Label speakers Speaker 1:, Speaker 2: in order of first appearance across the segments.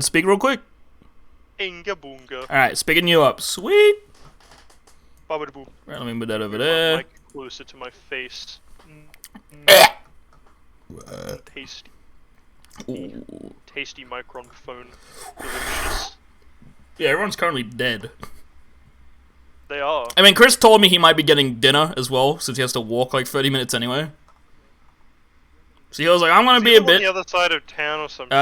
Speaker 1: Speak real quick.
Speaker 2: Inga boonga.
Speaker 1: Alright, speaking you up. Sweet.
Speaker 2: Babadaboo.
Speaker 1: Right, let me put that over
Speaker 2: My
Speaker 1: there.
Speaker 2: mic closer to my face. Tasty.
Speaker 1: Ooh.
Speaker 2: Tasty microphone. Delicious.
Speaker 1: Yeah, everyone's currently dead.
Speaker 2: They are.
Speaker 1: I mean, Chris told me he might be getting dinner as well, since he has to walk like 30 minutes anyway. So he was like, I'm gonna be a bit...
Speaker 2: on the other side of town or something.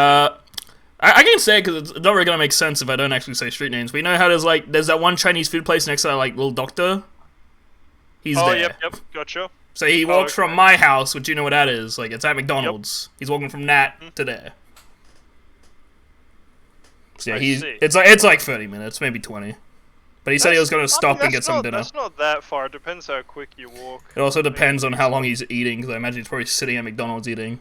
Speaker 1: I can say it because it's not really gonna make sense if I don't actually say street names. But you know how there's that one Chinese food place next to that like little doctor? He's there.
Speaker 2: Yep, gotcha.
Speaker 1: So he walks from my house, which you know what that is. Like, it's at McDonald's. He's walking from that to there. So yeah, it's like 30 minutes, maybe 20. But he said he was gonna stop and get some dinner.
Speaker 2: That's not that far. It depends how quick you walk.
Speaker 1: It also depends on how long he's eating, because I imagine he's probably sitting at McDonald's eating.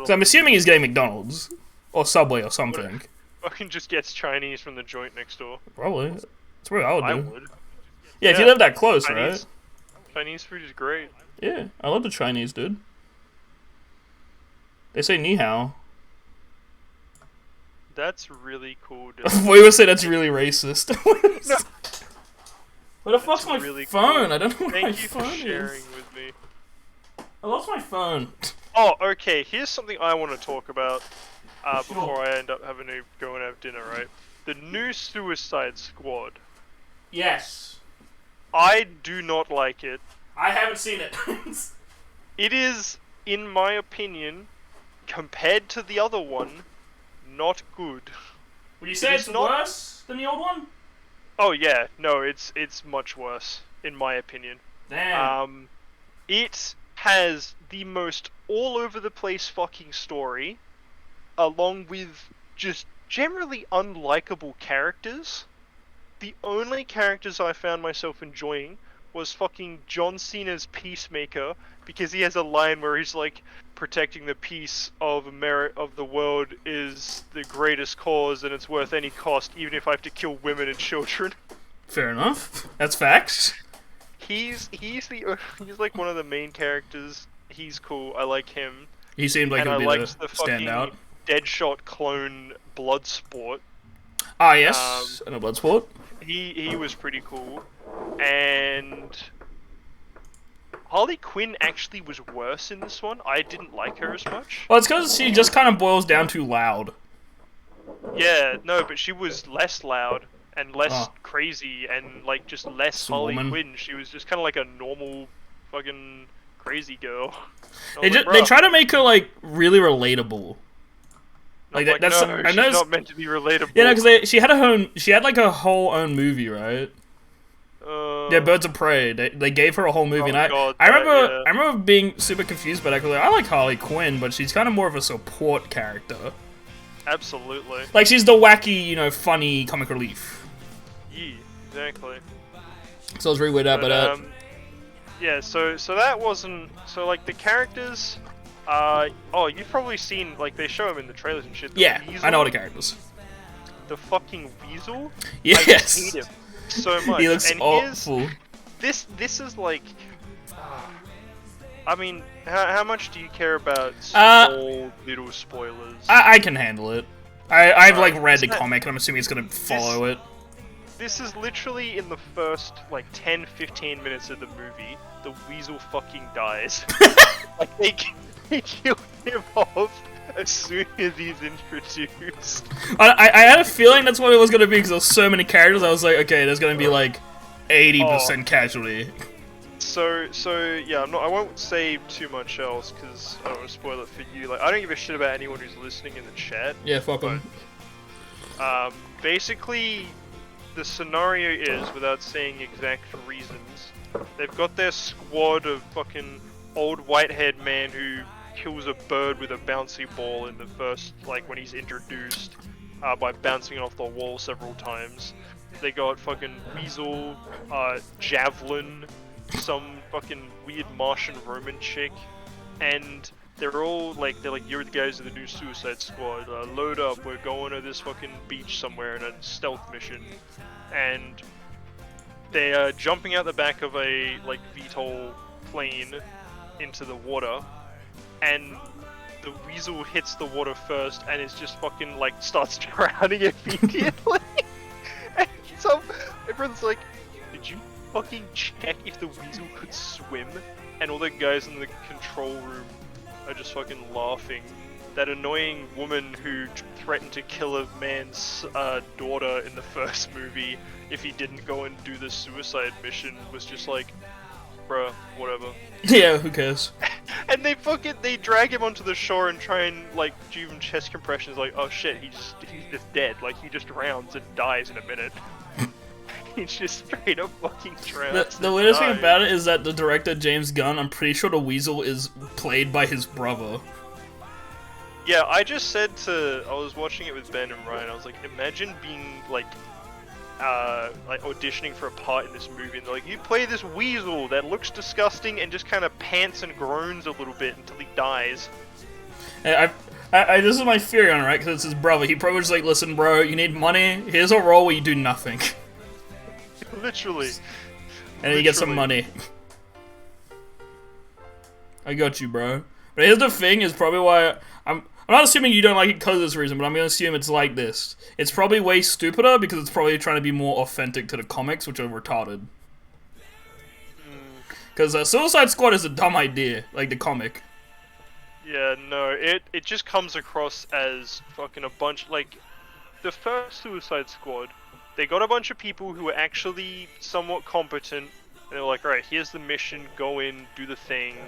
Speaker 1: So I'm assuming he's getting McDonald's. Or Subway or something.
Speaker 2: Fucking just gets Chinese from the joint next door.
Speaker 1: Probably. That's what I would do.
Speaker 2: I would.
Speaker 1: Yeah, if you live that close,
Speaker 2: Chinese,
Speaker 1: right?
Speaker 2: Chinese food is great.
Speaker 1: Yeah, I love the Chinese, dude. They say ni hao.
Speaker 2: That's really cool, dude.
Speaker 1: We would say that's really racist. Where the fuck's my
Speaker 2: really
Speaker 1: phone?
Speaker 2: Cool.
Speaker 1: I don't know where my phone is.
Speaker 2: Thank you for sharing with me.
Speaker 1: I lost my phone.
Speaker 2: Oh, okay. Here's something I want to talk about before I end up having to go and have dinner, right? The new Suicide Squad.
Speaker 1: Yes.
Speaker 2: I do not like it.
Speaker 1: I haven't seen it.
Speaker 2: It is, in my opinion, compared to the other one, not good.
Speaker 1: Would you say it's worse than the old one?
Speaker 2: Oh yeah, no, it's much worse, in my opinion.
Speaker 1: Damn.
Speaker 2: It has the most all over the place fucking story, along with just generally unlikable characters. The only characters I found myself enjoying was fucking John Cena's Peacemaker, because he has a line where he's like, protecting the peace of the world is the greatest cause and it's worth any cost, even if I have to kill women and children.
Speaker 1: Fair enough. That's facts.
Speaker 2: He's like one of the main characters. He's cool. I like him.
Speaker 1: He seemed like
Speaker 2: he'd
Speaker 1: be
Speaker 2: the
Speaker 1: standout.
Speaker 2: Deadshot clone Bloodsport.
Speaker 1: Ah yes, and a Bloodsport.
Speaker 2: He was pretty cool, and Harley Quinn actually was worse in this one. I didn't like her as much.
Speaker 1: Well, it's because she just kind of boils down to loud.
Speaker 2: Yeah, no, but she was less loud and less crazy and like just less Harley Quinn. She was just kind of like a normal fucking crazy girl.
Speaker 1: They try to make her like really relatable. Like that's
Speaker 2: no, she's not meant to be relatable.
Speaker 1: Yeah, no, because she had like a whole own movie, right? Yeah, Birds of Prey. They gave her a whole movie, and I remember being super confused by that. Cause I like Harley Quinn, but she's kind of more of a support character.
Speaker 2: Absolutely.
Speaker 1: Like she's the wacky, funny comic relief.
Speaker 2: Yeah, exactly.
Speaker 1: So I was really weirded out by that.
Speaker 2: Yeah, so that wasn't like the characters. You've probably seen like they show them in the trailers and shit.
Speaker 1: Yeah,
Speaker 2: Weasel,
Speaker 1: I know all the characters.
Speaker 2: The fucking Weasel.
Speaker 1: Yes.
Speaker 2: I just hate him so much.
Speaker 1: He looks awful.
Speaker 2: This is like. I mean, how much do you care about small little spoilers?
Speaker 1: I can handle it. I've like read the comic, and I'm assuming it's gonna follow it.
Speaker 2: This is literally in the first like 10-15 minutes of the movie. The Weasel fucking dies. Like they kill him off as soon as he's introduced.
Speaker 1: I had a feeling that's what it was gonna be because there's so many characters. I was like, okay, there's gonna be like 80% casualty.
Speaker 2: So yeah, I won't say too much else because I don't want to spoil it for you. Like, I don't give a shit about anyone who's listening in the chat.
Speaker 1: Yeah, fuck them.
Speaker 2: Basically, the scenario is, without saying exact reasons, they've got their squad of fucking old white-haired man who kills a bird with a bouncy ball in the first, like, when he's introduced, by bouncing it off the wall several times. They got fucking Weasel, Javelin, some fucking weird Martian Roman chick, and they're like, you're the guys of the new Suicide Squad, load up, we're going to this fucking beach somewhere in a stealth mission, and they are jumping out the back of a, like, VTOL plane into the water, and the weasel hits the water first and is just fucking like starts drowning immediately. And so everyone's like, did you fucking check if the weasel could swim? And all the guys in the control room are just fucking laughing. That annoying woman who threatened to kill a man's daughter in the first movie if he didn't go and do the suicide mission was just like, bruh, whatever.
Speaker 1: Yeah, who cares?
Speaker 2: And they drag him onto the shore and try and like do him chest compressions like, oh shit, he's just dead. Like he just drowns and dies in a minute. He's just straight up fucking drowns.
Speaker 1: The weirdest thing about it is that the director James Gunn, I'm pretty sure the weasel is played by his brother.
Speaker 2: Yeah, I just said I was watching it with Ben and Ryan, I was like, imagine being like auditioning for a part in this movie, and they're like, you play this weasel that looks disgusting and just kind of pants and groans a little bit until he dies.
Speaker 1: Hey, this is my theory on it, right? Because it's his brother. He probably was like, listen, bro, you need money? Here's a role where you do nothing.
Speaker 2: Literally.
Speaker 1: And then you get some money. I got you, bro. But here's the thing, is probably why I'm not assuming you don't like it because of this reason, but I'm going to assume it's like this. It's probably way stupider because it's probably trying to be more authentic to the comics, which are retarded. Because Suicide Squad is a dumb idea, like the comic.
Speaker 2: Yeah, no, it just comes across as fucking a bunch, like, the first Suicide Squad, they got a bunch of people who were actually somewhat competent, and they were like, alright, here's the mission, go in, do the thing. And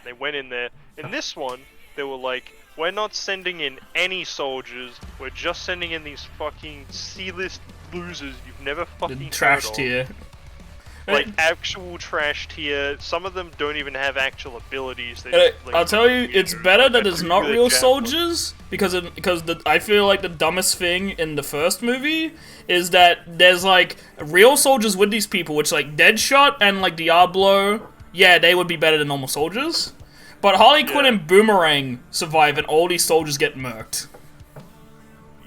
Speaker 2: they went in there. In this one, they were like, we're not sending in any soldiers, we're just sending in these fucking C-list losers you've never fucking heard of.
Speaker 1: Trash tier.
Speaker 2: Like, actual trash tier. Some of them don't even have actual abilities. They just, like,
Speaker 1: I'll tell you, it's better that it's not real soldiers, because I feel like the dumbest thing in the first movie is that there's, like, real soldiers with these people, which, like, Deadshot and, like, Diablo, yeah, they would be better than normal soldiers. But Harley Quinn and Boomerang survive, and all these soldiers get murked.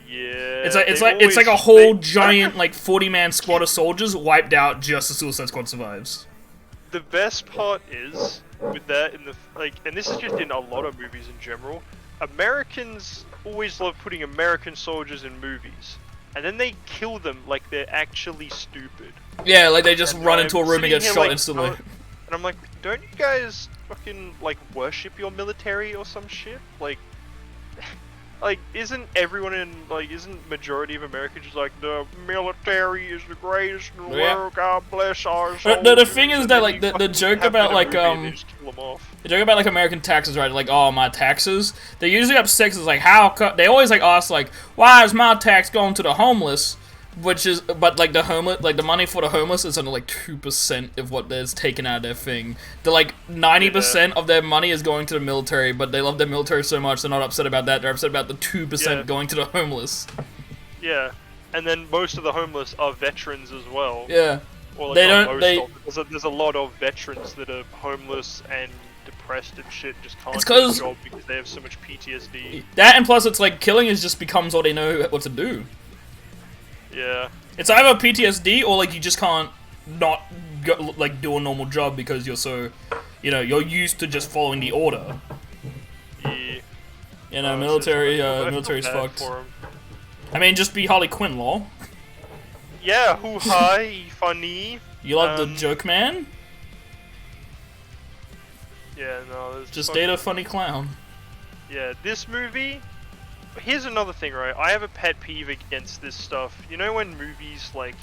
Speaker 2: Yeah.
Speaker 1: It's like a whole giant like 40-man squad of soldiers wiped out just the Suicide Squad survives.
Speaker 2: The best part is with that in the and this is just in a lot of movies in general. Americans always love putting American soldiers in movies, and then they kill them like they're actually stupid.
Speaker 1: Yeah, like they just run into a room and get shot instantly.
Speaker 2: And I'm like, don't you guys fucking like worship your military or some shit? Like, isn't everyone isn't majority of America just like, the military is the greatest in the world, God bless our soldiers?
Speaker 1: The thing is that, like, the joke about, like, the joke about, like, American taxes, right, like, oh, my taxes, they're usually upset because, like, they always, like, ask, like, why is my tax going to the homeless? But like the money for the homeless is only like 2% of what is taken out of their thing. They're like 90% of their money is going to the military, but they love their military so much they're not upset about that. They're upset about the 2% going to the homeless.
Speaker 2: Yeah, and then most of the homeless are veterans as well.
Speaker 1: Yeah,
Speaker 2: or like there's a lot of veterans that are homeless and depressed and shit, just can't get a job because they have so much PTSD.
Speaker 1: That, and plus it's like killing just becomes all they know what to do.
Speaker 2: Yeah.
Speaker 1: It's either PTSD or like you just can't not go, like do a normal job because you're so, you're used to just following the order.
Speaker 2: Yeah.
Speaker 1: You know, military's fucked. I mean, just be Harley Quinn, lol.
Speaker 2: Yeah, hoo-ha, funny.
Speaker 1: You love the joke man?
Speaker 2: Yeah, no,
Speaker 1: just date a funny clown.
Speaker 2: Yeah, this movie. Here's another thing, right? I have a pet peeve against this stuff. You know when movies, like,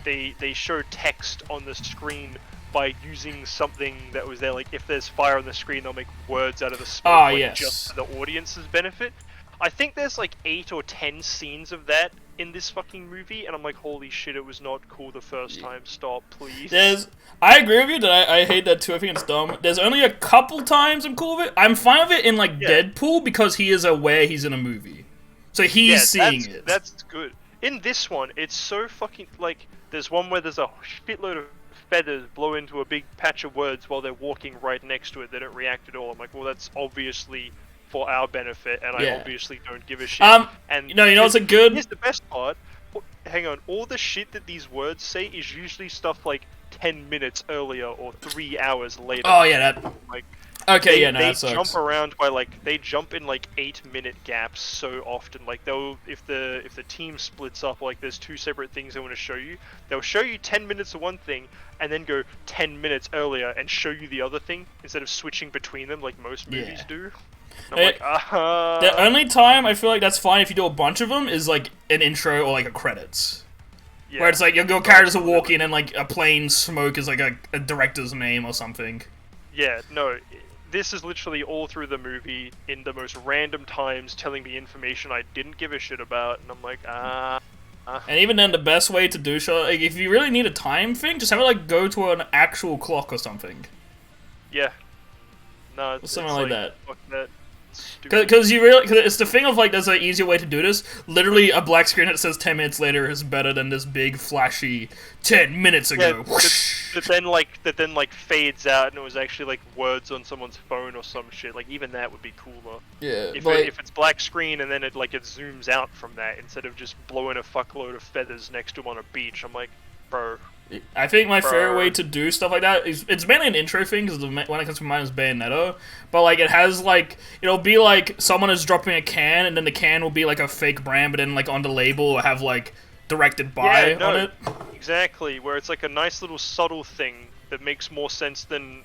Speaker 2: they show text on the screen by using something that was there, like, if there's fire on the screen, they'll make words out of the smoke, just for the audience's benefit? I think there's, like, 8 or 10 scenes of that in this fucking movie, and I'm like, holy shit, it was not cool the first time. Stop, please.
Speaker 1: I agree with you that I hate that too. I think it's dumb. There's only a couple times I'm cool with it. I'm fine with it in, like, Deadpool because he is aware he's in a movie. So he's seeing it.
Speaker 2: That's good. In this one, it's so fucking, like, there's one where there's a shitload of feathers blow into a big patch of words while they're walking right next to it. They don't react at all. I'm like, well, that's obviously for our benefit, and I obviously don't give a shit. And
Speaker 1: you know what's a good...
Speaker 2: Here's the best part. Hang on. All the shit that these words say is usually stuff like 10 minutes earlier or 3 hours later.
Speaker 1: Oh, yeah, that...
Speaker 2: Like,
Speaker 1: Okay, yeah, no,
Speaker 2: they
Speaker 1: that sucks.
Speaker 2: jump around by they jump in 8-minute gaps so often. Like if the team splits up, there's 2 separate things they want to show you. They'll show you 10 minutes of one thing and then go 10 minutes earlier and show you the other thing instead of switching between them like most movies do. And I'm
Speaker 1: The only time I feel like that's fine if you do a bunch of them is an intro or a credits. Yeah. Where it's your characters are walking and a plain smoke is a director's name or something. Yeah, no. This is literally all through the movie in the most random times telling me information I didn't give a shit about, and I'm like, And even then, the best way to do so, if you really need a time thing, just have it go to an actual clock or something. Yeah. No, it's something like that. Fuck that. Because it's the thing of there's an easier way to do this. Literally, a black screen that says 10 minutes later is better than this big flashy 10 minutes ago. Yeah, that then fades out and it was actually words on someone's phone or some shit. Even that would be cooler. Yeah. If it's black screen and then it it zooms out from that instead of just blowing a fuckload of feathers next to him on a beach, I'm like, bro. I think my favorite way to do stuff like that is it's mainly an intro thing because when it comes to mine is Bayonetta, but it has it'll be someone is dropping a can and then the can will be a fake brand, but then on the label will have directed by on it. Exactly, where it's a nice little subtle thing that makes more sense than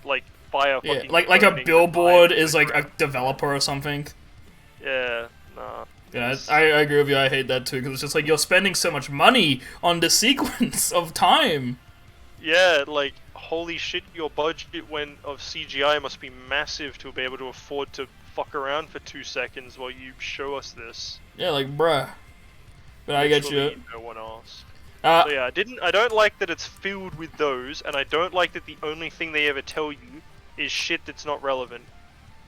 Speaker 1: fire. Yeah, like a billboard is a developer or something. Yeah, nah. Yeah, I agree with you. I hate that too because it's just you're spending so much money on the sequence of time. Yeah, holy shit, your budget of CGI must be massive to be able to afford to fuck around for 2 seconds while you show us this. Yeah, bruh. But I get you. No one else. So yeah, I don't like that it's filled with those, and I don't like that the only thing they ever tell you is shit that's not relevant.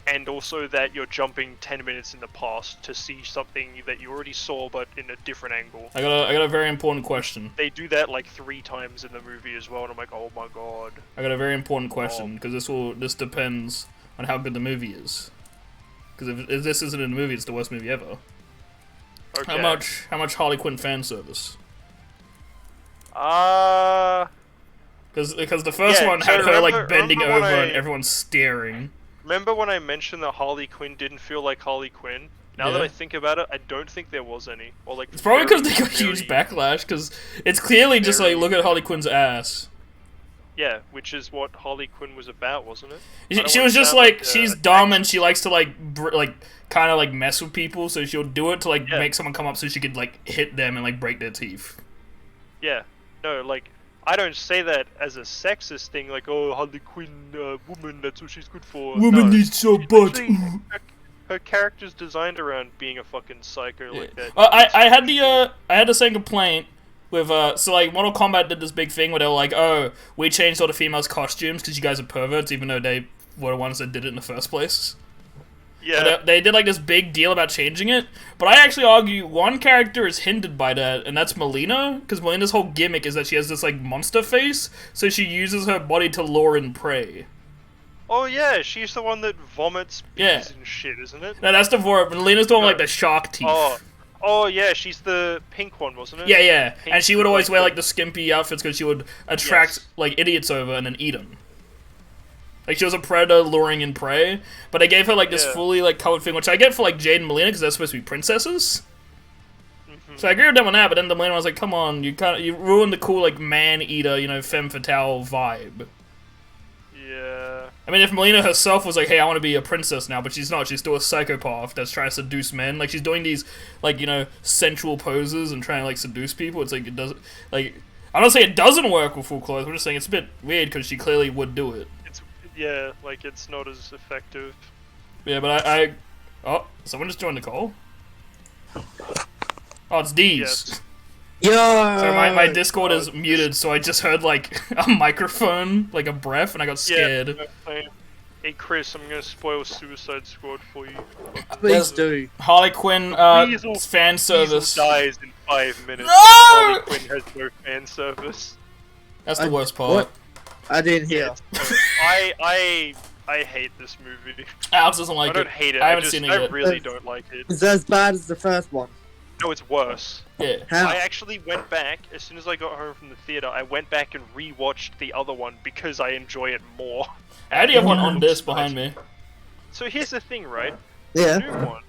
Speaker 1: And also that you're jumping 10 minutes in the past to see something that you already saw, but in a different angle. I got a very important question. They do that 3 times in the movie as well, and I'm like, oh my god. I got a very important question because this depends on how good the movie is. Because if this isn't in the movie, it's the worst movie ever. Okay. How much Harley Quinn fan service? Because the first one had her bending over and everyone's staring. Remember when I mentioned that Harley Quinn didn't feel like Harley Quinn? Now that I think about it, I don't think there was any. Or it's probably because they got huge backlash, because it's clearly just look at Harley Quinn's ass. Yeah, which is what Harley Quinn was about, wasn't it? She was just she's dumb and she likes to kind of mess with people, so she'll do it to make someone come up so she could hit them and break their teeth. Yeah, no, I don't say that as a sexist thing, oh, Harley Quinn, woman, that's what she's good for. Woman needs so butt. Her character's designed around being a fucking psycho like that. I had the same complaint with, Mortal Kombat did this big thing where they were oh, we changed all the females' costumes because you guys are perverts, even though they were the ones that did it in the first place. Yeah. They did this big deal about changing it, but I actually argue one character is hindered by that, and that's Melina, because Melina's whole gimmick is that she has this monster face, so she uses her body to lure in prey. Oh yeah, she's the one that vomits bees and shit, isn't it? No, that's the Melina's the one with the shark teeth. Oh yeah, she's the pink one, wasn't it? Yeah, and she would always wear the skimpy outfits because she would attract idiots over and then eat them. She was a predator luring in prey, but they gave her this fully covered thing, which I get for Jade and Melina because they're supposed to be princesses. Mm-hmm. So I agree with them on that, but then the Melina was come on, you ruined the cool man eater, femme fatale vibe. Yeah. I mean, if Melina herself was hey, I want to be a princess now, but she's not. She's still a psychopath that's trying to seduce men. She's doing these sensual poses and trying to seduce people. It's it doesn't I'm not saying it doesn't work with full clothes. I'm just saying it's a bit weird because she clearly would do it. Yeah, it's not as effective. Yeah, but oh, someone just joined the call? Oh, it's Deez. Yes. Yo! So my Discord is muted, so I just heard, a microphone, a breath, and I got scared. Yeah, hey, Chris, I'm gonna spoil Suicide Squad for you.
Speaker 3: Please do.
Speaker 1: Harley Quinn, fan service.
Speaker 2: Weasel dies in 5 minutes. No! Harley Quinn has no fan service.
Speaker 1: That's the worst part.
Speaker 3: What? I didn't hear.
Speaker 2: I hate this movie.
Speaker 1: Alex doesn't like it.
Speaker 2: I don't hate it.
Speaker 1: I haven't seen it yet.
Speaker 2: I really don't like it.
Speaker 3: Is it as bad as the first one?
Speaker 2: No, it's worse.
Speaker 1: Yeah.
Speaker 3: How?
Speaker 2: I actually went back, as soon as I got home from the theater, I went back and rewatched the other one because I enjoy it more.
Speaker 1: I already have one on this behind me.
Speaker 2: So here's the thing, right?
Speaker 3: Yeah.
Speaker 2: The new one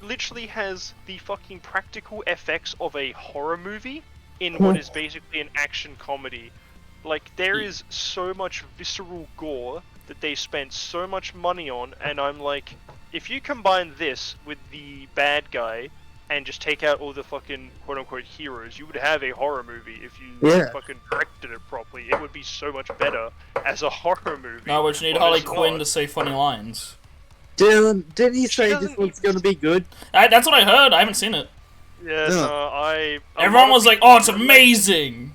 Speaker 2: literally has the fucking practical effects of a horror movie in what is basically an action comedy. Like, there is so much visceral gore that they spent so much money on, and I'm like, if you combine this with the bad guy and just take out all the fucking quote-unquote heroes, you would have a horror movie if you fucking directed it properly. It would be so much better as a horror movie.
Speaker 1: No, but you need Harley Quinn to say funny lines.
Speaker 3: Dylan, didn't he say this one's gonna be good?
Speaker 1: That's what I heard. I haven't seen it.
Speaker 2: Yeah, no,
Speaker 1: Everyone was like, "Oh, it's amazing."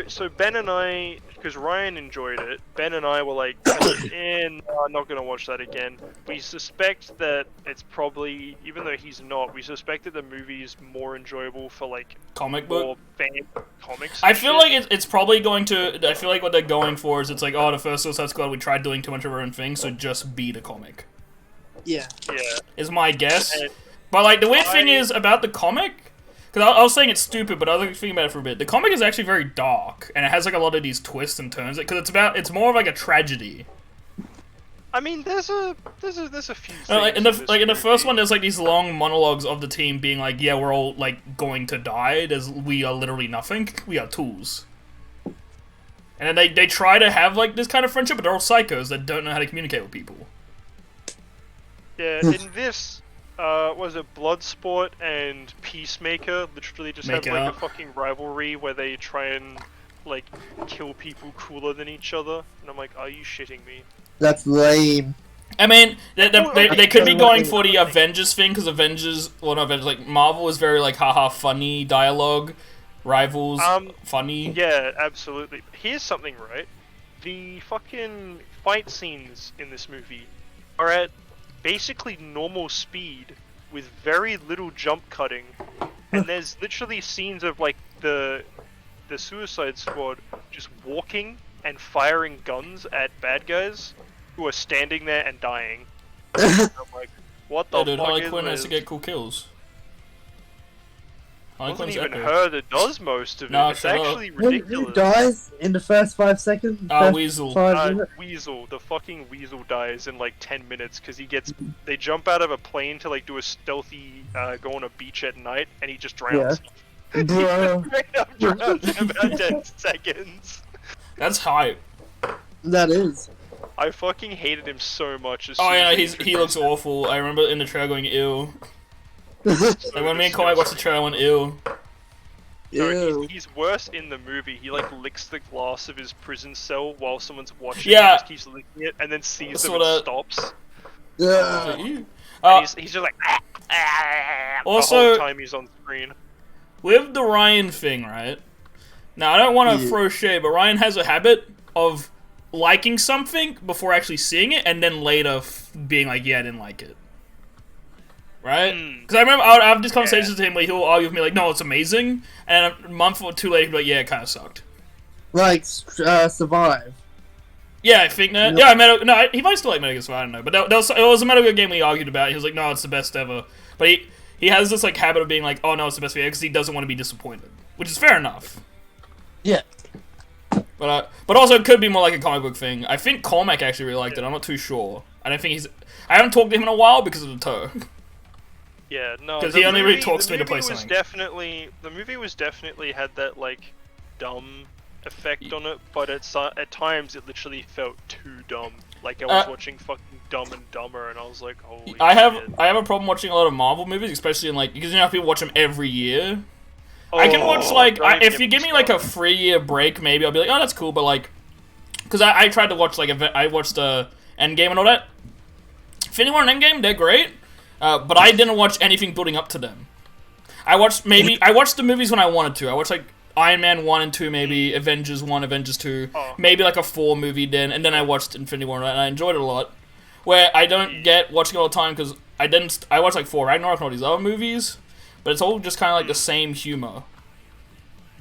Speaker 2: So Ben and I, because Ryan enjoyed it, Ben and I were like, no, I'm not gonna watch that again. We suspect that it's probably, even though he's not, we suspect that the movie is more enjoyable for like
Speaker 1: comic book
Speaker 2: fan comics.
Speaker 1: I feel like it's probably going to. I feel like what they're going for is it's like, oh, the first Suicide Squad, we tried doing too much of our own thing, so just be the comic.
Speaker 3: Yeah.
Speaker 1: Is my guess. But like the weird thing is about the comic. Because I was saying it's stupid, but I was thinking about it for a bit. The comic is actually very dark, and it has like a lot of these twists and turns. Because it's more of like a tragedy.
Speaker 2: I mean, there's a few things.
Speaker 1: In the first one, there's like these long monologues of the team being like, "Yeah, we're all like going to die. We are literally nothing. We are tools." And then they try to have like this kind of friendship, but they're all psychos that don't know how to communicate with people.
Speaker 2: Yeah, in this. Was it Bloodsport and Peacemaker literally just have like a fucking rivalry where they try and like kill people cooler than each other? And I'm like, are you shitting me?
Speaker 3: That's lame.
Speaker 1: I mean, they could be going for the Avengers thing, because like Marvel is very like haha funny dialogue, rivals funny.
Speaker 2: Yeah, absolutely. Here's something, right? The fucking fight scenes in this movie are at basically normal speed with very little jump cutting, and there's literally scenes of like the Suicide Squad just walking and firing guns at bad guys who are standing there and dying. I'm like, what the fuck
Speaker 1: Harley
Speaker 2: is
Speaker 1: Quinn
Speaker 2: this?
Speaker 1: has to get cool kills.
Speaker 2: It wasn't even her that does most of it. It's actually ridiculous.
Speaker 3: Who dies in the first 5 seconds?
Speaker 1: Weasel.
Speaker 2: Weasel. The fucking Weasel dies in like 10 minutes because they jump out of a plane to like do a stealthy go on a beach at night, and he just drowns.
Speaker 3: Yeah. Bro.
Speaker 2: He straight up drowns in about 10 seconds.
Speaker 1: That's hype.
Speaker 3: That is.
Speaker 2: I fucking hated him so much.
Speaker 1: He looks awful. I remember in the trailer going, ew. Like when me and Koi watched the trailer, I went, ew.
Speaker 2: No, he's worse in the movie. He like licks the glass of his prison cell while someone's watching. Yeah. He just keeps licking it and then sees them and stops.
Speaker 3: Yeah.
Speaker 2: And he's just like
Speaker 1: also,
Speaker 2: the whole time he's on screen.
Speaker 1: With the Ryan thing, right? Now, I don't want to throw shade, but Ryan has a habit of liking something before actually seeing it, and then later being like, yeah, I didn't like it. Right? Because I remember I would have these conversations with him where he'll argue with me like, no, it's amazing, and a month or two later he'll be like, yeah, it kind of sucked.
Speaker 3: Like, Survive.
Speaker 1: Yeah, I think that. Yeah, he might still like Metal Gear Survive, I don't know. But it was a Metal Gear game we argued about. He was like, no, it's the best ever. But he has this like habit of being like, oh no, it's the best because he doesn't want to be disappointed. Which is fair enough.
Speaker 3: Yeah.
Speaker 1: But also it could be more like a comic book thing. I think Cormac actually really liked it. I'm not too sure. I haven't talked to him in a while because of the toe.
Speaker 2: Yeah, no.
Speaker 1: Because he only really talks to me to play something.
Speaker 2: The movie was definitely had that like dumb effect on it, but at times it literally felt too dumb. Like I was watching fucking Dumb and Dumber, and I was like, holy shit. I
Speaker 1: have a problem watching a lot of Marvel movies, especially in like because you know how people watch them every year. I can watch like if you give me like a 3-year break, maybe I'll be like, oh, that's cool. But like, because I tried to watch like I watched Endgame and all that. Infinity War and Endgame, they're great. But I didn't watch anything building up to them. I watched the movies when I wanted to. I watched like Iron Man 1 and 2, maybe Avengers 1, Avengers 2, maybe like a 4 movie then, and then I watched Infinity War and I enjoyed it a lot. Where I don't get watching it all the time because I watched like Thor Ragnarok and all these other movies, but it's all just kind of like the same humor.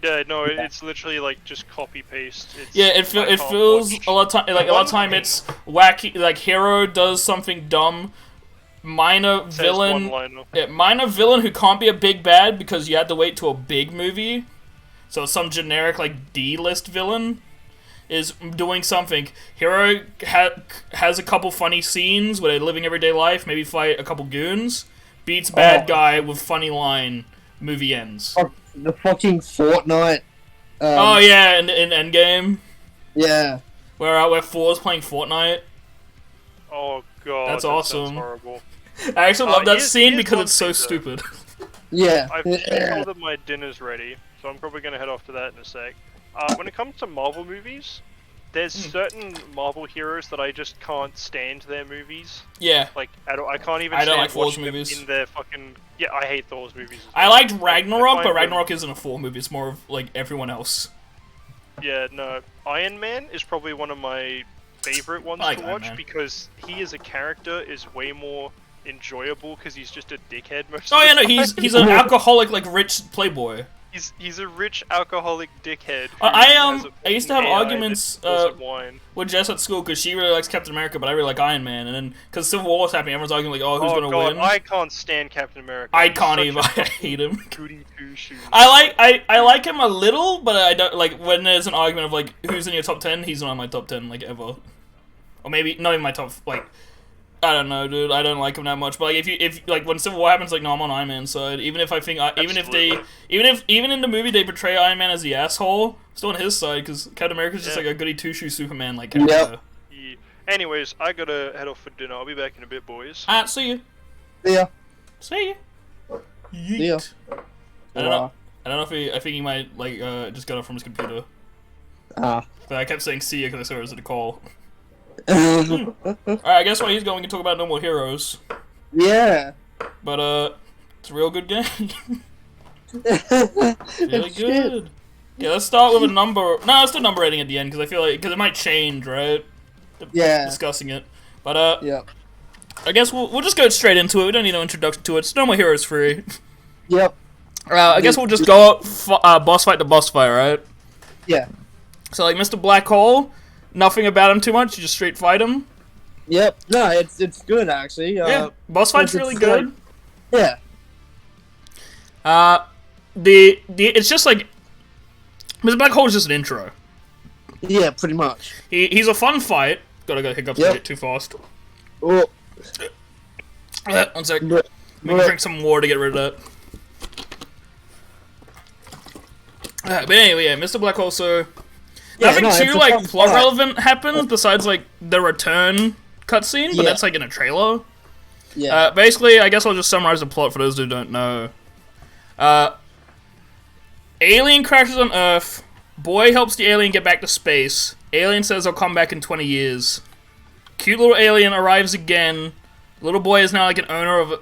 Speaker 2: Yeah, no, it's literally like just copy paste.
Speaker 1: It feels a lot of time it's wacky, like hero does something dumb. Minor villain who can't be a big bad because you had to wait to a big movie, so some generic like D-list villain, is doing something. Hero has a couple funny scenes where they're living everyday life, maybe fight a couple goons, beats bad guy with funny line, movie ends.
Speaker 3: The fucking Fortnite.
Speaker 1: Oh yeah, in Endgame.
Speaker 3: Yeah.
Speaker 1: Where Thor's playing Fortnite.
Speaker 2: Oh god,
Speaker 1: that's awesome. Sounds
Speaker 2: horrible.
Speaker 1: I actually love that scene because it's so stupid.
Speaker 3: Yeah.
Speaker 2: I've sure that my dinner's ready, so I'm probably gonna head off to that in a sec. When it comes to Marvel movies, there's certain Marvel heroes that I just can't stand their movies.
Speaker 1: Yeah.
Speaker 2: Like, I can't even stand
Speaker 1: like
Speaker 2: watching
Speaker 1: them
Speaker 2: movies. In their fucking... Yeah, I hate Thor's movies as well.
Speaker 1: I liked Ragnarok, but Ragnarok isn't a Thor movie, it's more of, like, everyone else.
Speaker 2: Yeah, no. Iron Man is probably one of my favorite ones to watch, because he as a character is way more enjoyable, because he's just a dickhead most of the time.
Speaker 1: Oh yeah, no, he's an alcoholic, like, rich playboy.
Speaker 2: He's a rich alcoholic dickhead.
Speaker 1: I used to have arguments with Jess at school because she really likes Captain America, but I really like Iron Man. And then because Civil War was happening, everyone's arguing like, "Oh, who's gonna win?"
Speaker 2: I can't stand Captain America.
Speaker 1: I can't even. I hate him.
Speaker 2: Goody two shoes.
Speaker 1: I like him a little, but I don't like when there's an argument of like who's in your top 10. He's not in my top 10 like ever, or maybe not in my top like. I don't know, dude. I don't like him that much. But like, if like when Civil War happens, like, no, I'm on Iron Man's side. Even if I think, even in the movie they portray Iron Man as the asshole, I'm still on his side because Captain America's just like a goody two shoe Superman like character.
Speaker 2: Yeah. Anyways, I gotta head off for dinner. I'll be back in a bit, boys.
Speaker 1: See you.
Speaker 3: Yeah.
Speaker 1: See you.
Speaker 3: Yeah.
Speaker 1: I don't know if I think he might like just got up from his computer. But I kept saying see you because I saw it was a call. Alright, I guess while he's going, we can talk about No More Heroes.
Speaker 3: Yeah.
Speaker 1: But, it's a real good game. Really good. Yeah, let's start with a number. No, let's do number rating at the end, because I feel like, because it might change, right?
Speaker 3: Yeah.
Speaker 1: Discussing it. But,
Speaker 3: yeah.
Speaker 1: I guess we'll just go straight into it. We don't need no introduction to it. It's No More Heroes free.
Speaker 3: Yep.
Speaker 1: I guess we'll just go boss fight to boss fight, right?
Speaker 3: Yeah.
Speaker 1: So, like, Mr. Black Hole... Nothing about him too much. You just straight fight him.
Speaker 3: Yep. No, it's good actually.
Speaker 1: Yeah. Boss fight's really good.
Speaker 3: Like,
Speaker 1: yeah. It's just like Mr. Black Hole is just an intro.
Speaker 3: Yeah, pretty much.
Speaker 1: He's a fun fight. Gotta go hiccups. Yep. Get too fast.
Speaker 3: Oh.
Speaker 1: 1 sec. We can drink some water to get rid of that. But anyway, yeah, Mr. Black Hole. So. Yeah, nothing too like plot relevant happens besides like the return cutscene, but that's like in a trailer. Yeah. Basically, I guess I'll just summarize the plot for those who don't know. Alien crashes on Earth. Boy helps the alien get back to space. Alien says he'll come back in 20 years. Cute little alien arrives again. Little boy is now like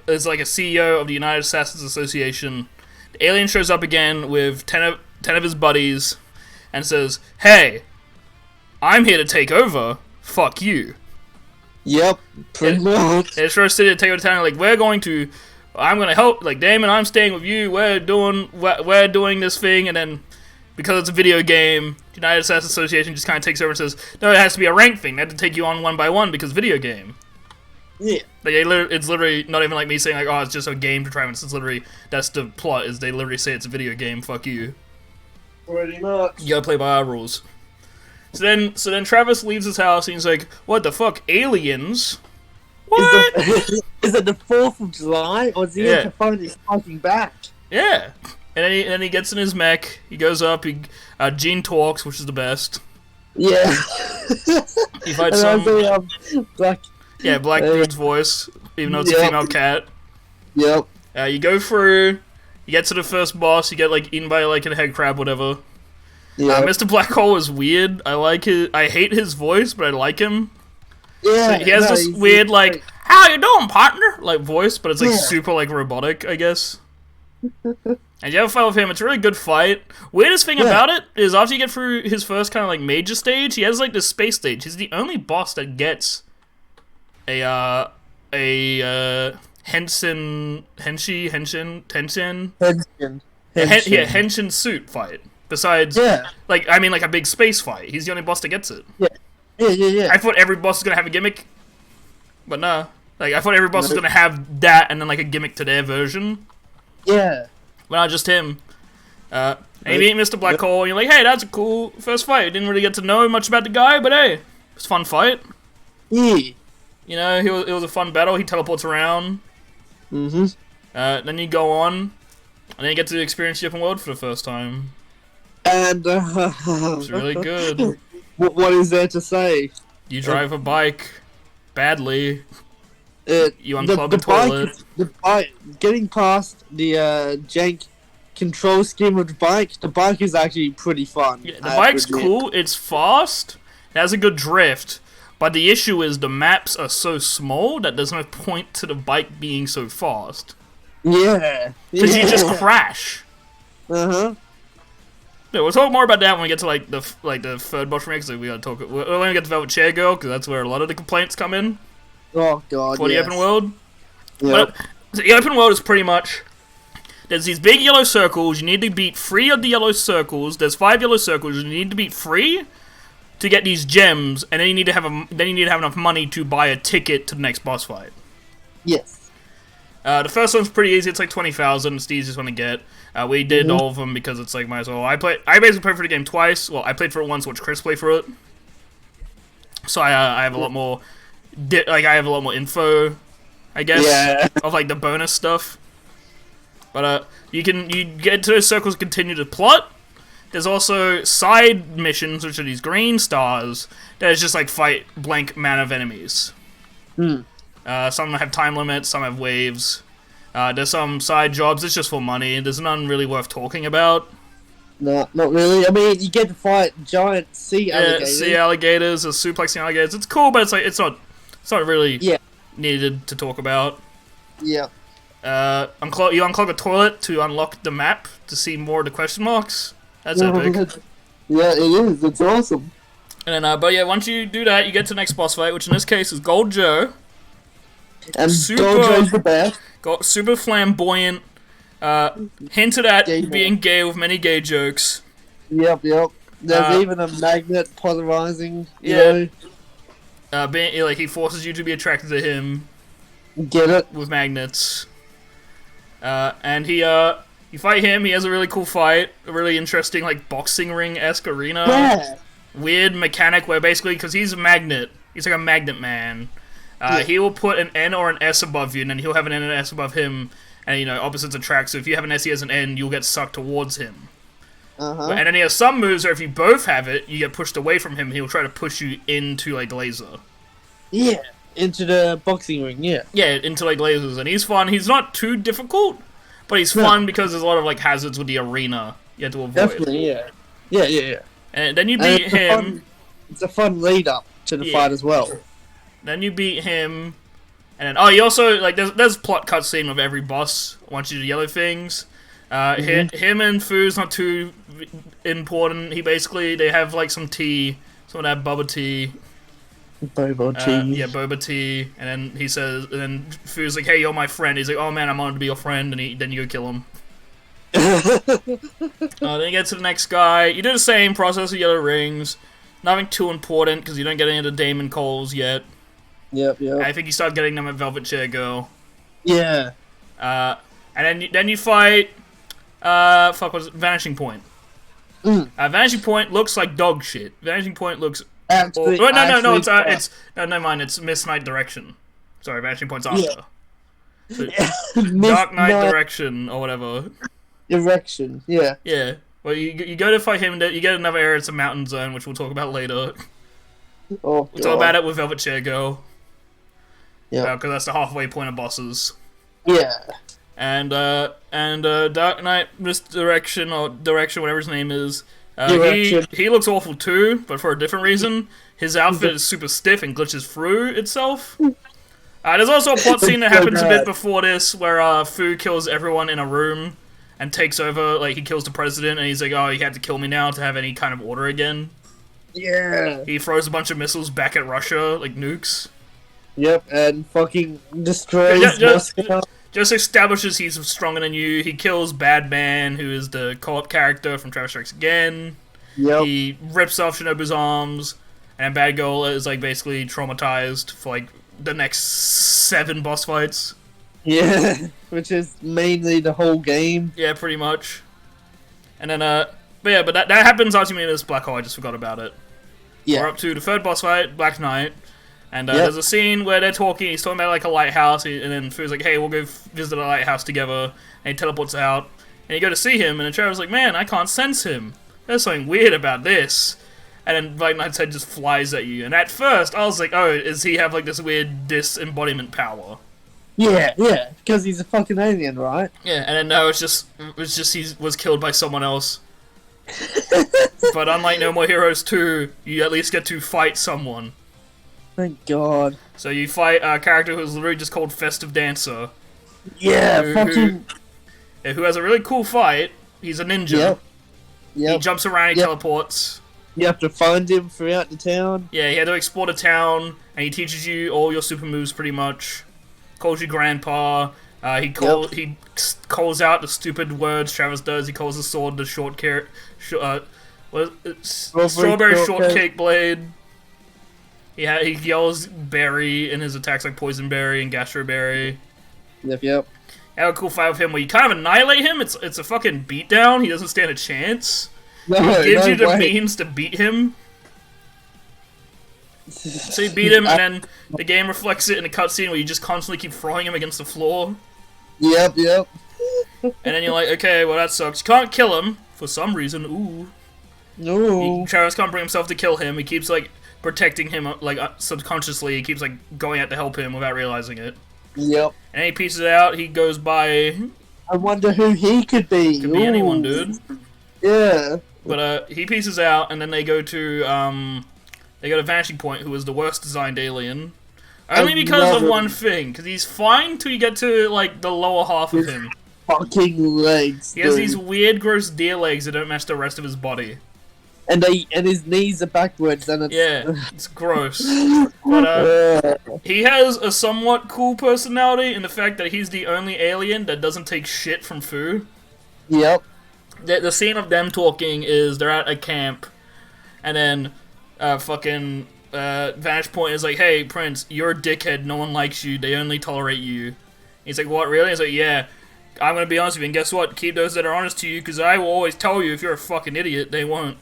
Speaker 1: is like a CEO of the United Assassins Association. The alien shows up again with 10 of his buddies. And says, "Hey, I'm here to take over. Fuck you."
Speaker 3: Yep, pretty much.
Speaker 1: It's first city to take over town. Like I'm gonna help. Like Damon, I'm staying with you. We're doing this thing, and then because it's a video game, United Assassins Association just kind of takes over and says, "No, it has to be a ranked thing. They have to take you on one by one because video game."
Speaker 3: Yeah.
Speaker 1: Like it's literally not even like me saying like, "Oh, it's just a game to try." It's literally that's the plot. Is they literally say it's a video game. Fuck you.
Speaker 3: Pretty much.
Speaker 1: You gotta play by our rules. So then Travis leaves his house and he's like, "What the fuck, aliens? What?
Speaker 3: Is it the 4th of July, or is he to find his fucking back?"
Speaker 1: Yeah. And then he gets in his mech. He goes up. Gene talks, which is the best.
Speaker 3: Yeah.
Speaker 1: He fights some. Black dude's voice, even though it's a female cat.
Speaker 3: Yep.
Speaker 1: You go through. You get to the first boss, you get, like, eaten by, like, a head crab, whatever. Yeah. Mr. Black Hole is weird. I hate his voice, but I like him. Yeah. So he has this weird, like, "How you doing, partner?" like, voice, but it's, like, super, like, robotic, I guess. And you have a fight with him. It's a really good fight. Weirdest thing about it is after you get through his first kind of, like, major stage, he has, like, this space stage. He's the only boss that gets a Henshin suit fight. Besides, like, I mean, like a big space fight. He's the only boss that gets it.
Speaker 3: Yeah.
Speaker 1: I thought every boss was gonna have a gimmick, but no. Like, I thought every boss was gonna have that and then like a gimmick to their version.
Speaker 3: Yeah.
Speaker 1: But not just him. And you meet Mr. Black Hole, and you're like, hey, that's a cool first fight. You didn't really get to know much about the guy, but hey, it's a fun fight.
Speaker 3: Yeah.
Speaker 1: You know, it was a fun battle. He teleports around.
Speaker 3: Mm-hmm.
Speaker 1: Then you go on, and then you get to experience the open world for the first time.
Speaker 3: And
Speaker 1: it's really good.
Speaker 3: What is there to say?
Speaker 1: You drive a bike badly. You unplug
Speaker 3: the
Speaker 1: a toilet.
Speaker 3: The bike, getting past the jank control scheme of the bike is actually pretty fun.
Speaker 1: Yeah, the bike's cool. It's fast. It has a good drift. But the issue is the maps are so small that there's no point to the bike being so fast.
Speaker 3: Yeah.
Speaker 1: Because you just crash.
Speaker 3: Uh-huh.
Speaker 1: Yeah, we'll talk more about that when we get to the third boss remake. So we gotta talk. We're only gonna get to Velvet Chair Girl because that's where a lot of the complaints come in.
Speaker 3: Oh god.
Speaker 1: For the open world.
Speaker 3: Yeah.
Speaker 1: The open world is pretty much. There's these big yellow circles. You need to beat 3 of the yellow circles. There's 5 yellow circles. You need to beat 3 to get these gems, and then you need to have enough money to buy a ticket to the next boss fight.
Speaker 3: Yes.
Speaker 1: The first one's pretty easy. It's like 20,000. It's the easiest one to get. We did all of them because it's like might as well. I basically played for the game twice. Well, I played for it once. Watched Chris play for it. So I have a lot more. I have a lot more info, I guess, of like the bonus stuff. But you get to those circles, continue to plot. There's also side missions, which are these green stars that is just like fight blank amount of enemies. Some have time limits, some have waves. There's some side jobs. It's just for money. There's none really worth talking about.
Speaker 3: No, not really. I mean, you get to fight giant sea alligators.
Speaker 1: Yeah, sea alligators or suplexing alligators. It's cool, but it's not really needed to talk about.
Speaker 3: Yeah.
Speaker 1: You unclog a toilet to unlock the map to see more of the question marks. That's epic.
Speaker 3: Yeah, it is. It's awesome.
Speaker 1: And then, but yeah, once you do that, you get to the next boss fight, which in this case is Gold Joe.
Speaker 3: And Gold Joe's the best.
Speaker 1: Super flamboyant. Hinted at being gay with many gay jokes.
Speaker 3: Yep. There's even a magnet polarizing. You know.
Speaker 1: He forces you to be attracted to him.
Speaker 3: Get it?
Speaker 1: With magnets. And you fight him. He has a really cool fight, a really interesting like boxing ring-esque arena.
Speaker 3: Yeah.
Speaker 1: Weird mechanic where basically, because he's a magnet, he's like a magnet man. He will put an N or an S above you, and then he'll have an N and an S above him. And, opposites attract, so if you have an S, he has an N, you'll get sucked towards him.
Speaker 3: Uh-huh.
Speaker 1: And then he has some moves where if you both have it, you get pushed away from him, he'll try to push you into, like, laser.
Speaker 3: Yeah, into the boxing ring, yeah.
Speaker 1: Yeah, into, like, lasers, and he's fun. He's not too difficult, but he's fun because there's a lot of, like, hazards with the arena you have to avoid.
Speaker 3: Definitely, yeah. Yeah.
Speaker 1: And then you beat him.
Speaker 3: It's a fun lead-up to the fight as well.
Speaker 1: Then you beat him. And then, you also, like, there's plot cutscene of every boss once you do yellow things. Him and Fu's not too important. They have, like, some tea. Some of that boba tea.
Speaker 3: Boba tea.
Speaker 1: Yeah, boba tea. And then he says, and then Fu's like, hey, you're my friend. He's like, oh man, I'm honored to be your friend. And then you go kill him. Then you get to the next guy. You do the same process with yellow rings. Nothing too important, because you don't get any of the Damon Coles yet.
Speaker 3: Yep.
Speaker 1: I think you start getting them at Velvet Chair Girl.
Speaker 3: Yeah.
Speaker 1: And then you fight, what's it? Vanishing Point. Vanishing Point looks like dog shit. Vanishing Point looks... never mind, it's Miss Night Direction. Sorry, Vanishing Point's after.
Speaker 3: Yeah.
Speaker 1: So, Dark Knight Direction, or whatever.
Speaker 3: Erection, yeah.
Speaker 1: Yeah. Well, you go to fight him, you get another area, it's a mountain zone, which we'll talk about later.
Speaker 3: We'll
Speaker 1: talk about it with Velvet Chair Girl.
Speaker 3: Yeah.
Speaker 1: Because that's the halfway point of bosses.
Speaker 3: Yeah.
Speaker 1: And Dark Knight Misdirection, or Direction, whatever his name is, he looks awful too, but for a different reason. His outfit is super stiff and glitches through itself. There's also a plot scene that happens a bit before this, where Fu kills everyone in a room and takes over, like, he kills the president, and he's like, oh, you had to kill me now to have any kind of order again.
Speaker 3: Yeah.
Speaker 1: He throws a bunch of missiles back at Russia, like nukes.
Speaker 3: Yep, and fucking destroys Moscow.
Speaker 1: Just establishes he's stronger than you. He kills Bad Man, who is the co-op character from Travis Strikes Again.
Speaker 3: Yep.
Speaker 1: He rips off Shinobu's arms, and Bad Girl is, like, basically traumatized for, like, the next 7 boss fights.
Speaker 3: Yeah, which is mainly the whole game.
Speaker 1: Yeah, pretty much. And then, but that happens ultimately in this black hole, I just forgot about it.
Speaker 3: Yeah.
Speaker 1: We're up to the third boss fight, Black Knight. And there's a scene where they're talking, he's talking about like a lighthouse, and then Fu's like, hey, we'll go visit a lighthouse together. And he teleports out, and you go to see him, and then Trevor's like, man, I can't sense him. There's something weird about this. And then Black Knight's head just flies at you. And at first, I was like, oh, does he have like this weird disembodiment power?
Speaker 3: Yeah, because he's a fucking alien, right?
Speaker 1: Yeah, and then no, it's just he was killed by someone else. But unlike No More Heroes 2, you at least get to fight someone.
Speaker 3: Thank God.
Speaker 1: So you fight a character who's literally just called Festive Dancer.
Speaker 3: Yeah,
Speaker 1: who has a really cool fight. He's a ninja.
Speaker 3: Yep.
Speaker 1: He jumps around, he teleports.
Speaker 3: You have to find him throughout the town.
Speaker 1: Yeah, he had to explore the town, and he teaches you all your super moves pretty much. Calls you Grandpa. He calls out the stupid words Travis does. He calls the sword the strawberry shortcake blade. He yells berry in his attacks like poison berry and gastroberry.
Speaker 3: Yep.
Speaker 1: I have a cool fight with him where you kind of annihilate him. It's a fucking beatdown. He doesn't stand a chance.
Speaker 3: No,
Speaker 1: he gives you the
Speaker 3: way.
Speaker 1: means to beat him. So you beat him, and then the game reflects it in a cutscene where you just constantly keep throwing him against the floor.
Speaker 3: Yep.
Speaker 1: And then you're like, okay, well that sucks. You can't kill him for some reason. Ooh.
Speaker 3: No.
Speaker 1: Travis can't bring himself to kill him. He keeps like protecting him, like subconsciously. He keeps like going out to help him without realizing it.
Speaker 3: Yep.
Speaker 1: And he pieces it out. He goes by.
Speaker 3: I wonder who he could be.
Speaker 1: Could be anyone, dude.
Speaker 3: Yeah.
Speaker 1: But he pieces out, and then they go to Vanishing Point, who is the worst designed alien. Only because of one thing, because he's fine till you get to like the lower half of him.
Speaker 3: Fucking legs.
Speaker 1: He has these weird, gross deer legs that don't match the rest of his body.
Speaker 3: And his knees are backwards, and
Speaker 1: it's gross. But he has a somewhat cool personality in the fact that he's the only alien that doesn't take shit from Fu.
Speaker 3: Yep.
Speaker 1: The scene of them talking is they're at a camp, and then Vanish Point is like, hey, Prince, you're a dickhead, no one likes you, they only tolerate you. He's like, what, really? He's like, yeah, I'm gonna be honest with you, and guess what? Keep those that are honest to you, because I will always tell you if you're a fucking idiot, they won't.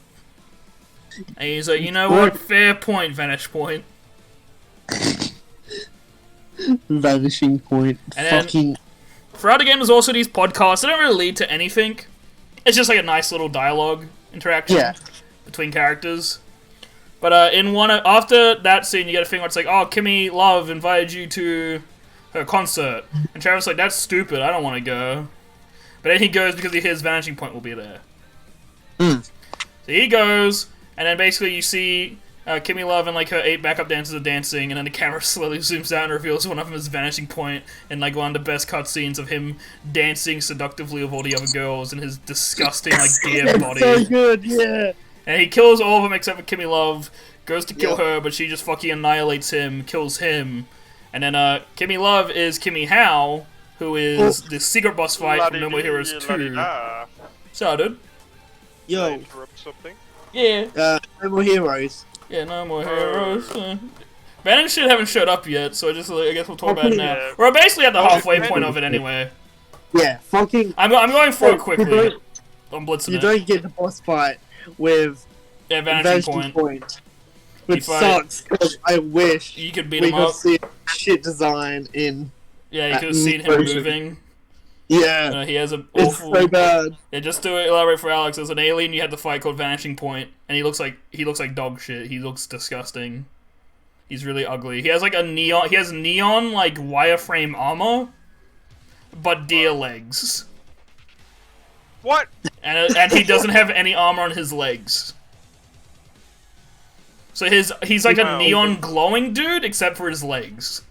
Speaker 1: And he's like, you know what? Fair point, Vanish Point.
Speaker 3: Vanishing Point.
Speaker 1: And then, throughout the game, there's also these podcasts. They don't really lead to anything. It's just like a nice little dialogue interaction between characters. But after that scene, you get a thing where it's like, oh, Kimmy Love invited you to her concert. And Travis' like, that's stupid, I don't want to go. But then he goes because he hears Vanishing Point will be there. So he goes, and then basically you see Kimmy Love and like her 8 backup dancers are dancing, and then the camera slowly zooms out and reveals one of them as Vanishing Point, and like one of the best cutscenes of him dancing seductively with all the other girls in his disgusting like deer body.
Speaker 3: So good, yeah.
Speaker 1: And he kills all of them except for Kimmy Love, goes to kill her, but she just fucking annihilates him, kills him. And then Kimmy Love is Kimmy Howe, who is the secret boss fight from No More Heroes 2. So, dude.
Speaker 3: Yo.
Speaker 2: Interrupt something?
Speaker 1: Yeah.
Speaker 3: No More Heroes.
Speaker 1: Yeah, No More Heroes. Ban and shit haven't showed up yet, so I guess we'll talk about it now. We're basically at the halfway point of it anyway.
Speaker 3: Yeah, fucking...
Speaker 1: I'm going through it quickly. I'm blitzing
Speaker 3: You don't get the boss fight with
Speaker 1: Vanishing Point.
Speaker 3: Which sucks, because I wish
Speaker 1: you could beat
Speaker 3: we
Speaker 1: him
Speaker 3: could
Speaker 1: up.
Speaker 3: see shit design in...
Speaker 1: Yeah, you could have seen him moving.
Speaker 3: Yeah.
Speaker 1: He has an
Speaker 3: awful... It's so bad.
Speaker 1: Yeah, just to elaborate for Alex, there's an alien you had to fight called Vanishing Point, and he looks like dog shit. He looks disgusting. He's really ugly. He has like neon like wireframe armor, but deer legs.
Speaker 2: What?
Speaker 1: And he doesn't have any armor on his legs. So he's like a neon glowing dude, except for his legs.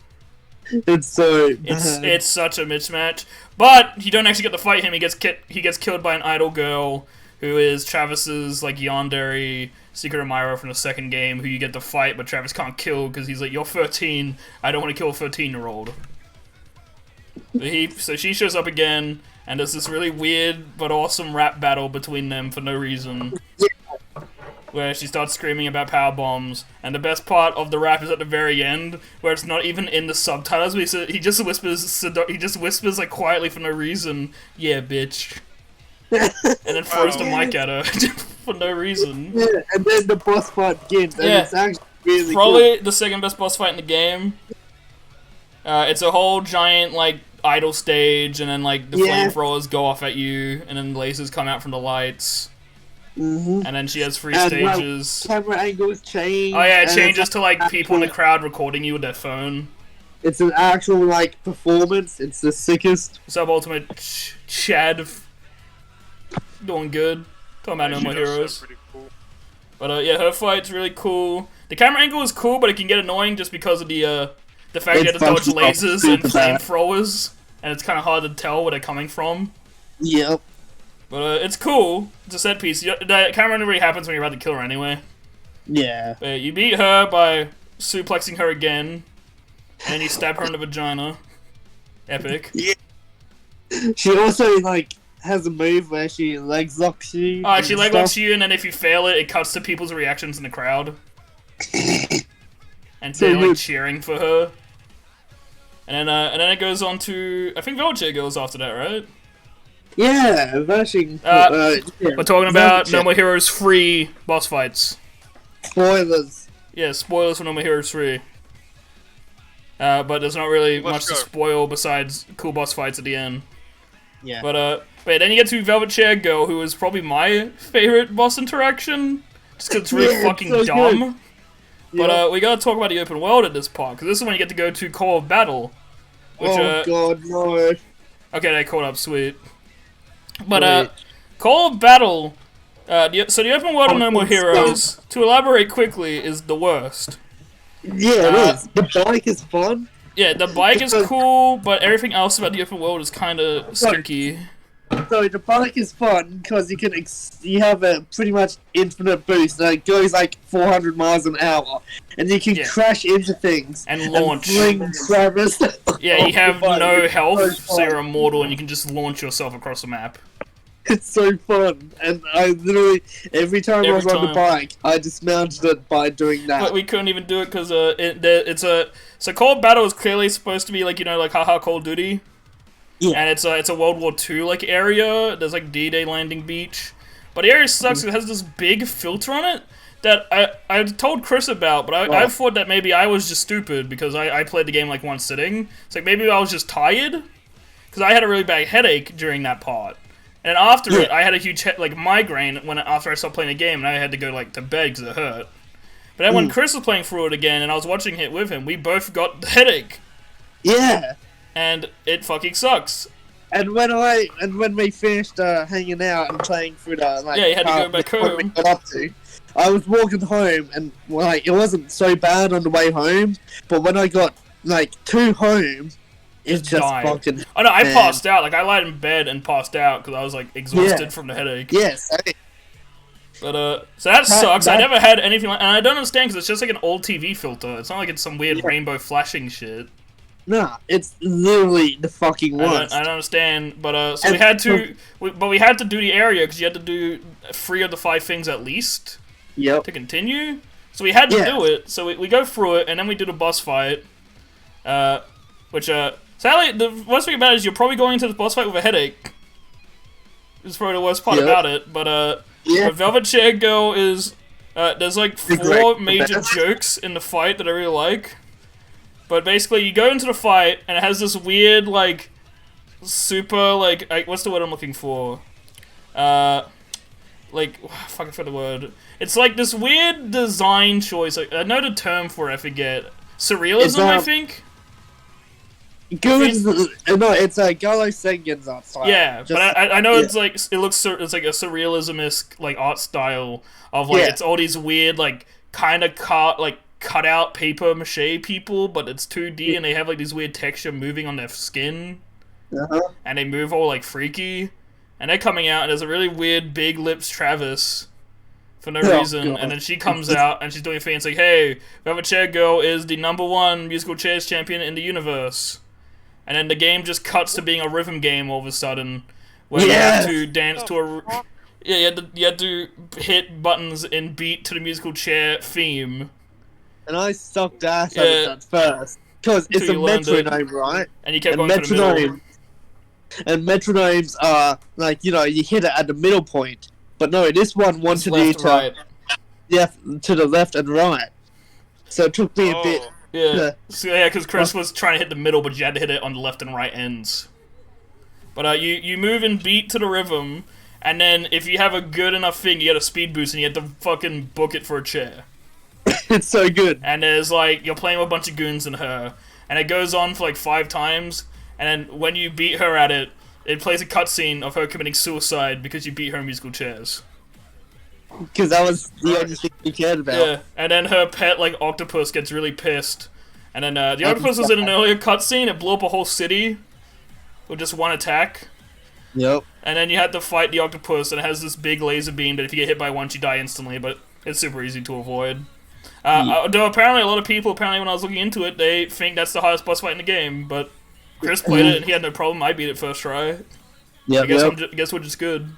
Speaker 3: It's so
Speaker 1: it's such a mismatch. But you don't actually get to fight him. He gets killed by an idol girl who is Travis's like yandere secret admirer from the second game, who you get to fight, but Travis can't kill because he's like, you're 13. I don't want to kill a 13-year-old. So she shows up again, and there's this really weird but awesome rap battle between them for no reason. Where she starts screaming about power bombs, and the best part of the rap is at the very end, where it's not even in the subtitles. He just whispers like quietly for no reason, "Yeah, bitch." And then then throws the mic at her for no reason.
Speaker 3: Yeah, and then the boss fight begins, and it's actually really
Speaker 1: probably the second best boss fight in the game. It's a whole giant, like, idle stage, and then, like, the flamethrowers go off at you, and then lasers come out from the lights. And then she has 3 stages.
Speaker 3: Camera angles change.
Speaker 1: Oh yeah, it changes to, like, people in the crowd recording you with their phone.
Speaker 3: It's an actual, like, performance. It's the sickest.
Speaker 1: Sub-ultimate Chad doing good. Talking about No More Heroes.
Speaker 2: Cool.
Speaker 1: But yeah, her fight's really cool. The camera angle is cool, but it can get annoying just because of the fact you have to dodge lasers and flamethrowers, and it's kind of hard to tell where they're coming from.
Speaker 3: Yep.
Speaker 1: But it's cool. It's a set piece. The camera never really happens when you're about to kill her anyway.
Speaker 3: Yeah.
Speaker 1: But you beat her by suplexing her again, and you stab her in the vagina. Epic.
Speaker 3: Yeah. She also, like, has a move where she leg locks you.
Speaker 1: Oh, she leg locks you, and then if you fail it, it cuts to people's reactions in the crowd. And they're, like, cheering for her. And then it goes on to, I think Velvet Chair goes after that, right?
Speaker 3: Yeah, version.
Speaker 1: We're talking about No More Heroes 3 boss fights.
Speaker 3: Spoilers.
Speaker 1: Yeah, spoilers for No More Heroes 3. But there's not really much to spoil besides cool boss fights at the end.
Speaker 3: Yeah.
Speaker 1: But then you get to Velvet Chair Girl, who is probably my favorite boss interaction. Just because it's really fucking so dumb. Good. But we gotta talk about the open world at this part, because this is when you get to go to Call of Battle. Which,
Speaker 3: God, no.
Speaker 1: Okay, they caught up, sweet. But, Call of Battle, so the open world of No More Heroes, to elaborate quickly, is the worst.
Speaker 3: Yeah, it is. The bike is fun.
Speaker 1: Yeah, the bike is cool, but everything else about the open world is kinda stinky.
Speaker 3: So the bike is fun because you have a pretty much infinite boost that goes like 400 miles an hour, and you can crash into things
Speaker 1: and launch. Yeah, you have no health, so you're immortal, and you can just launch yourself across the map.
Speaker 3: It's so fun, and I literally every time I was on the bike, I dismounted it by doing that.
Speaker 1: But we couldn't even do it because so Call of Battle is clearly supposed to be like like haha Call of Duty. Yeah. And it's a World War II like area. There's like D-Day landing beach, but the area sucks. It has this big filter on it that I told Chris about, but I thought that maybe I was just stupid because I played the game like one sitting. It's like maybe I was just tired because I had a really bad headache during that part, and after it I had a huge migraine after I stopped playing the game, and I had to go like to bed because it hurt. But then when Chris was playing through it again, and I was watching it with him, we both got the headache.
Speaker 3: Yeah.
Speaker 1: And it fucking sucks.
Speaker 3: And when we finished hanging out and playing through the
Speaker 1: you had to go back home.
Speaker 3: I was walking home, and it wasn't so bad on the way home, but when I got to home, it just fucking.
Speaker 1: Oh no, I passed out. Like I lied in bed and passed out because I was like exhausted from the headache.
Speaker 3: Yes.
Speaker 1: But so that sucks. I never had anything and I don't understand because it's just like an old TV filter. It's not like it's some weird rainbow flashing shit.
Speaker 3: Nah, it's literally the fucking worst.
Speaker 1: I don't understand, but so we had to do the area because you had to do 3 of the 5 things at least.
Speaker 3: Yep.
Speaker 1: To continue, so we had to do it. So we go through it and then we do the boss fight. Which sadly the worst thing about it is you're probably going into the boss fight with a headache. It's probably the worst part about it. But Velvet Chair Girl is there's like 4 major jokes in the fight that I really like. But basically, you go into the fight, and it has this weird, super, what's the word I'm looking for? Fuck, I forgot the word. It's like this weird design choice. I know the term for it, I forget. Surrealism, I think?
Speaker 3: It's a Galo Sengen's art style.
Speaker 1: Yeah, but I know it's like, it's like a surrealism-esque, art style of, it's all these weird, kind of cut out paper mache people, but it's 2D and they have these weird texture moving on their skin, and they move all freaky, and they're coming out and there's a really weird big lips Travis for no reason, and then she comes out and she's doing a thing. It's like, hey, Velvet Chair Girl is the #1 musical chairs champion in the universe, and then the game just cuts to being a rhythm game all of a sudden where you have to dance to a you had to hit buttons and beat to the musical chair theme. And
Speaker 3: I sucked ass at it at first. Because it's a metronome, right?
Speaker 1: And you kept going for the middle.
Speaker 3: and metronomes are like, you hit it at the middle point. But no, this one wanted you to
Speaker 1: right.
Speaker 3: to the left and right. So it took me a bit.
Speaker 1: Yeah. Because Chris was trying to hit the middle, but you had to hit it on the left and right ends. But you move and beat to the rhythm, and then if you have a good enough thing, you get a speed boost, and you have to fucking book it for a chair.
Speaker 3: It's so good.
Speaker 1: And there's like, you're playing with a bunch of goons and her, and it goes on for like 5 times, and then when you beat her at it, it plays a cutscene of her committing suicide because you beat her in musical chairs.
Speaker 3: Because that was the only thing you cared about.
Speaker 1: Yeah, and then her pet, like, octopus gets really pissed. And then, the octopus was in an earlier cutscene, it blew up a whole city with just one attack.
Speaker 3: Yep.
Speaker 1: And then you had to fight the octopus, and it has this big laser beam that if you get hit by once, you die instantly, but it's super easy to avoid. Though apparently a lot of people, when I was looking into it, they think that's the hardest boss fight in the game, but Chris played it, and he had no problem. I beat it first try.
Speaker 3: Yeah,
Speaker 1: I guess we're just good.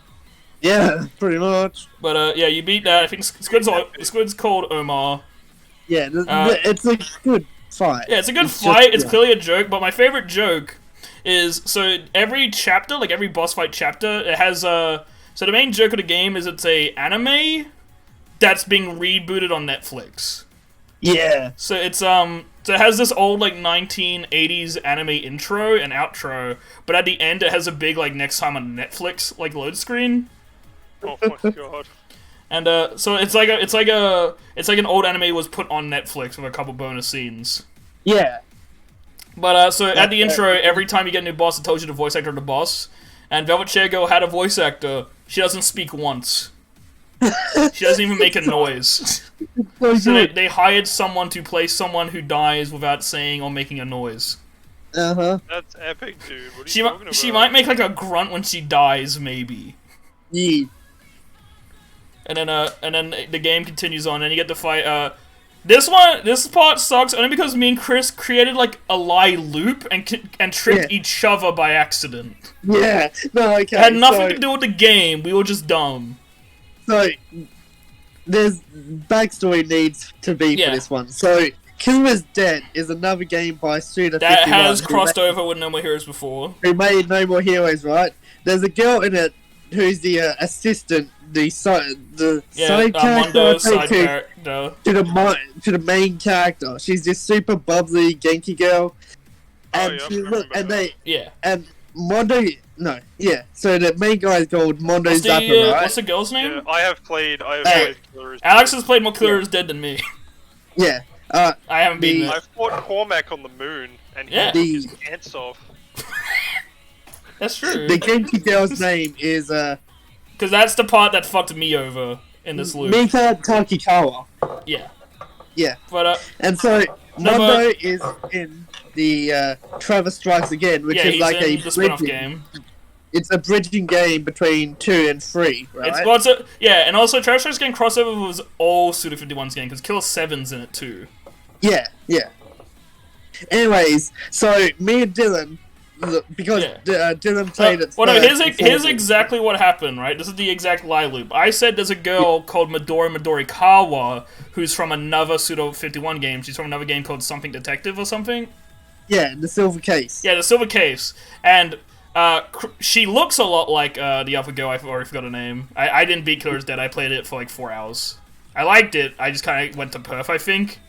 Speaker 3: Yeah, pretty much.
Speaker 1: But, yeah, you beat that. I think Squid's called Omar.
Speaker 3: Yeah, it's a good fight.
Speaker 1: Yeah, it's a good fight. It's clearly a joke, but my favorite joke is, so every chapter, like every boss fight chapter, it has, so the main joke of the game is it's a anime that's being rebooted on Netflix.
Speaker 3: Yeah.
Speaker 1: So it's, so it has this old, like, 1980s anime intro and outro, but at the end it has a big, like, next time on Netflix, like, load screen.
Speaker 2: Oh my god.
Speaker 1: And so it's like an old anime was put on Netflix with a couple bonus scenes.
Speaker 3: Yeah.
Speaker 1: But so at the intro, every time you get a new boss, it tells you the voice actor of the boss. And Velvet Chair Girl had a voice actor. She doesn't speak once. She doesn't even make a noise. So they hired someone to play someone who dies without saying or making a noise.
Speaker 3: Uh-huh.
Speaker 2: That's epic, dude. What are you talking about?
Speaker 1: She might make like a grunt when she dies, maybe.
Speaker 3: Yeah.
Speaker 1: And then the game continues on, and you get to fight. This part sucks only because me and Chris created like a lie loop and tricked each other by accident.
Speaker 3: Yeah. No, okay.
Speaker 1: It had nothing to do with the game. We were just dumb.
Speaker 3: So there's backstory needs to be for this one. So Killer's Dead is another game by Suda51
Speaker 1: that has crossed over with No More Heroes before.
Speaker 3: Who made No More Heroes, right? There's a girl in it who's the assistant, the side character,
Speaker 1: side
Speaker 3: character to the main character. She's this super bubbly Genki girl, and and Mondo. No, yeah. So the main guy is called Mondo Zappa, right?
Speaker 1: What's the girl's name?
Speaker 2: Yeah, I have played Killer is
Speaker 1: Alex has played more Killer is Dead than me.
Speaker 3: Yeah.
Speaker 1: I haven't beaten it.
Speaker 2: I fought Cormac on the moon, and he took his pants off.
Speaker 1: That's true.
Speaker 3: The Genki girl's name is
Speaker 1: because that's the part that fucked me over in this loop.
Speaker 3: Mika Takikawa.
Speaker 1: Yeah.
Speaker 3: Yeah.
Speaker 1: But
Speaker 3: and so Mondo is in the Trevor Strikes Again, which is like a
Speaker 1: spin-off game.
Speaker 3: It's a bridging game between 2 and 3, right?
Speaker 1: And also Trevor Strikes Again crossover was all Suda51's game because Killer 7's in it too.
Speaker 3: Yeah, yeah. Anyways, so me and Dylan, because Dylan played it.
Speaker 1: Well, no, here's exactly what happened, right? This is the exact lie loop. I said there's a girl called Midori Kawa who's from another Suda51 game. She's from another game called Something Detective or something.
Speaker 3: Yeah, the Silver Case.
Speaker 1: Yeah, the Silver Case. And she looks a lot like the other girl. I already forgot her name. I didn't beat Killer's Dead. I played it for like 4 hours. I liked it. I just kind of went to Perth, I think.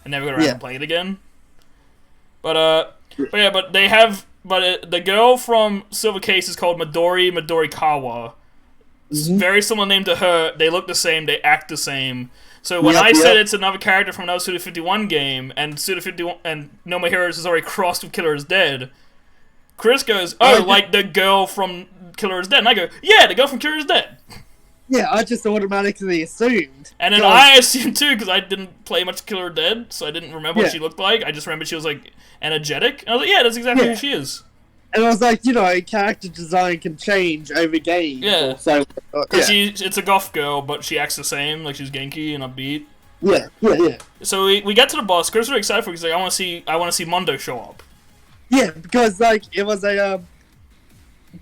Speaker 1: I never got around to play it again. But they have... But the girl from Silver Case is called Midori Kawa. Very similar name to her. They look the same. They act the same. So when I said it's another character from another Suda51 game, and Suda51 and No More Heroes is already crossed with Killer is Dead, Chris goes, "Oh, like the girl from Killer is Dead," and I go, "Yeah, the girl from Killer is Dead."
Speaker 3: Yeah, I just automatically assumed.
Speaker 1: And then I assumed too, because I didn't play much Killer Dead, so I didn't remember what she looked like. I just remembered she was like energetic. And I was like, yeah, that's exactly who she is.
Speaker 3: And I was like, character design can change over games.
Speaker 1: Yeah.
Speaker 3: So,
Speaker 1: it's a goth girl, but she acts the same, like she's Genki and upbeat.
Speaker 3: Yeah.
Speaker 1: So we get to the boss. Chris was really excited for it because like, I want to see Mondo show up.
Speaker 3: Yeah, because like it was a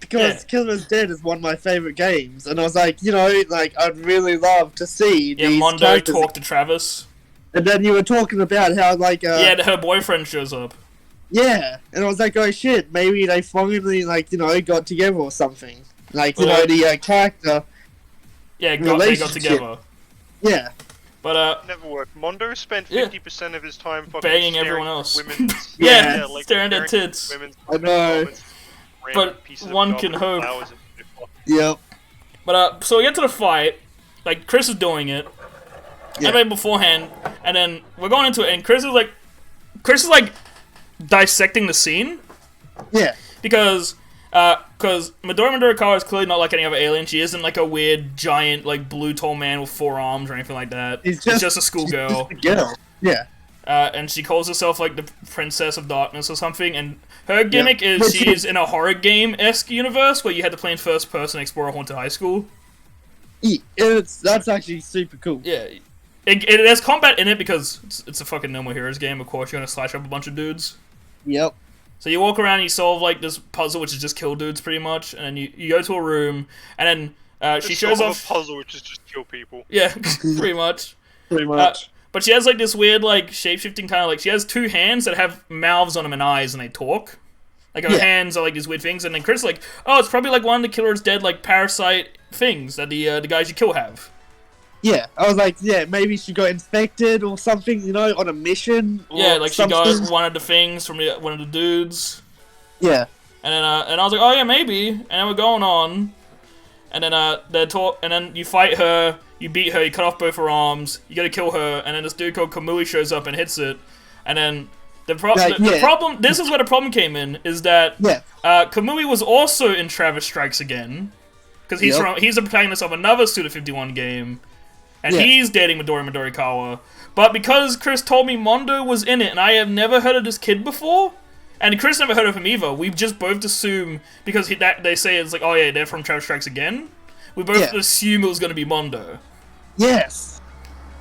Speaker 3: because Killer's Dead is one of my favorite games, and I was like, I'd really love to see these
Speaker 1: Mondo
Speaker 3: characters.
Speaker 1: talk to Travis.
Speaker 3: And then you were talking about how like
Speaker 1: her boyfriend shows up.
Speaker 3: Yeah, and I was like, oh shit, maybe they finally, like, you know, got together or something. Like, you know, the character.
Speaker 1: Yeah, they got together.
Speaker 3: Yeah.
Speaker 1: But,
Speaker 2: never worked. Mondo spent 50% of his time fucking
Speaker 1: banging everyone else.
Speaker 3: Like,
Speaker 1: staring at tits.
Speaker 3: I know.
Speaker 1: But one can hope.
Speaker 3: Yep.
Speaker 1: But, so we get to the fight. Like, Chris is doing it. Yeah. I made beforehand, and then we're going into it, and Chris is like dissecting the scene.
Speaker 3: Yeah.
Speaker 1: Because Midori Kawa is clearly not like any other alien. She isn't like a weird, giant, like, blue tall man with 4 arms or anything like that. It's just a schoolgirl.
Speaker 3: Yeah.
Speaker 1: And she calls herself, like, the Princess of Darkness or something, and her gimmick is she's in a horror game-esque universe where you had to play in first person and explore a haunted high school.
Speaker 3: That's actually super cool.
Speaker 1: Yeah. It has combat in it because it's a fucking No More Heroes game. Of course, you're gonna slash up a bunch of dudes.
Speaker 3: Yep.
Speaker 1: So you walk around and you solve, like, this puzzle, which is just kill dudes, pretty much, and then you go to a room, and then she shows off
Speaker 2: a puzzle, which is just kill people.
Speaker 1: Yeah, pretty much.
Speaker 3: Pretty much.
Speaker 1: But she has, like, this weird, like, shape-shifting kind of, like, she has 2 hands that have mouths on them and eyes, and they talk. Like, her hands are, like, these weird things, and then Chris is like, oh, it's probably, like, one of the Killer is Dead, like, parasite things that the guys you kill have.
Speaker 3: Yeah, I was like, yeah, maybe she got infected or something, you know, on a mission. Or
Speaker 1: yeah, like
Speaker 3: something.
Speaker 1: She got one of the things from one of the dudes.
Speaker 3: Yeah.
Speaker 1: And then and I was like, oh yeah, maybe. And then we're going on, and then they talk, and then you fight her, you beat her, you cut off both her arms, you gotta kill her, and then this dude called Kamui shows up and hits it, and then the problem. This is where the problem came in, is that Kamui was also in Travis Strikes Again, because he's the protagonist of another Suda51 game. And he's dating Midori Kawa. But because Chris told me Mondo was in it, and I have never heard of this kid before, and Chris never heard of him either, we just both assume, because they say it's like, oh yeah, they're from Travis Strikes Again, we both assume it was going to be Mondo.
Speaker 3: Yes.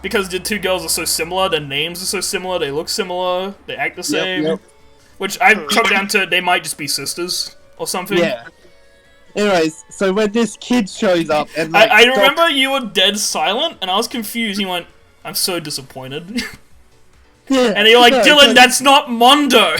Speaker 1: Because the 2 girls are so similar, their names are so similar, they look similar, they act the same. Yep. Which I've come down to, they might just be sisters, or something.
Speaker 3: Yeah. Anyways, so when this kid shows up and like,
Speaker 1: I remember you were dead silent, and I was confused. You went, "I'm so disappointed."
Speaker 3: Yeah.
Speaker 1: And you're like, Dylan, that's not Mondo.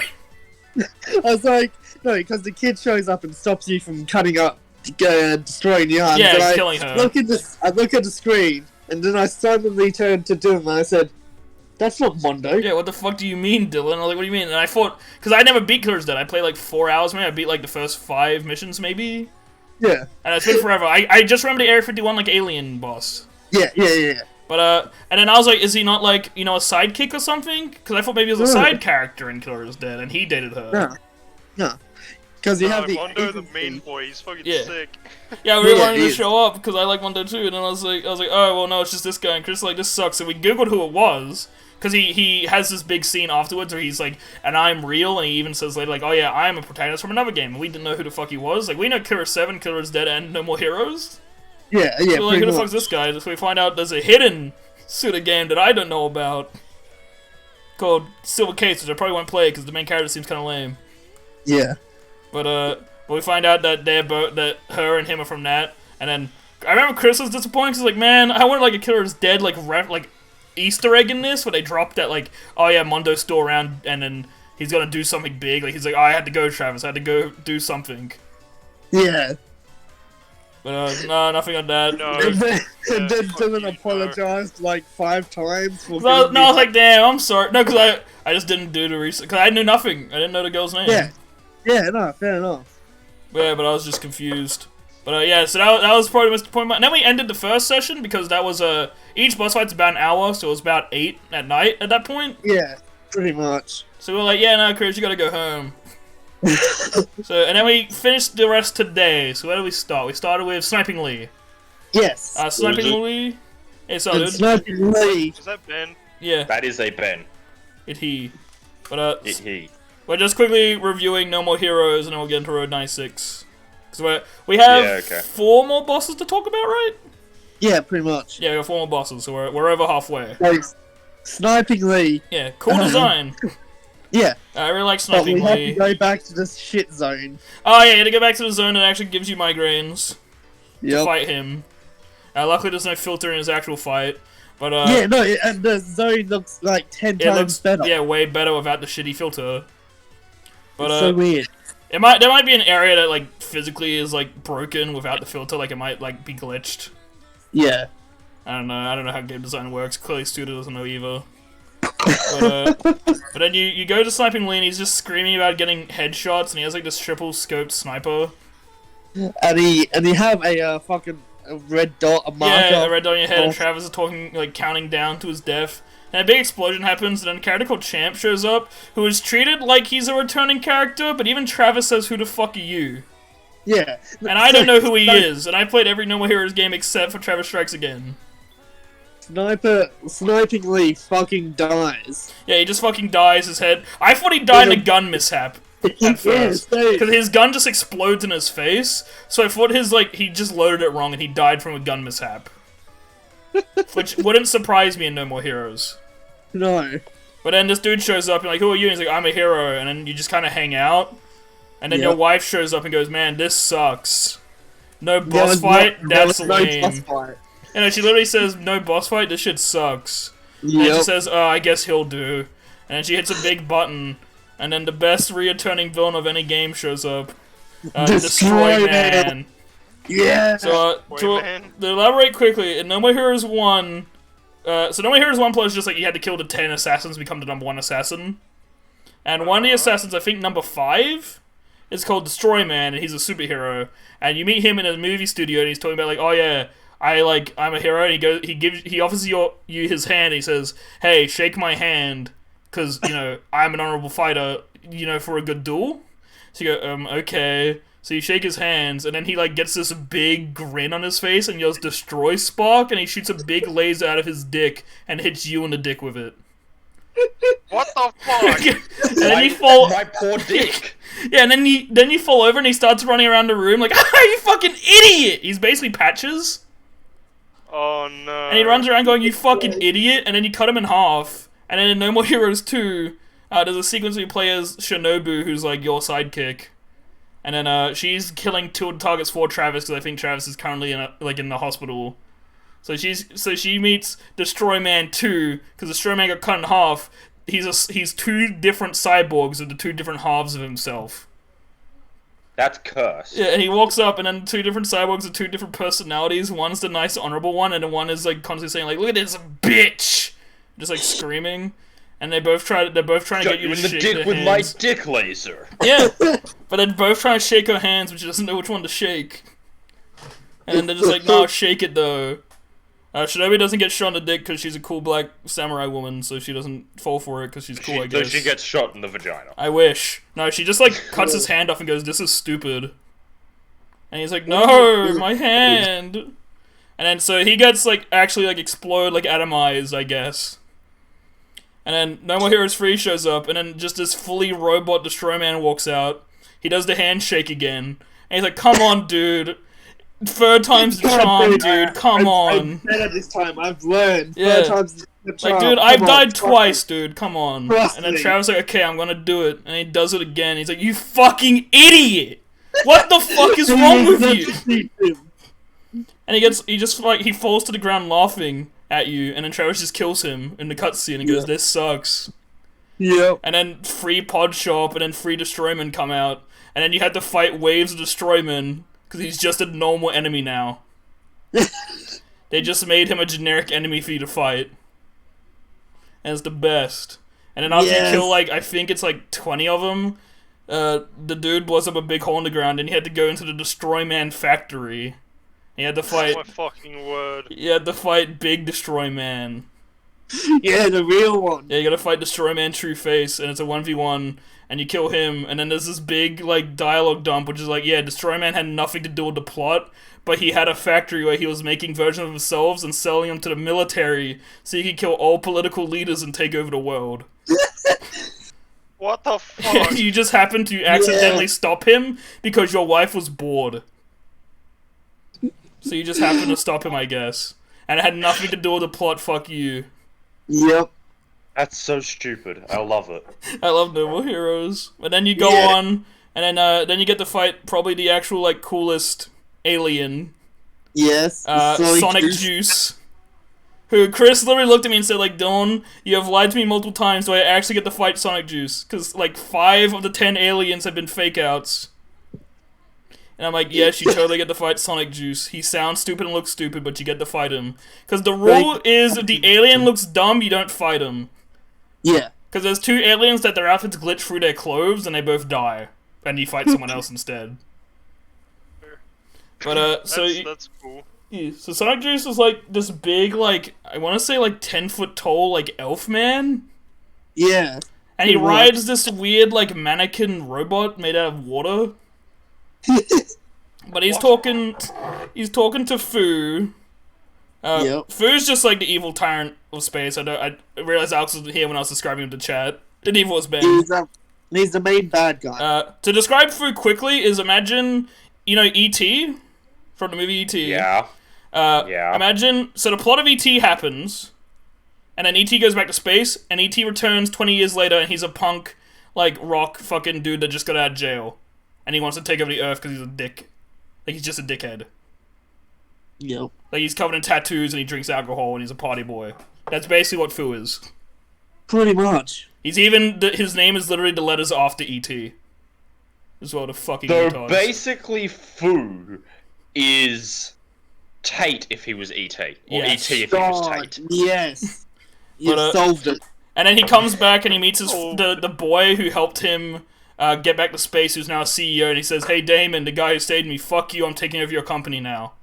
Speaker 3: I was like, no, because the kid shows up and stops you from cutting up, destroying the arms.
Speaker 1: Yeah, killing her.
Speaker 3: I look at the screen, and then I suddenly turned to Dylan and I said, that's not Mondo.
Speaker 1: Yeah, what the fuck do you mean, Dylan? I was like, what do you mean? And I thought, because I never beat Killer's Dead. I played like 4 hours, maybe. I beat like the first 5 missions, maybe.
Speaker 3: Yeah.
Speaker 1: And it's been forever. I just remember the Area 51, like, alien boss.
Speaker 3: Yeah.
Speaker 1: But, and then I was like, is he not, like, you know, a sidekick or something? Because I thought maybe he was a side character in Killer is Dead, and he dated her.
Speaker 3: No. Because you have the
Speaker 2: Mondo, the main boy, he's fucking sick.
Speaker 1: Yeah, we wanted to show up, because I like Mondo too, and then I was like, oh, well, no, it's just this guy, and Chris was like, this sucks, and we googled who it was, because he has this big scene afterwards where he's like, and I'm real, and he even says later, like, oh yeah, I'm a protagonist from another game, and we didn't know who the fuck he was. Like, we know Killer 7, Killer is Dead, and No More Heroes.
Speaker 3: Yeah,
Speaker 1: so we're like, who the fuck's this guy? So we find out there's a hidden Suda game that I don't know about, called Silver Case, which I probably won't play, because the main character seems kind of lame.
Speaker 3: Yeah.
Speaker 1: But, we find out that that her and him are from that, and then, I remember Chris was disappointed, because like, man, I wanted, like, a Killer is Dead, like, Easter egg in this, where they dropped that, like, oh yeah, Mondo's still around, and then he's gonna do something big. Like, he's like, oh, I had to go, Travis. I had to go do something.
Speaker 3: Yeah.
Speaker 1: But, no, nothing on that.
Speaker 2: No.
Speaker 3: And then Dylan apologized, like, 5 times for
Speaker 1: I was like, damn, I'm sorry. No, because I just didn't do the research. Because I knew nothing. I didn't know the girl's name.
Speaker 3: Yeah. Yeah, no, fair enough.
Speaker 1: Yeah, but I was just confused. But, yeah, so that was probably the most point. And then we ended the first session, because that was, each boss fight's about an hour, so it was about 8 at night at that point.
Speaker 3: Yeah, pretty much.
Speaker 1: So we were like, yeah, no, Chris, you gotta go home. And then we finished the rest today. So where did we start? We started with Sniping Lee.
Speaker 3: Yes.
Speaker 1: Sniping Lee. Hey, sorry,
Speaker 3: Sniping Lee.
Speaker 2: Is that Ben?
Speaker 1: Yeah.
Speaker 4: That is a Ben.
Speaker 1: He. But,
Speaker 4: he.
Speaker 1: We're just quickly reviewing No More Heroes, and then we'll get into Road 96. Because we have 4 more bosses to talk about, right?
Speaker 3: Yeah, pretty much.
Speaker 1: Yeah, we got 4 more bosses, so we're over halfway.
Speaker 3: Like, Sniping Lee.
Speaker 1: Yeah, cool design.
Speaker 3: Yeah.
Speaker 1: I really like Sniping Lee.
Speaker 3: But we have to go back to this shit zone.
Speaker 1: Oh yeah, you have to go back to the zone that actually gives you migraines.
Speaker 3: Yep.
Speaker 1: To fight him. Luckily there's no filter in his actual fight. But
Speaker 3: yeah, no, and the zone looks like 10 times better.
Speaker 1: Yeah, way better without the shitty filter. But
Speaker 3: it's so weird.
Speaker 1: There might be an area that like physically is like broken without the filter, like it might like be glitched.
Speaker 3: Yeah.
Speaker 1: I don't know how game design works. Clearly Studio doesn't know either. But then you go to Sniping Lee and he's just screaming about getting headshots and he has like this triple scoped sniper.
Speaker 3: And he have a fucking red dot, a marker.
Speaker 1: Yeah, a red dot on your head, and Travis is talking, like, counting down to his death. And a big explosion happens, and then a character called Champ shows up, who is treated like he's a returning character, but even Travis says, "Who the fuck are you?"
Speaker 3: Yeah.
Speaker 1: And I don't know who he is, and I played every No More Heroes game except for Travis Strikes Again.
Speaker 3: Sniping Lee fucking dies.
Speaker 1: Yeah, he just fucking dies, his head. I thought he died in a gun mishap. At first, because his gun just explodes in his face, so I thought he just loaded it wrong and he died from a gun mishap. Which wouldn't surprise me in No More Heroes.
Speaker 3: No.
Speaker 1: But then this dude shows up and like, who are you? And he's like, I'm a hero, and then you just kind of hang out, and then your wife shows up and goes, man, this sucks. No boss fight? That's lame. No boss fight. And she literally says, no boss fight? This shit sucks. Yep. And she says, oh, I guess he'll do. And then she hits a big button. And then the best returning villain of any game shows up. Destroy Man.
Speaker 3: Yeah!
Speaker 1: So, to elaborate quickly, in No More Heroes 1... so No More Heroes 1 Plus is just like you had to kill the 10 assassins to become the number 1 assassin. And one of the assassins, I think number 5, is called Destroy Man, and he's a superhero. And you meet him in a movie studio, and he's talking about like, oh yeah, I'm a hero, and he offers you his hand, and he says, hey, shake my hand. Because, you know, I'm an honorable fighter, you know, for a good duel. So you go, okay. So you shake his hands, and then he, like, gets this big grin on his face and yells, destroy Spark, and he shoots a big laser out of his dick and hits you in the dick with it.
Speaker 2: What the fuck?
Speaker 1: And then you fall...
Speaker 4: My poor dick.
Speaker 1: Yeah, and then you fall over and he starts running around the room like, ah, you fucking idiot! He's basically Patches.
Speaker 2: Oh, no.
Speaker 1: And he runs around going, you fucking idiot, and then you cut him in half. And then in No More Heroes 2, there's a sequence where you play as Shinobu, who's like your sidekick. And then she's killing 2 targets for Travis, because I think Travis is currently in the hospital. So she meets Destroy Man 2, because Destroy Man got cut in half. He's 2 different cyborgs of the 2 different halves of himself.
Speaker 4: That's cursed.
Speaker 1: Yeah, and he walks up, and then 2 different cyborgs with 2 different personalities. One's the nice, honorable one, and then one is like constantly saying like, "Look at this bitch." Just like screaming, and they're both trying to get you to shake their hands.
Speaker 4: With my dick laser.
Speaker 1: Yeah, but they're both trying to shake her hands, but she doesn't know which one to shake. And then they're just like, no, shake it though. Shinobi doesn't get shot in the dick because she's a cool black samurai woman, so she doesn't fall for it because she's cool, I guess.
Speaker 4: So she gets shot in the vagina.
Speaker 1: I wish. No, she just like cuts his hand off and goes, this is stupid. And he's like, no, my hand. And then so he gets like actually like explode, like atomized, I guess. And then No More Heroes 3 shows up, and then just this fully robot Destroy Man walks out. He does the handshake again. And he's like, come on, dude. 3rd time's the charm, dude. Come on.
Speaker 3: I've better this time. I've learned.
Speaker 1: Yeah.
Speaker 3: 3rd time's the charm.
Speaker 1: Like, dude, I've died twice, dude. Come on. And then Travis like, okay, I'm gonna do it. And he does it again. He's like, you fucking idiot! What the fuck is wrong with you? And he falls to the ground laughing at you, and then Travis just kills him in the cutscene and goes, this sucks.
Speaker 3: Yeah.
Speaker 1: And then 3 pod show up, and then 3 Destroymen come out, and then you had to fight waves of Destroymen, because he's just a normal enemy now. They just made him a generic enemy for you to fight. And it's the best. And then after you kill, like, I think it's like 20 of them, the dude blows up a big hole in the ground, and he had to go into the Destroy Man factory. He had to fight.
Speaker 2: Oh my fucking word.
Speaker 1: He had to fight Big Destroy Man.
Speaker 3: Yeah, the real one.
Speaker 1: Yeah, you gotta fight Destroy Man True Face, and it's a 1v1, and you kill him, and then there's this big, like, dialogue dump, which is like, yeah, Destroy Man had nothing to do with the plot, but he had a factory where he was making versions of himself and selling them to the military, so he could kill all political leaders and take over the world.
Speaker 2: What the fuck?
Speaker 1: You just happened to accidentally stop him because your wife was bored. So you just happened to stop him, I guess. And it had nothing to do with the plot, fuck you.
Speaker 3: Yep.
Speaker 4: That's so stupid. I love it.
Speaker 1: I love No More Heroes. And then you go on, and then you get to fight probably the actual, like, coolest alien.
Speaker 3: Yes.
Speaker 1: Sonic Juice. Who Chris literally looked at me and said, like, Dylan, you have lied to me multiple times, do I actually get to fight Sonic Juice? Because, like, 5 of the 10 aliens have been fake-outs. And I'm like, yes, you totally get to fight Sonic Juice. He sounds stupid and looks stupid, but you get to fight him. Because the rule is, if the alien looks dumb, you don't fight him.
Speaker 3: Yeah.
Speaker 1: Because there's 2 aliens that their outfits glitch through their clothes, and they both die. And you fight someone else instead. But,
Speaker 2: That's cool.
Speaker 1: Yeah, so Sonic Juice is, like, this big, like, I want to say, like, 10-foot tall, like, elf man.
Speaker 3: Yeah.
Speaker 1: And he rides this weird, like, mannequin robot made out of water. But he's talking to Fu. Fu's just, like, the evil tyrant of space. I realized Alex was here when I was describing him to chat. The evil was Ben.
Speaker 3: He's the main bad guy.
Speaker 1: To describe Fu quickly is imagine, you know, E.T. from the movie E.T.
Speaker 4: Yeah.
Speaker 1: Imagine, so the plot of E.T. happens, and then E.T. goes back to space, and E.T. returns 20 years later, and he's a punk, like, rock fucking dude that just got out of jail. And he wants to take over the Earth because he's a dick. Like, he's just a dickhead.
Speaker 3: Yep.
Speaker 1: Like, he's covered in tattoos, and he drinks alcohol, and he's a party boy. That's basically what Fu is.
Speaker 3: Pretty much.
Speaker 1: He's even, his name is literally the letters after E.T. As well, the fucking
Speaker 4: So
Speaker 1: retards.
Speaker 4: basically, Fu is Tate if he was E.T. Or
Speaker 1: Yes.
Speaker 4: E.T. if he was Tate.
Speaker 3: Yes. You solved it.
Speaker 1: And then he comes back and he meets the boy who helped him get back to space, who's now a CEO, and he says, hey Damon, the guy who saved me, fuck you, I'm taking over your company now.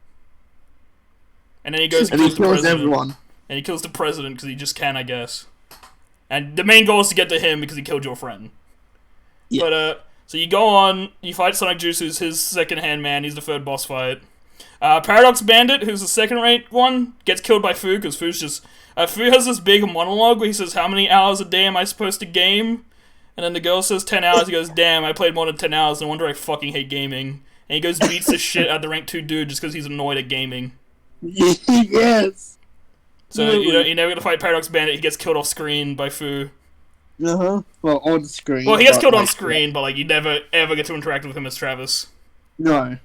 Speaker 1: And then he goes and kills the president.
Speaker 3: Everyone.
Speaker 1: And he kills the president because he just can, I guess. And the main goal is to get to him because he killed your friend. Yeah. But, so you go on, you fight Sonic Juice, who's his second-hand man, he's the third boss fight. Paradox Bandit, who's the second-rate one, gets killed by Fu, because Fu's just... Fu has this big monologue where he says, how many hours a day am I supposed to game? And then the girl says 10 hours, he goes, damn, I played more than 10 hours, no wonder I fucking hate gaming. And he goes beats the shit out of the rank 2 dude just because he's annoyed at gaming.
Speaker 3: Yes!
Speaker 1: So, you never get to fight Paradox Bandit, he gets killed off screen by Fu.
Speaker 3: Well, on screen.
Speaker 1: Well, he gets killed on screen, but, like, you never, ever get to interact with him as Travis.
Speaker 3: No.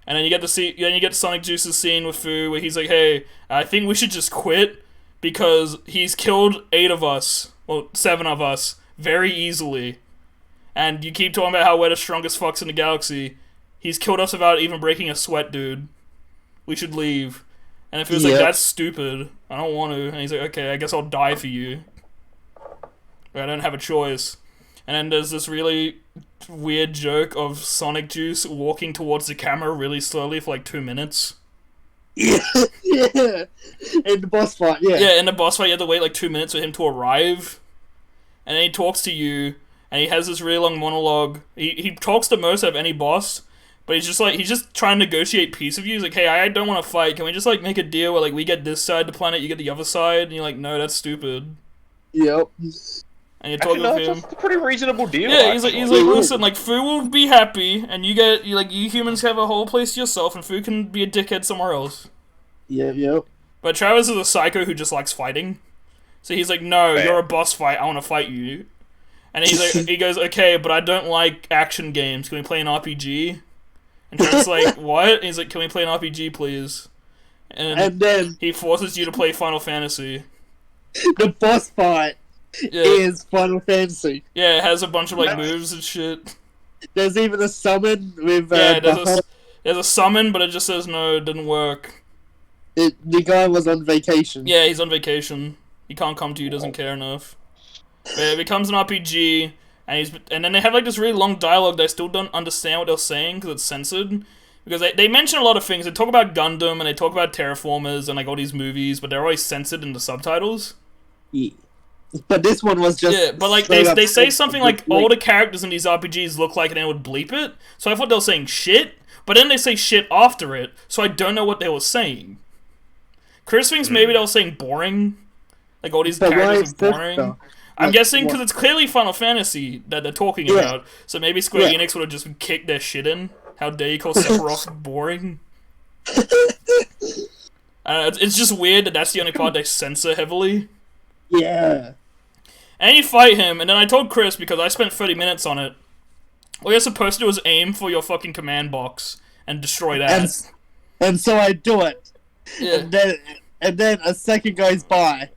Speaker 1: And then you get Sonic Juice's scene with Fu, where he's like, hey, I think we should just quit, because he's killed 8 of us, well, 7 of us, very easily. And you keep talking about how we're the strongest fucks in the galaxy. He's killed us without even breaking a sweat, dude. We should leave. And it feels like, that's stupid. I don't want to. And he's like, okay, I guess I'll die for you. But I don't have a choice. And then there's this really weird joke of Sonic Juice walking towards the camera really slowly for like 2 minutes.
Speaker 3: Yeah. In the boss fight, yeah.
Speaker 1: Yeah, in the boss fight, you have to wait like 2 minutes for him to arrive. And then he talks to you, and he has this really long monologue. He talks the most out of any boss, but he's just trying to negotiate peace with you. He's like, hey, I don't want to fight. Can we just, like, make a deal where, like, we get this side of the planet, you get the other side? And you're like, no, that's stupid.
Speaker 3: Yep.
Speaker 1: And you're talking with him.
Speaker 4: That's a pretty reasonable deal.
Speaker 1: Yeah, he's like, listen, like, Fu will be happy, and you humans have a whole place to yourself, and Fu can be a dickhead somewhere else.
Speaker 3: Yep.
Speaker 1: But Travis is a psycho who just likes fighting. So he's like, no, you're a boss fight, I want to fight you. And he's like, he goes, okay, but I don't like action games, can we play an RPG? And Travis is like, what? And he's like, can we play an RPG, please? And then he forces you to play Final Fantasy.
Speaker 3: The boss fight is Final Fantasy.
Speaker 1: Yeah, it has a bunch of, like, moves and shit.
Speaker 3: There's even a summon with...
Speaker 1: there's a summon, but it just says, no, it didn't work.
Speaker 3: The guy was on vacation.
Speaker 1: Yeah, he's on vacation. He can't come to you, doesn't care enough. But it becomes an RPG, and then they have like this really long dialogue that I still don't understand what they're saying because it's censored. Because they mention a lot of things. They talk about Gundam, and they talk about Terraformers, and like all these movies, but they're always censored in the subtitles.
Speaker 3: Yeah. But this one was just...
Speaker 1: Yeah, but like they say something like, all the characters in these RPGs look like, and they would bleep it. So I thought they were saying shit, but then they say shit after it, so I don't know what they were saying. Chris thinks maybe they were saying boring. Like, all these characters are boring. I'm guessing because it's clearly Final Fantasy that they're talking about. So maybe Square Enix would have just kicked their shit in. How dare you call Sephiroth boring? It's just weird that that's the only part they censor heavily.
Speaker 3: Yeah.
Speaker 1: And you fight him, and then I told Chris, because I spent 30 minutes on it, all you're supposed to do is aim for your fucking command box and destroy that.
Speaker 3: And so I do it.
Speaker 1: Yeah.
Speaker 3: and then a second goes by,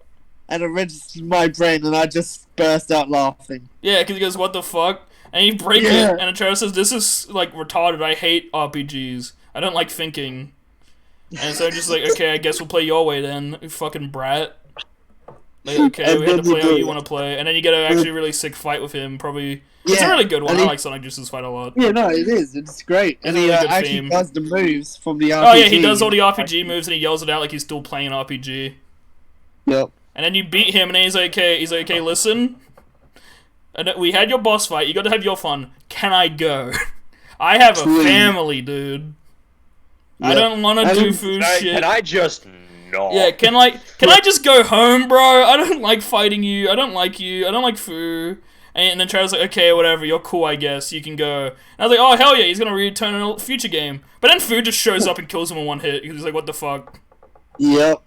Speaker 3: and it registers my brain, and I just burst out laughing.
Speaker 1: Yeah, because he goes, "What the fuck?" And you break it, and then Travis says, "This is like retarded. I hate RPGs. I don't like thinking." And so I'm just like, "Okay, I guess we'll play your way then, you fucking brat." Like, okay, we had to play how you want to play, and then you get an actually really sick fight with him. Probably, it's a really good one. I like Sonic Juice's fight a lot.
Speaker 3: Yeah, no, it is. It's great, and he actually does the moves from the RPG.
Speaker 1: Oh yeah, he does all the RPG moves, and he yells it out like he's still playing an RPG.
Speaker 3: Yep.
Speaker 1: And then you beat him, and then he's like, "Okay, listen. And we had your boss fight. You got to have your fun. Can I go? I have a family, dude. Yep. I don't want to do food shit.
Speaker 4: Can I just not?
Speaker 1: Yeah, can I just go home, bro? I don't like fighting you. I don't like you. I don't like Fu." And then Travis like, "Okay, whatever. You're cool, I guess. You can go." And I was like, "Oh, hell yeah. He's going to return in a future game." But then Fu just shows up and kills him in one hit. He's like, "What the fuck?"
Speaker 3: Yep.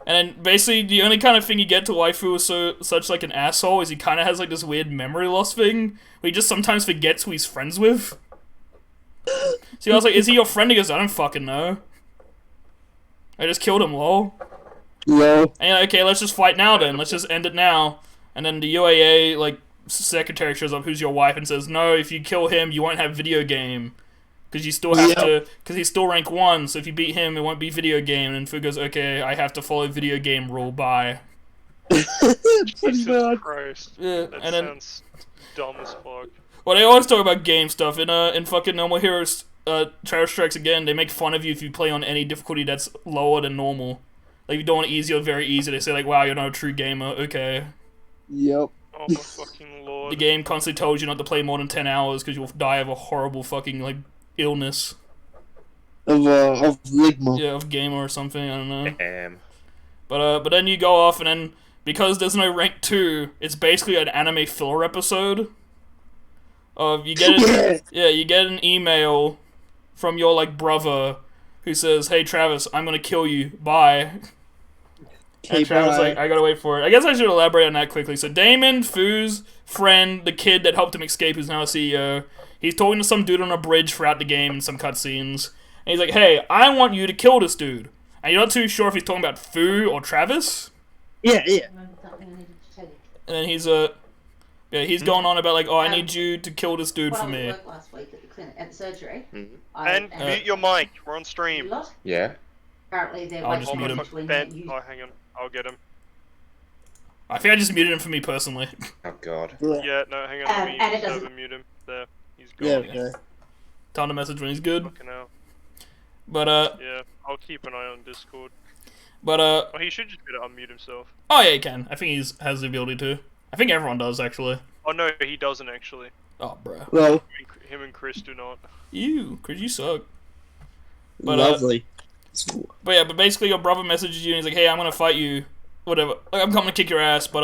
Speaker 1: And then basically the only kind of thing you get to why Fu is such like an asshole is he kind of has like this weird memory loss thing where he just sometimes forgets who he's friends with. So I was like, "Is he your friend?" He goes, "I don't fucking know. I just killed him, lol."
Speaker 3: Yeah.
Speaker 1: And you're like, "Okay, let's just fight now then. Let's just end it now." And then the UAA like secretary shows up, who's your wife, and says, "No, if you kill him, you won't have video game. Because you still have to, because he's still rank 1, so if you beat him, it won't be video game." And Fu goes, "Okay, I have to follow video game rule, bye."
Speaker 2: Jesus Christ.
Speaker 1: Yeah,
Speaker 2: that
Speaker 1: and then,
Speaker 2: sounds dumb as fuck.
Speaker 1: Well, they always talk about game stuff. In fucking Normal Heroes, Travis Strikes Again, they make fun of you if you play on any difficulty that's lower than normal. Like, if you don't want easy or very easy, they say, like, "Wow, you're not a true gamer." Okay.
Speaker 3: Yep.
Speaker 2: Oh my fucking lord.
Speaker 1: The game constantly tells you not to play more than 10 hours because you'll die of a horrible fucking, like, illness.
Speaker 3: Of Ligma.
Speaker 1: Yeah, of gamer or something, I don't know. But then you go off, and then, because there's no rank 2, it's basically an anime filler episode. You get an email from your, like, brother who says, "Hey, Travis, I'm gonna kill you, bye." And Travis like, "I gotta wait for it." I guess I should elaborate on that quickly. So Damon, Fu's friend, the kid that helped him escape, who's now a CEO, he's talking to some dude on a bridge throughout the game in some cutscenes. And he's like, "Hey, I want you to kill this dude." And you're not too sure if he's talking about Fu or Travis.
Speaker 3: Yeah.
Speaker 1: And then he's going on about like, "Oh, I need you to kill this dude for me."
Speaker 5: Last week at the clinic, at the surgery.
Speaker 2: And mute your mic. We're on stream.
Speaker 4: Yeah.
Speaker 5: Apparently they're
Speaker 1: I'll just mute him.
Speaker 2: Oh, hang on. I'll get him.
Speaker 1: I think I just muted him for me personally.
Speaker 4: Oh god.
Speaker 2: Yeah, no, hang on. Let me mute him. There. He's gone.
Speaker 3: Yeah.
Speaker 1: Tell him to message when he's good.
Speaker 2: Fucking hell.
Speaker 1: But
Speaker 2: yeah, I'll keep an eye on Discord.
Speaker 1: But
Speaker 2: well, he should just be able to unmute himself.
Speaker 1: Oh yeah, he can. I think he has the ability to. I think everyone does actually.
Speaker 2: Oh no, he doesn't actually.
Speaker 1: Oh, bro.
Speaker 3: Well,
Speaker 2: him and Chris do not.
Speaker 1: Chris, you suck. But,
Speaker 3: lovely.
Speaker 1: But yeah, but basically your brother messages you and he's like, "Hey, I'm gonna fight you, whatever. Like, I'm coming to kick your ass." But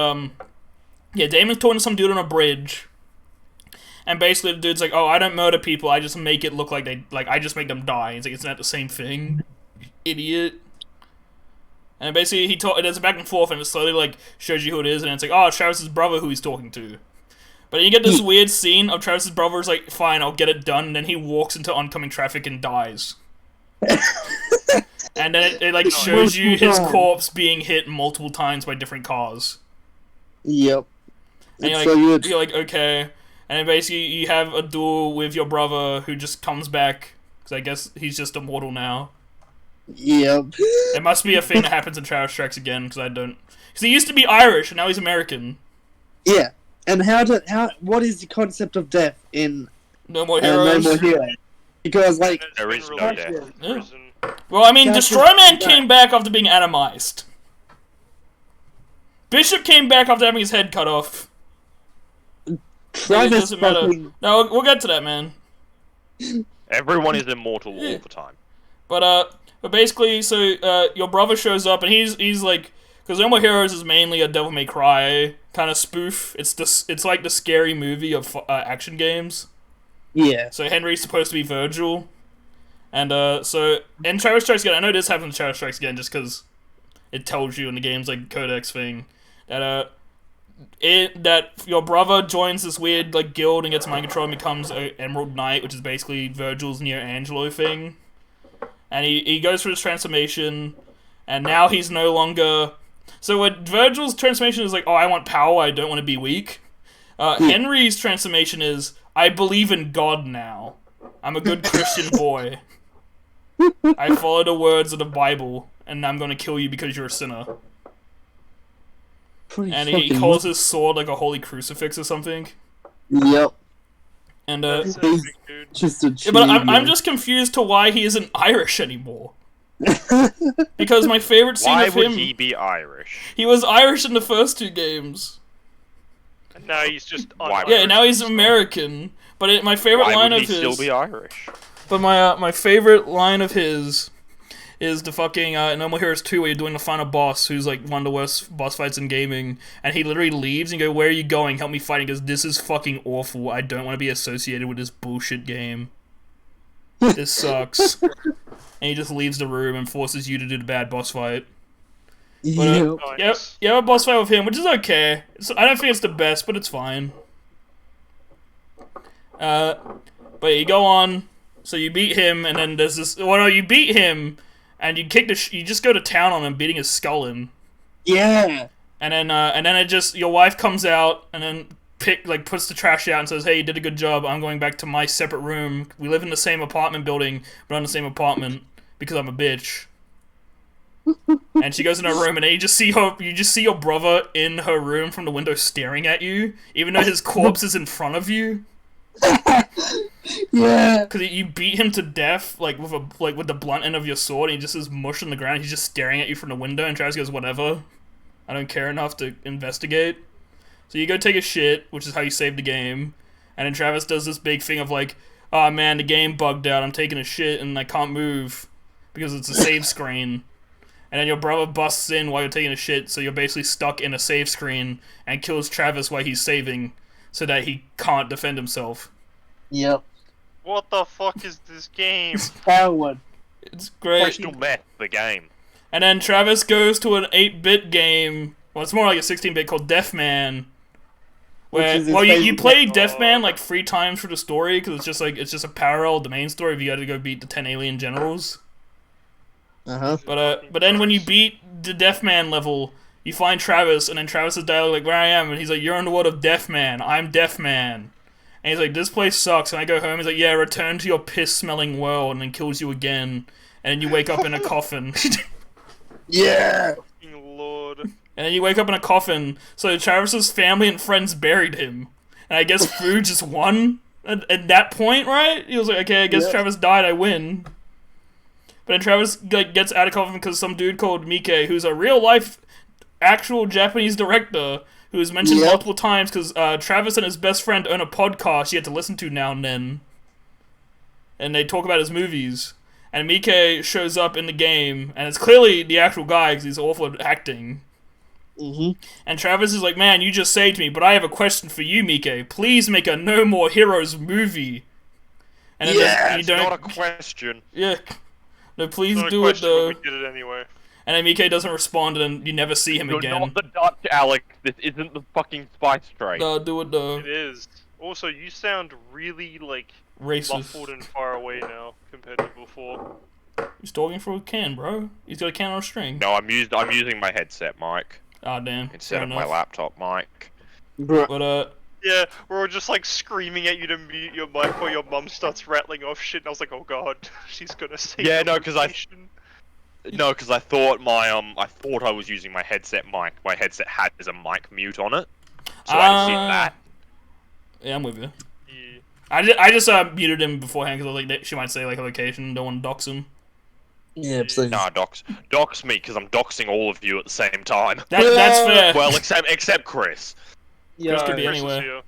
Speaker 1: yeah, Damon's talking to some dude on a bridge, and basically the dude's like, "Oh, I don't murder people. I just make it look like I just make them die." He's like, "It's not the same thing, idiot." And basically there's a back and forth, and it slowly like shows you who it is, and it's like, "Oh, it's Travis's brother who he's talking to." But then you get this weird scene of Travis's brother's like, "Fine, I'll get it done," and then he walks into oncoming traffic and dies. And then it like shows you his corpse being hit multiple times by different cars.
Speaker 3: Yep.
Speaker 1: And you're like, okay. And then basically you have a duel with your brother who just comes back, because I guess he's just immortal now.
Speaker 3: Yep.
Speaker 1: It must be a thing that happens in Travis Strikes Again, because I don't... Because he used to be Irish, and now he's American.
Speaker 3: Yeah. And what is the concept of death in
Speaker 1: No More Heroes?
Speaker 3: No More Heroes? Because, like...
Speaker 4: There is no death.
Speaker 1: Yeah. Well, I mean, Destroy Man came back after being atomized. Bishop came back after having his head cut off.
Speaker 3: Travis
Speaker 1: doesn't matter. No, we'll get to that, man.
Speaker 4: Everyone is immortal all the time.
Speaker 1: But basically, so your brother shows up, and he's like, because No More Heroes is mainly a Devil May Cry kind of spoof. It's like the scary movie of action games.
Speaker 3: Yeah.
Speaker 1: So Henry's supposed to be Virgil, and so in Travis Strikes Again, I know this happens in Travis Strikes Again just because it tells you in the game's like codex thing that that your brother joins this weird like guild and gets mind control and becomes an Emerald Knight, which is basically Virgil's Neo Angelo thing. And he goes through this transformation, and now he's no longer. So what Virgil's transformation is like, oh, I want power, I don't want to be weak. Henry's transformation is, I believe in God now. I'm a good Christian boy. I follow the words of the Bible, and I'm gonna kill you because you're a sinner. And he calls his sword like a holy crucifix or something.
Speaker 3: Yep.
Speaker 1: And
Speaker 3: he's just a
Speaker 1: but I'm just confused to why he isn't Irish anymore. Because my favorite scene of him...
Speaker 6: Why would he be Irish?
Speaker 1: He was Irish in the first 2 games.
Speaker 2: And now he's just
Speaker 1: yeah, now he's American. But my favorite line of his...
Speaker 6: Why would he still be Irish?
Speaker 1: But my favorite line of his is the fucking No More Heroes 2 where you're doing the final boss, who's like one of the worst boss fights in gaming, and he literally leaves and you go, where are you going? Help me fight. He goes, this is fucking awful. I don't want to be associated with this bullshit game. This sucks. And he just leaves the room and forces you to do the bad boss fight. But, you have a boss fight with him, which is okay. I don't think it's the best, but it's fine. But you go on, so you beat him, and then there's this... Well, no, you beat him, and you kick you just go to town on him, beating his skull in.
Speaker 3: Yeah.
Speaker 1: And then it just... Your wife comes out, and then puts the trash out and says, hey, you did a good job, I'm going back to my separate room. We live in the same apartment building, but I'm in the same apartment, because I'm a bitch. And she goes in her room, and then you just see your brother in her room from the window staring at you, even though his corpse is in front of you.
Speaker 3: Yeah.
Speaker 1: Because you beat him to death, with the blunt end of your sword, and he just is mush on the ground. He's just staring at you from the window, and Travis goes, whatever. I don't care enough to investigate. So you go take a shit, which is how you save the game, and then Travis does this big thing of like, oh man, the game bugged out. I'm taking a shit and I can't move because it's a save screen. And then your brother busts in while you're taking a shit, so you're basically stuck in a save screen and kills Travis while he's saving, so that he can't defend himself.
Speaker 3: Yep.
Speaker 2: What the fuck is this game?
Speaker 3: Power.
Speaker 1: It's great.
Speaker 6: Crystal meth, the game.
Speaker 1: And then Travis goes to an 8-bit game, well, it's more like a 16-bit called Deathman, where, well, you play Deathman like 3 times for the story, because it's just a parallel of the main story if you had to go beat the 10 alien generals. But then when you beat the Deathman level, you find Travis, and then Travis' dialogue like, where I am, and he's like, you're in the world of Deathman, I'm Deathman. And he's like, this place sucks, and I go home, he's like, yeah, return to your piss-smelling world, and then kills you again, and you wake up in a coffin.
Speaker 3: Yeah!
Speaker 2: Lord.
Speaker 1: And then you wake up in a coffin, so Travis's family and friends buried him. And I guess Fu just won at that point, right? He was like, okay, I guess Travis died, I win. But then Travis gets out of coffin because some dude called Mike, who's a real-life, actual Japanese director, who is mentioned multiple times because Travis and his best friend own a podcast you have to listen to now and then. And they talk about his movies. And Mike shows up in the game, and it's clearly the actual guy because he's awful at acting. And Travis is like, man, you just saved me, but I have a question for you, Mike. Please make a No More Heroes movie. And
Speaker 6: it's not a question.
Speaker 1: Yeah. No, please do it, though.
Speaker 2: We did it anyway.
Speaker 1: And then Mike doesn't respond, and you never see him again.
Speaker 6: You're not the Dutch, Alex. This isn't the fucking Spice Train.
Speaker 1: No, do it, though.
Speaker 2: It is. Also, you sound really,
Speaker 1: racist,
Speaker 2: muffled and far away now, compared to before.
Speaker 1: He's talking through a can, bro. He's got a can on a string.
Speaker 6: No, I'm using my headset mic.
Speaker 1: Ah, damn.
Speaker 6: Instead of my laptop mic.
Speaker 1: But,
Speaker 2: yeah, we're all just, screaming at you to mute your mic while your mum starts rattling off shit, and I was like, oh god, she's gonna say
Speaker 6: because I thought I thought I was using my headset mic. My headset had a mic mute on it, so I did that.
Speaker 1: Yeah, I'm with you.
Speaker 2: Yeah.
Speaker 1: I just muted him beforehand because I was like, she might say a location, don't want to dox him.
Speaker 3: Yeah, please.
Speaker 6: Nah, dox me because I'm doxing all of you at the same time.
Speaker 1: That's fair.
Speaker 6: Well, except Chris.
Speaker 1: Yeah, Chris could be anywhere.
Speaker 2: Here.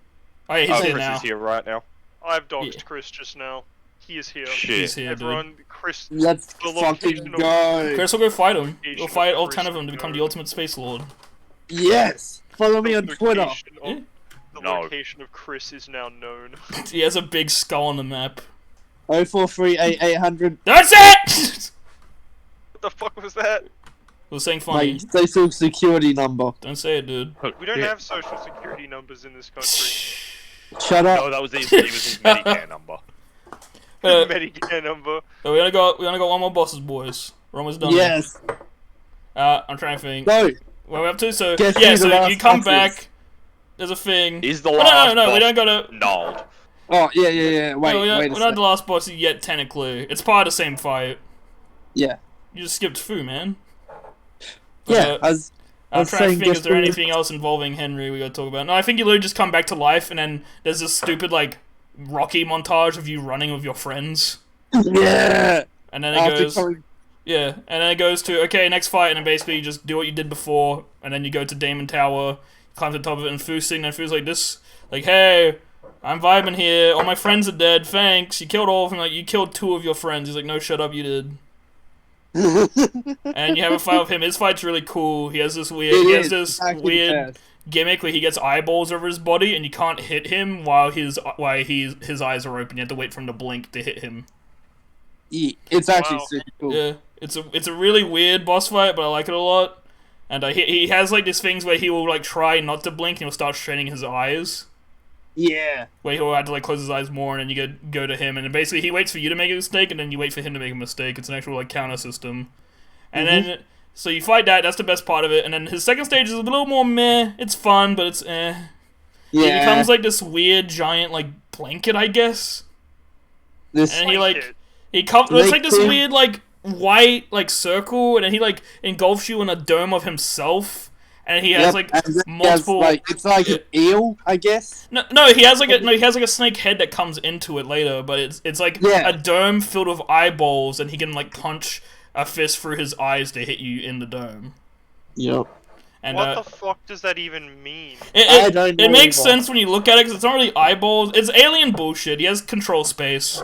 Speaker 1: Oh, yeah, he's here
Speaker 6: Chris
Speaker 1: now.
Speaker 6: Is here right now.
Speaker 2: I've doxed Chris just now. He is here.
Speaker 6: Shit.
Speaker 1: He's here,
Speaker 2: Everyone,
Speaker 1: dude.
Speaker 2: Chris.
Speaker 3: Let's fucking go.
Speaker 1: Chris will go fight him. He'll fight all 10 of them to become the ultimate space lord.
Speaker 3: Yes. Follow me on Twitter.
Speaker 2: The location of Chris is now known.
Speaker 1: He has a big skull on the map.
Speaker 3: 0438
Speaker 1: That's it!
Speaker 2: What the fuck was that?
Speaker 1: I was saying funny.
Speaker 3: My social security number.
Speaker 1: Don't say it, dude.
Speaker 2: We don't have social security numbers in this country.
Speaker 3: Shut up.
Speaker 6: No, that was his Medicare number.
Speaker 2: Medicare number.
Speaker 1: So we only got one more bosses, boys. We're almost done.
Speaker 3: Yes.
Speaker 1: I'm trying to think.
Speaker 3: No.
Speaker 1: What are we up to? So,
Speaker 3: Guess
Speaker 1: yeah,
Speaker 3: who the
Speaker 1: so
Speaker 3: last
Speaker 1: you come
Speaker 3: boss
Speaker 1: back,
Speaker 3: is?
Speaker 1: there's a thing.
Speaker 6: Is the last
Speaker 1: no, we
Speaker 6: boss
Speaker 1: don't gotta...
Speaker 6: Nold?
Speaker 3: Oh, yeah. Wait,
Speaker 1: no,
Speaker 3: wait a
Speaker 1: we're
Speaker 3: second.
Speaker 1: not the last boss yet, technically. It's part of the same fight.
Speaker 3: Yeah.
Speaker 1: You just skipped Fu, man. But,
Speaker 3: Yeah,
Speaker 1: I'm trying to think,
Speaker 3: guess
Speaker 1: is there
Speaker 3: who-
Speaker 1: anything else involving Henry we gotta talk about? No, I think you literally just come back to life, and then there's this stupid, like, Rocky montage of you running with your friends.
Speaker 3: Yeah.
Speaker 1: And then it goes... Yeah, and then it goes to, okay, next fight, and then basically you just do what you did before, and then you go to Damon Tower, climb to the top of it, and Fu's sitting there, and Fu's like, this, like, hey, I'm vibing here, all my friends are dead, thanks, you killed all of them, like, you killed 2 of your friends. He's like, no, shut up, you did. And you have a fight with him. His fight's really cool. He has this weird gimmick where he gets eyeballs over his body, and you can't hit him while his eyes are open. You have to wait for him to blink to hit him.
Speaker 3: Yeah, it's actually super cool.
Speaker 1: Yeah, it's a really weird boss fight, but I like it a lot. And he has like these things where he will like try not to blink, and he'll start straining his eyes.
Speaker 3: Yeah.
Speaker 1: Where he'll have to like close his eyes more, and then you go to him, and then basically he waits for you to make a mistake, and then you wait for him to make a mistake. It's an actual like counter system. And then so you fight that. That's the best part of it. And then his second stage is a little more meh. It's fun, but it's eh. Yeah. He becomes like this weird giant like blanket, I guess. And he like it's like this weird like white like circle, and then he like engulfs you in a dome of himself. And he has like multiple.
Speaker 3: It's like an eel, I guess.
Speaker 1: No, he has like a snake head that comes into it later, but it's like a dome filled with eyeballs, and he can like punch a fist through his eyes to hit you in the dome.
Speaker 3: Yep.
Speaker 2: And what the fuck does that even mean?
Speaker 3: I don't know.
Speaker 1: It makes sense when you look at it, because it's not really eyeballs. It's alien bullshit. He has control space.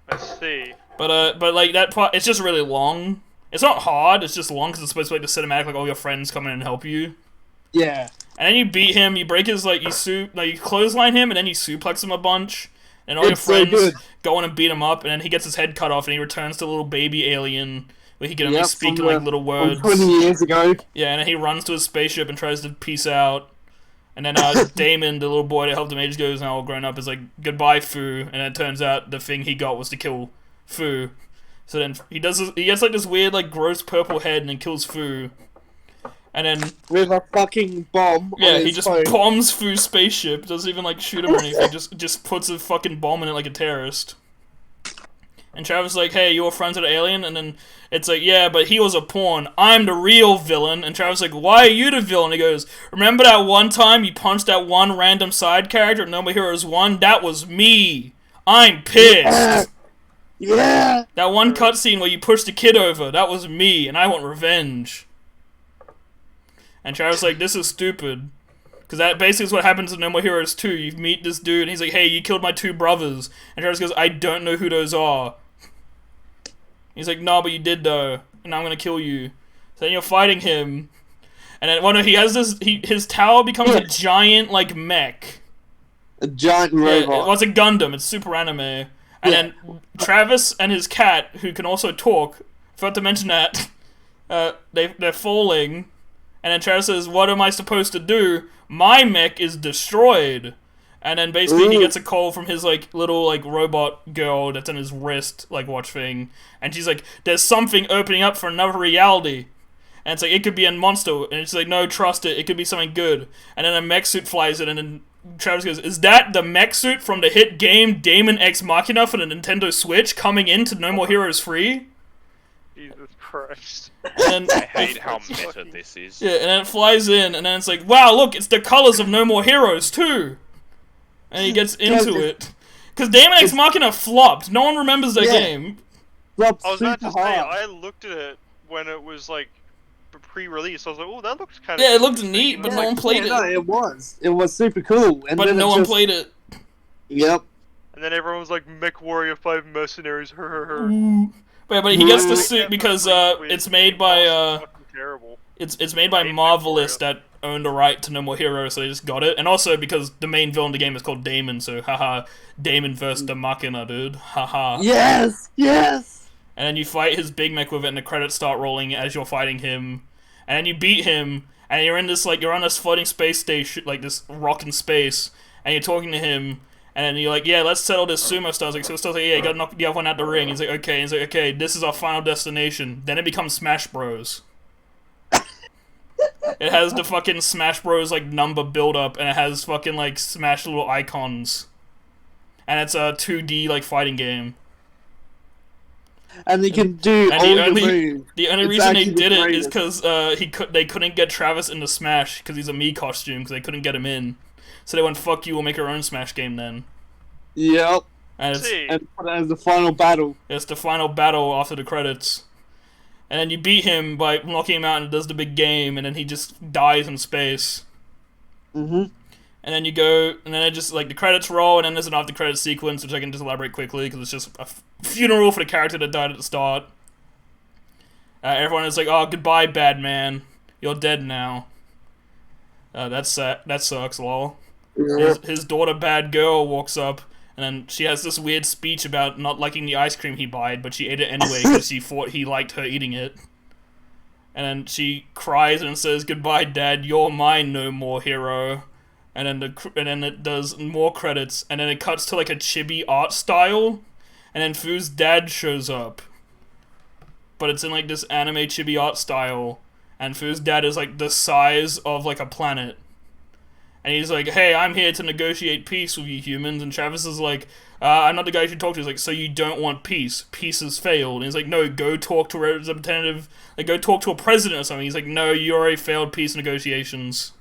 Speaker 2: I see.
Speaker 1: But like that part, it's just really long. It's not hard, it's just long because it's supposed to be like the cinematic, like all your friends come in and help you.
Speaker 3: Yeah.
Speaker 1: And then you beat him, you break his, like, you clothesline him, and then you suplex him a bunch. And all your friends go in and beat him up, and then he gets his head cut off, and he returns to a little baby alien, where he can only speak in, like, little words.
Speaker 3: 20 years ago.
Speaker 1: Yeah, and then he runs to his spaceship and tries to peace out. And then Damon, the little boy that helped him age goes now all grown up, is like, goodbye, Fu. And it turns out the thing he got was to kill Fu. So then he gets like this weird like gross purple head and then kills Fu. And then
Speaker 3: with a fucking bomb.
Speaker 1: Yeah, he just bombs Fu's spaceship, doesn't even like shoot him or anything, just puts a fucking bomb in it like a terrorist. And Travis is like, hey, you were friends with an alien? And then it's like, yeah, but he was a pawn. I'm the real villain. And Travis is like, why are you the villain? He goes, remember that one time you punched that one random side character at No More Heroes 1? That was me. I'm pissed.
Speaker 3: Yeah.
Speaker 1: That one cutscene where you pushed the kid over, that was me, and I want revenge. And Travis like, this is stupid. Because that basically is what happens in No More Heroes 2. You meet this dude, and he's like, hey, you killed my 2 brothers. And Travis goes, I don't know who those are. He's like, no, but you did though, and I'm gonna kill you. So then you're fighting him, and then he has this. His tower becomes a giant like mech.
Speaker 3: A giant robot.
Speaker 1: Well, it's a Gundam. It's super anime. And then Travis and his cat, who can also talk, forgot to mention that, they're falling, and then Travis says, what am I supposed to do? My mech is destroyed. And then basically he gets a call from his like little like robot girl that's on his wrist like watch thing, and she's like, there's something opening up for another reality. And it's like, it could be a monster, and it's like, no, trust it could be something good. And then a mech suit flies in, and then Travis goes, is that the mech suit from the hit game Daemon X Machina for the Nintendo Switch coming into No More Heroes 3?
Speaker 2: Jesus Christ.
Speaker 1: And
Speaker 6: I hate how meta this is.
Speaker 1: Yeah, and then it flies in, and then it's like, wow, look, it's the colors of No More Heroes too. And he gets into it. Because Daemon X Machina flopped. No one remembers that game.
Speaker 2: I was about to say, I looked at it when it was like pre-release. I was like, oh, that looks kind of...
Speaker 1: Yeah, it looked neat, but no one played it.
Speaker 3: No, it was. It was super cool. And
Speaker 1: but no one played it.
Speaker 3: Yep.
Speaker 2: And then everyone was like, Mech Warrior 5 Mercenaries,
Speaker 1: But he gets the suit because it's made by... It's made by Marvelous that owned the right to No More Heroes, so they just got it. And also because the main villain of the game is called Daemon, so haha, Daemon versus the Machina, dude. Haha.
Speaker 3: Yes! Yes!
Speaker 1: And then you fight his big mech with it, and the credits start rolling as you're fighting him. And then you beat him, and you're in this, like, you're on this floating space station, like this rock in space, and you're talking to him, And then you're like, yeah, let's settle this sumo style. So Star's like, yeah, you gotta knock the other one out the ring. He's like, okay. He's like, okay, this is our final destination. Then it becomes Smash Bros. It has the fucking Smash Bros. Like number build up, and it has fucking like Smash little icons. And it's a 2D like fighting game.
Speaker 3: And they can do all the moves.
Speaker 1: The only reason they did it is because they couldn't get Travis into Smash because he's a Mii costume because they couldn't get him in. So they went, fuck you, we'll make our own Smash game then.
Speaker 3: Yep.
Speaker 1: And
Speaker 3: put it as the final battle.
Speaker 1: It's the final battle after the credits. And then you beat him by knocking him out and it does the big game, and then he just dies in space.
Speaker 3: Mm-hmm.
Speaker 1: And then you go, and then it just, like, the credits roll, and then there's an after-credits sequence, which I can just elaborate quickly, because it's just a funeral for the character that died at the start. Everyone is like, oh, goodbye, bad man. You're dead now. That sucks, lol.
Speaker 3: Yeah.
Speaker 1: His daughter, bad girl, walks up, and then she has this weird speech about not liking the ice cream he bought, but she ate it anyway because she thought he liked her eating it. And then she cries and says, goodbye, Dad, you're my no more hero. And then it does more credits, and then it cuts to like a chibi art style, and then Fu's dad shows up. But it's in like this anime chibi art style, and Fu's dad is like the size of like a planet. And he's like, hey, I'm here to negotiate peace with you humans. And Travis is like, I'm not the guy you should talk to. He's like, so you don't want peace. Peace has failed. And he's like, no, go talk to a representative, like, go talk to a president or something. He's like, no, you already failed peace negotiations.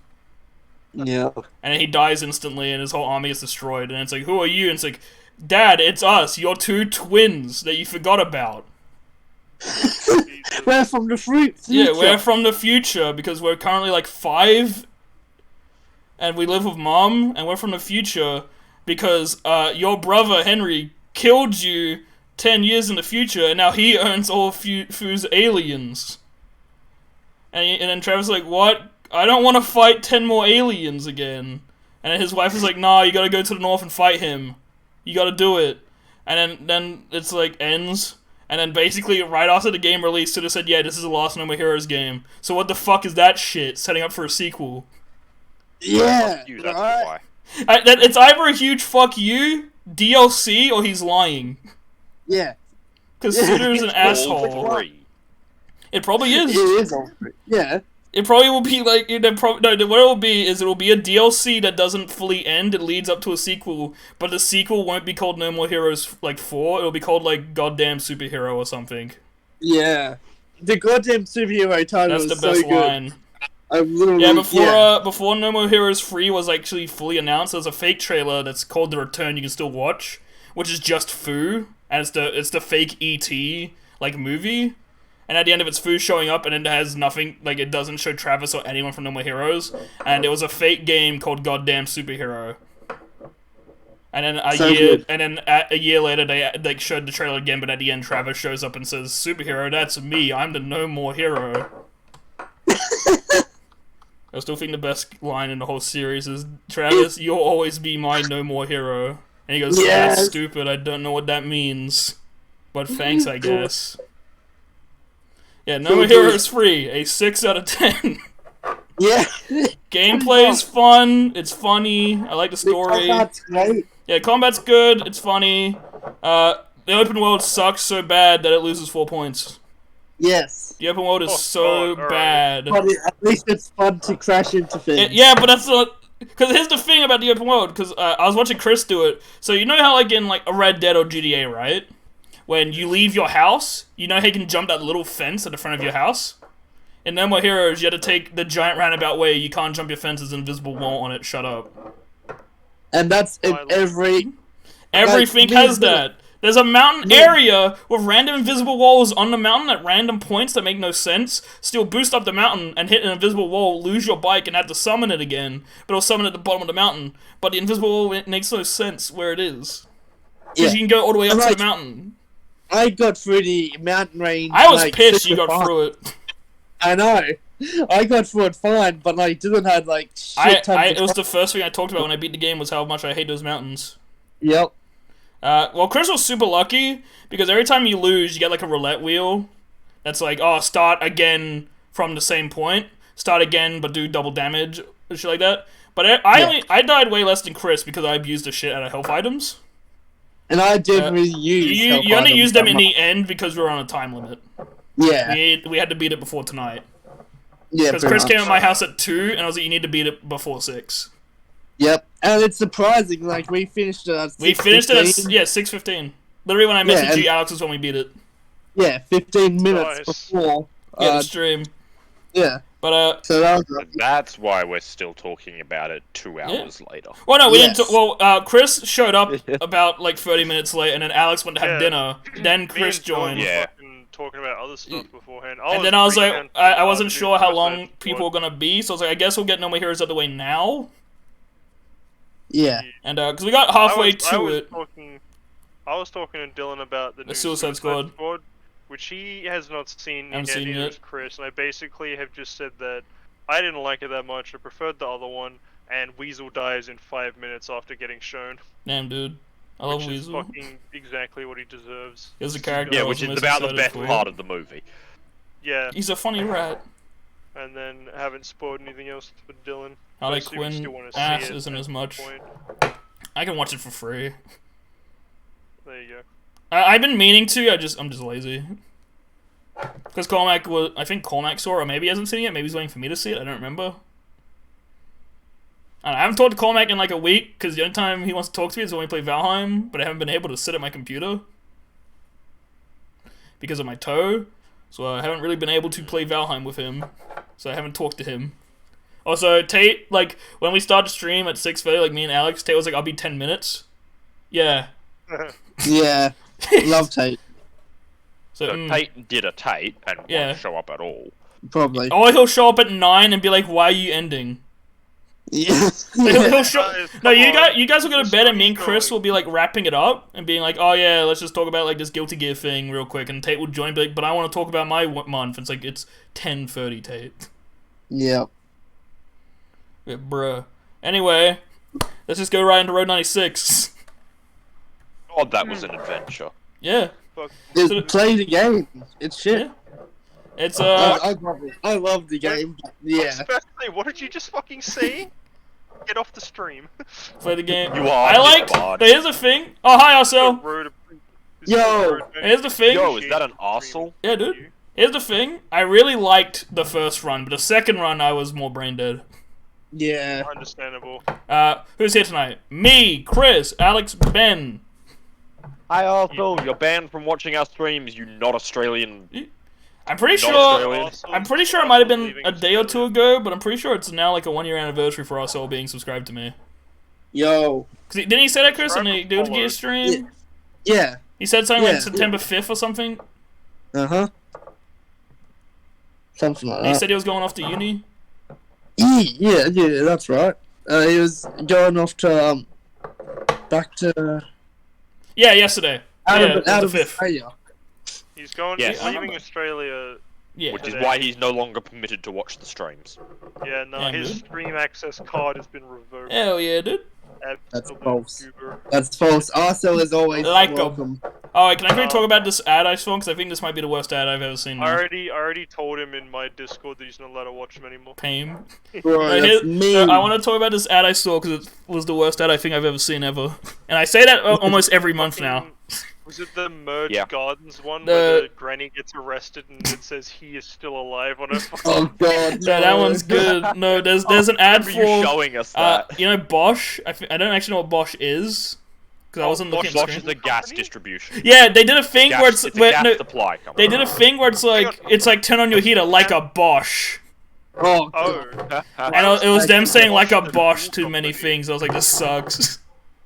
Speaker 3: Yeah.
Speaker 1: And then he dies instantly, and his whole army is destroyed. And it's like, who are you? And it's like, Dad, it's us. You're two twins that you forgot about.
Speaker 3: We're from the future.
Speaker 1: Yeah, we're from the future, because we're currently like 5, and we live with Mom, and we're from the future because your brother Henry killed you 10 years in the future, and now he owns all Fu's aliens. And then Travis is like, what? I don't want to fight 10 more aliens again. And then his wife is like, nah, you gotta go to the north and fight him. You gotta do it. And then it's like ends. And then basically right after the game released, it said, yeah, this is the last No More Heroes game. So what the fuck is that shit? Setting up for a sequel.
Speaker 3: Yeah,
Speaker 6: You, that's why.
Speaker 1: It's either a huge fuck you, DLC, or he's lying.
Speaker 3: Yeah.
Speaker 1: Because Suiter's an asshole. It probably is.
Speaker 3: It is all free. Yeah.
Speaker 1: It probably will be like, what it will be is it will be a DLC that doesn't fully end, it leads up to a sequel, but the sequel won't be called No More Heroes, like, 4, it'll be called, like, Goddamn Superhero or something.
Speaker 3: Yeah. The Goddamn Superhero title is so good.
Speaker 1: That's the best line. Before No More Heroes 3 was actually fully announced, there's a fake trailer that's called The Return you can still watch, which is just Fu, and it's the fake E.T., like, movie. And at the end of it's Fu showing up, and it has nothing, like, it doesn't show Travis or anyone from No More Heroes. And it was a fake game called Goddamn Superhero. And then a year later, they showed the trailer again, but at the end, Travis shows up and says, Superhero, that's me, I'm the No More Hero. I still think the best line in the whole series is, Travis, you'll always be my No More Hero. And he goes, yes. That's stupid, I don't know what that means. But thanks, I guess. Yeah, No More Heroes free, a 6 out of 10.
Speaker 3: Yeah.
Speaker 1: Gameplay's fun, it's funny, I like the story.
Speaker 3: Combat's great.
Speaker 1: Yeah, combat's good, it's funny. The open world sucks so bad that it loses 4 points.
Speaker 3: Yes.
Speaker 1: The open world is so bad.
Speaker 3: But at least it's fun to crash into things.
Speaker 1: Yeah, but that's not... Because here's the thing about the open world, because I was watching Chris do it. So you know how, like, in like a Red Dead or GTA, right? When you leave your house, you know how you can jump that little fence at the front of your house? In No More Heroes, you had to take the giant roundabout way. You can't jump your fence, there's an invisible wall on it. Shut up.
Speaker 3: And that's in every...
Speaker 1: Everything has that. There's a mountain area with random invisible walls on the mountain at random points that make no sense. Still boost up the mountain and hit an invisible wall, lose your bike, and have to summon it again. But it'll summon at the bottom of the mountain. But the invisible wall makes no sense where it is. Because you can go all the way up to the mountain.
Speaker 3: I got through the mountain range.
Speaker 1: I was pissed you got through it.
Speaker 3: I know. I got through it fine, but I didn't have like shit ton
Speaker 1: it was the first thing I talked about when I beat the game was how much I hate those mountains.
Speaker 3: Yep.
Speaker 1: Well, Chris was super lucky because every time you lose, you get like a roulette wheel. That's like, oh, start again from the same point. Start again, but do double damage, or shit like that. But I died way less than Chris because I abused the shit out of health items.
Speaker 3: And I didn't really use
Speaker 1: You only used them in the end because we were on a time limit.
Speaker 3: Yeah.
Speaker 1: We had to beat it before tonight.
Speaker 3: Yeah,
Speaker 1: because Chris came at my house at 2, and I was like, you need to beat it before 6.
Speaker 3: Yep, and it's surprising, like, we finished it at 6:15.
Speaker 1: We finished it at, 6:15. Literally when I messaged you, Alex, is when we beat it.
Speaker 3: Yeah, 15 minutes before.
Speaker 1: The stream.
Speaker 3: Yeah.
Speaker 1: But,
Speaker 3: so that was
Speaker 6: that's why we're still talking about it 2 hours later.
Speaker 1: Well, no, we didn't. Well, Chris showed up about, like, 30 minutes late, and then Alex went to have dinner. Then Chris joined.
Speaker 2: Yeah. Talking about other stuff beforehand.
Speaker 1: And then I was like, I wasn't sure how long people were gonna be, so I was like, I guess we'll get No More Heroes out of the way now.
Speaker 3: Yeah.
Speaker 1: And because we got halfway to it.
Speaker 2: I was talking to Dylan about the new
Speaker 1: Suicide Squad,
Speaker 2: which he has not seen
Speaker 1: yet.
Speaker 2: Chris, and I basically have just said that I didn't like it that much. I preferred the other one, and Weasel dies in 5 minutes after getting shown.
Speaker 1: Damn, dude. I love Weasel.
Speaker 2: Which is fucking exactly what he deserves.
Speaker 1: He's a character.
Speaker 6: Yeah, which is about the best part of the movie.
Speaker 2: Yeah.
Speaker 1: He's a funny rat.
Speaker 2: And then haven't spoiled anything else for Dylan.
Speaker 1: Harley Quinn ass isn't as much. I can watch it for free.
Speaker 2: There you go.
Speaker 1: I've been meaning to. I'm just lazy. Because Cormac was, I think Cormac saw it, or maybe he hasn't seen it yet. Maybe he's waiting for me to see it. I don't remember. I haven't talked to Cormac in like a week, because the only time he wants to talk to me is when we play Valheim, but I haven't been able to sit at my computer because of my toe, so I haven't really been able to play Valheim with him, so I haven't talked to him. Also, Tate, like, when we started stream at 6:30, like me and Alex, Tate was like, I'll be 10 minutes. Yeah.
Speaker 3: Yeah. Love Tate.
Speaker 6: So Tate did a Tate and won't show up at all.
Speaker 3: Probably.
Speaker 1: Or he'll show up at 9 and be like, why are you ending?
Speaker 3: Yeah.
Speaker 1: He'll show... No, you guys will go to bed and me and Chris will be like wrapping it up and being like, oh yeah, let's just talk about like this Guilty Gear thing real quick, and Tate will join and be like, but I want to talk about my month. It's like, it's 10:30, Tate.
Speaker 3: Yep.
Speaker 1: Yeah, bruh. Anyway, let's just go right into Road 96.
Speaker 6: God, that was an adventure.
Speaker 1: Yeah.
Speaker 3: Play the game. It's shit.
Speaker 1: Yeah. It's
Speaker 3: I love the game. Yeah.
Speaker 2: Especially, what did you just fucking say? Get off the stream.
Speaker 1: Play the game.
Speaker 6: You are.
Speaker 1: I liked. Here's the thing. Oh, hi, Arcel.
Speaker 3: Yo.
Speaker 1: Here's the thing.
Speaker 6: Yo, is that an Arcel?
Speaker 1: Yeah, dude. Here's the thing. I really liked the first run, but the second run I was more brain dead.
Speaker 3: Yeah.
Speaker 2: Understandable.
Speaker 1: Who's here tonight? Me, Chris, Alex, Ben.
Speaker 6: Hi, Arcel. You're banned from watching our streams. You not Australian.
Speaker 1: I'm pretty sure it might have been a day or two ago, but I'm pretty sure it's now like a 1-year anniversary for Arcel being subscribed to me.
Speaker 3: Yo.
Speaker 1: Didn't he say that, Chris, in the Guilty Gear stream?
Speaker 3: Yeah.
Speaker 1: He said something like September 5th or something?
Speaker 3: Uh-huh. Something like that.
Speaker 1: He said he was going off to uni?
Speaker 3: Yeah, that's right. He was going off to, back to...
Speaker 1: Yeah, yesterday. Out of the 5th.
Speaker 3: Australia.
Speaker 2: He's going. He's leaving Australia.
Speaker 1: Yeah.
Speaker 6: Which is why he's no longer permitted to watch the streams.
Speaker 2: Yeah, no, his stream access card has been revoked.
Speaker 1: Hell yeah, dude.
Speaker 3: That's false. That's false. Arcel is always welcome.
Speaker 1: Alright, can I quickly talk about this ad I saw? Because I think this might be the worst ad I've ever seen.
Speaker 2: I already told him in my Discord that he's not allowed to watch him anymore.
Speaker 1: Pain.
Speaker 3: Bro, that's mean.
Speaker 1: I want to talk about this ad I saw because it was the worst ad I think I've ever seen ever. And I say that almost every month now.
Speaker 2: Was it the Merge Gardens one where the granny gets arrested and it says he is still alive on her phone?
Speaker 3: Oh god,
Speaker 1: no, that one's good. No, there's an ad for
Speaker 6: you showing us that.
Speaker 1: You know Bosch. I don't actually know what Bosch is because I wasn't looking at the
Speaker 6: Bosch
Speaker 1: screen.
Speaker 6: is the gas distribution.
Speaker 1: Yeah, they did a thing where it's
Speaker 6: supply company.
Speaker 1: They did a thing where it's like turn on your heater like a Bosch.
Speaker 3: Oh.
Speaker 1: And it was them saying like a Bosch to many things. I was like, this sucks.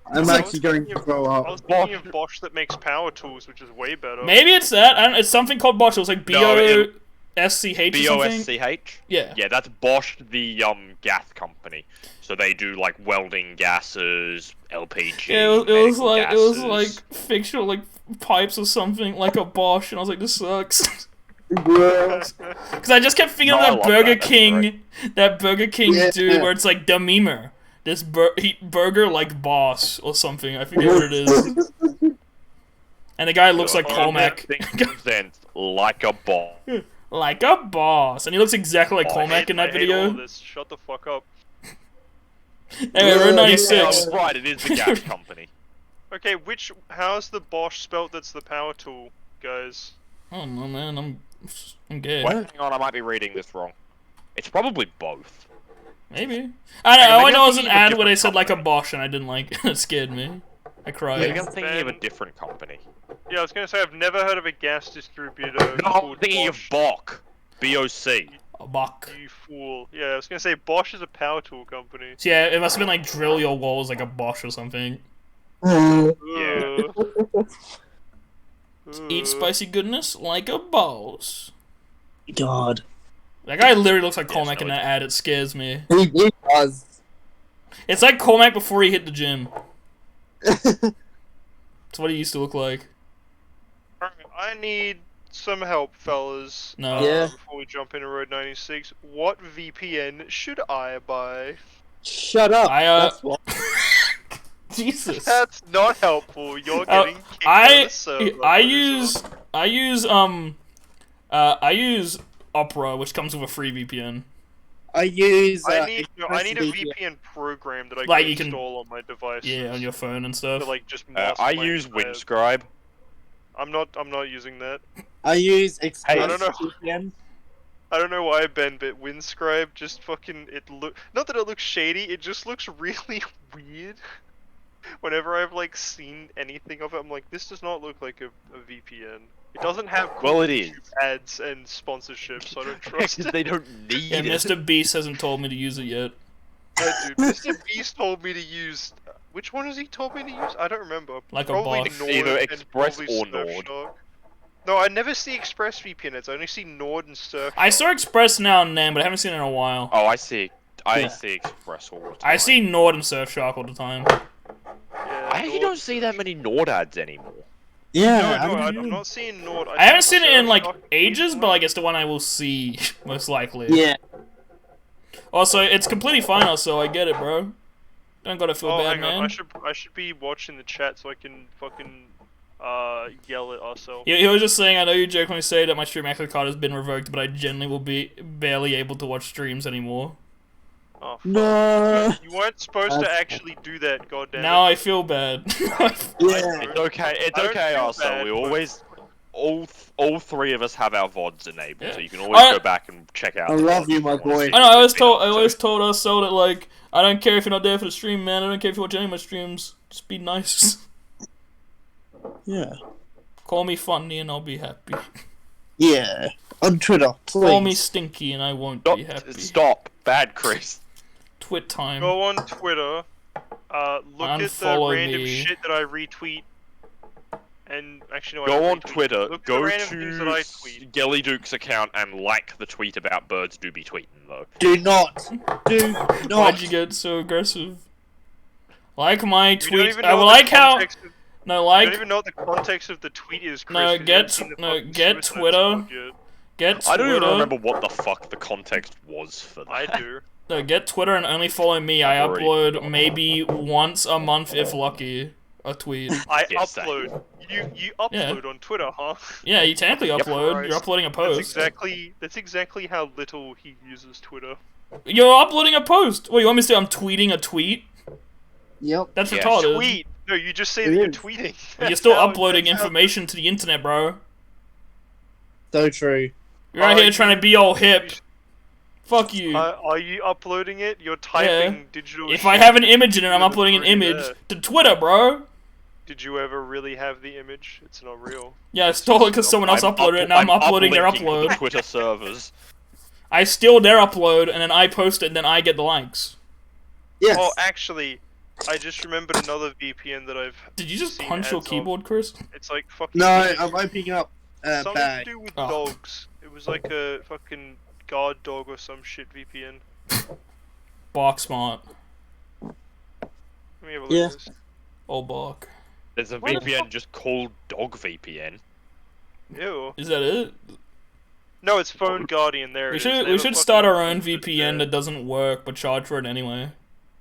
Speaker 3: I'm actually going to throw up.
Speaker 2: I was thinking of Bosch that makes power tools, which is way better.
Speaker 1: Maybe it's that. It's something called Bosch. It was like B-O-S-C-H or something.
Speaker 6: B-O-S-C-H?
Speaker 1: Yeah.
Speaker 6: Yeah, that's Bosch, the gas company. So they do like welding gases, LPG.
Speaker 1: Yeah, it was like fictional like pipes or something like a Bosch, and I was like, this sucks. Because I just kept thinking of that Burger King dude where it's like Dememer. This burger like boss or something. I forget what it is. And the guy looks like Cormac.
Speaker 6: Like a boss.
Speaker 1: Like a boss. And he looks exactly like Cormac in that video.
Speaker 2: Shut the fuck up.
Speaker 1: Anyway, we're in
Speaker 6: Yeah, I
Speaker 1: 96.
Speaker 6: was right, it is the gas company.
Speaker 2: Okay, how's the Bosch spelt that's the power tool, guys?
Speaker 1: I don't know, man. I'm gay.
Speaker 6: Wait, hang on, I might be reading this wrong. It's probably both.
Speaker 1: Maybe. I don't know. All I know was an
Speaker 6: thinking of a
Speaker 1: ad where they
Speaker 6: different
Speaker 1: said like a
Speaker 6: company.
Speaker 1: Bosch, and I didn't like it. It scared me. I cried.
Speaker 6: Maybe I'm thinking of a different company.
Speaker 2: Yeah, I was gonna say I've never heard of a gas distributor
Speaker 6: No, I'm
Speaker 2: called
Speaker 6: thinking of
Speaker 2: Bosch.
Speaker 6: Bock. B-O-C.
Speaker 1: A Bock.
Speaker 2: You fool. Yeah, I was gonna say Bosch is a power tool company.
Speaker 1: So yeah, it must have been like drill your walls like a Bosch or something.
Speaker 6: Yeah.
Speaker 1: Eat spicy goodness like a boss.
Speaker 3: God.
Speaker 1: That guy literally looks like
Speaker 6: Yes,
Speaker 1: Cormac
Speaker 6: no,
Speaker 1: in that ad. It scares me.
Speaker 3: He does.
Speaker 1: It's like Cormac before he hit the gym. It's what he used to look like.
Speaker 2: Alright, I need some help, fellas.
Speaker 1: No.
Speaker 3: Yeah.
Speaker 2: Before we jump into Road 96, what VPN should I buy?
Speaker 3: Shut up. That's what.
Speaker 1: Jesus.
Speaker 2: That's not helpful. You're getting kicked out of the server.
Speaker 1: I use Opera, which comes with a free VPN.
Speaker 3: I use.
Speaker 2: I need a VPN program that I
Speaker 1: Like,
Speaker 2: can
Speaker 1: you can-
Speaker 2: install on my device.
Speaker 1: Yeah, on your phone and stuff.
Speaker 2: To, like, just
Speaker 6: I
Speaker 2: mask my
Speaker 6: use
Speaker 2: entire-
Speaker 6: Windscribe.
Speaker 2: I'm not using that.
Speaker 3: I use Express
Speaker 2: I don't know.
Speaker 3: VPN.
Speaker 2: I don't know why, Ben, but Windscribe just fucking not that it looks shady, it just looks really weird. Whenever I've like seen anything of it, I'm like, this does not look like a VPN. It doesn't have
Speaker 6: Well, it is.
Speaker 2: ads and sponsorships, so I don't trust
Speaker 6: Because
Speaker 2: it.
Speaker 6: they don't need
Speaker 1: Yeah,
Speaker 6: it.
Speaker 1: Mr. Beast hasn't told me to use it yet.
Speaker 2: Yeah, dude, Mr. Beast told me to use. Which one has he told me to use? I don't remember.
Speaker 1: Like a
Speaker 2: Probably
Speaker 1: boss.
Speaker 2: Nord
Speaker 6: Either
Speaker 2: and
Speaker 6: Express
Speaker 2: probably
Speaker 6: or
Speaker 2: Surfshark.
Speaker 6: Nord.
Speaker 2: No, I never see Express VPN ads. I only see Nord and Surfshark.
Speaker 1: I saw Express now and then, but I haven't seen it in a while.
Speaker 6: Oh, I see Express all the time.
Speaker 1: I see Nord and Surfshark all the time.
Speaker 2: Yeah,
Speaker 6: I actually
Speaker 2: Nord-
Speaker 6: don't see that many Nord ads anymore.
Speaker 3: Yeah.
Speaker 2: No,
Speaker 3: I
Speaker 2: I'm
Speaker 3: mean,
Speaker 2: not seeing Nord.
Speaker 1: I haven't seen it in like
Speaker 2: Surfshark
Speaker 1: ages, but like it's the one I will see most likely.
Speaker 3: yeah.
Speaker 1: Also, it's completely fine. Also, I get it, bro. Don't gotta feel bad,
Speaker 2: hang
Speaker 1: man.
Speaker 2: on. I should be watching the chat so I can fucking yell at ourselves.
Speaker 1: He was just saying, I know you jokingly say that my stream access card has been revoked, but I generally will be barely able to watch streams anymore.
Speaker 2: Oh, fuck.
Speaker 3: No.
Speaker 2: You weren't supposed to actually do that, goddamn.
Speaker 1: Now I feel bad.
Speaker 3: Yeah.
Speaker 6: It's okay. It's
Speaker 2: I don't
Speaker 6: okay,
Speaker 2: feel
Speaker 6: also.
Speaker 2: bad,
Speaker 6: We
Speaker 2: but-
Speaker 6: always, all three of us have our VODs enabled,
Speaker 1: Yeah.
Speaker 6: so you can always
Speaker 1: I-
Speaker 6: go back and check out.
Speaker 3: I
Speaker 6: the
Speaker 3: love
Speaker 6: VODs
Speaker 3: you,
Speaker 6: if
Speaker 3: my
Speaker 6: want to
Speaker 3: boy.
Speaker 6: see
Speaker 1: I know.
Speaker 6: what
Speaker 1: I always
Speaker 6: we've been up
Speaker 1: told
Speaker 6: to.
Speaker 1: us so that like I don't care if you're not there for the stream, man. I don't care if you watch any of my streams. Just be nice.
Speaker 3: Yeah.
Speaker 1: Call me funny and I'll be happy.
Speaker 3: Yeah. On Twitter, please.
Speaker 1: Call me stinky and I won't be happy.
Speaker 6: Stop, bad Chris.
Speaker 1: Twit time.
Speaker 2: Go on Twitter, look at the
Speaker 1: Unfollow
Speaker 2: random
Speaker 1: me.
Speaker 2: shit that I retweet, and actually no, I
Speaker 6: Go
Speaker 2: don't
Speaker 6: on
Speaker 2: retweet.
Speaker 6: Twitter,
Speaker 2: Look at the
Speaker 6: go
Speaker 2: random things that I
Speaker 6: to
Speaker 2: tweet.
Speaker 6: Gelly Duke's account and like the tweet about birds do be tweeting though.
Speaker 3: Do not. Do not.
Speaker 1: Why'd you get so aggressive? Like my
Speaker 2: You don't
Speaker 1: tweet.
Speaker 2: even
Speaker 1: I
Speaker 2: know
Speaker 1: will
Speaker 2: the
Speaker 1: like how.
Speaker 2: context of-
Speaker 1: No,
Speaker 2: You
Speaker 1: like
Speaker 2: don't even know what the context of the tweet is, Chris.
Speaker 1: No,
Speaker 2: 'cause you
Speaker 1: get-
Speaker 2: haven't seen the
Speaker 1: no,
Speaker 2: fucking
Speaker 1: get
Speaker 2: Suicide
Speaker 1: Twitter.
Speaker 2: Squad yet.
Speaker 1: get
Speaker 6: I don't even
Speaker 1: Twitter.
Speaker 6: remember what the fuck the context was for that.
Speaker 2: I do.
Speaker 1: No, get Twitter and only follow me. I
Speaker 6: I've already
Speaker 1: upload
Speaker 6: forgotten.
Speaker 1: maybe once a month if lucky. A tweet.
Speaker 2: I
Speaker 6: Yes, same.
Speaker 2: upload. You upload on Twitter, huh?
Speaker 1: Yeah, you technically upload.
Speaker 2: Christ.
Speaker 1: You're uploading a
Speaker 2: That's
Speaker 1: post.
Speaker 2: that's exactly how little he uses Twitter.
Speaker 1: You're uploading a post. What, you want me to say I'm tweeting a tweet?
Speaker 3: Yep.
Speaker 1: That's
Speaker 6: Yeah.
Speaker 1: retarded.
Speaker 2: Tweet. No, you just say
Speaker 3: It
Speaker 2: that you're
Speaker 3: is.
Speaker 2: tweeting.
Speaker 1: You're still
Speaker 2: That's how-
Speaker 1: uploading
Speaker 2: that's how-
Speaker 1: information to the internet, bro.
Speaker 3: So true.
Speaker 1: You're out
Speaker 2: Are
Speaker 1: here trying to be all hip. Fuck you.
Speaker 2: Are you uploading it? You're typing digital.
Speaker 1: If
Speaker 2: shit.
Speaker 1: I have an image in it, I'm
Speaker 2: You're
Speaker 1: uploading an
Speaker 2: already
Speaker 1: image
Speaker 2: there.
Speaker 1: to Twitter, bro.
Speaker 2: Did you ever really have the image? It's not real.
Speaker 1: Yeah, I stole it because someone else uploaded it, now I'm uploading their
Speaker 6: uplinking
Speaker 1: upload.
Speaker 6: the Twitter servers.
Speaker 1: I steal their upload, and then I post it, and then I get the likes.
Speaker 3: Yes.
Speaker 2: Oh, actually, I just remembered another VPN that I've.
Speaker 1: Did you just
Speaker 2: seen
Speaker 1: punch your
Speaker 2: ads of.
Speaker 1: keyboard, Chris?
Speaker 2: It's like fucking.
Speaker 3: No, I'm opening up a
Speaker 2: something
Speaker 3: bag.
Speaker 2: to do with
Speaker 1: Oh.
Speaker 2: dogs. It was like a fucking guard dog or some shit VPN.
Speaker 1: Bark smart.
Speaker 2: Let me have a look
Speaker 3: Yeah.
Speaker 2: at this.
Speaker 1: Oh, bark.
Speaker 6: There's a
Speaker 2: Why the
Speaker 6: VPN
Speaker 2: fuck-
Speaker 6: just called Dog VPN.
Speaker 2: Ew.
Speaker 1: Is that it?
Speaker 2: No, it's Phone Guardian. There
Speaker 1: We
Speaker 2: it is.
Speaker 1: should
Speaker 2: They
Speaker 1: we
Speaker 2: have a
Speaker 1: should
Speaker 2: fucking
Speaker 1: start our own
Speaker 2: feature
Speaker 1: VPN
Speaker 2: there.
Speaker 1: that doesn't work, but charge for it anyway.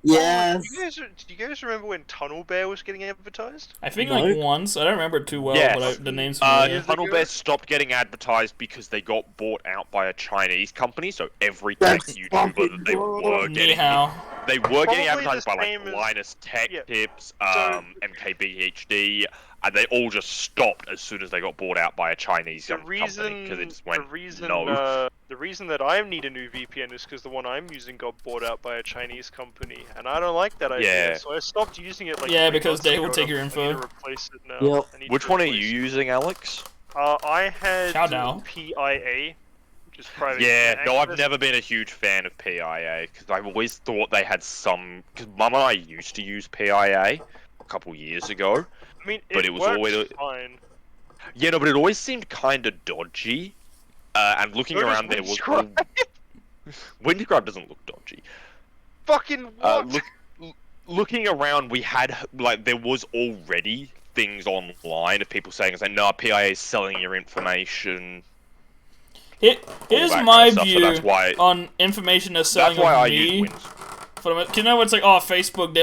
Speaker 3: Yes.
Speaker 2: Do you guys remember when Tunnel Bear was getting advertised?
Speaker 1: I think like once. I don't remember it too well,
Speaker 6: Yes.
Speaker 1: but the name's familiar.
Speaker 6: Tunnel Bear stopped getting advertised because they got bought out by a Chinese company. So every tech YouTuber that they were getting, advertised by like Linus Tech Tips, MKBHD, and they all just stopped as soon as they got bought out by a Chinese company because it just went no.
Speaker 2: The reason that I need a new VPN is because the one I'm using got bought out by a Chinese company, and I don't like that idea. So I stopped using it. Like
Speaker 1: because they will take your info.
Speaker 2: I need to replace it now.
Speaker 3: Yep.
Speaker 6: Which one are you using, Alex?
Speaker 2: I had PIA, which is private.
Speaker 6: Yeah, no, I've never been a huge fan of PIA because I've always thought they had some. Because Mum and I used to use PIA a couple years ago.
Speaker 2: I mean,
Speaker 6: but it was always
Speaker 2: fine.
Speaker 6: Yeah, no, but it always seemed kind of dodgy. And looking around, there was Windscribe doesn't look dodgy.
Speaker 2: Fucking what?
Speaker 6: Looking around, we had there was already things online of people saying, "No, PIA is selling your information."
Speaker 1: Here's my view on information they're selling on me. Cause you know it's like, oh, Facebook,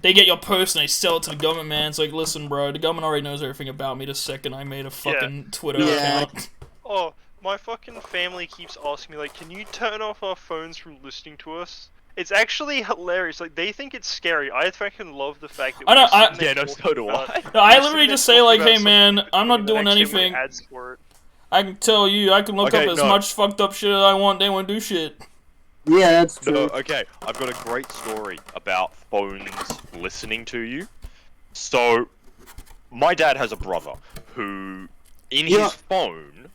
Speaker 1: they get your post and they sell it to the government, man. It's like, listen, bro, the government already knows everything about me the second I made a fucking Twitter account.
Speaker 2: Oh, my fucking family keeps asking me, like, can you turn off our phones from listening to us? It's actually hilarious. Like, they think it's scary. I fucking love the fact that
Speaker 6: so do I.
Speaker 1: No, I literally just say, like, hey, man, I'm not doing anything. I can tell you, I can look up as much fucked up shit as I want, they won't do shit.
Speaker 3: Yeah, that's true.
Speaker 6: No, okay, I've got a great story about phones listening to you. So, my dad has a brother who, in his phone,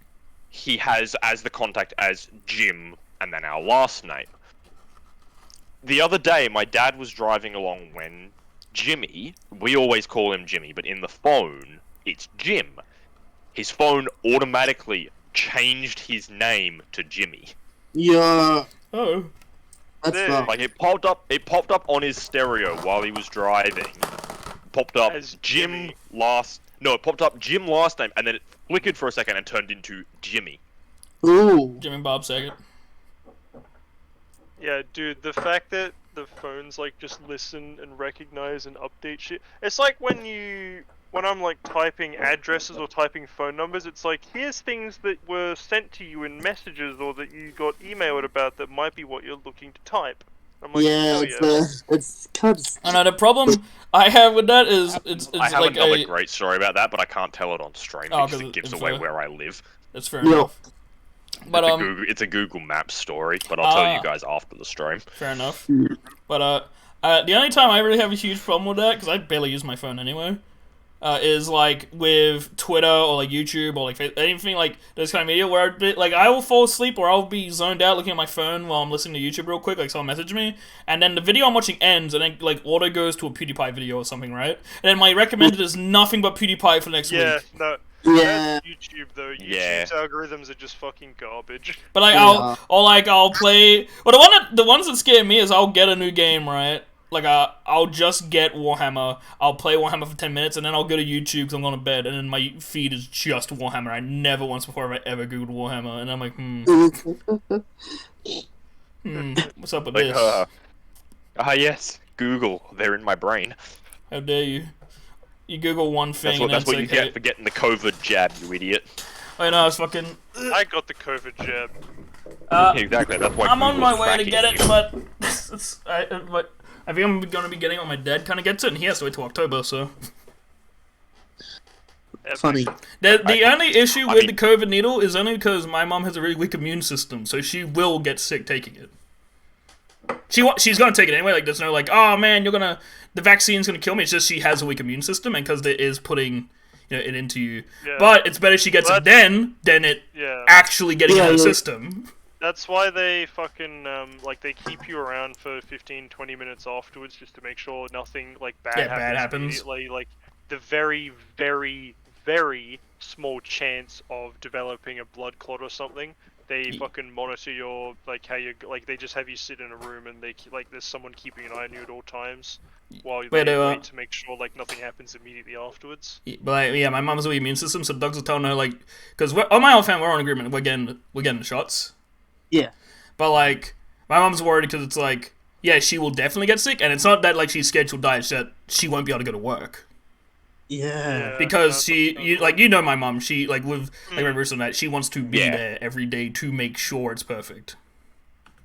Speaker 6: he has as the contact as Jim and then our last name. The other day, my dad was driving along when Jimmy, we always call him Jimmy, but in the phone, it's Jim. His phone automatically changed his name to Jimmy.
Speaker 3: Yeah.
Speaker 1: Oh.
Speaker 3: That's not...
Speaker 6: Like, it popped up on his stereo while he was driving. Popped up
Speaker 2: as
Speaker 6: Jim last... No, it popped up Jim last name, and then it flickered for a second and turned into Jimmy.
Speaker 3: Ooh.
Speaker 1: Jimmy Bob second.
Speaker 2: Yeah, dude, the fact that the phones, like, just listen and recognize and update shit. It's like when I'm, like, typing addresses or typing phone numbers, it's like, here's things that were sent to you in messages or that you got emailed about that might be what you're looking to type. I'm like,
Speaker 3: it's kind of...
Speaker 1: I know, the problem I have with that is, it's
Speaker 6: I have
Speaker 1: like
Speaker 6: another great story about that, but I can't tell it on stream because it gives away where I live.
Speaker 1: That's fair enough. But
Speaker 6: it's a Google Maps story, but I'll tell you guys after the stream.
Speaker 1: Fair enough. But the only time I really have a huge problem with that, because I barely use my phone anyway, is like with Twitter or like YouTube or like anything like this kind of media where I will fall asleep or I'll be zoned out looking at my phone while I'm listening to YouTube real quick, like someone message me, and then the video I'm watching ends and then like auto goes to a PewDiePie video or something, right? And then my recommended is nothing but PewDiePie for next week.
Speaker 2: That's YouTube though. YouTube's algorithms are just fucking garbage.
Speaker 1: But like I'll play. Well, the ones that scare me is I'll get a new game, right? Like I'll just get Warhammer. I'll play Warhammer for 10 minutes and then I'll go to YouTube because I'm going to bed, and then my feed is just Warhammer. I never once before have I ever googled Warhammer, and I'm like, what's up with this?
Speaker 6: Yes, Google. They're in my brain.
Speaker 1: How dare you? You Google one thing.
Speaker 6: That's what you get for getting the COVID jab, you idiot.
Speaker 1: I know, it's fucking.
Speaker 2: I got the COVID jab.
Speaker 6: Exactly. That's why
Speaker 1: I'm on my way to get it, but I think I'm gonna be getting it when my dad kind of gets it, and he has to wait till October. So.
Speaker 3: Funny.
Speaker 1: The only issue with the COVID needle is only because my mom has a really weak immune system, so she will get sick taking it. She's gonna take it anyway. Like, there's no like, oh man, the vaccine's gonna kill me. It's just she has a weak immune system, and because it is putting, it into you. Yeah. But it's better she gets it than it actually getting in the system.
Speaker 2: That's why they fucking they keep you around for 15-20 minutes afterwards just to make sure nothing like bad happens. Like the very, very, very small chance of developing a blood clot or something. They fucking monitor your, how you, they just have you sit in a room and there's someone keeping an eye on you at all times while you wait to make sure, nothing happens immediately afterwards.
Speaker 1: But, my mom has a weak immune system, so the doctors are telling her, because my whole family, we're on agreement, we're getting the shots.
Speaker 3: Yeah.
Speaker 1: But, my mom's worried because it's, yeah, she will definitely get sick, and it's not that like she's scared she'll die; it's that she won't be able to go to work.
Speaker 3: Yeah.
Speaker 1: Because you know my mom, she like with like my Bruce and that, she wants to be there every day to make sure it's perfect.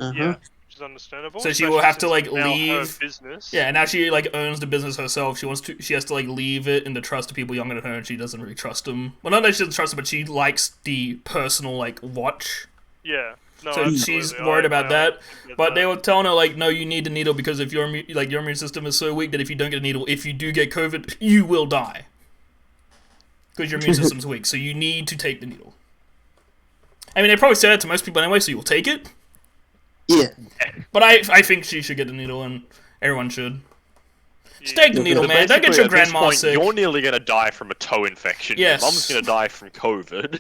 Speaker 2: Yeah, which is understandable.
Speaker 1: So she will have to like leave.
Speaker 2: Her business.
Speaker 1: Yeah, and now she like owns the business herself. She has to like leave it in the trust of people younger than her, and she doesn't really trust them. Well, not that she doesn't trust them, but she likes the personal like watch.
Speaker 2: Yeah. No,
Speaker 1: so she's worried about that. But they were telling her like, no, you need the needle because if your immune system is so weak that if you don't get a needle, if you do get COVID, you will die. Because your immune system's weak, so you need to take the needle. I mean, they probably said it to most people anyway, so you'll take it.
Speaker 3: Yeah.
Speaker 1: But I think she should get the needle, and everyone should. Just take the needle, man. Don't get your grandma sick.
Speaker 6: You're nearly gonna die from a toe infection.
Speaker 1: Yes.
Speaker 6: Your mum's gonna die from COVID.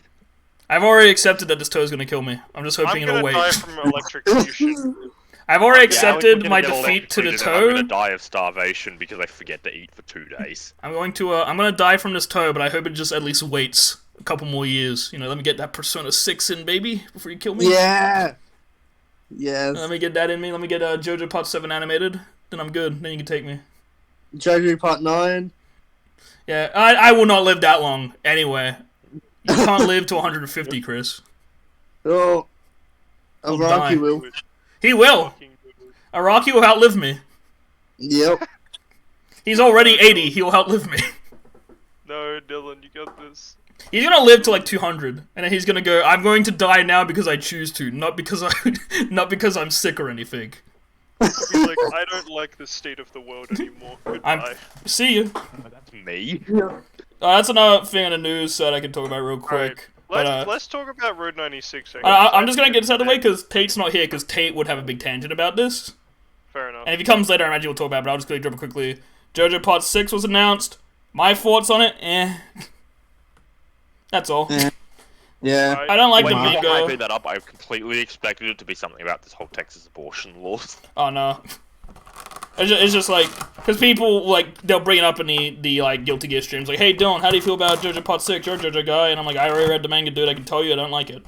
Speaker 1: I've already accepted that this toe is gonna kill me. I'm just hoping it'll wait.
Speaker 2: I'm gonna die from electrocution.
Speaker 1: I've already accepted my defeat to the toe.
Speaker 6: I'm gonna die of starvation because I forget to eat for 2 days.
Speaker 1: I'm gonna die from this toe, but I hope it just at least waits a couple more years. You know, let me get that Persona 6 in, baby, before you kill me.
Speaker 3: Yeah. Yes.
Speaker 1: Let me get that in me. Let me get JoJo Part 7 animated. Then I'm good. Then you can take me.
Speaker 3: JoJo Part 9.
Speaker 1: Yeah, I will not live that long anyway. You can't live to 150, Chris.
Speaker 3: Oh. Araki will.
Speaker 1: He will. Araki will outlive me.
Speaker 3: Yep.
Speaker 1: He's already 80. He will outlive me.
Speaker 2: No, Dylan, you got this.
Speaker 1: He's gonna live to like 200, and then he's gonna go, I'm going to die now because I choose to, not because I'm sick or anything.
Speaker 2: He's like, I don't like the state of the world anymore. Goodbye.
Speaker 1: See you.
Speaker 6: That's me.
Speaker 3: Yeah.
Speaker 1: That's another thing in the news that I can talk about real quick.
Speaker 2: Right. Let's talk about Road 96.
Speaker 1: I'm just gonna get this out of the way because Tate's not here, because Tate would have a big tangent about this.
Speaker 2: Fair enough.
Speaker 1: And if he comes later, I imagine we'll talk about it, but I'll just quickly drop it quickly. JoJo Part 6 was announced. My thoughts on it, That's all.
Speaker 3: Yeah.
Speaker 1: I don't like the
Speaker 6: manga.
Speaker 1: manga.
Speaker 6: When I made that up, I completely expected it to be something about this whole Texas abortion laws.
Speaker 1: Oh no. It's just like, because people, like, they'll bring it up in the like, Guilty Gear streams, like, hey, Dylan, how do you feel about JoJo Part 6? You're a JoJo guy, and I'm like, I already read the manga, dude, I can tell you I don't like it.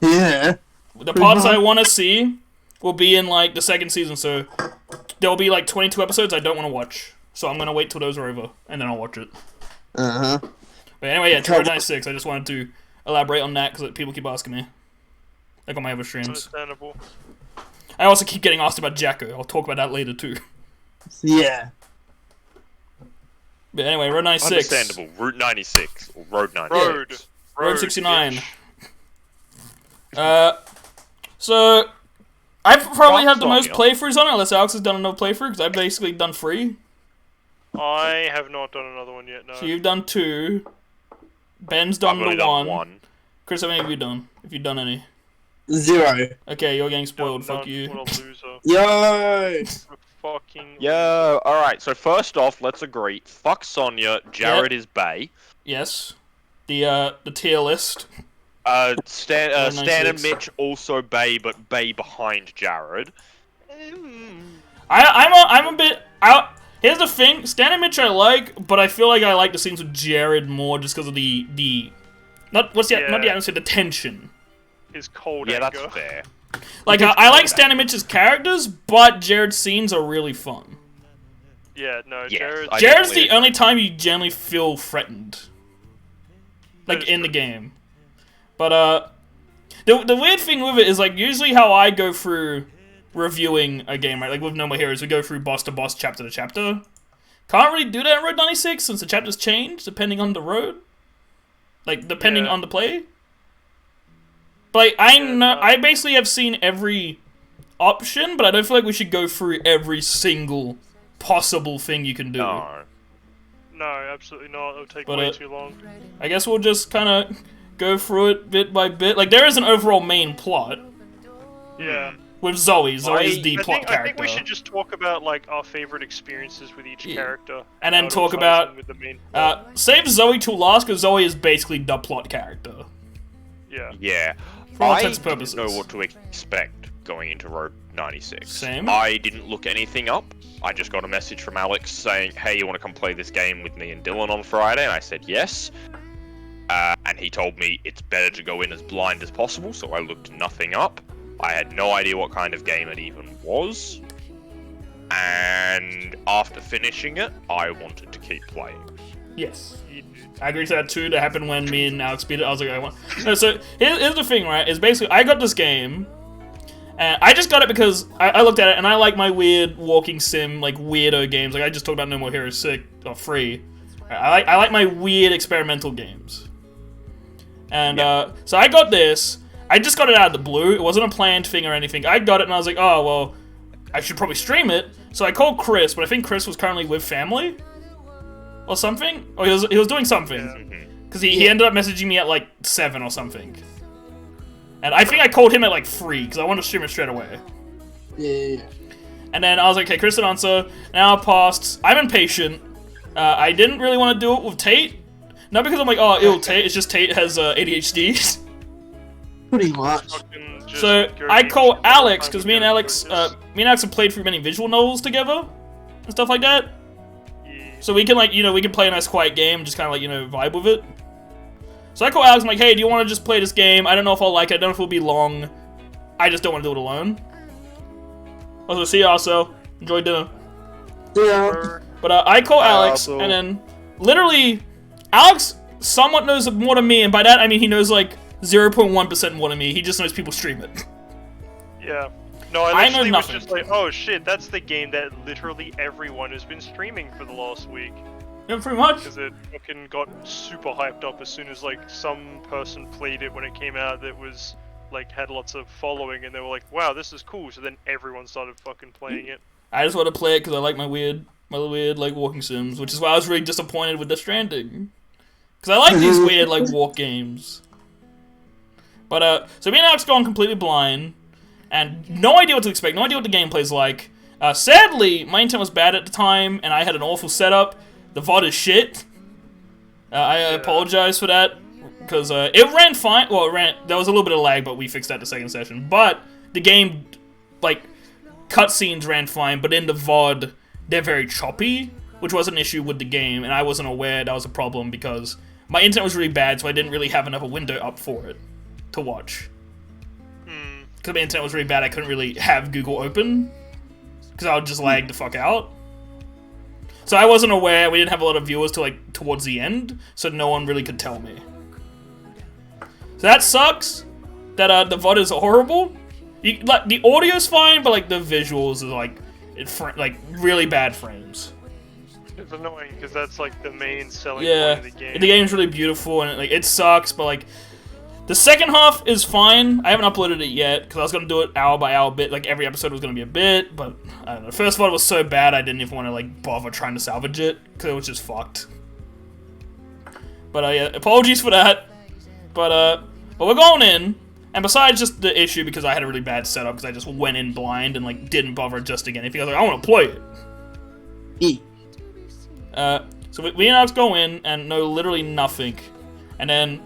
Speaker 3: Yeah.
Speaker 1: The parts I want to see will be in, like, the second season, so there'll be, like, 22 episodes I don't want to watch. So I'm going to wait till those are over, and then I'll watch it.
Speaker 3: Uh-huh.
Speaker 1: But anyway, yeah, Road 96, I just wanted to elaborate on that, because people keep asking me. Like on my other streams.
Speaker 2: Understandable.
Speaker 1: I also keep getting asked about Jacko. I'll talk about that later, too.
Speaker 3: Yeah.
Speaker 1: But anyway, Road 96.
Speaker 6: Understandable. Route 96. Or Road 96.
Speaker 1: Road 69. So, I've probably had the most playthroughs on it, unless Alex has done another playthrough, because I've basically done 3.
Speaker 2: I have not done another one yet, no.
Speaker 1: So you've done 2. Ben's done the 1. Chris, how many have you done? If you've done any?
Speaker 3: 0.
Speaker 1: Okay, you're getting spoiled. Fuck you.
Speaker 2: What a loser.
Speaker 3: Yo!
Speaker 6: Yo, alright, so first off, let's agree. Fuck Sonya, Jared is bae.
Speaker 1: Yes. The tier list.
Speaker 6: Stan and Mitch also bae, but bae behind Jared.
Speaker 1: I'm a bit out. Here's the thing, Stan and Mitch I like, but I feel like I like the scenes with Jared more just because of not the atmosphere, the tension.
Speaker 2: His cold
Speaker 6: anger.
Speaker 2: That's
Speaker 6: fair.
Speaker 1: Like, I like Stan and Mitch's characters, but Jared's scenes are really fun.
Speaker 2: Yeah, no,
Speaker 1: Jared's the only time you generally feel threatened. Like, in the game. But, the weird thing with it is, like, usually how I go through reviewing a game, right? Like, with No More Heroes, we go through boss to boss, chapter to chapter. Can't really do that in Road 96, since the chapters change, depending on the road. Like, depending on the play. But, like, I basically have seen every option, but I don't feel like we should go through every single possible thing you can do.
Speaker 2: No, absolutely not. It'll take way too long.
Speaker 1: I guess we'll just kind of go through it bit by bit. Like, there is an overall main plot.
Speaker 2: Yeah.
Speaker 1: With Zoe. Zoe's the plot character.
Speaker 2: I think we should just talk about, like, our favorite experiences with each character.
Speaker 1: And then talk about... save Zoe to last, because Zoe is basically the plot character.
Speaker 2: Yeah.
Speaker 6: Yeah.
Speaker 1: For all intents and purposes.
Speaker 6: I didn't know what to expect going into Road 96.
Speaker 1: Same.
Speaker 6: I didn't look anything up. I just got a message from Alex saying, hey, you want to come play this game with me and Dylan on Friday? And I said yes. And he told me it's better to go in as blind as possible, so I looked nothing up. I had no idea what kind of game it even was. and after finishing it, I wanted to keep playing.
Speaker 1: Yes. I agree to that too. That happened when me and Alex beat it. I was like, I want. No, so here's the thing, right? Is basically I got this game, and I just got it because I looked at it and I like my weird walking sim, like weirdo games. Like I just talked about No More Heroes 6 or Free. I like my weird experimental games. And so I got this. I just got it out of the blue. It wasn't a planned thing or anything. I got it and I was like, oh well, I should probably stream it. So I called Chris, but I think Chris was currently with family. Or something? Or he was doing something. Because he ended up messaging me at like 7 or something. And I think I called him at like 3, because I wanted to stream it straight away.
Speaker 3: Yeah.
Speaker 1: And then I was like, okay, Chris didn't answer. Now passed. I'm impatient. I didn't really want to do it with Tate. Not because I'm like, oh, ill Tate. It's just Tate has ADHD.
Speaker 3: Pretty much.
Speaker 1: So I call Alex, because me and Alex have played through many visual novels together. And stuff like that. So we can, like, we can play a nice quiet game and just kind of, like, vibe with it. So I call Alex, I'm like, hey, do you want to just play this game? I don't know if I'll like it. I don't know if it'll be long. I just don't want to do it alone. I was gonna see you also. Enjoy dinner.
Speaker 3: Yeah.
Speaker 1: But I call Alex, and then, literally, Alex somewhat knows more than me, and by that I mean he knows, like, 0.1% more than me. He just knows people stream it.
Speaker 2: Yeah. No, I
Speaker 1: know nothing.
Speaker 2: Was just like, oh shit, that's the game that literally everyone has been streaming for the last week.
Speaker 1: Yeah, pretty much.
Speaker 2: Because it fucking got super hyped up as soon as, like, some person played it when it came out that was, like, had lots of following, and they were like, wow, this is cool, so then everyone started fucking playing it.
Speaker 1: I just want to play it because I like my weird, like, walking sims, which is why I was really disappointed with Death Stranding. Because I like these weird, like, walk games. But, so me and Alex gone completely blind, and no idea what to expect, no idea what the gameplay's like. Sadly, my internet was bad at the time, and I had an awful setup. The VOD is shit. I apologize for that, because it ran fine. Well, there was a little bit of lag, but we fixed that the second session. But the game, like, cutscenes ran fine, but in the VOD, they're very choppy, which was an issue with the game, and I wasn't aware that was a problem because my internet was really bad, so I didn't really have another window up for it to watch. Because my internet was really bad, I couldn't really have Google open, because I would just lag the fuck out. So I wasn't aware, we didn't have a lot of viewers till, like, towards the end, so no one really could tell me. So that sucks, that, the VOD is horrible. Like, the audio's fine, but, like, the visuals are, like, really bad frames.
Speaker 2: It's annoying, because that's, like, the main selling point of the game.
Speaker 1: The game's really beautiful, and, like, it sucks, but, like, the second half is fine. I haven't uploaded it yet, because I was going to do it hour by hour bit, like, every episode was going to be a bit, but, I don't know. The first one was so bad, I didn't even want to, like, bother trying to salvage it, because it was just fucked. But, yeah, apologies for that. But we're going in, and besides just the issue, because I had a really bad setup, because I just went in blind and, like, didn't bother adjusting anything, I was like, I want to play it. So we and Alex go in, and know literally nothing. And then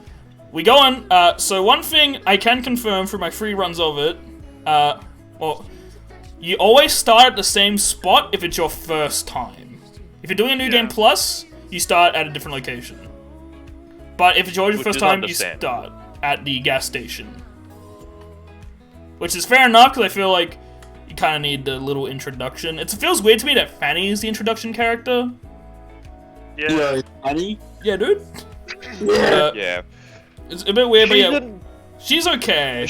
Speaker 1: we go in, so one thing I can confirm through my free runs of it, well, you always start at the same spot if it's your first time. If you're doing a New Game Plus, you start at a different location. But if it's your first time, you start at the gas station. Which is fair enough, because I feel like you kind of need a little introduction. It feels weird to me that Fanny is the introduction character.
Speaker 2: Yeah.
Speaker 3: Fanny?
Speaker 1: Yeah, dude.
Speaker 6: Yeah.
Speaker 1: It's a bit weird, but yeah, she's okay.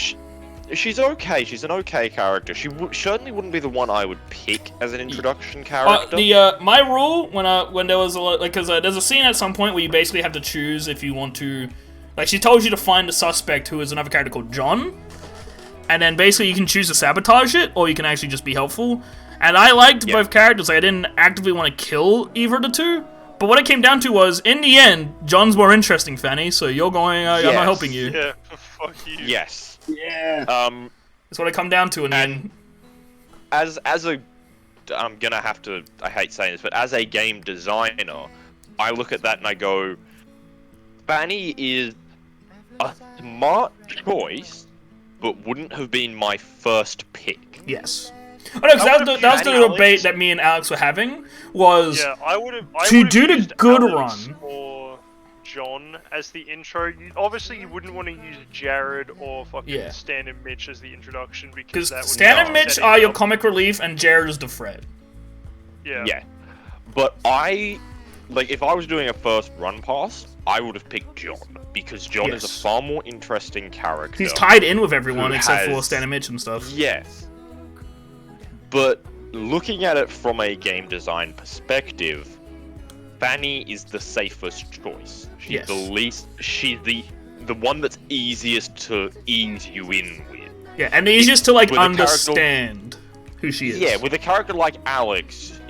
Speaker 6: She's okay. She's an okay character. She certainly wouldn't be the one I would pick as an introduction character.
Speaker 1: My rule when there was because there's a scene at some point where you basically have to choose if you want to, like, she told you to find a suspect who is another character called John, and then basically you can choose to sabotage it or you can actually just be helpful. And I liked both characters. Like, I didn't actively want to kill either of the two. But what it came down to was, in the end, John's more interesting, Fanny, so you're going, I'm not helping you.
Speaker 2: Yeah, fuck you.
Speaker 6: Yes.
Speaker 3: Yeah.
Speaker 1: That's what it come down to in the end.
Speaker 6: As a, I'm gonna have to, I hate saying this, but as a game designer, I look at that and I go, Fanny is a smart choice, but wouldn't have been my first pick.
Speaker 1: Yes. Oh no, because that was the debate that me and Alex were having, was to do the good run.
Speaker 2: Or John as the intro. Obviously, you wouldn't want to use Jared or fucking Stan and Mitch as the introduction, because that would
Speaker 1: Stan and Mitch are your comic relief, and Jared is the threat.
Speaker 2: Yeah.
Speaker 6: Yeah. But if I was doing a first run pass, I would have picked John, because John is a far more interesting character.
Speaker 1: He's tied in with everyone except for Stan and Mitch and stuff.
Speaker 6: Yes. But looking at it from a game design perspective, Fanny is the safest choice. She's the one that's easiest to ease you in with.
Speaker 1: Yeah, and easiest to understand who she is.
Speaker 6: Yeah, with a character like Alex,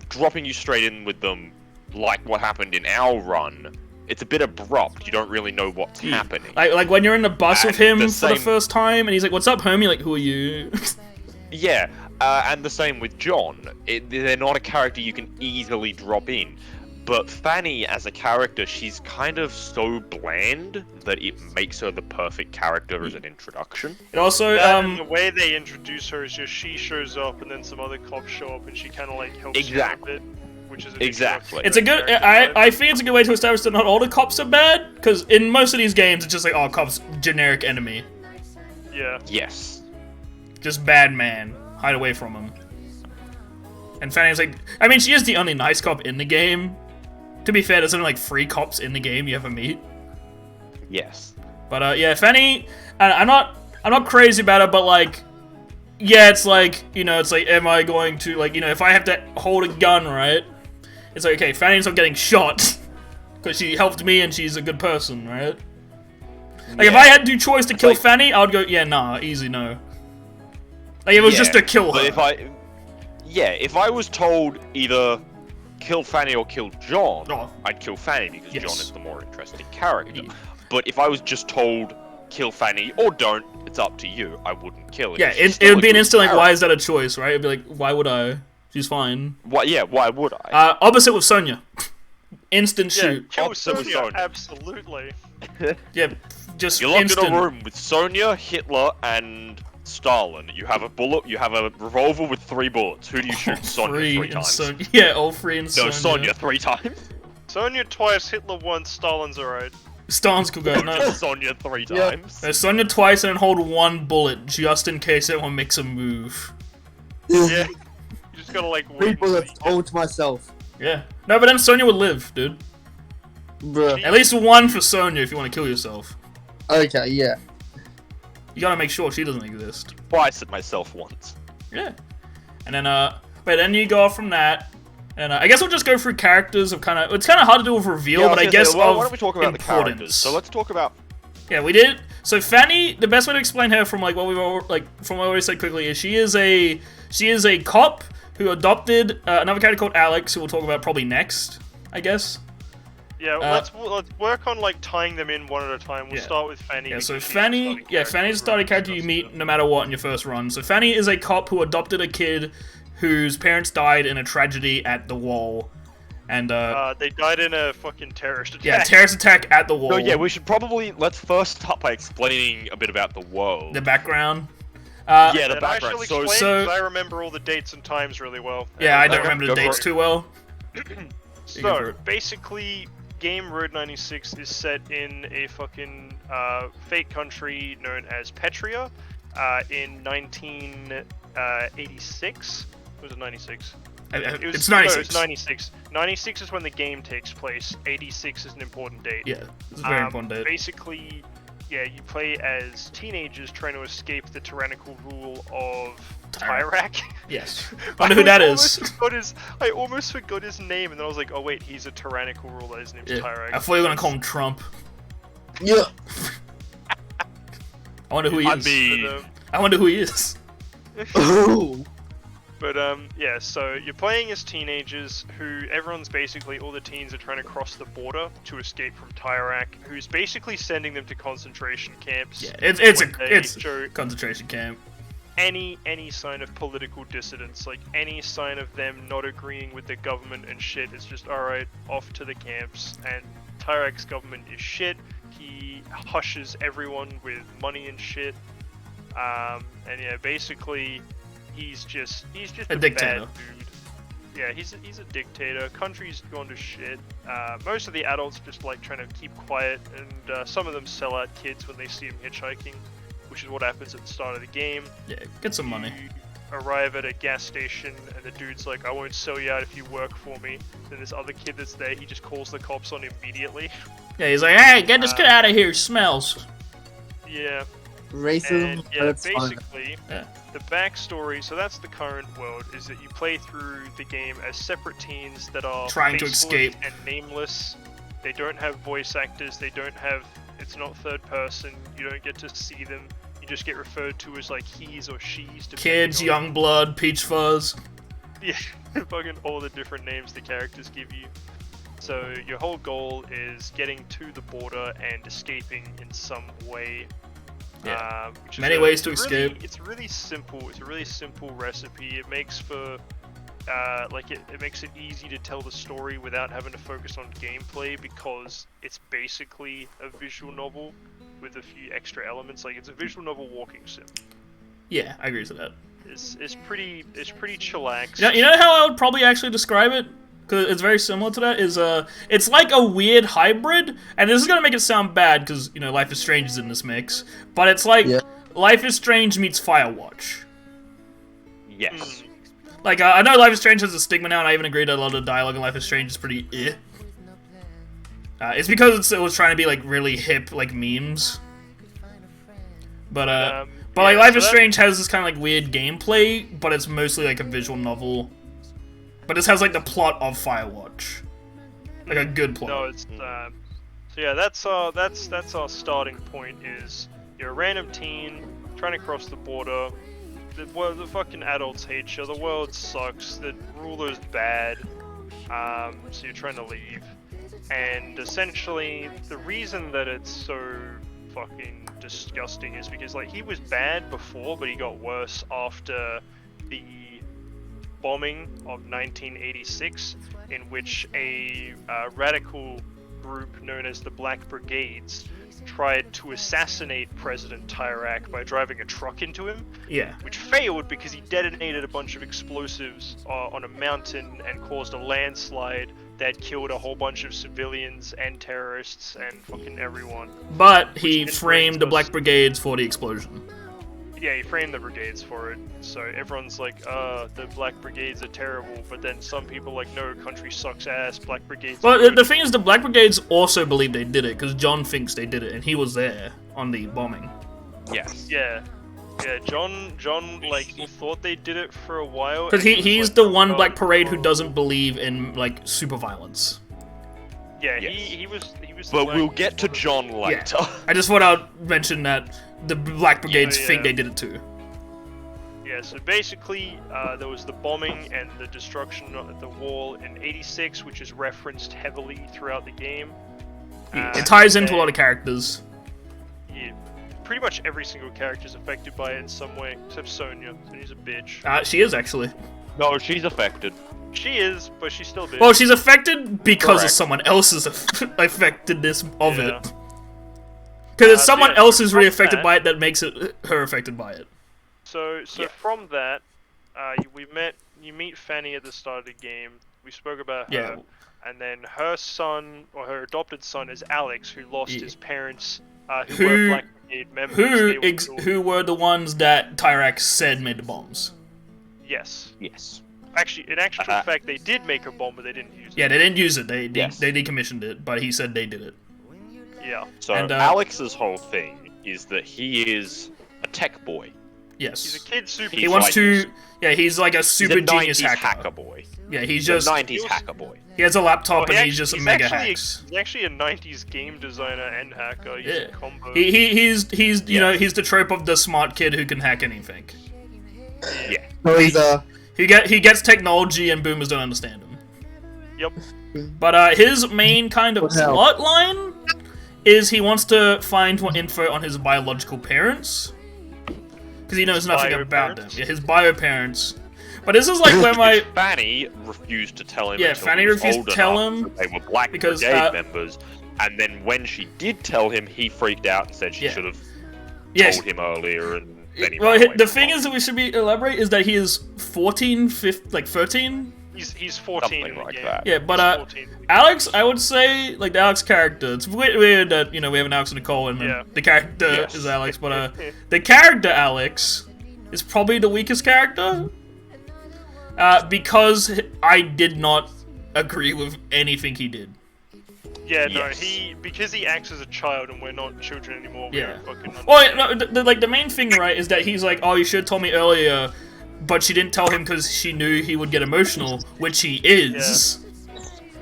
Speaker 6: dropping you straight in with them, like what happened in our run, it's a bit abrupt. You don't really know what's happening.
Speaker 1: Like when you're in the bus with him for the first time, and he's like, "What's up, homie?" Like, who are you?
Speaker 6: Yeah, and the same with John. They're not a character you can easily drop in. But Fanny, as a character, she's kind of so bland that it makes her the perfect character as an introduction.
Speaker 1: It also,
Speaker 2: and the way they introduce her is just she shows up and then some other cops show up and she kind of like helps you a bit, which is
Speaker 1: It's a good. I think it's a good way to establish that not all the cops are bad, because in most of these games it's just like, oh, cops, generic enemy.
Speaker 2: Yeah.
Speaker 6: Yes.
Speaker 1: Just bad man. Hide away from him. And Fanny's like, I mean, she is the only nice cop in the game. To be fair, there's only like 3 cops in the game you ever meet.
Speaker 6: Yes.
Speaker 1: But yeah, Fanny, I'm not crazy about it, but like, yeah, it's like, it's like, am I going to, like, if I have to hold a gun, right? It's like, okay, Fanny's not getting shot because she helped me and she's a good person, right? Like, if I had to choice to kill Fanny, I would go, yeah, nah, easy no. Like, it was just to kill her.
Speaker 6: But if I was told either kill Fanny or kill John, I'd kill Fanny because John is the more interesting character. Yeah. But if I was just told kill Fanny or don't, it's up to you, I wouldn't kill her.
Speaker 1: Yeah, it would be an instant like, why is that a choice, right? It'd be like, why would I? She's fine.
Speaker 6: Why would I?
Speaker 1: Opposite with Sonya. Instant shoot.
Speaker 2: Kill Sonya, absolutely.
Speaker 1: Yeah, just
Speaker 6: You're locked
Speaker 1: instant.
Speaker 6: in a room with Sonya, Hitler, and Stalin. You have a revolver with 3 bullets. Who do you shoot? Sonya 3 times.
Speaker 1: Yeah, all 3 and Sonya.
Speaker 6: No, Sonya 3 times.
Speaker 2: Sonya twice, Hitler once, Stalin's alright.
Speaker 1: Stalin's could go, no.
Speaker 6: Sonya 3 times.
Speaker 1: No, Sonya twice and then hold 1 bullet just in case anyone makes a move.
Speaker 2: Yeah. You just gotta like
Speaker 3: 3 bullets all to myself.
Speaker 1: Yeah. No, but then Sonya would live, dude.
Speaker 3: Bruh.
Speaker 1: At least 1 for Sonya if you want to kill yourself.
Speaker 3: Okay, yeah.
Speaker 1: You gotta make sure she doesn't exist.
Speaker 6: Twice at myself once.
Speaker 1: Yeah. And then, then you go off from that, and I guess we'll just go through characters of it's kind of hard to do with reveal, but I guess
Speaker 6: why don't we talk about the characters? So let's talk about...
Speaker 1: Yeah, we did. So Fanny, the best way to explain her from like what we were from what we said quickly is she is a cop who adopted another character called Alex, who we'll talk about probably next, I guess.
Speaker 2: Yeah, let's work on like tying them in one at a time. We'll start with Fanny.
Speaker 1: Yeah, so Fanny, Fanny's a starting character you meet no matter what in your first run. So Fanny is a cop who adopted a kid whose parents died in a tragedy at the wall. And
Speaker 2: they died in a fucking terrorist attack.
Speaker 1: Yeah, terrorist attack at the wall.
Speaker 6: No, yeah, we should let's first start by explaining a bit about the world.
Speaker 1: The background.
Speaker 6: Yeah, the background.
Speaker 2: So I remember all the dates and times really well.
Speaker 1: Yeah, I don't remember the dates too well.
Speaker 2: So basically, game Road 96 is set in a fucking fake country known as Petria in 1986. Was it 96?
Speaker 1: It's 96.
Speaker 2: No, it's 96. 96 is when the game takes place. 86 is an important date.
Speaker 1: Yeah, it's a very important date.
Speaker 2: Basically, yeah, you play as teenagers trying to escape the tyrannical rule of Tyrak.
Speaker 1: Yes. I wonder who that is.
Speaker 2: I almost forgot his name, and then I was like, oh wait, he's a tyrannical ruler. His name's Tyrak.
Speaker 1: I thought you were gonna call him Trump.
Speaker 3: Yeah.
Speaker 1: I wonder who he is. I wonder who he is.
Speaker 3: Oh.
Speaker 2: But yeah, so you're playing as teenagers who everyone's basically, all the teens are trying to cross the border to escape from Tyrak, who's basically sending them to concentration camps.
Speaker 1: Yeah, it's a concentration camp.
Speaker 2: Any sign of political dissidence, like any sign of them not agreeing with the government and shit, it's just alright, off to the camps. And Tyrak's government is shit. He hushes everyone with money and shit. And yeah, basically he's just a
Speaker 1: dictator.
Speaker 2: Bad dude. Yeah, he's a dictator. Country's gone to shit. Most of the adults just like trying to keep quiet, and some of them sell out kids when they see him hitchhiking, which is what happens at the start of the game.
Speaker 1: Yeah, get some money.
Speaker 2: arrive at a gas station, and the dude's like, I won't sell you out if you work for me. Then this other kid that's there, he just calls the cops on immediately.
Speaker 1: Yeah, he's like, hey, get this kid out of here, smells.
Speaker 2: Yeah.
Speaker 3: Racism.
Speaker 2: And, yeah, basically, the backstory, so that's the current world, is that you play through the game as separate teens that are
Speaker 1: trying to escape
Speaker 2: and nameless. They don't have voice actors, it's not third person, you don't get to see them, you just get referred to as like he's or she's.
Speaker 1: Kids, young blood, peach fuzz.
Speaker 2: Yeah, fucking all the different names the characters give you. So your whole goal is getting to the border and escaping in some way.
Speaker 1: Yeah. Many ways to escape.
Speaker 2: It's really simple. It's a really simple recipe. It makes for it makes it easy to tell the story without having to focus on gameplay, because it's basically a visual novel with a few extra elements. Like, it's a visual novel walking sim.
Speaker 1: Yeah, I agree with that.
Speaker 2: It's pretty chillax.
Speaker 1: You know how I would probably actually describe it? Because it's very similar to that, it's like a weird hybrid, and this is gonna make it sound bad, because, you know, Life is Strange is in this mix, but it's like Life is Strange meets Firewatch.
Speaker 6: Yes.
Speaker 1: Like, I know Life is Strange has a stigma now, and I even agree that a lot of the dialogue in Life is Strange is pretty it's because it was trying to be, like, really hip, like, memes. But like, Life is Strange has this kind of, like, weird gameplay, but it's mostly, like, a visual novel. But this has, like, the plot of Firewatch. Like, a good plot.
Speaker 2: No, it's, so yeah, that's our starting point, is you're a random teen trying to cross the border. The fucking adults hate you, the world sucks, the ruler's bad, so you're trying to leave. And essentially, the reason that it's so fucking disgusting is because, like, he was bad before, but he got worse after the bombing of 1986, in which a radical group known as the Black Brigades tried to assassinate President Tyrak by driving a truck into him.
Speaker 1: Yeah.
Speaker 2: Which failed because he detonated a bunch of explosives on a mountain and caused a landslide that killed a whole bunch of civilians and terrorists and fucking everyone.
Speaker 1: But he framed the Black Brigades for the explosion.
Speaker 2: Yeah, he framed the brigades for it, so everyone's like, the Black Brigades are terrible, but then some people are like, no, country sucks ass, Black Brigades.
Speaker 1: But the thing is, the Black Brigades also believe they did it, because John thinks they did it, and he was there on the bombing.
Speaker 6: Yes.
Speaker 2: Yeah. Yeah, John, like, he thought they did it for a while.
Speaker 1: Because he's like, the one Black Parade who doesn't believe in, like, super violence.
Speaker 2: Yeah,
Speaker 6: yes.
Speaker 2: he was.
Speaker 6: But we'll get to John later.
Speaker 1: Yeah. I just thought I'd mention that the Black Brigades think they did it too.
Speaker 2: Yeah, so basically, there was the bombing and the destruction of the wall in '86, which is referenced heavily throughout the game.
Speaker 1: It ties into a lot of characters.
Speaker 2: Yeah, pretty much every single character is affected by it in some way, except Sonya. Sonya's a bitch.
Speaker 1: She is actually.
Speaker 6: No, she's affected.
Speaker 2: She is, but she's still a bitch.
Speaker 1: Well, she's affected because of someone else's effectiveness of it. Because it's someone else who's really affected by it that makes it her affected by it.
Speaker 2: So from that, you meet Fanny at the start of the game. We spoke about her, and then her son, or her adopted son, is Alex, who lost his parents, who were Black Brigade members.
Speaker 1: Who were the ones that Tyrak said made the bombs.
Speaker 2: Yes.
Speaker 6: Yes.
Speaker 2: Actually, in actual fact, they did make a bomb, but they didn't use it.
Speaker 1: Yeah, they didn't use it. They decommissioned it, but he said they did it.
Speaker 2: Yeah.
Speaker 6: So Alex's whole thing is that he is a tech boy.
Speaker 1: Yes.
Speaker 2: He's a kid super.
Speaker 1: He wants to. Yeah, he's like a super genius
Speaker 6: hacker boy.
Speaker 1: Yeah, he's just
Speaker 6: a 90s hacker boy.
Speaker 1: He has a laptop and he's just mega hacks.
Speaker 2: He's actually a 90s game designer and hacker. He's combo.
Speaker 1: He's you know, he's the trope of the smart kid who can hack anything.
Speaker 6: Yeah.
Speaker 3: So he's
Speaker 1: He gets technology and boomers don't understand him.
Speaker 2: Yep.
Speaker 1: But his main kind of plot line is he wants to find info on his biological parents. Because he knows nothing about them. Yeah, his bio parents. But this is like where
Speaker 6: Fanny refused to tell him.
Speaker 1: Yeah, Fanny refused to tell him.
Speaker 6: They were Black Brigade members. And then when she did tell him, he freaked out and said she should have told him earlier. And then he
Speaker 1: the thing is that we should elaborate is that he is 14, 15, like 13?
Speaker 2: He's 14
Speaker 6: Something
Speaker 2: in the
Speaker 6: like
Speaker 2: game.
Speaker 6: that.
Speaker 1: Yeah, but Alex, I would say, like the Alex character, it's weird that, you know, we have an Alex and Nicole and the character is Alex, but the character Alex is probably the weakest character. Because I did not agree with anything he did.
Speaker 2: Yeah, no, because he acts as a child and we're not children anymore. We don't fucking understand.
Speaker 1: Well, no, the main thing, right, is that he's like, oh, you should have told me earlier, but she didn't tell him because she knew he would get emotional, which he is.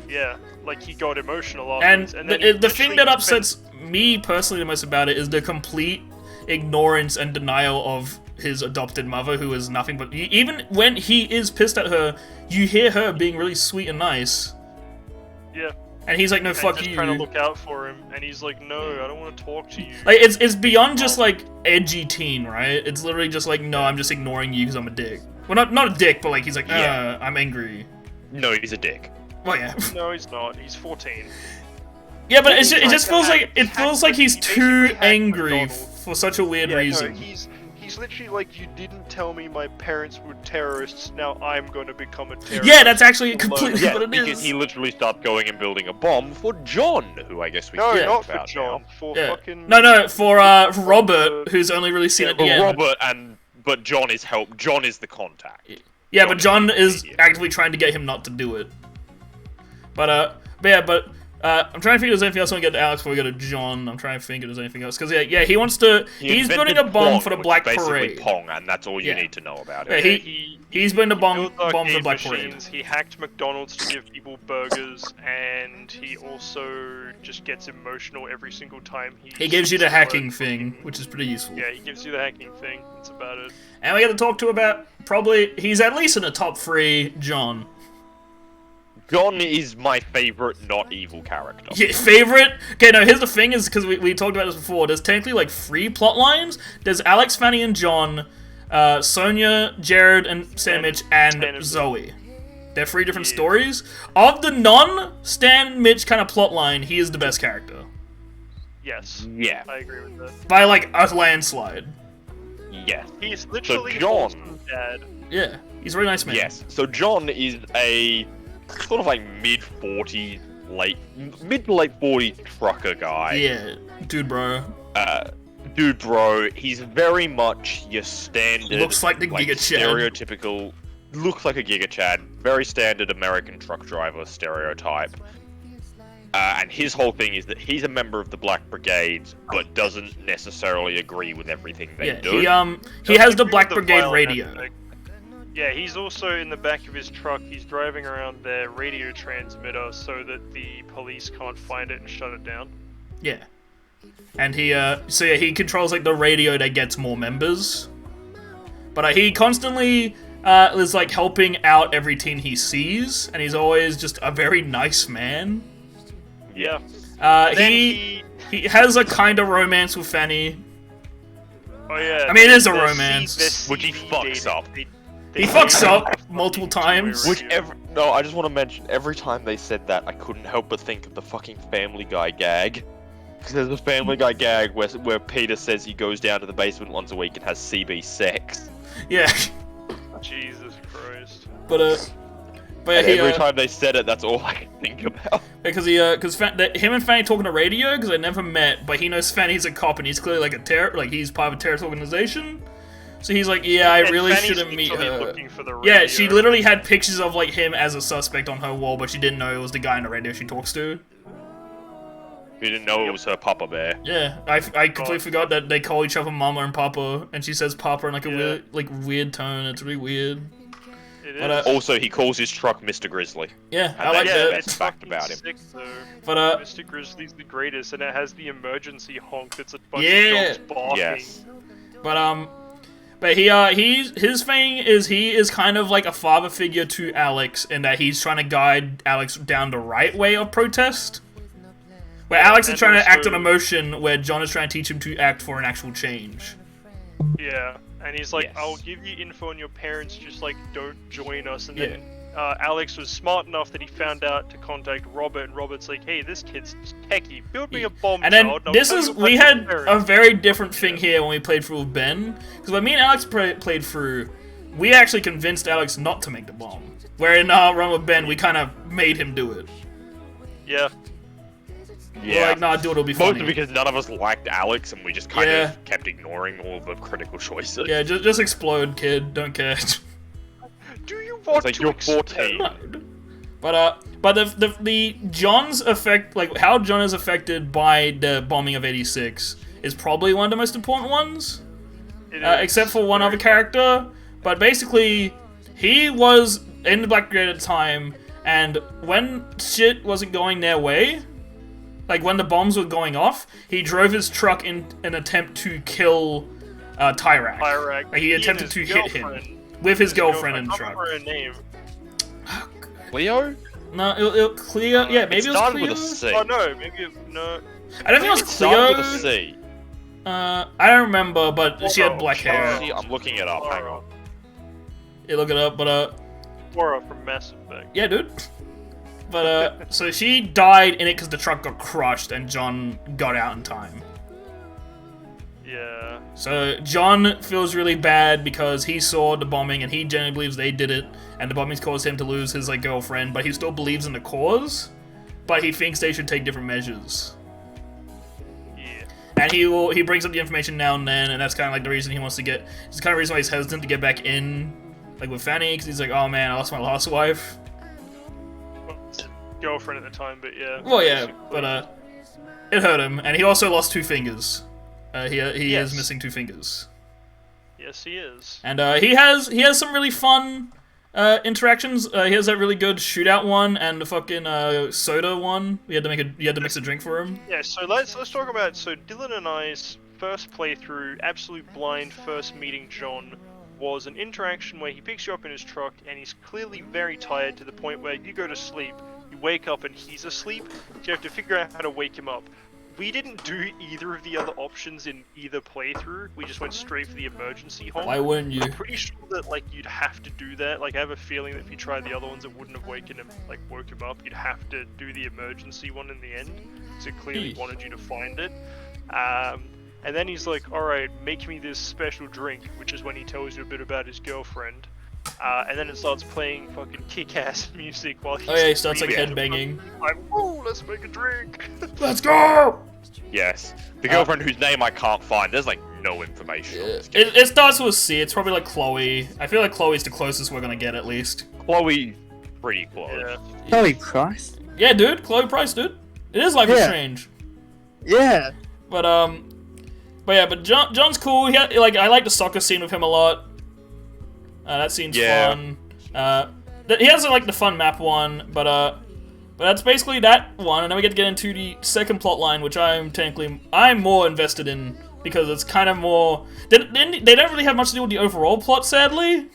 Speaker 2: Yeah, like he got emotional afterwards.
Speaker 1: And the thing that upsets me personally the most about it is the complete ignorance and denial of his adopted mother, who is nothing but... Even when he is pissed at her, you hear her being really sweet and nice.
Speaker 2: Yeah.
Speaker 1: And he's like, no, fuck
Speaker 2: just
Speaker 1: you.
Speaker 2: trying to look out for him, and he's like, no, I don't want to talk to you.
Speaker 1: Like, it's beyond just, like, edgy teen, right? It's literally just like, no, I'm just ignoring you because I'm a dick. Well, not a dick, but, like, he's like, I'm angry.
Speaker 6: No, he's a dick.
Speaker 1: Well, yeah.
Speaker 2: No, he's not. He's 14.
Speaker 1: Yeah, but it just feels like he's too angry for such a weird reason.
Speaker 2: No, he's literally like, you didn't tell me my parents were terrorists, now I'm going to become a terrorist.
Speaker 1: Yeah, that's actually completely what it is.
Speaker 6: Because he literally started going and building a bomb for John, who I guess we
Speaker 2: No,
Speaker 6: care
Speaker 2: not
Speaker 6: about
Speaker 2: for John.
Speaker 6: now.
Speaker 2: For fucking...
Speaker 1: No, for Robert, who's only really seen at the end.
Speaker 6: Robert but John is John is the contact.
Speaker 1: Yeah, but John is actively trying to get him not to do it. But I'm trying to think if there's anything else I want to get to Alex before we go to John. I'm trying to think if there's anything else. Because, he wants to... He's building a bomb for the Black Parade.
Speaker 6: Pong, and that's all you need to know about
Speaker 1: it.
Speaker 6: Yeah,
Speaker 1: he's building a bomb for the Black Parade.
Speaker 2: He hacked McDonald's to give people burgers, and he also just gets emotional every single time
Speaker 1: he gives you the hacking thing, which is pretty useful.
Speaker 2: Yeah, he gives you the hacking thing. That's about it.
Speaker 1: And we got to talk to about, probably... He's at least in the top 3, John.
Speaker 6: John is my favorite not evil character.
Speaker 1: Yeah, favorite? Okay, no, here's the thing, is because we talked about this before, there's technically like 3 plot lines. There's Alex, Fanny, and John, Sonia, Jared, and Stan and Zoe. They're 3 different stories. Of the non-Stan Mitch kind of plot line, he is the best character.
Speaker 2: Yes.
Speaker 6: Yeah.
Speaker 2: I agree with that.
Speaker 1: By like a landslide.
Speaker 6: Yeah.
Speaker 2: He's literally
Speaker 6: John.
Speaker 2: Dad.
Speaker 1: Yeah, he's a really nice man.
Speaker 6: Yes. So John is a sort of like mid to late 40s trucker guy.
Speaker 1: Yeah, dude bro.
Speaker 6: He's very much your standard...
Speaker 1: Looks like the Giga Chad.
Speaker 6: Stereotypical... Looks like a Giga Chad. Very standard American truck driver stereotype. And his whole thing is that he's a member of the Black Brigade, but doesn't necessarily agree with everything they do.
Speaker 1: He has the Black Brigade radio.
Speaker 2: Aspect. Yeah, he's also in the back of his truck, he's driving around their radio transmitter so that the police can't find it and shut it down.
Speaker 1: Yeah. And he controls like the radio that gets more members. But he constantly is like helping out every teen he sees, and he's always just a very nice man.
Speaker 2: Yeah.
Speaker 1: He has a kind of romance with Fanny.
Speaker 2: Oh yeah.
Speaker 1: I mean, it is a romance.
Speaker 6: Which he fucks up.
Speaker 1: He fucks up multiple times.
Speaker 6: I just want to mention, every time they said that, I couldn't help but think of the fucking Family Guy gag. Because there's a Family Guy gag where Peter says he goes down to the basement once a week and has CB sex.
Speaker 1: Yeah.
Speaker 2: Jesus Christ.
Speaker 1: But
Speaker 6: every time they said it, that's all I can think about.
Speaker 1: Because him and Fanny talking to radio, because they never met, but he knows Fanny's a cop and he's clearly like he's part of a terrorist organization. So he's like, yeah, I really shouldn't meet her. Yeah, she literally had pictures of like him as a suspect on her wall, but she didn't know it was the guy on the radio she talks to.
Speaker 6: She didn't know it was her Papa Bear.
Speaker 1: Yeah, I completely forgot that they call each other Mama and Papa, and she says Papa in like a weird tone. It's really weird.
Speaker 2: It is.
Speaker 6: Also, he calls his truck Mr. Grizzly.
Speaker 1: Yeah, I like that.
Speaker 2: It's
Speaker 6: fact about him.
Speaker 2: Sick,
Speaker 1: but
Speaker 2: Mr. Grizzly's the greatest, and it has the emergency honk that's a bunch
Speaker 1: of
Speaker 2: dogs barking.
Speaker 6: Yes.
Speaker 1: But his thing is he is kind of like a father figure to Alex in that he's trying to guide Alex down the right way of protest. Where Alex is trying to act on emotion, where John is trying to teach him to act for an actual change.
Speaker 2: Yeah, and he's like, I'll give you info on your parents, just like don't join us. And then Alex was smart enough that he found out to contact Robert, and Robert's like, hey, this kid's techie, build me a bomb.
Speaker 1: And then we had a very different thing here when we played through with Ben, because when me and Alex played through, we actually convinced Alex not to make the bomb. Where in our run with Ben, we kind of made him do it.
Speaker 2: Yeah.
Speaker 1: Yeah. We're like, nah, dude, it'll be funny.
Speaker 6: Mostly because none of us liked Alex, and we just kind of kept ignoring all the critical choices.
Speaker 1: Yeah, just explode, kid. Don't care.
Speaker 2: Do you want to
Speaker 6: you're 14.
Speaker 1: No. But the John's effect, like how John is affected by the bombing of 86, is probably one of the most important ones. Except for one other character. But basically, he was in the Black Brigade at the time, and when shit wasn't going their way, like when the bombs were going off, he drove his truck in an attempt to kill Tyrak.
Speaker 2: Tyrak.
Speaker 1: He attempted to hit him with his girlfriend in the truck.
Speaker 2: I don't remember her name.
Speaker 6: Leo?
Speaker 1: No, Cleo. Yeah, maybe it was Cleo.
Speaker 6: With a C.
Speaker 2: Oh no, maybe no.
Speaker 1: I don't think it was Cleo.
Speaker 6: Started with a C.
Speaker 1: I don't remember, but she had black hair.
Speaker 6: I'm looking it up. Hang on.
Speaker 1: Yeah, look it up, but
Speaker 2: Laura from Mass Effect.
Speaker 1: Yeah, dude. But so she died in it because the truck got crushed and John got out in time.
Speaker 2: Yeah.
Speaker 1: So John feels really bad because he saw the bombing and he genuinely believes they did it, and the bombings caused him to lose his like girlfriend, but he still believes in the cause, but he thinks they should take different measures.
Speaker 2: Yeah.
Speaker 1: And he brings up the information now and then, and that's kind of like the reason he wants to get. It's kind of the reason why he's hesitant to get back in, like with Fanny, because he's like, oh man, I lost my last wife.
Speaker 2: Girlfriend at the time, but yeah.
Speaker 1: Well, yeah, but it hurt him, and he also lost 2 fingers. He is missing 2 fingers.
Speaker 2: Yes, he is.
Speaker 1: And he has some really fun interactions. He has that really good shootout one and the fucking soda one. You had to mix a drink for him.
Speaker 2: Yeah, so let's talk about Dylan and I's first playthrough, absolute blind first meeting John, was an interaction where he picks you up in his truck and he's clearly very tired to the point where you go to sleep, you wake up and he's asleep, so you have to figure out how to wake him up. We didn't do either of the other options in either playthrough. We just went straight for the emergency honk.
Speaker 1: Why wouldn't you?
Speaker 2: I'm pretty sure that like you'd have to do that. Like I have a feeling that if you tried the other ones, it wouldn't have woke him up. You'd have to do the emergency one in the end, because it clearly wanted you to find it. And then he's like, "All right, make me this special drink," which is when he tells you a bit about his girlfriend. And then it starts playing fucking kick-ass music while he's...
Speaker 1: Oh yeah, he starts like headbanging.
Speaker 2: Like, woo, let's make a drink!
Speaker 1: Let's go!
Speaker 6: Yes. The girlfriend whose name I can't find, there's like no information on this game.
Speaker 1: It starts with C, it's probably like Chloe. I feel like Chloe's the closest we're gonna get at least.
Speaker 6: Chloe, pretty close.
Speaker 2: Yeah.
Speaker 3: Chloe Price?
Speaker 1: Yeah, dude, Chloe Price, dude. It is Life is Strange.
Speaker 3: Yeah.
Speaker 1: But John's cool. I like the soccer scene with him a lot. That scene's fun. He has like the fun map one, but that's basically that one. And then we get to get into the second plot line, which I'm more invested in because it's kind of more. They don't really have much to do with the overall plot, sadly.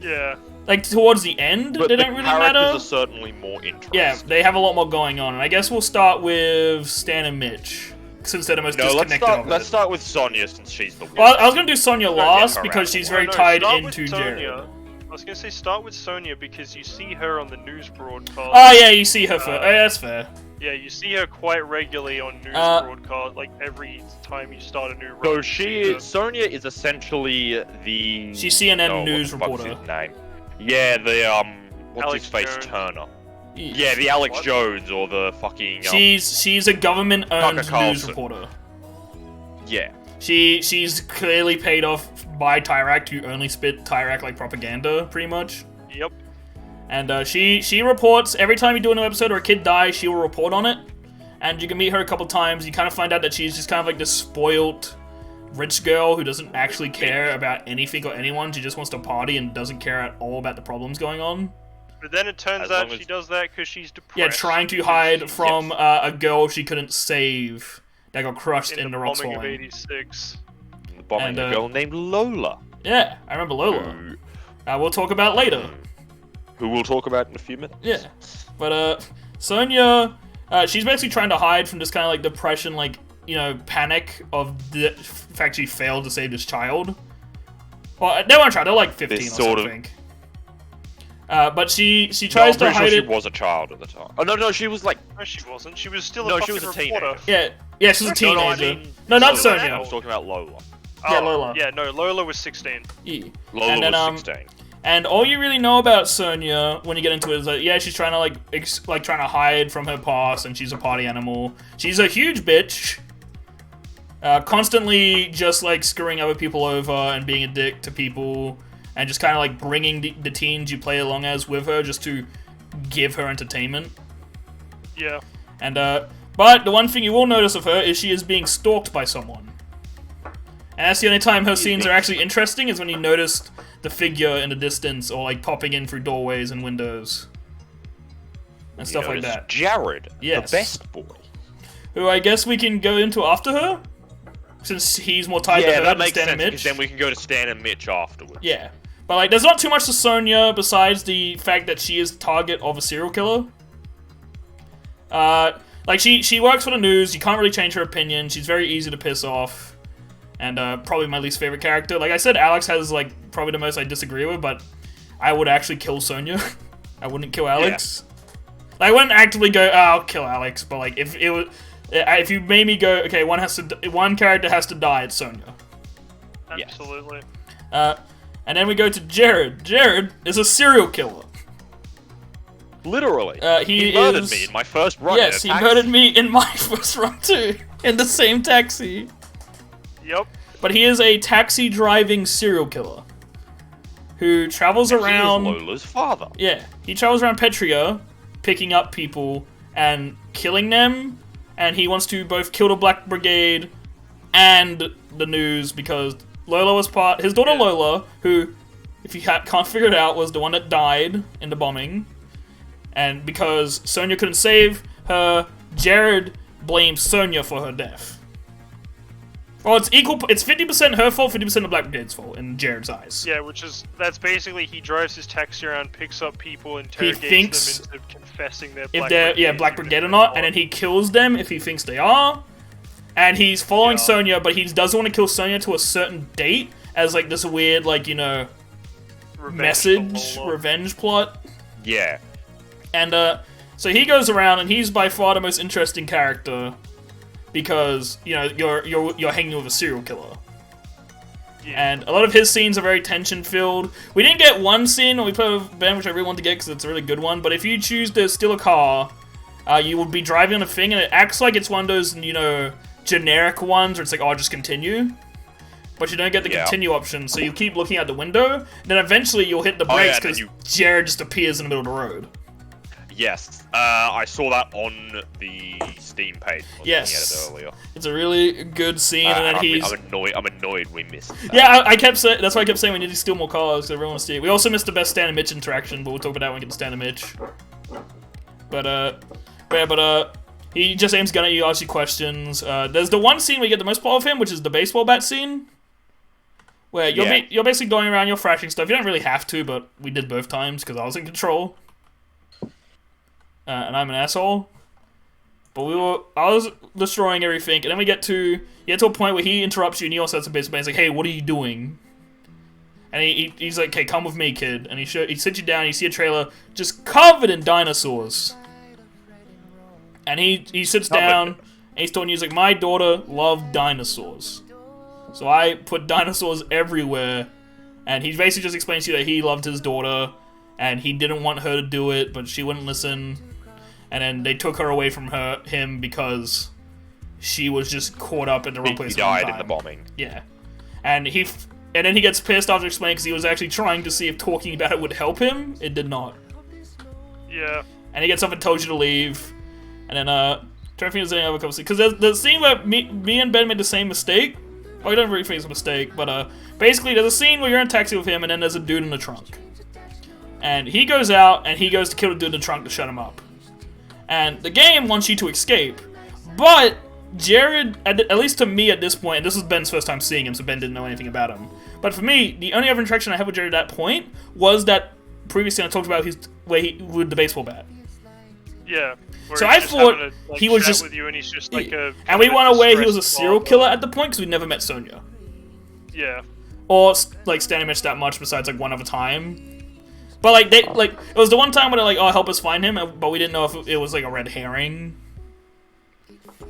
Speaker 2: Yeah.
Speaker 1: Like towards the end, they don't really matter.
Speaker 6: The characters are certainly more interesting.
Speaker 1: Yeah, they have a lot more going on, and I guess we'll start with Stan and Mitch. Since they're the most disconnected
Speaker 6: let's start with Sonya since she's the one.
Speaker 1: Well, I was gonna do Sonya last because she's very tied into Jared.
Speaker 2: I was gonna say start with Sonya because you see her on the news broadcast.
Speaker 1: Oh yeah, you see her first. Yeah, that's fair.
Speaker 2: Yeah, you see her quite regularly on news broadcast, like every time you start a new run.
Speaker 6: So Sonya is essentially the...
Speaker 1: She's CNN news reporter.
Speaker 6: What's his name? Yeah, the what's his face, Turner. Yeah, the Alex Jones or the fucking...
Speaker 1: She's a government-owned news reporter.
Speaker 6: Yeah.
Speaker 1: She's clearly paid off by Tyrak to only spit Tyrak-like propaganda, pretty much.
Speaker 2: Yep.
Speaker 1: And she reports, every time you do a new episode or a kid dies, she will report on it. And you can meet her a couple times, you kind of find out that she's just kind of like this spoiled rich girl who doesn't actually care about anything or anyone, she just wants to party and doesn't care at all about the problems going on.
Speaker 2: But then it turns out she does that because she's depressed.
Speaker 1: Yeah, trying to hide from a girl she couldn't save that got crushed in the rock
Speaker 2: bombing
Speaker 1: falling.
Speaker 2: of 86.
Speaker 6: The bombing of a girl named Lola.
Speaker 1: Yeah, I remember Lola. We'll talk about later.
Speaker 6: Who we'll talk about in a few minutes.
Speaker 1: Yeah, but Sonya, she's basically trying to hide from this kind of like depression, like, you know, panic of the fact she failed to save this child. Well, they weren't child, they're like 15 or something. But she tries to hide it.
Speaker 6: She was a child at the time. Oh no, she was like.
Speaker 2: No, she wasn't. She was still a fucking reporter.
Speaker 1: Yeah, she was a teenager. No, not Sonya.
Speaker 6: I was talking about Lola.
Speaker 1: Yeah, Lola.
Speaker 2: Yeah, no, Lola was 16.
Speaker 1: Yeah.
Speaker 6: Lola was 16.
Speaker 1: And all you really know about Sonya when you get into it is that, yeah, she's trying to, trying to hide from her past, and she's a party animal. She's a huge bitch. Constantly just, screwing other people over and being a dick to people. And just kind of, bringing the teens you play along as with her just to give her entertainment.
Speaker 2: Yeah.
Speaker 1: And, but the one thing you will notice of her is she is being stalked by someone. And that's the only time her scenes are actually interesting, is when you notice the figure in the distance, or popping in through doorways and windows. And stuff like that.
Speaker 6: Jared,
Speaker 1: yes.
Speaker 6: The best boy.
Speaker 1: Who I guess we can go into after her? Since he's more tied to her
Speaker 6: that
Speaker 1: than
Speaker 6: makes
Speaker 1: Stan
Speaker 6: sense,
Speaker 1: and Mitch.
Speaker 6: because then we can go to Stan and Mitch afterwards.
Speaker 1: Yeah. But, there's not too much to Sonya besides the fact that she is the target of a serial killer. She works for the news, you can't really change her opinion, she's very easy to piss off. And, probably my least favorite character. Like I said, Alex has, probably the most I disagree with, but I would actually kill Sonya. I wouldn't kill Alex. Yeah. I wouldn't actively go, I'll kill Alex, but, if you made me go, okay, one character has to die, it's Sonya.
Speaker 2: Absolutely.
Speaker 1: And then we go to Jared. Jared is a serial killer.
Speaker 6: Literally. He murdered me in my first run.
Speaker 1: Yes, he murdered me in my first run too. In the same taxi.
Speaker 2: Yep.
Speaker 1: But he is a taxi driving serial killer. Who travels around...
Speaker 6: He is Lola's father.
Speaker 1: Yeah. He travels around Petria, picking up people and killing them. And he wants to both kill the Black Brigade and the news, because Lola was his daughter Lola, who, if you can't figure it out, was the one that died in the bombing. And because Sonya couldn't save her, Jared blames Sonya for her death. Well, it's 50% her fault, 50% the Black Brigade's fault, in Jared's eyes.
Speaker 2: Yeah, that's basically, he drives his taxi around, picks up people, interrogates them into confessing they're
Speaker 1: Black Brigade or not, and then he kills them if he thinks they are. And he's following Sonya, but he doesn't want to kill Sonya to a certain date, as this weird, revenge plot.
Speaker 6: Yeah.
Speaker 1: And, so he goes around, and he's by far the most interesting character, because, you're hanging with a serial killer. Yeah. And a lot of his scenes are very tension-filled. We didn't get one scene when we played with Ben, which I really wanted to get, because it's a really good one, but if you choose to steal a car, you will be driving on a thing, and it acts like it's one of those, generic ones, where it's like, oh, just continue. But you don't get the continue option, so you keep looking out the window, then eventually you'll hit the brakes, because Jared just appears in the middle of the road.
Speaker 6: Yes, I saw that on the Steam page.
Speaker 1: Yes,
Speaker 6: it earlier.
Speaker 1: It's a really good scene, and then
Speaker 6: I'm annoyed we missed that.
Speaker 1: Yeah, I kept saying, that's why I kept saying we need to steal more cars, because everyone wants to see it. We also missed the best Stan and Mitch interaction, but we'll talk about that when we get to Stan and Mitch. But he just aims gun at you, asks you questions. There's the one scene where you get the most plot of him, which is the baseball bat scene. Where you're basically going around, you're thrashing stuff. You don't really have to, but we did both times, because I was in control. And I'm an asshole. But I was destroying everything, and then we get to a point where he interrupts you, and he also has a baseball bat. He's like, hey, what are you doing? And he's like, okay, come with me, kid. And he sits you down, and you see a trailer just covered in dinosaurs. And he sits down, and he's telling you, he's like, my daughter loved dinosaurs. So I put dinosaurs everywhere. And he basically just explains to you that he loved his daughter, and he didn't want her to do it, but she wouldn't listen. And then they took her away from him because she was just caught up in the wrong place.
Speaker 6: He died in the bombing.
Speaker 1: Yeah. And then he gets pissed after explaining, because he was actually trying to see if talking about it would help him. It did not.
Speaker 2: Yeah.
Speaker 1: And he gets up and tells you to leave. And then, trying to think there's any other couple scenes. Because there's the scene where me and Ben made the same mistake. Well, we don't really think it's a mistake, but, basically there's a scene where you're in a taxi with him, and then there's a dude in the trunk. And he goes out, and he goes to kill the dude in the trunk to shut him up. And the game wants you to escape. But Jared, at least to me at this point, and this was Ben's first time seeing him, so Ben didn't know anything about him. But for me, the only other interaction I had with Jared at that point was that previously I talked about with the baseball bat.
Speaker 2: Yeah.
Speaker 1: So I thought he was just
Speaker 2: with you, and he's just
Speaker 1: and we went away. He was a serial killer at the point because we never met Sonya.
Speaker 2: Yeah.
Speaker 1: Or Stan and Mitch that much, besides one other time. But it was the one time where they're oh, help us find him, but we didn't know if it was a red herring.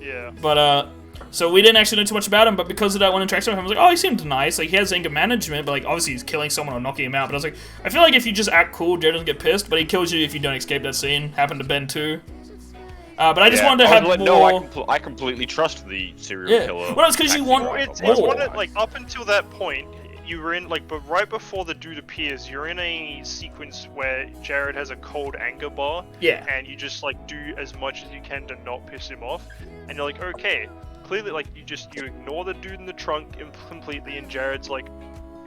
Speaker 2: Yeah.
Speaker 1: But So we didn't actually know too much about him, but because of that one interaction with him, I was like, oh, he seemed nice. Like, he has anger management, but, like, obviously he's killing someone or knocking him out. But I was like, I feel like if you just act cool, Jared doesn't get pissed, but he kills you if you don't escape that scene. Happened to Ben, too. But I just wanted to have more...
Speaker 6: No, I completely trust the serial killer.
Speaker 1: Well, it's because you want more.
Speaker 2: Like, up until that point, you were in, like, but right before the dude appears, you're in a sequence where Jared has a cold anger bar.
Speaker 1: Yeah.
Speaker 2: And you just, like, do as much as you can to not piss him off. And you're like, okay. Clearly, like, you ignore the dude in the trunk completely, and Jared's, like,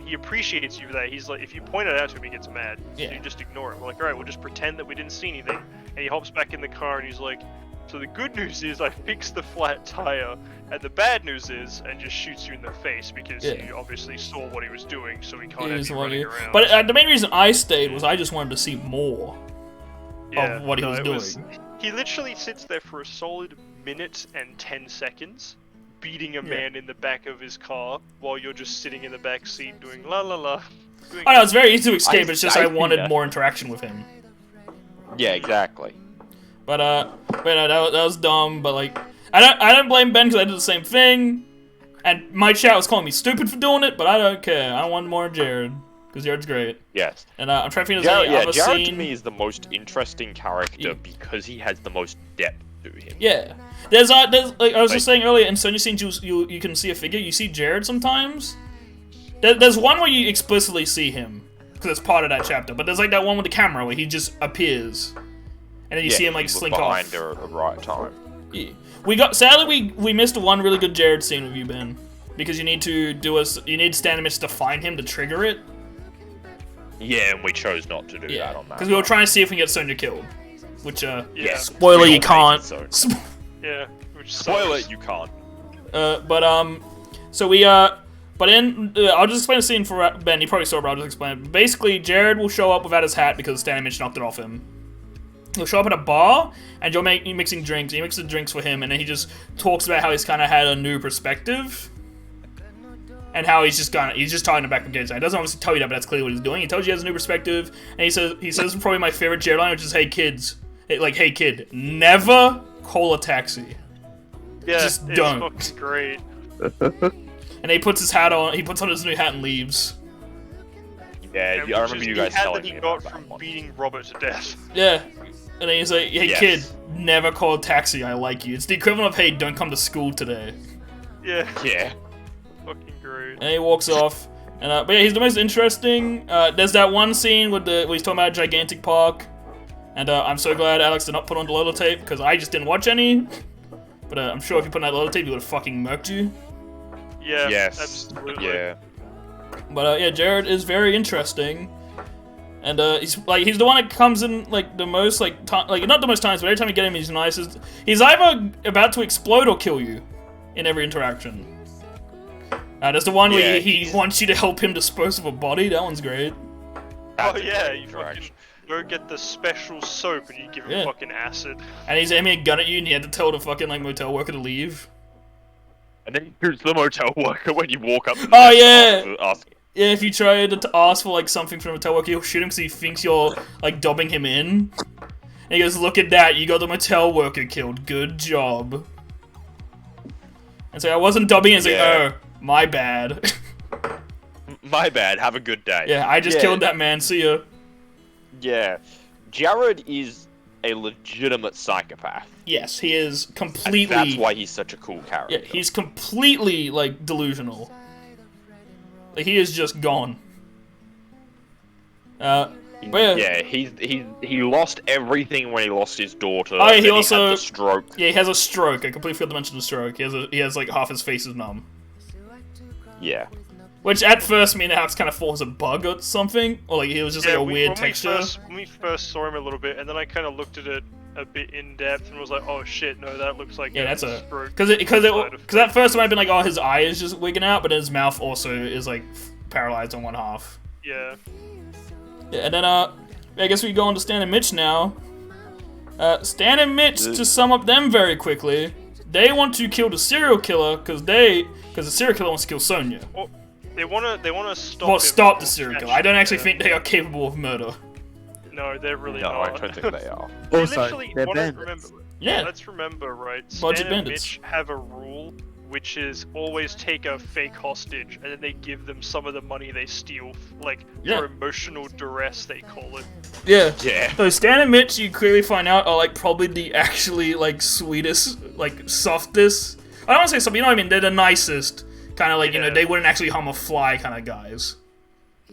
Speaker 2: he appreciates you for that. He's like, if you point it out to him, he gets mad.
Speaker 1: Yeah.
Speaker 2: So you just ignore him. We're like, alright, we'll just pretend that we didn't see anything. And he hops back in the car and he's like, so the good news is I fixed the flat tire, and the bad news is, and just shoots you in the face because you obviously saw what he was doing, so he can't have you running around.
Speaker 1: But the main reason I stayed was I just wanted to see more of what he was doing.
Speaker 2: He literally sits there for a solid minute and 10 seconds, beating a man in the back of his car while you're just sitting in the back seat doing la la la.
Speaker 1: I know, it's very easy to escape, it's just I wanted more interaction with him.
Speaker 6: Yeah, exactly.
Speaker 1: But that was dumb. But like, I don't blame Ben because I did the same thing, and my chat was calling me stupid for doing it. But I don't care. I want more Jared because Jared's great.
Speaker 6: Yes.
Speaker 1: And I'm trying to think of any other
Speaker 6: Jared
Speaker 1: scene.
Speaker 6: to me is the most interesting character because he has the most depth to him.
Speaker 1: Yeah. There's like I was just saying earlier, in certain scenes you can see a figure. You see Jared sometimes. There's one where you explicitly see him because it's part of that chapter. But there's like that one with the camera where he just appears. And then you see him like slink off.
Speaker 6: Behind her at the right time.
Speaker 1: Yeah. Sadly we missed one really good Jared scene with you, Ben, because you need to stand amidst to find him to trigger it.
Speaker 6: Yeah, and we chose not to do that on that.
Speaker 1: Because we were trying to see if we can get Sonya killed, which spoiler you can't.
Speaker 2: Yeah.
Speaker 6: Spoiler you can't.
Speaker 1: So we but in I'll just explain the scene for Ben. You probably saw it, but I'll just explain it. Basically, Jared will show up without his hat because Stan Mitch knocked it off him. He'll show up at a bar, and you're mixing drinks. He mixes the drinks for him, and then he just talks about how he's kind of had a new perspective, and how he's just talking back against it. He doesn't obviously tell you that, but that's clearly what he's doing. He tells you he has a new perspective, and he says probably my favorite Jared line, which is, "Hey kids, hey kid, never call a taxi.
Speaker 2: Yeah,
Speaker 1: just don't."
Speaker 2: It's great.
Speaker 1: And he puts his hat on. He puts on his new hat and leaves.
Speaker 6: Yeah, I remember you guys telling me about
Speaker 2: that from beating Robert to death.
Speaker 1: Yeah. And then he's like, hey kid, never call a taxi, I like you. It's the equivalent of, hey, don't come to school today.
Speaker 2: Yeah.
Speaker 6: Yeah.
Speaker 2: Fucking great.
Speaker 1: And he walks off. And but yeah, he's the most interesting. There's that one scene where he's talking about a gigantic park. And I'm so glad Alex did not put on the Lola tape, because I just didn't watch any. But I'm sure if you put on that Lola tape, he would have fucking murked you.
Speaker 2: Yeah,
Speaker 6: yes.
Speaker 2: Absolutely.
Speaker 6: Yeah.
Speaker 1: But yeah, Jared is very interesting. And he's the one that comes in like the most not the most times, but every time you get him, he's nice. He's either about to explode or kill you in every interaction. There's the one where he wants you to help him dispose of a body. That one's great.
Speaker 2: Oh yeah, you fucking go get the special soap and you give him fucking acid.
Speaker 1: And he's aiming a gun at you, and you had to tell the fucking like motel worker to leave.
Speaker 6: And then he shoots the motel worker when you walk up.
Speaker 1: Oh yeah. Yeah, if you try to ask for like something from a motel worker, he'll shoot him because he thinks you're like dobbing him in. And he goes, "Look at that! You got the motel worker killed. Good job." And so I wasn't dobbing. It's like, oh, my bad.
Speaker 6: My bad. Have a good day.
Speaker 1: Yeah, I just killed that man. See ya.
Speaker 6: Yeah, Jared is a legitimate psychopath.
Speaker 1: Yes, he is completely.
Speaker 6: And that's why he's such a cool character.
Speaker 1: Yeah, he's completely like delusional. He is just gone.
Speaker 6: He lost everything when he lost his daughter.
Speaker 1: Oh, yeah, he also
Speaker 6: had the stroke.
Speaker 1: Yeah, he has a stroke. I completely forgot to mention the stroke. He has like half his face is numb.
Speaker 6: Yeah.
Speaker 1: Which at first me and Alex kind of thought was a bug or something, or like he was just like a weird texture.
Speaker 2: When we first saw him a little bit, and then I kind of looked at it a bit in depth and was like, oh shit, no, that looks like
Speaker 1: that's a
Speaker 2: stroke.
Speaker 1: Because at first it might have been like, oh, his eye is just wigging out, but his mouth also is like paralyzed on one half.
Speaker 2: Yeah.
Speaker 1: Yeah, and then I guess we go on to Stan and Mitch now. Stan and Mitch, to sum up them very quickly, they want to kill the serial killer because the serial killer wants to kill Sonya.
Speaker 2: Well, they want to stop.
Speaker 1: Well, stop the serial killer. I don't actually think they are capable of murder.
Speaker 2: No, they're really
Speaker 6: not.
Speaker 2: No,
Speaker 6: I don't think they are.
Speaker 3: Also, they're bandits.
Speaker 1: Yeah.
Speaker 2: Let's remember, right?
Speaker 1: Bunch
Speaker 2: Stan
Speaker 1: of
Speaker 2: and
Speaker 1: bandits.
Speaker 2: Mitch have a rule which is always take a fake hostage and then they give them some of the money they steal, like for emotional duress, they call it.
Speaker 1: Yeah. So Stan and Mitch, you clearly find out, are like probably the actually like sweetest, like softest. I don't want to say something, you know what I mean? They're the nicest, kind of like, you know, they wouldn't actually harm a fly kind of guys.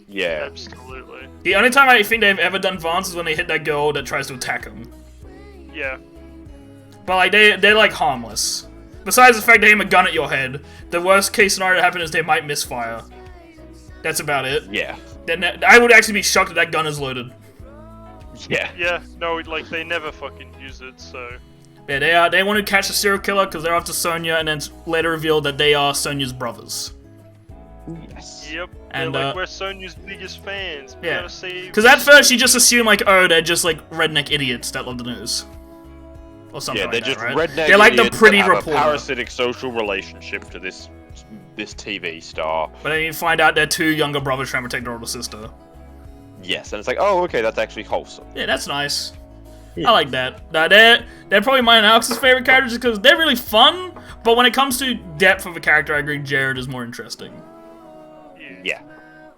Speaker 6: Yeah.
Speaker 2: Absolutely.
Speaker 1: The only time I think they've ever done violence is when they hit that girl that tries to attack them.
Speaker 2: Yeah.
Speaker 1: But like, they're like harmless. Besides the fact they aim a gun at your head, the worst case scenario to happen is they might misfire. That's about it.
Speaker 6: Yeah.
Speaker 1: Then I would actually be shocked that gun is loaded.
Speaker 6: Yeah.
Speaker 2: Yeah, no, like, they never fucking use it, so...
Speaker 1: Yeah, they want to catch the serial killer because they're after Sonya, and then it's later revealed that they are Sonya's brothers.
Speaker 6: Yes.
Speaker 2: Yep.
Speaker 1: And
Speaker 2: like, we're Sonya's biggest fans.
Speaker 1: Yeah. Because at first you just assume, like, oh, they're just, like, redneck idiots that love the news. Or something like that,
Speaker 6: just
Speaker 1: right?
Speaker 6: redneck
Speaker 1: They're like the pretty
Speaker 6: that have
Speaker 1: reporter.
Speaker 6: a parasitic social relationship to this TV star.
Speaker 1: But then you find out they're two younger brothers trying to protect their older sister.
Speaker 6: Yes, and it's like, oh, okay, that's actually wholesome.
Speaker 1: Yeah, that's nice. I like that. They're probably mine and Alex's favorite characters because they're really fun, but when it comes to depth of a character, I agree Jared is more interesting.
Speaker 6: Yeah.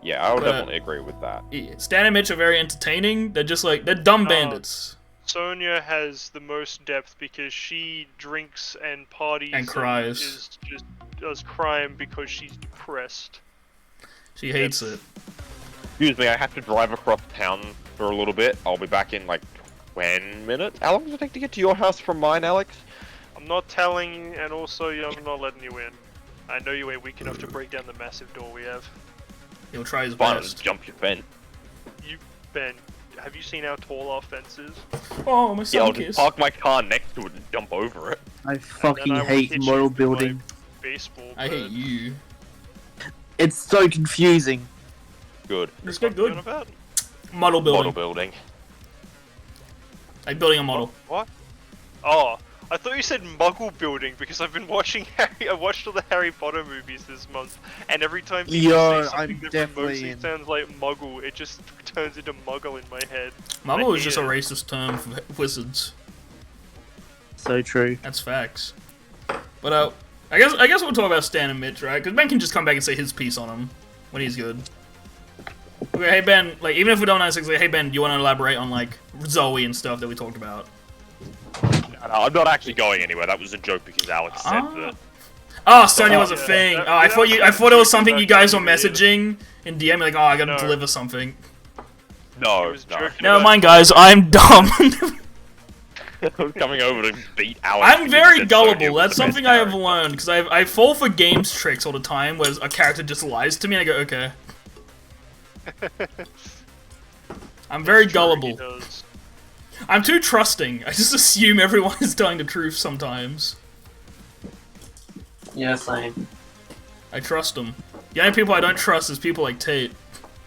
Speaker 6: Yeah, I would definitely agree with that.
Speaker 1: Yeah, Stan and Mitch are very entertaining. They're just like, they're dumb bandits.
Speaker 2: Sonya has the most depth because she drinks and parties
Speaker 1: and cries.
Speaker 2: Just does crime because she's depressed.
Speaker 1: She hates it.
Speaker 6: Excuse me, I have to drive across town for a little bit. I'll be back in like 20 minutes. How long does it take to get to your house from mine, Alex?
Speaker 2: I'm not telling you, and also I'm not letting you in. I know you ain't weak enough to break down the massive door we have.
Speaker 1: He'll try his
Speaker 6: Fine,
Speaker 1: best.
Speaker 6: jump your fence.
Speaker 2: Ben, have you seen how tall our fence is?
Speaker 1: Oh, my son
Speaker 6: Yeah, I'll just park my car next to it and jump over it.
Speaker 3: I fucking hate model building.
Speaker 2: Baseball.
Speaker 1: I hate you.
Speaker 3: It's so confusing.
Speaker 6: Good.
Speaker 1: Let's get good.
Speaker 2: About?
Speaker 1: Model building.
Speaker 6: Model building.
Speaker 1: Like building a model.
Speaker 2: What? Oh, I thought you said muggle building because I've been watching I watched all the Harry Potter movies this month, and every time people say something that remotely sounds like muggle, it just turns into muggle in my head.
Speaker 1: Muggle is just a racist term for wizards.
Speaker 3: So true.
Speaker 1: That's facts. But I guess we'll talk about Stan and Mitch, right? Because Ben can just come back and say his piece on him when he's good. Okay, hey Ben, like even if we don't know things, like, hey Ben, do you want to elaborate on like Zoe and stuff that we talked about?
Speaker 6: No, I'm not actually going anywhere. That was a joke because Alex said that.
Speaker 1: Oh, Sonya was a thing. Oh, I thought it was something you guys were messaging in DM, like, oh, I gotta deliver something.
Speaker 6: No.
Speaker 1: Never mind, guys. I'm dumb.
Speaker 6: I'm coming over to beat Alex.
Speaker 1: I'm very gullible. That's something I have learned because I fall for games tricks all the time, where a character just lies to me, and I go, okay. I'm very gullible. I'm too trusting. I just assume everyone is telling the truth sometimes.
Speaker 3: Yeah, same.
Speaker 1: I trust them. The only people I don't trust is people like Tate.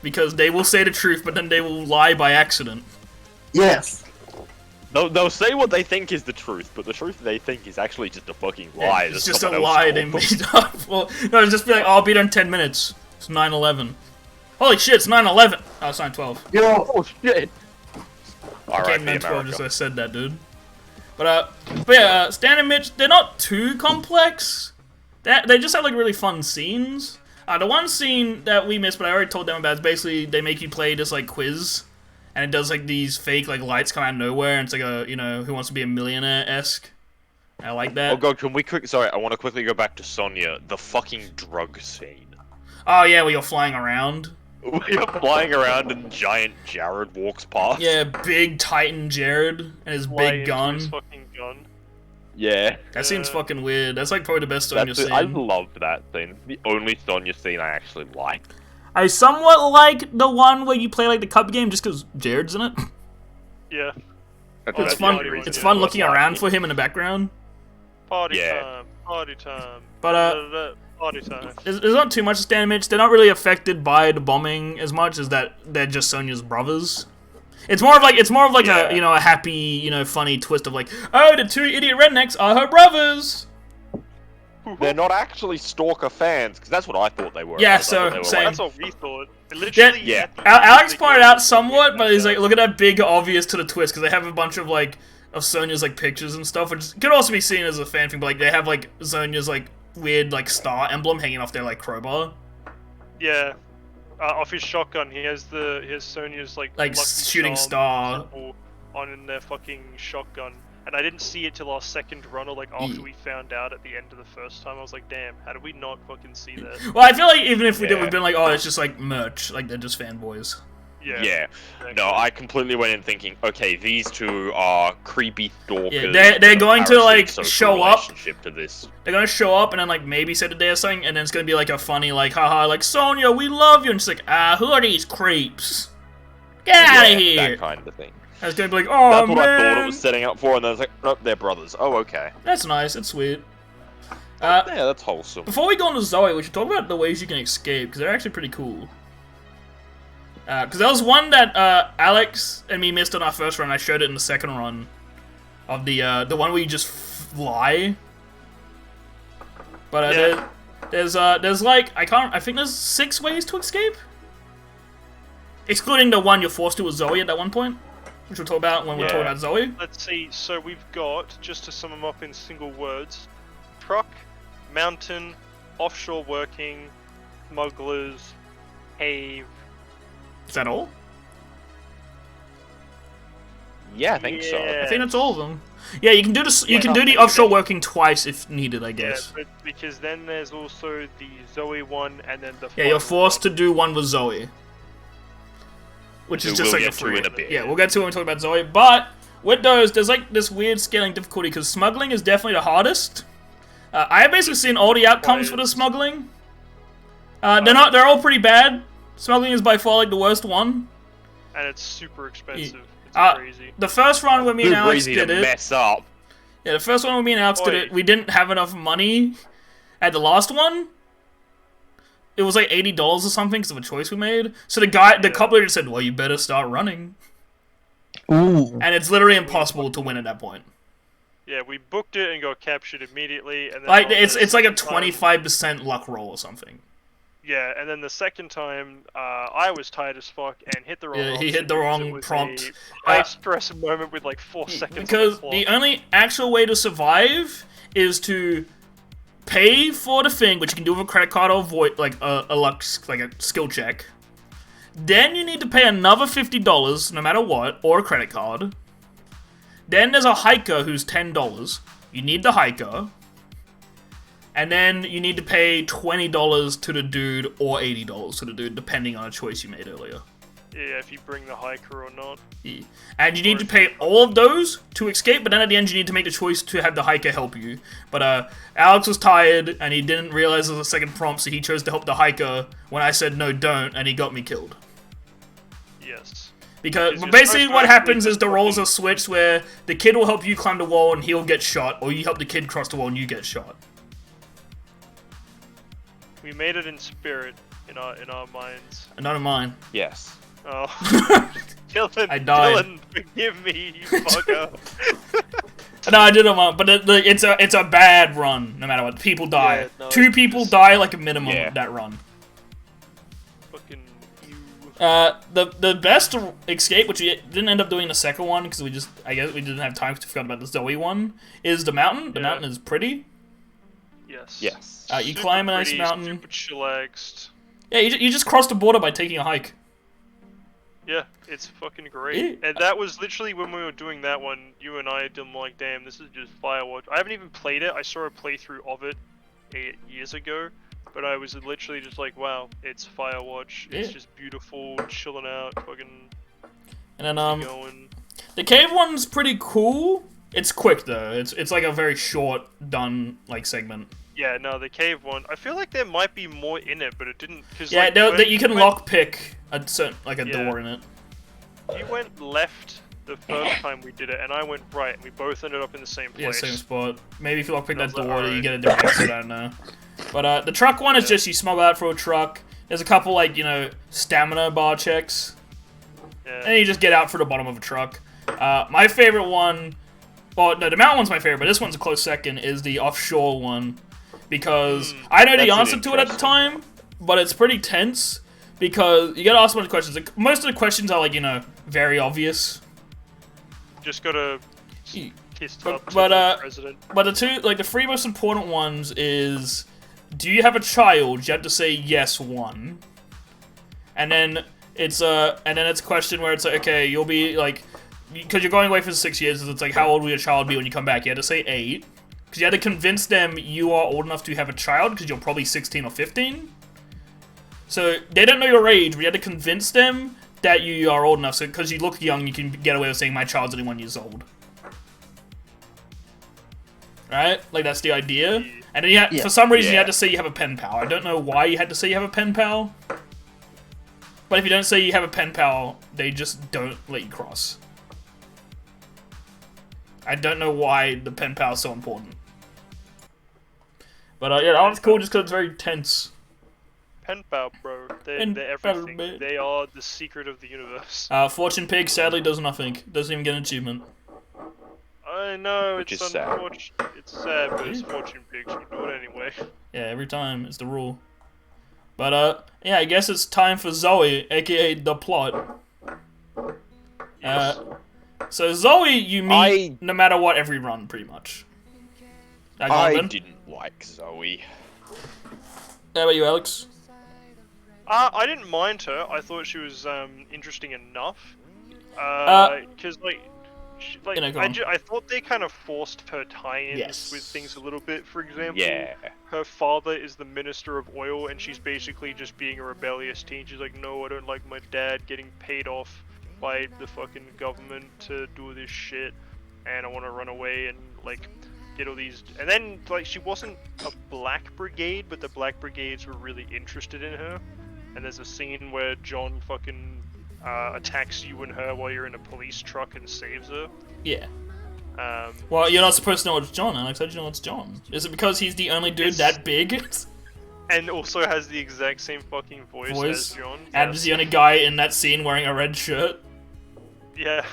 Speaker 1: Because they will say the truth, but then they will lie by accident.
Speaker 3: Yes.
Speaker 6: They'll say what they think is the truth, but the truth they think is actually just a fucking lie.
Speaker 1: Yeah, it's just a lie they made up. Well, no, it'll just be like, oh, I'll be there in 10 minutes. It's 9/11. Holy shit, it's 9/11! Oh, it's 9/12.
Speaker 6: Yo, oh shit!
Speaker 1: Alright, 9/12 just so I said that, dude. But yeah, Stan and Mitch, they're not too complex. They just have, like, really fun scenes. The one scene that we missed, but I already told them about, is basically they make you play this, like, quiz. And it does, like, these fake, like, lights come out of nowhere, and it's like a, you know, Who Wants to Be a Millionaire-esque. I like that.
Speaker 6: Oh god, can we sorry, I want to quickly go back to Sonya. The fucking drug scene.
Speaker 1: Oh yeah, where you're flying around.
Speaker 6: You're flying around and giant Jared walks past.
Speaker 1: Yeah, big Titan Jared and his big gun.
Speaker 2: His fucking gun.
Speaker 6: Yeah.
Speaker 1: That scene's fucking weird. That's like probably the best Sonya scene.
Speaker 6: I loved that scene. The only Sonya scene I actually liked.
Speaker 1: I somewhat like the one where you play like the cup game just because Jared's in it.
Speaker 2: Yeah.
Speaker 1: It's fun. It's fun looking around for him in the background.
Speaker 2: Party time. Party time.
Speaker 1: But
Speaker 2: party time.
Speaker 1: There's not too much damage. They're not really affected by the bombing as much as that they're just Sonya's brothers. It's more of like a, you know, a happy, you know, funny twist of like, oh, the two idiot rednecks are her brothers.
Speaker 6: They're not actually Stalker fans, because that's what I thought they were.
Speaker 1: Yeah, so same.
Speaker 2: That's what we thought. Literally,
Speaker 6: yeah.
Speaker 1: Alex pointed out somewhat, but he's like, look at that big obvious to the twist, because they have a bunch of like of Sonya's like pictures and stuff, which could also be seen as a fan thing. But like they have like Sonya's like weird like star emblem hanging off their like crowbar.
Speaker 2: Yeah. Off his shotgun, he has Sonya's like
Speaker 1: shooting star
Speaker 2: on in their fucking shotgun. And I didn't see it till our second run, or like after we found out at the end of the first time. I was like, damn, how did we not fucking see that?
Speaker 1: Well, I feel like even if we did, we've been like, oh, it's just like merch, like they're just fanboys.
Speaker 2: Yeah.
Speaker 6: Exactly. No, I completely went in thinking, okay, these two are creepy stalkers.
Speaker 1: Yeah, they're going to like show up.
Speaker 6: To this.
Speaker 1: They're gonna show up and then like maybe say the day or something, and then it's gonna be like a funny like, haha, like Sonya, we love you, and it's like, who are these creeps? Get out of here!
Speaker 6: That kind of thing.
Speaker 1: I was gonna be like, oh
Speaker 6: That's
Speaker 1: man.
Speaker 6: what I thought it was setting up for, and then I was like, nope, they're brothers. Oh, okay.
Speaker 1: That's nice. It's sweet.
Speaker 6: Yeah, that's wholesome.
Speaker 1: Before we go on to Zoe, we should talk about the ways you can escape, because they're actually pretty cool. Because there was one that Alex and me missed on our first run. I showed it in the second run of the one where you just fly. But there's like I think there's 6 ways to escape, excluding the one you're forced to with Zoe at that one point, which we'll talk about when we're talking about Zoe.
Speaker 2: Let's see. So we've got, just to sum them up in single words: truck, mountain, offshore working, smugglers, cave.
Speaker 1: Is that all?
Speaker 6: Yeah, I think so.
Speaker 1: I think that's all of them. Yeah, you can do this. You can do the offshore working twice if needed, I guess.
Speaker 2: Yeah, but because then there's also the Zoe one, and then the.
Speaker 1: Yeah, you're forced to do one with Zoe, which is just like a free. Yeah, we'll get to it when we talk about Zoe. But with those, there's like this weird scaling difficulty because smuggling is definitely the hardest. I have basically seen all the outcomes for the smuggling. They're all pretty bad. Smuggling is by far like the worst one.
Speaker 2: And it's super expensive. It's crazy.
Speaker 1: The first run when me and Alex did it.
Speaker 6: Mess up.
Speaker 1: Yeah, the first one when me and Alex did it, we didn't have enough money. At the last one, it was like $80 or something because of a choice we made. So the cop leader said, "Well, you better start running."
Speaker 3: Ooh.
Speaker 1: And it's literally impossible to win at that point.
Speaker 2: Yeah, we booked it and got captured immediately, and then
Speaker 1: like it's like a 25% luck roll or something.
Speaker 2: Yeah, and then the second time, I was tired as fuck and hit the wrong.
Speaker 1: Yeah, he hit the wrong prompt.
Speaker 2: High stress moment with like 4 seconds.
Speaker 1: Because the only actual way to survive is to pay for the thing, which you can do with a credit card or void, like a skill check. Then you need to pay another $50, no matter what, or a credit card. Then there's a hiker who's $10. You need the hiker. And then you need to pay $20 to the dude or $80 to the dude, depending on a choice you made earlier.
Speaker 2: Yeah, if you bring the hiker or not.
Speaker 1: Yeah. And you need to pay all of those to escape, but then at the end you need to make the choice to have the hiker help you. But Alex was tired, and he didn't realize there was a second prompt, so he chose to help the hiker when I said no, don't, and he got me killed.
Speaker 2: Yes.
Speaker 1: Because basically what happens is the roles are switched where the kid will help you climb the wall and he'll get shot, or you help the kid cross the wall and you get shot.
Speaker 2: We made it in spirit, in our minds.
Speaker 1: Not in mine.
Speaker 6: Yes.
Speaker 2: Oh. Dylan,
Speaker 1: I died.
Speaker 2: Dylan, forgive me, you fucker.
Speaker 1: No, I did it wrong, but it's a bad run, no matter what. People die.
Speaker 2: Yeah, no,
Speaker 1: 2 people die like a minimum of that run.
Speaker 2: Fucking you.
Speaker 1: The best escape, which we didn't end up doing the second one, because I guess we didn't have time to forget about the Zoe one, is the mountain. The mountain is pretty.
Speaker 2: Yes.
Speaker 6: Yes.
Speaker 1: You climb a nice mountain.
Speaker 2: Super chillaxed.
Speaker 1: Yeah, you just cross the border by taking a hike.
Speaker 2: Yeah, it's fucking great. And that was literally when we were doing that one, you and I did like, damn, this is just Firewatch. I haven't even played it. I saw a playthrough of it 8 years ago, but I was literally just like, wow, it's Firewatch. It's just beautiful, chilling out, fucking.
Speaker 1: And then going. The cave one's pretty cool. It's quick though. It's like a very short done like segment.
Speaker 2: Yeah, no, the cave one. I feel like there might be more in it, but it didn't. Cause,
Speaker 1: yeah,
Speaker 2: like,
Speaker 1: you can lockpick a certain door in it.
Speaker 2: You went left the first time we did it, and I went right, and we both ended up in the same place.
Speaker 1: Yeah, same spot. Maybe if you lockpick that door, you get a different exit. I don't know. But the truck one is just you smuggle out for a truck. There's a couple like stamina bar checks, and you just get out for the bottom of a truck. My favorite one. Well, no, the mountain one's my favorite, but this one's a close second, is the offshore one. Because I know the answer to it at the time, but it's pretty tense. Because you gotta ask a bunch of questions. Like, most of the questions are, like, very obvious.
Speaker 2: Just gotta kissed up to the president.
Speaker 1: But the three most important ones is, do you have a child? You have to say yes, one. And then it's a question where it's like, okay, you'll be like, because you're going away for 6 years, it's like, how old will your child be when you come back? You had to say 8. Because you had to convince them you are old enough to have a child, because you're probably 16 or 15. So, they don't know your age, but you had to convince them that you are old enough. So, because you look young, you can get away with saying, my child's only 1 year old. Right? Like, that's the idea. And then for some reason, you had to say you have a pen pal. I don't know why you had to say you have a pen pal. But if you don't say you have a pen pal, they just don't let you cross. I don't know why the pen pal is so important. But yeah, that one's cool just because it's very tense.
Speaker 2: Pen pal, bro. They're everything. They are the secret of the universe.
Speaker 1: Fortune Pig sadly does nothing. Doesn't even get an achievement.
Speaker 2: I know, it's unfortunate. It's sad, but it's Fortune Pig, so we'll do it anyway.
Speaker 1: Yeah, every time. It's the rule. But, yeah, I guess it's time for Zoe, aka The Plot. So Zoe, you meet no matter what every run, pretty much.
Speaker 6: I didn't like Zoe.
Speaker 1: How about you, Alex?
Speaker 2: I didn't mind her. I thought she was interesting enough. Because I thought they kind of forced her tie-ins with things a little bit. For example, her father is the Minister of Oil, and she's basically just being a rebellious teen. She's like, no, I don't like my dad getting paid off by the fucking government to do this shit, and I want to run away and like get all these. And then like she wasn't a Black Brigade, but the Black Brigades were really interested in her. And there's a scene where John fucking attacks you and her while you're in a police truck and saves her.
Speaker 1: Yeah. Well, you're not supposed to know it's John, Alex. How do you know it's John? Is it because he's the only dude that big?
Speaker 2: And also has the exact same fucking voice as John.
Speaker 1: And is the only guy in that scene wearing a red shirt.
Speaker 2: Yeah.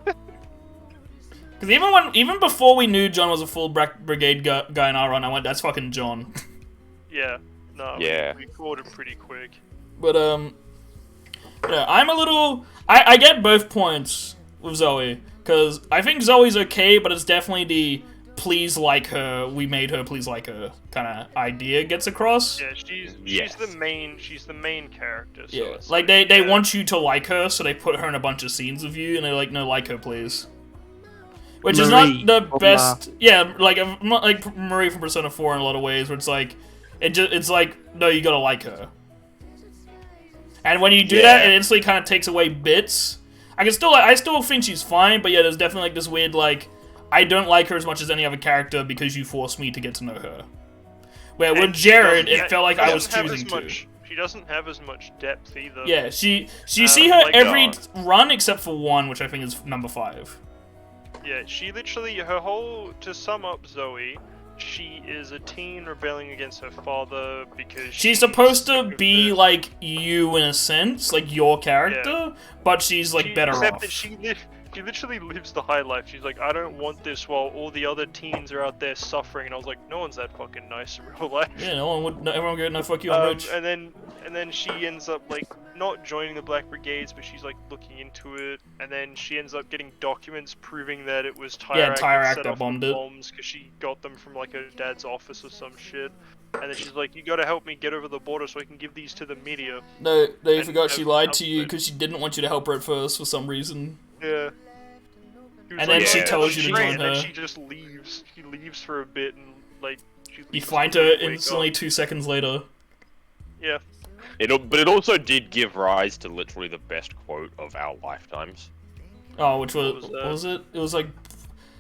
Speaker 1: Because even before we knew John was a full Black Brigade guy in our run, I went, that's fucking John.
Speaker 2: Yeah. No, we caught it pretty quick.
Speaker 1: But, yeah, I'm a little... I get both points with Zoe. Because I think Zoe's okay, but it's definitely the please like her, we made her please like her kind of idea gets across.
Speaker 2: Yeah, she's the main character. So
Speaker 1: yeah, like they want you to like her, so they put her in a bunch of scenes with you, and they're like, no, like her, please. Which Marie, is not the best. Yeah, like Marie from Persona 4 in a lot of ways, where it's like, it's like, no, you gotta like her. And when you do that, it instantly kind of takes away bits. I still think she's fine, but yeah, there's definitely like this weird like, I don't like her as much as any other character because you forced me to get to know her. Where with Jared, it felt like I was choosing to.
Speaker 2: She doesn't have as much depth either.
Speaker 1: Yeah, you see her every run except for one, which I think is number 5.
Speaker 2: Yeah, she literally, to sum up Zoe, she is a teen rebelling against her father because
Speaker 1: she's supposed to be like you in a sense, like your character, but she's like better off.
Speaker 2: Except that she literally lives the high life. She's like, I don't want this while all the other teens are out there suffering. And I was like, no one's that fucking nice in real life.
Speaker 1: Yeah, everyone would go, no, fuck you, I'm rich.
Speaker 2: And then she ends up like not joining the Black Brigades, but she's like looking into it. And then she ends up getting documents proving that it was Tyrak that bombed it. Bombs because she got them from like her dad's office or some shit. And then she's like, you gotta help me get over the border so I can give these to the media.
Speaker 1: No, they forgot she lied to you because she didn't want you to help her at first for some reason.
Speaker 2: Yeah.
Speaker 1: And then she tells you to join her.
Speaker 2: And then she just leaves. She leaves for a bit and like
Speaker 1: you find her instantly 2 seconds later.
Speaker 2: Yeah.
Speaker 6: But it also did give rise to literally the best quote of our lifetimes.
Speaker 1: Oh, which was what was it? It was like,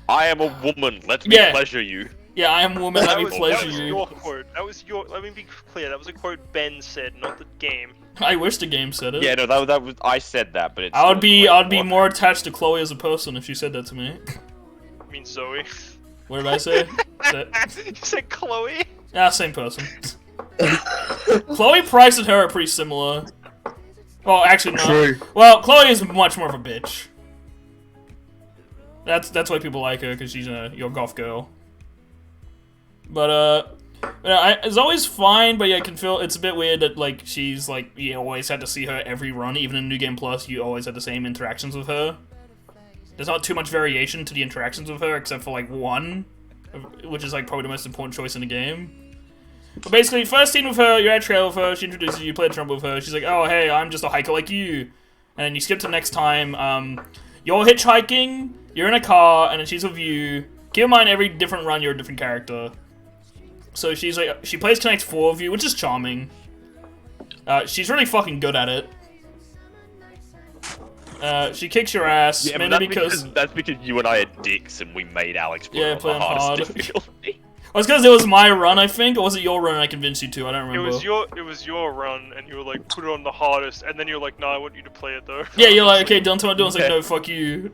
Speaker 6: I am a woman, let me pleasure you.
Speaker 1: Yeah, I am a woman, let me pleasure you.
Speaker 2: That was your quote. That was your. Let me be clear. That was a quote Ben said, not the game.
Speaker 1: I wish the game said it.
Speaker 6: Yeah, no, that was I said that, but it's.
Speaker 1: I'd be more attached to Chloe as a person if she said that to me.
Speaker 2: I mean Zoe.
Speaker 1: What did I say?
Speaker 2: You said Chloe?
Speaker 1: Ah, same person. Chloe Price and her are pretty similar. Well, actually, no.
Speaker 3: True.
Speaker 1: Well, Chloe is much more of a bitch. That's why people like her, because she's your goth girl. But it's always fine, but yeah, I can feel it's a bit weird that like she's like you always had to see her every run, even in New Game Plus. You always had the same interactions with her. there's not too much variation to the interactions with her, except for, like, one, which is, like, probably the most important choice in the game. But basically, first scene with her, you're at trail with her, she introduces you, play a trumpet with her, she's like, oh, hey, I'm just a hiker like you. And then you skip to next time, you're hitchhiking, you're in a car, and then she's with you. Keep in mind, every different run, you're a different character. So she's like, she plays Connect 4 of you, which is charming. She's really fucking good at it. She kicks your ass,
Speaker 6: yeah,
Speaker 1: mainly because...
Speaker 6: That's because you and I are dicks and we made Alex play
Speaker 1: play
Speaker 6: on
Speaker 1: on
Speaker 6: the hardest
Speaker 1: hard.
Speaker 6: difficulty.
Speaker 1: Well, it's because it was my run, I think, or was it your run and I convinced you to? I don't remember.
Speaker 2: It was your run, and you were like, put it on the hardest, and then you're like, no, I want you to play it though.
Speaker 1: Yeah, you're like, okay, don't tell me what I'm doing. It's like, no, fuck you.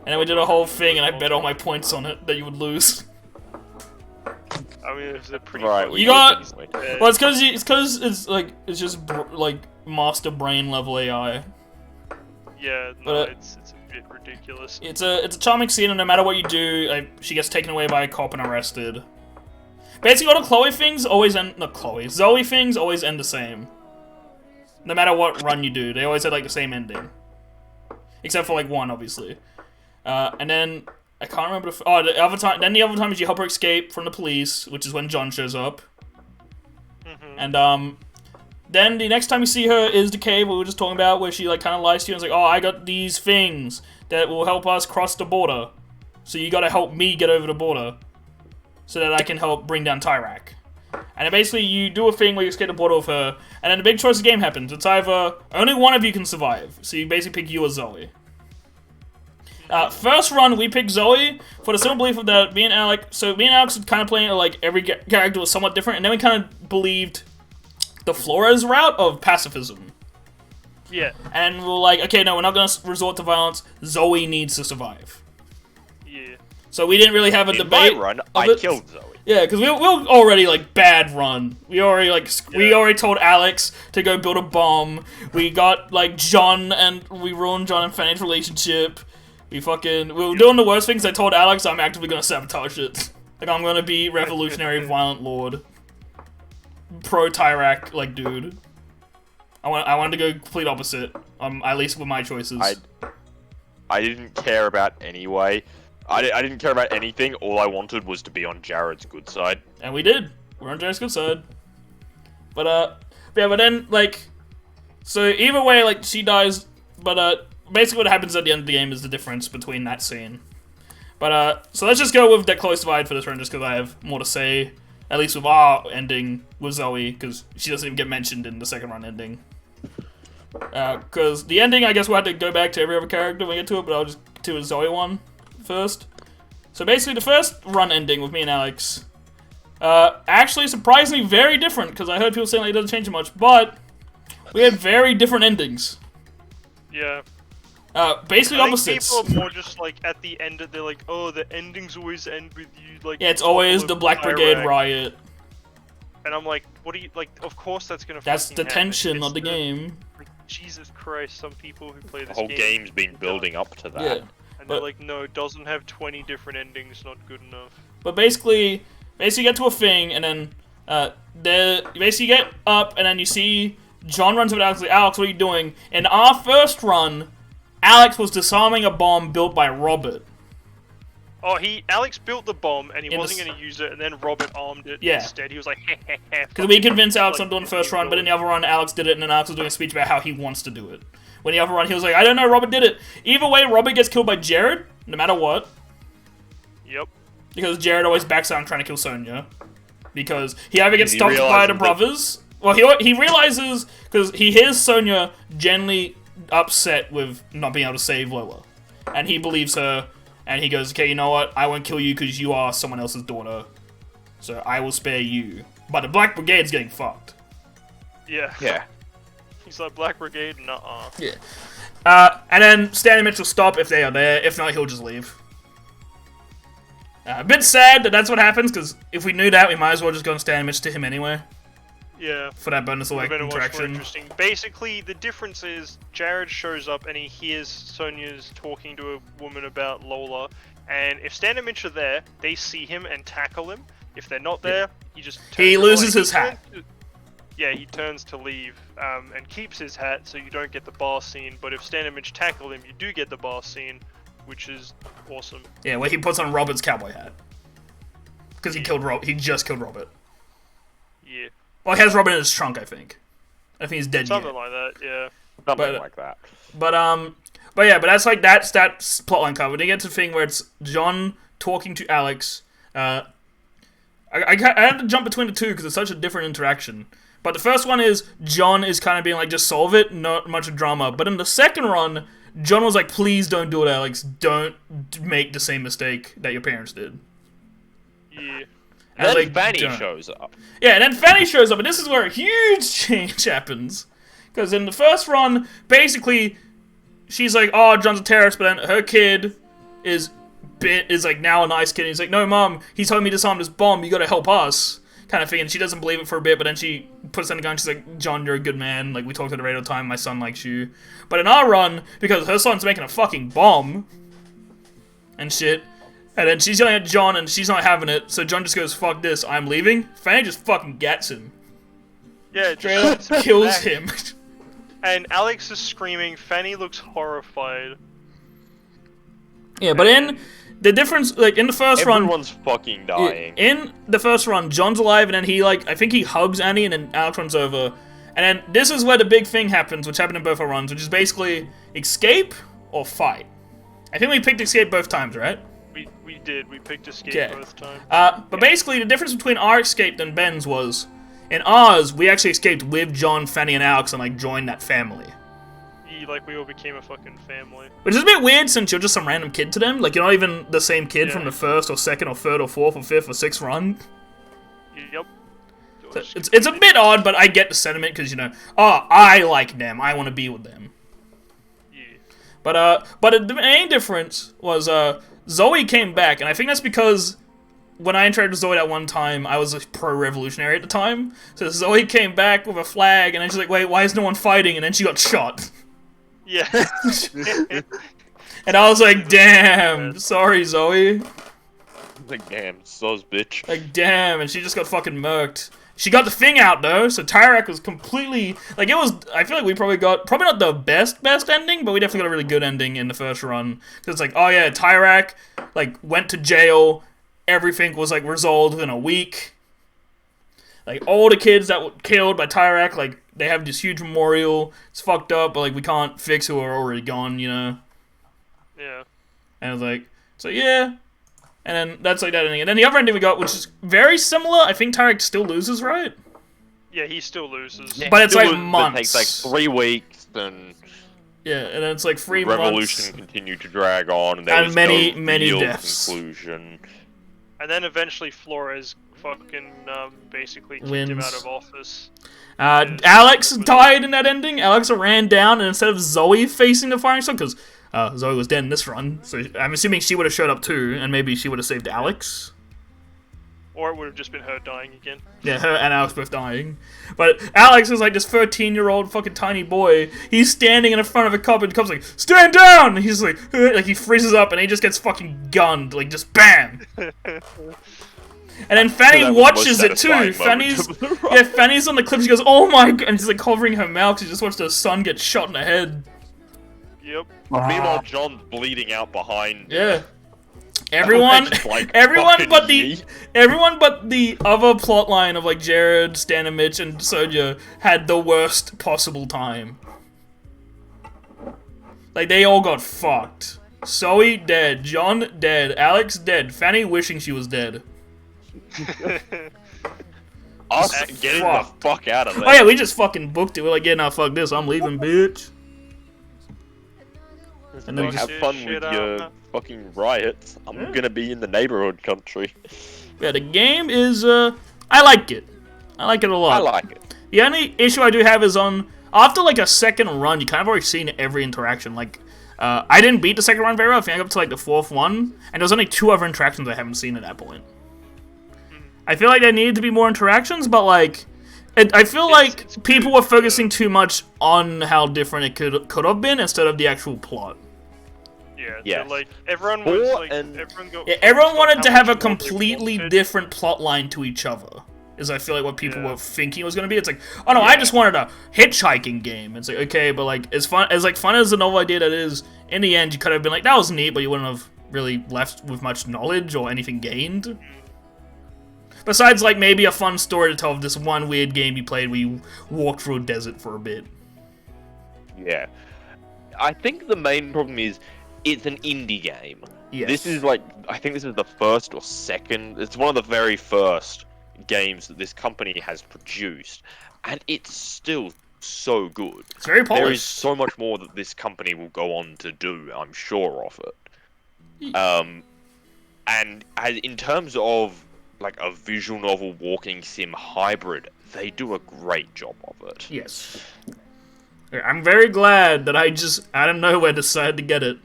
Speaker 1: And then we did a whole thing, and I bet all my points on it that you would lose.
Speaker 2: I mean, it's a pretty.
Speaker 6: Right,
Speaker 1: you got. Well, it's because it's like it's just like master brain level AI.
Speaker 2: Yeah, no, it's a bit ridiculous.
Speaker 1: It's a charming scene, and no matter what you do, like, she gets taken away by a cop and arrested. Basically, all the Chloe things always end. Not Chloe, Zoe things always end the same. No matter what run you do, they always have like the same ending, except for like one, obviously. And then I can't remember the other time. Then the other time is you help her escape from the police, which is when John shows up. And then the next time you see her is the cave we were just talking about, where she like kind of lies to you and is like, "Oh, I got these things that will help us cross the border, so you got to help me get over the border, so that I can help bring down Tyrak." And then basically you do a thing where you escape the border with her, and then the big choice of the game happens. It's either only one of you can survive, so you basically pick you or Zoe. First run, we picked Zoe for the simple belief of that me and Alex were kind of playing like every character was somewhat different, and then we kind of believed the Flores route of pacifism.
Speaker 2: Yeah.
Speaker 1: And we were like, okay, no, we're not going to resort to violence. Zoe needs to survive.
Speaker 2: Yeah.
Speaker 1: So we didn't really have a debate.
Speaker 6: In my run, I killed Zoe.
Speaker 1: Yeah, because we were already, like, bad run. We already told Alex to go build a bomb. We got, like, we ruined John and Fanny's relationship. We were doing the worst things. I told Alex I'm actively gonna sabotage it. Like, I'm gonna be revolutionary violent lord. Pro Tyrak, like, dude. I wanted to go complete opposite. At least with my choices.
Speaker 6: I didn't care about anyway. I didn't care about anything. All I wanted was to be on Jared's good side.
Speaker 1: And we did. We're on Jared's good side. But then, like, so either way, like, she dies, but, basically what happens at the end of the game is the difference between that scene. But, so let's just go with Get Close Divide for this run, just because I have more to say, at least with our ending with Zoe, because she doesn't even get mentioned in the second run ending. Because the ending, I guess we'll have to go back to every other character when we get to it, but I'll just do a Zoe one first. So basically, the first run ending with me and Alex, actually surprisingly very different, because I heard people saying like it doesn't change much, but we had very different endings.
Speaker 2: Yeah.
Speaker 1: Basically opposites.
Speaker 2: People are more just like at the end, they're like, oh, the endings always end with you like.
Speaker 1: Yeah, it's always the Black Brigade riot.
Speaker 2: And I'm like, what do you like? Of course, that's gonna.
Speaker 1: That's the tension
Speaker 2: of
Speaker 1: the game.
Speaker 2: Like, Jesus Christ, some people who play this
Speaker 6: The whole game's been building up to that.
Speaker 1: Yeah.
Speaker 2: And they're like, no, it doesn't have 20 different endings, not good enough.
Speaker 1: But basically you get to a thing, and then you basically get up, and then you see John runs up to Alex, like, Alex, what are you doing? In our first run, Alex was disarming a bomb built by Robert.
Speaker 2: Oh, Alex built the bomb, and he wasn't going to use it, and then Robert armed it instead. He was like, heh heh heh.
Speaker 1: Because we convinced Alex on doing the first run, but in the other run, Alex did it, and then Alex was doing a speech about how he wants to do it. When the other run, he was like, I don't know, Robert did it. Either way, Robert gets killed by Jared, no matter what.
Speaker 2: Yep.
Speaker 1: Because Jared always backs out trying to kill Sonya. Because he either gets stopped by the brothers, well, he realizes, because he hears Sonya genuinely upset with not being able to save Lola. And he believes her, and he goes, okay, you know what, I won't kill you because you are someone else's daughter. So I will spare you. But the Black Brigade's getting fucked.
Speaker 2: Yeah.
Speaker 6: Yeah.
Speaker 2: He's like, Black Brigade, nuh-uh.
Speaker 1: Yeah. And then Stan and Mitch will stop if they are there. If not, he'll just leave. A bit sad that that's what happens, because if we knew that, we might as well just go and Stan and Mitch to him anyway.
Speaker 2: Yeah.
Speaker 1: For that bonus like interaction.
Speaker 2: Interesting. Basically, the difference is Jared shows up and he hears Sonya's talking to a woman about Lola, and if Stan and Mitch are there, they see him and tackle him. If they're not there, he just
Speaker 1: he loses his hat.
Speaker 2: he turns to leave and keeps his hat, so you don't get the bar scene. But if Stan and Mitch tackle him, you do get the bar scene, which is awesome.
Speaker 1: Yeah, where he puts on Robert's cowboy hat because he just killed Robert.
Speaker 2: Yeah.
Speaker 1: Well, he has Robert in his trunk, I think. I think he's dead.
Speaker 2: Something like that, yeah.
Speaker 6: Something like that.
Speaker 1: But that's like that's that plotline covered. Then you get to the thing where it's John talking to Alex. I had to jump between the two because it's such a different interaction. But the first one is John is kind of being like, just solve it, not much of drama. But in the second run, John was like, please don't do it, Alex. Don't make the same mistake that your parents did.
Speaker 2: Yeah.
Speaker 6: And then like, Fanny shows up.
Speaker 1: Yeah, and then Fanny shows up, and this is where a huge change happens. Because in the first run, basically, she's like, oh, John's a terrorist, but then her kid is like now a nice kid. And he's like, no, Mom, he told me to disarm this bomb, you gotta help us. Kind of thing, and she doesn't believe it for a bit, but then she puts it in the gun, she's like, John, you're a good man, like, we talked at the radio time, my son likes you. But in our run, because her son's making a fucking bomb, and shit, and then she's yelling at John, and she's not having it, so John just goes, fuck this, I'm leaving. Fanny just fucking gets him.
Speaker 2: Yeah,
Speaker 1: straight up kills him.
Speaker 2: And Alex is screaming, Fanny looks horrified.
Speaker 1: Yeah, but in the difference, like, in the first run...
Speaker 6: Everyone's fucking dying.
Speaker 1: In the first run, John's alive, and then he, like, I think he hugs Annie, and then Alex runs over. And then this is where the big thing happens, which happened in both our runs, which is basically escape or fight. I think we picked escape both times, right?
Speaker 2: We did. We picked escape both times.
Speaker 1: But basically, the difference between our escape and Ben's was, in ours, we actually escaped with John, Fanny, and Alex, and, like, joined that family.
Speaker 2: Like, we all became a fucking family.
Speaker 1: Which is a bit weird since you're just some random kid to them. Like, you're not even the same kid from the first or second or third or fourth or fifth or sixth run.
Speaker 2: Yep.
Speaker 1: So it's a bit odd, but I get the sentiment because, you know, oh, I like them. I want to be with them.
Speaker 2: Yeah.
Speaker 1: But the main difference was Zoe came back, and I think that's because when I interacted with Zoe that one time, I was a pro-revolutionary at the time. So Zoe came back with a flag, and then she's like, wait, why is no one fighting? And then she got shot.
Speaker 2: Yeah.
Speaker 1: And I was like, damn, sorry, Zoe.
Speaker 6: Like, damn, so's bitch.
Speaker 1: Like, damn, and she just got fucking murked. She got the thing out, though, so Tyrak was completely... Like, it was... I feel like we probably got... Probably not the best ending, but we definitely got a really good ending in the first run. Because it's like, oh yeah, Tyrak, like, went to jail. Everything was, like, resolved in a week. Like, all the kids that were killed by Tyrak, like, they have this huge memorial. It's fucked up, but, like, we can't fix who are already gone, you know?
Speaker 2: Yeah.
Speaker 1: And I was like, so yeah. And then that's like that ending. And then the other ending we got, which is very similar. I think Tyrak still loses, right?
Speaker 2: Yeah, he still loses.
Speaker 1: Yeah, but it's like months.
Speaker 6: It takes like 3 weeks, then...
Speaker 1: Yeah, and then it's like 3 months.
Speaker 6: Revolution continued to drag on, and there was
Speaker 1: many
Speaker 6: real
Speaker 1: deaths.
Speaker 6: conclusion.
Speaker 2: And then eventually Flores fucking basically kicked him out of office.
Speaker 1: Alex died in that ending. Alex ran down, and instead of Zoe facing the firing squad, because Zoe was dead in this run, so I'm assuming she would have showed up too, and maybe she would have saved Alex.
Speaker 2: Or it would have just been her dying again.
Speaker 1: Yeah, her and Alex both dying. But Alex is like this 13-year-old fucking tiny boy. He's standing in front of a cop, and the cop's like, stand down! And he's like he freezes up, and he just gets fucking gunned, like just BAM! And then Fanny watches it too. Fanny's on the clip. She goes, "Oh my god!" And she's like covering her mouth. She just watched her son get shot in the head.
Speaker 2: Yep.
Speaker 6: Meanwhile, John's bleeding out behind.
Speaker 1: Yeah. Everyone but the other plotline of like Jared, Stan, and Mitch, and Soja had the worst possible time. Like they all got fucked. Zoe dead, John dead, Alex dead, Fanny wishing she was dead.
Speaker 6: Us getting the fuck out of there.
Speaker 1: Oh yeah, we just fucking booked it. We're like, yeah, nah, fuck this. I'm leaving, bitch.
Speaker 6: And then have fun with your fucking riots. I'm gonna be in the neighborhood country.
Speaker 1: Yeah, the game is, I like it. I like it a lot.
Speaker 6: I like it.
Speaker 1: The only issue I do have is after like a second run, you kind of already seen every interaction. Like, I didn't beat the second run very well. I think I got up to like the 4th one, and there's only 2 other interactions I haven't seen at that point. I feel like there needed to be more interactions, but like, I feel like people were focusing too much on how different it could have been instead of the actual plot.
Speaker 2: Yeah. So like everyone was like, everyone
Speaker 1: wanted to have a completely different plot line to each other. is I feel like what people were thinking it was gonna be. It's like, oh no, I just wanted a hitchhiking game. It's like, okay, but like as fun as the novel idea that is, in the end you could have been like, that was neat, but you wouldn't have really left with much knowledge or anything gained. Besides like maybe a fun story to tell of this one weird game you played where you walked through a desert for a bit.
Speaker 6: Yeah. I think the main problem is it's an indie game.
Speaker 1: Yes.
Speaker 6: This is like, I think this is the first or second, it's one of the very first games that this company has produced, and it's still so good.
Speaker 1: It's very polished.
Speaker 6: There is so much more that this company will go on to do, I'm sure of it. And in terms of like a visual novel walking sim hybrid, they do a great job of it.
Speaker 1: Yes. I'm very glad that I just, out of nowhere, decided to get it.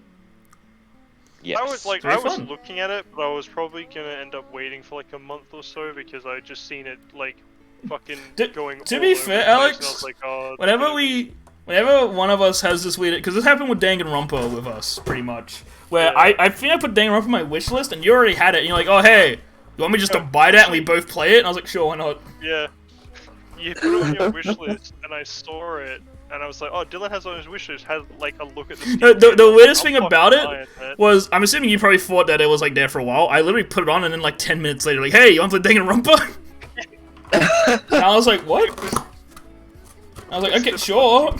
Speaker 6: Yes.
Speaker 2: I was looking at it, but I was probably gonna end up waiting for like a month or so because I just seen it like fucking going.
Speaker 1: To be fair, Alex, I was like, oh, whenever one of us has this weird, because this happened with Danganronpa with us, pretty much, where I think I put Danganronpa on my wish list, and you already had it, and you're like, oh hey, you want me just to buy that and we both play it? And I was like, sure, why not?
Speaker 2: Yeah. You put it on your wish list, and I saw it. And I was like, oh, Dylan has on his wish list, has like a look at this.
Speaker 1: The weirdest thing about it was, I'm assuming you probably thought that it was like there for a while. I literally put it on, and then like 10 minutes later, like, hey, you want to play Danganronpa? And I was like, what? I was like, okay, sure.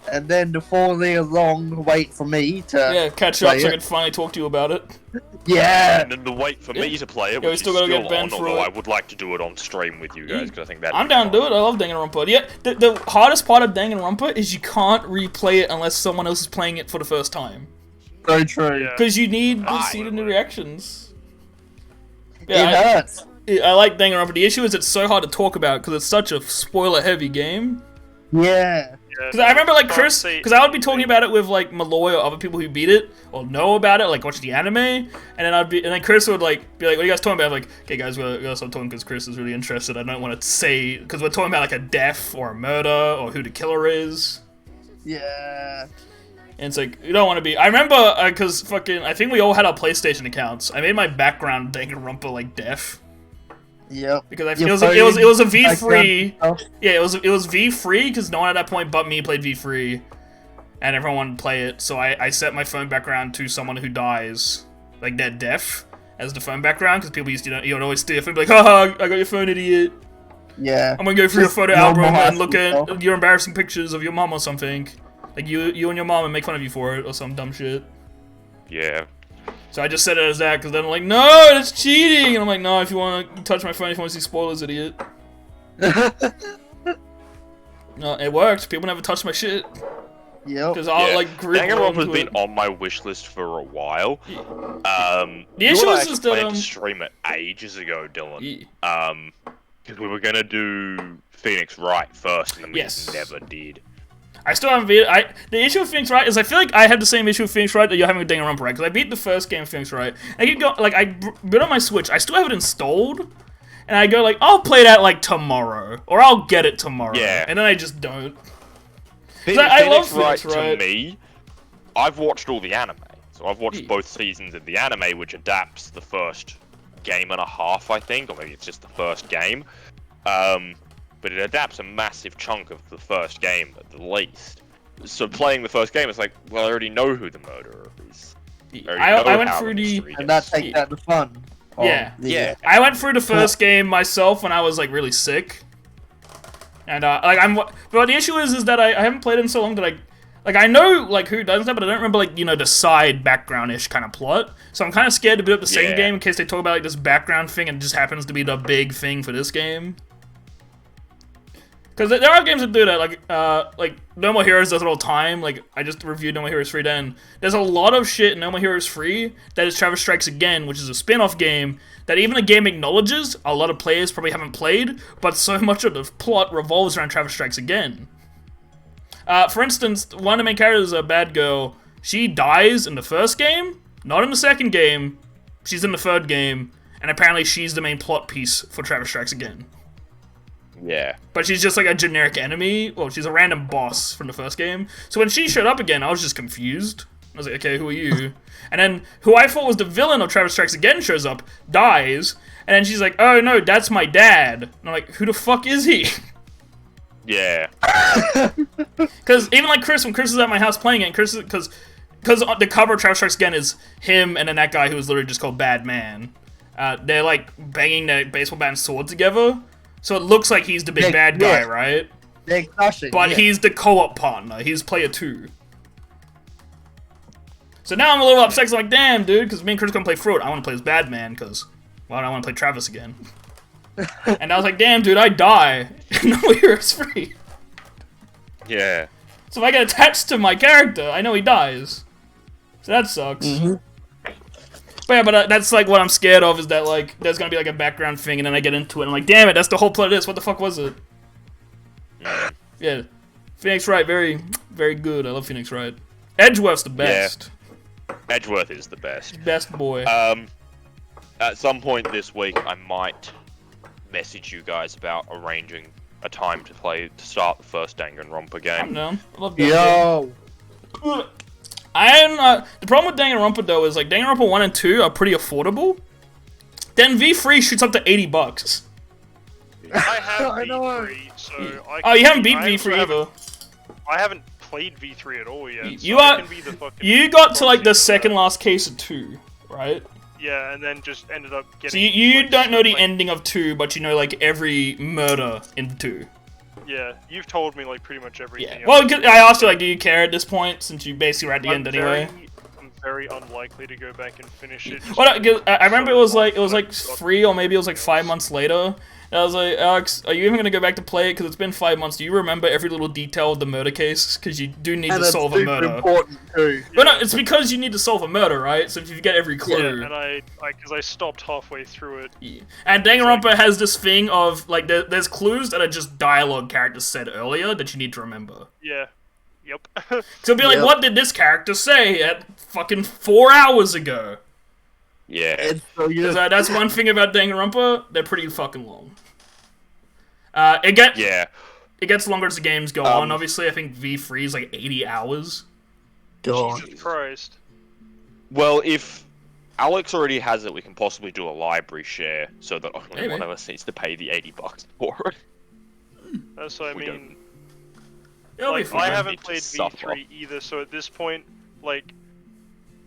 Speaker 3: And then the 4 long wait for me to
Speaker 1: catch up so I can finally talk to you about it.
Speaker 3: Yeah.
Speaker 6: And then the wait for me to play it,
Speaker 1: we still gotta get banned
Speaker 6: although I would like to do it on stream with you guys, because I think that.
Speaker 1: I'm down to do it. I love Danganronpa. Yeah, the hardest part of Danganronpa is you can't replay it unless someone else is playing it for the first time.
Speaker 3: So true.
Speaker 1: Because you need to see the new reactions.
Speaker 3: Yeah, it hurts.
Speaker 1: I like Danganronpa. The issue is it's so hard to talk about because it's such a spoiler-heavy game.
Speaker 3: Yeah.
Speaker 1: Because I remember, like, Chris, because I would be talking about it with, like, Malloy or other people who beat it, or know about it, like, watch the anime, and then Chris would, like, be like, what are you guys talking about? I'm like, okay, guys, we gotta stop talking because Chris is really interested. I don't want to say, because we're talking about, like, a death or a murder or who the killer is.
Speaker 3: Yeah.
Speaker 1: And it's like, you don't want to be, I remember, because fucking, I think we all had our PlayStation accounts. I made my background Danganronpa, like, deaf.
Speaker 3: Yep.
Speaker 1: Because I feel it was a V3. Yeah, it was V3 because no one at that point but me played V3, and everyone wanted to play it. So I set my phone background to someone who dies, like they're deaf, as the phone background because people used to you would always steal your phone, be like, haha, I got your phone, idiot.
Speaker 3: Yeah.
Speaker 1: I'm gonna go through your photo album and look at your embarrassing pictures of your mom or something, like you and your mom, and make fun of you for it or some dumb shit.
Speaker 6: Yeah.
Speaker 1: So I just set it as that, because then I'm like, no, that's cheating! And I'm like, no, if you want to touch my phone, if you want to see spoilers, idiot. No, it worked. People never touch my shit.
Speaker 3: Yep.
Speaker 1: Because I'll, like, grip
Speaker 6: Danganronpa's been on my wish list for a while.
Speaker 1: The issue is just that,
Speaker 6: to stream it ages ago, Dylan. Because we were gonna do Phoenix Wright first, and then we just never did.
Speaker 1: I still haven't beat it. The issue with Phoenix Wright is I feel like I had the same issue with Phoenix Wright that you're having with Danganronpa, right? Because I beat the first game of Phoenix Wright. I keep going, like, I put on my Switch. I still have it installed. And I go, like, I'll play that, like, tomorrow. Or I'll get it tomorrow. Yeah. And then I just don't. I love Phoenix Wright.
Speaker 6: To me, I've watched all the anime. So I've watched both seasons of the anime, which adapts the first game and a half, I think. Or maybe it's just the first game. But it adapts a massive chunk of the first game at the least. So playing the first game, it's like, well, I already know who the murderer is.
Speaker 1: I went through
Speaker 3: and that takes out the fun.
Speaker 1: Yeah. I went through the first game myself when I was like really sick. And but the issue is that I haven't played it in so long that I know like who does that, but I don't remember like, you know, the side background-ish kind of plot. So I'm kind of scared to boot up the second game in case they talk about like this background thing and it just happens to be the big thing for this game. Because there are games that do that, like No More Heroes does it all the time. Like, I just reviewed No More Heroes 3 then. There's a lot of shit in No More Heroes 3 that is Travis Strikes Again, which is a spin-off game that even the game acknowledges a lot of players probably haven't played, but so much of the plot revolves around Travis Strikes Again. For instance, one of the main characters, a bad girl, she dies in the first game, not in the second game, she's in the third game, and apparently she's the main plot piece for Travis Strikes Again.
Speaker 6: Yeah.
Speaker 1: But she's just like a generic enemy. Well, she's a random boss from the first game. So when she showed up again, I was just confused. I was like, okay, who are you? And then who I thought was the villain of Travis Strikes Again shows up, dies, and then she's like, oh no, that's my dad. And I'm like, who the fuck is he?
Speaker 6: Yeah.
Speaker 1: Because even like Chris, when Chris is at my house playing it, Chris, because the cover of Travis Strikes Again is him and then that guy who was literally just called Bad Man. They're like banging their baseball bat and sword together, so it looks like he's the big bad guy, right?
Speaker 3: They're crushing,
Speaker 1: but he's the co-op partner. He's player 2. So now I'm a little upset. 'Cause I'm like, damn, dude, because me and Chris gonna play Fruit. I want to play as Bad Man because why don't I want to play Travis again? And I was like, damn, dude, I die. No hero's free.
Speaker 6: Yeah.
Speaker 1: So if I get attached to my character, I know he dies. So that sucks. But yeah, but that's like what I'm scared of is that like there's gonna be like a background thing and then I get into it and I'm like, damn it, that's the whole plot of this. What the fuck was it? Yeah, Phoenix Wright, very, very good. I love Phoenix Wright. Edgeworth's the best.
Speaker 6: Yeah. Edgeworth is the best.
Speaker 1: Best boy.
Speaker 6: At some point this week, I might message you guys about arranging a time to start the first Danganronpa game.
Speaker 1: No, I love that game. The problem with Danganronpa though is like Danganronpa 1 and 2 are pretty affordable. Then V3 shoots up to $80.
Speaker 2: I have V3, so I
Speaker 1: can, you haven't beat V3 either.
Speaker 2: I haven't played V3 at all yet.
Speaker 1: You got to like the second last case of 2, right?
Speaker 2: Yeah, and then just ended up getting.
Speaker 1: So you don't know the ending of 2, but you know like every murder in 2.
Speaker 2: Yeah, you've told me like pretty much everything.
Speaker 1: Yeah. Well, I asked you like, do you care at this point since you basically were at the end anyway?
Speaker 2: I'm very unlikely to go back and finish it.
Speaker 1: Well, I remember it was like 3 or maybe it was like 5 months later. And I was like, Alex, are you even gonna go back to play it? Because it's been 5 months. Do you remember every little detail of the murder case? Because you do need to solve a murder.
Speaker 3: Important too.
Speaker 1: But no, it's because you need to solve a murder, right? So if you get every clue.
Speaker 2: Yeah, and because I stopped halfway through it.
Speaker 1: Yeah. And Danganronpa has this thing of like there's clues that are just dialogue characters said earlier that you need to remember.
Speaker 2: Yeah. Yep.
Speaker 1: So it'll be like, what did this character say at fucking 4 hours ago?
Speaker 6: Yeah.
Speaker 1: That's one thing about Danganronpa. They're pretty fucking long. It gets longer as the games go on. Obviously, I think V3 is like 80 hours.
Speaker 2: Jesus Christ.
Speaker 6: Well, if Alex already has it, we can possibly do a library share so that only one of us needs to pay the $80 for it.
Speaker 2: That's what I mean.
Speaker 1: Like,
Speaker 2: I haven't played V3 either, so at this point, like,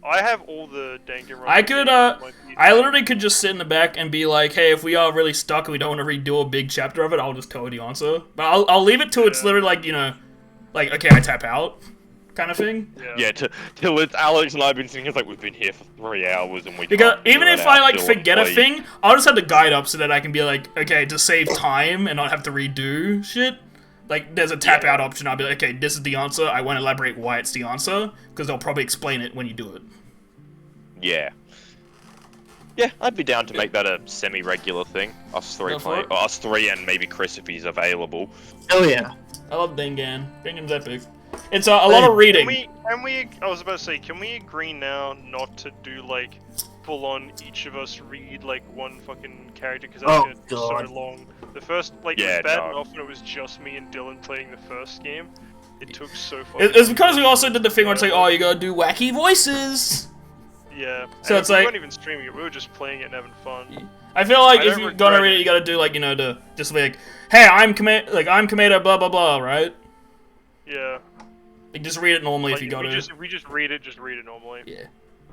Speaker 2: I have all the Danganronpa.
Speaker 1: I literally could just sit in the back and be like, hey, if we are really stuck and we don't want to redo a big chapter of it, I'll just tell you the answer. But I'll leave it till it's literally like, you know, like, okay, I tap out kind of thing.
Speaker 6: Yeah, till it's Alex and I've been thinking, like, we've been here for 3 hours and we
Speaker 1: because even if I, like, forget a thing, I'll just have the guide up so that I can be like, okay, to save time and not have to redo shit. Like, there's a tap-out option. I'll be like, okay, this is the answer. I won't elaborate why it's the answer, because they'll probably explain it when you do it.
Speaker 6: Yeah. Yeah, I'd be down to make that a semi-regular thing. Us three and maybe Chris if he's available.
Speaker 3: Oh yeah.
Speaker 1: I love Dangan. Dangan's epic. It's a lot of reading.
Speaker 2: I was about to say, can we agree now not to do, like, full-on each of us read, like, one fucking character, because that's gonna be so long. The first, like, it was bad enough when it was just me and Dylan playing the first game. It took so far.
Speaker 1: It's because we also did the thing where it's like, oh, you gotta do wacky voices.
Speaker 2: Yeah.
Speaker 1: So it's like,
Speaker 2: we weren't even streaming it, we were just playing it and having fun.
Speaker 1: I feel like if you're gonna read it, you gotta do, like, you know, to just be like, hey, I'm Kameda, blah, blah, blah, right?
Speaker 2: Yeah.
Speaker 1: Like, just read it normally if you go to.
Speaker 2: If we just read it normally.
Speaker 1: Yeah.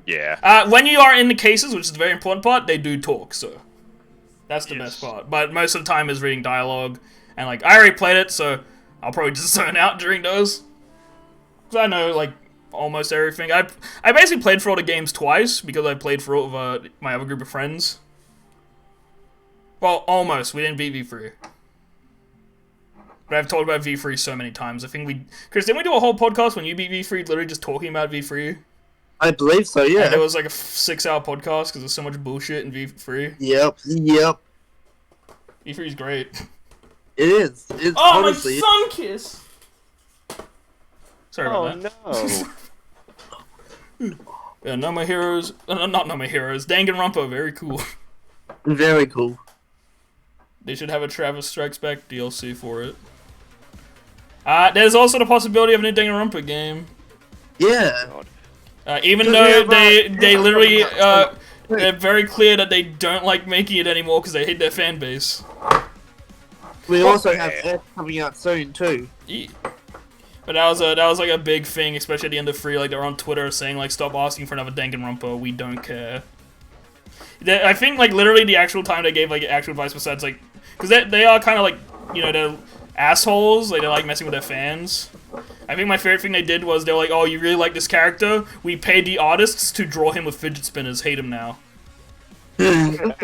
Speaker 6: Yeah.
Speaker 1: When you are in the cases, which is the very important part, they do talk, so. That's the best part. But most of the time is reading dialogue. And, like, I already played it, so I'll probably just zone out during those. Because I know, like, almost everything. I basically played for all the games twice, because I played for all of my other group of friends. Well, almost. We didn't beat V3. But I've talked about V3 so many times. I think Chris, didn't we do a whole podcast when you beat V3, literally just talking about V3?
Speaker 3: I believe so, yeah.
Speaker 1: And it was like a 6-hour podcast because there's so much bullshit in V3.
Speaker 3: Yep.
Speaker 1: V3 is great.
Speaker 3: It is. It's honestly,
Speaker 1: my sun kiss! Sorry about that.
Speaker 6: Oh, no.
Speaker 1: Yeah, No More Heroes. Not No More Heroes. Danganronpa, very cool.
Speaker 3: Very cool.
Speaker 1: They should have a Travis Strikes Back DLC for it. There's also the possibility of a new Danganronpa game.
Speaker 3: Yeah.
Speaker 1: Even though they literally they're very clear that they don't like making it anymore because they hate their fan base.
Speaker 3: We also have F coming out soon too.
Speaker 1: Yeah. But that was like a big thing, especially at the end of 3. Like they're on Twitter saying like, "Stop asking for another Danganronpa. We don't care." I think like literally the actual time they gave like actual advice besides like, because they are kind of like, you know, they're assholes. Like they like messing with their fans. I think my favorite thing they did was they were like, "Oh, you really like this character? We paid the artists to draw him with fidget spinners. Hate him now." But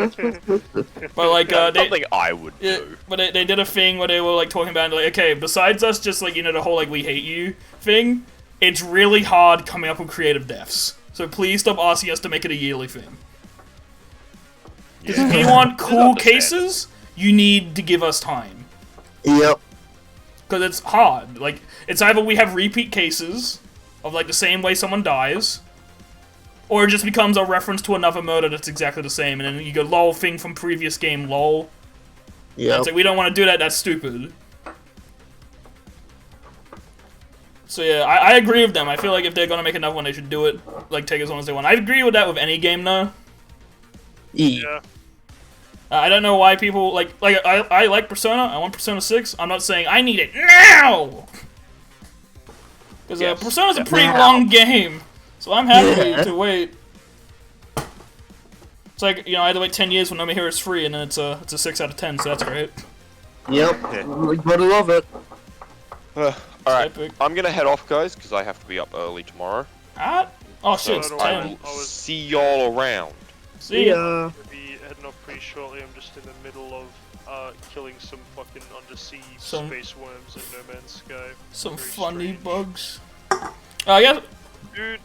Speaker 1: like
Speaker 6: something I would do.
Speaker 1: Yeah, but they did a thing where they were like talking about like, okay, besides us just like, you know, the whole like we hate you thing, it's really hard coming up with creative deaths. So please stop asking us to make it a yearly thing. Because if you want cool cases, you need to give us time.
Speaker 3: Yep.
Speaker 1: Because it's hard. Like, it's either we have repeat cases of like the same way someone dies, or it just becomes a reference to another murder that's exactly the same, and then you go, lol, thing from previous game, lol. Yeah. It's like, we don't want to do that, that's stupid. So yeah, I agree with them. I feel like if they're gonna make another one, they should do it, like, take as long as they want. I agree with that with any game, though.
Speaker 3: Yeah.
Speaker 1: I don't know why people, like I like Persona, I want Persona 6, I'm not saying I need it NOW! Because Persona's a pretty long game. So I'm happy to wait. It's like, you know, I had to wait 10 years when No More Heroes 3, and then it's a 6 out of 10, so that's great.
Speaker 3: Yep, gotta love it.
Speaker 6: Alright, I'm gonna head off, guys, because I have to be up early tomorrow.
Speaker 1: Oh shit, it's 10.
Speaker 6: I will see y'all around.
Speaker 1: See ya.
Speaker 2: I'll be heading off pretty shortly. I'm just in the middle of killing some fucking undersea space worms in No Man's Sky.
Speaker 1: Some funny bugs. Yeah.
Speaker 2: Dude,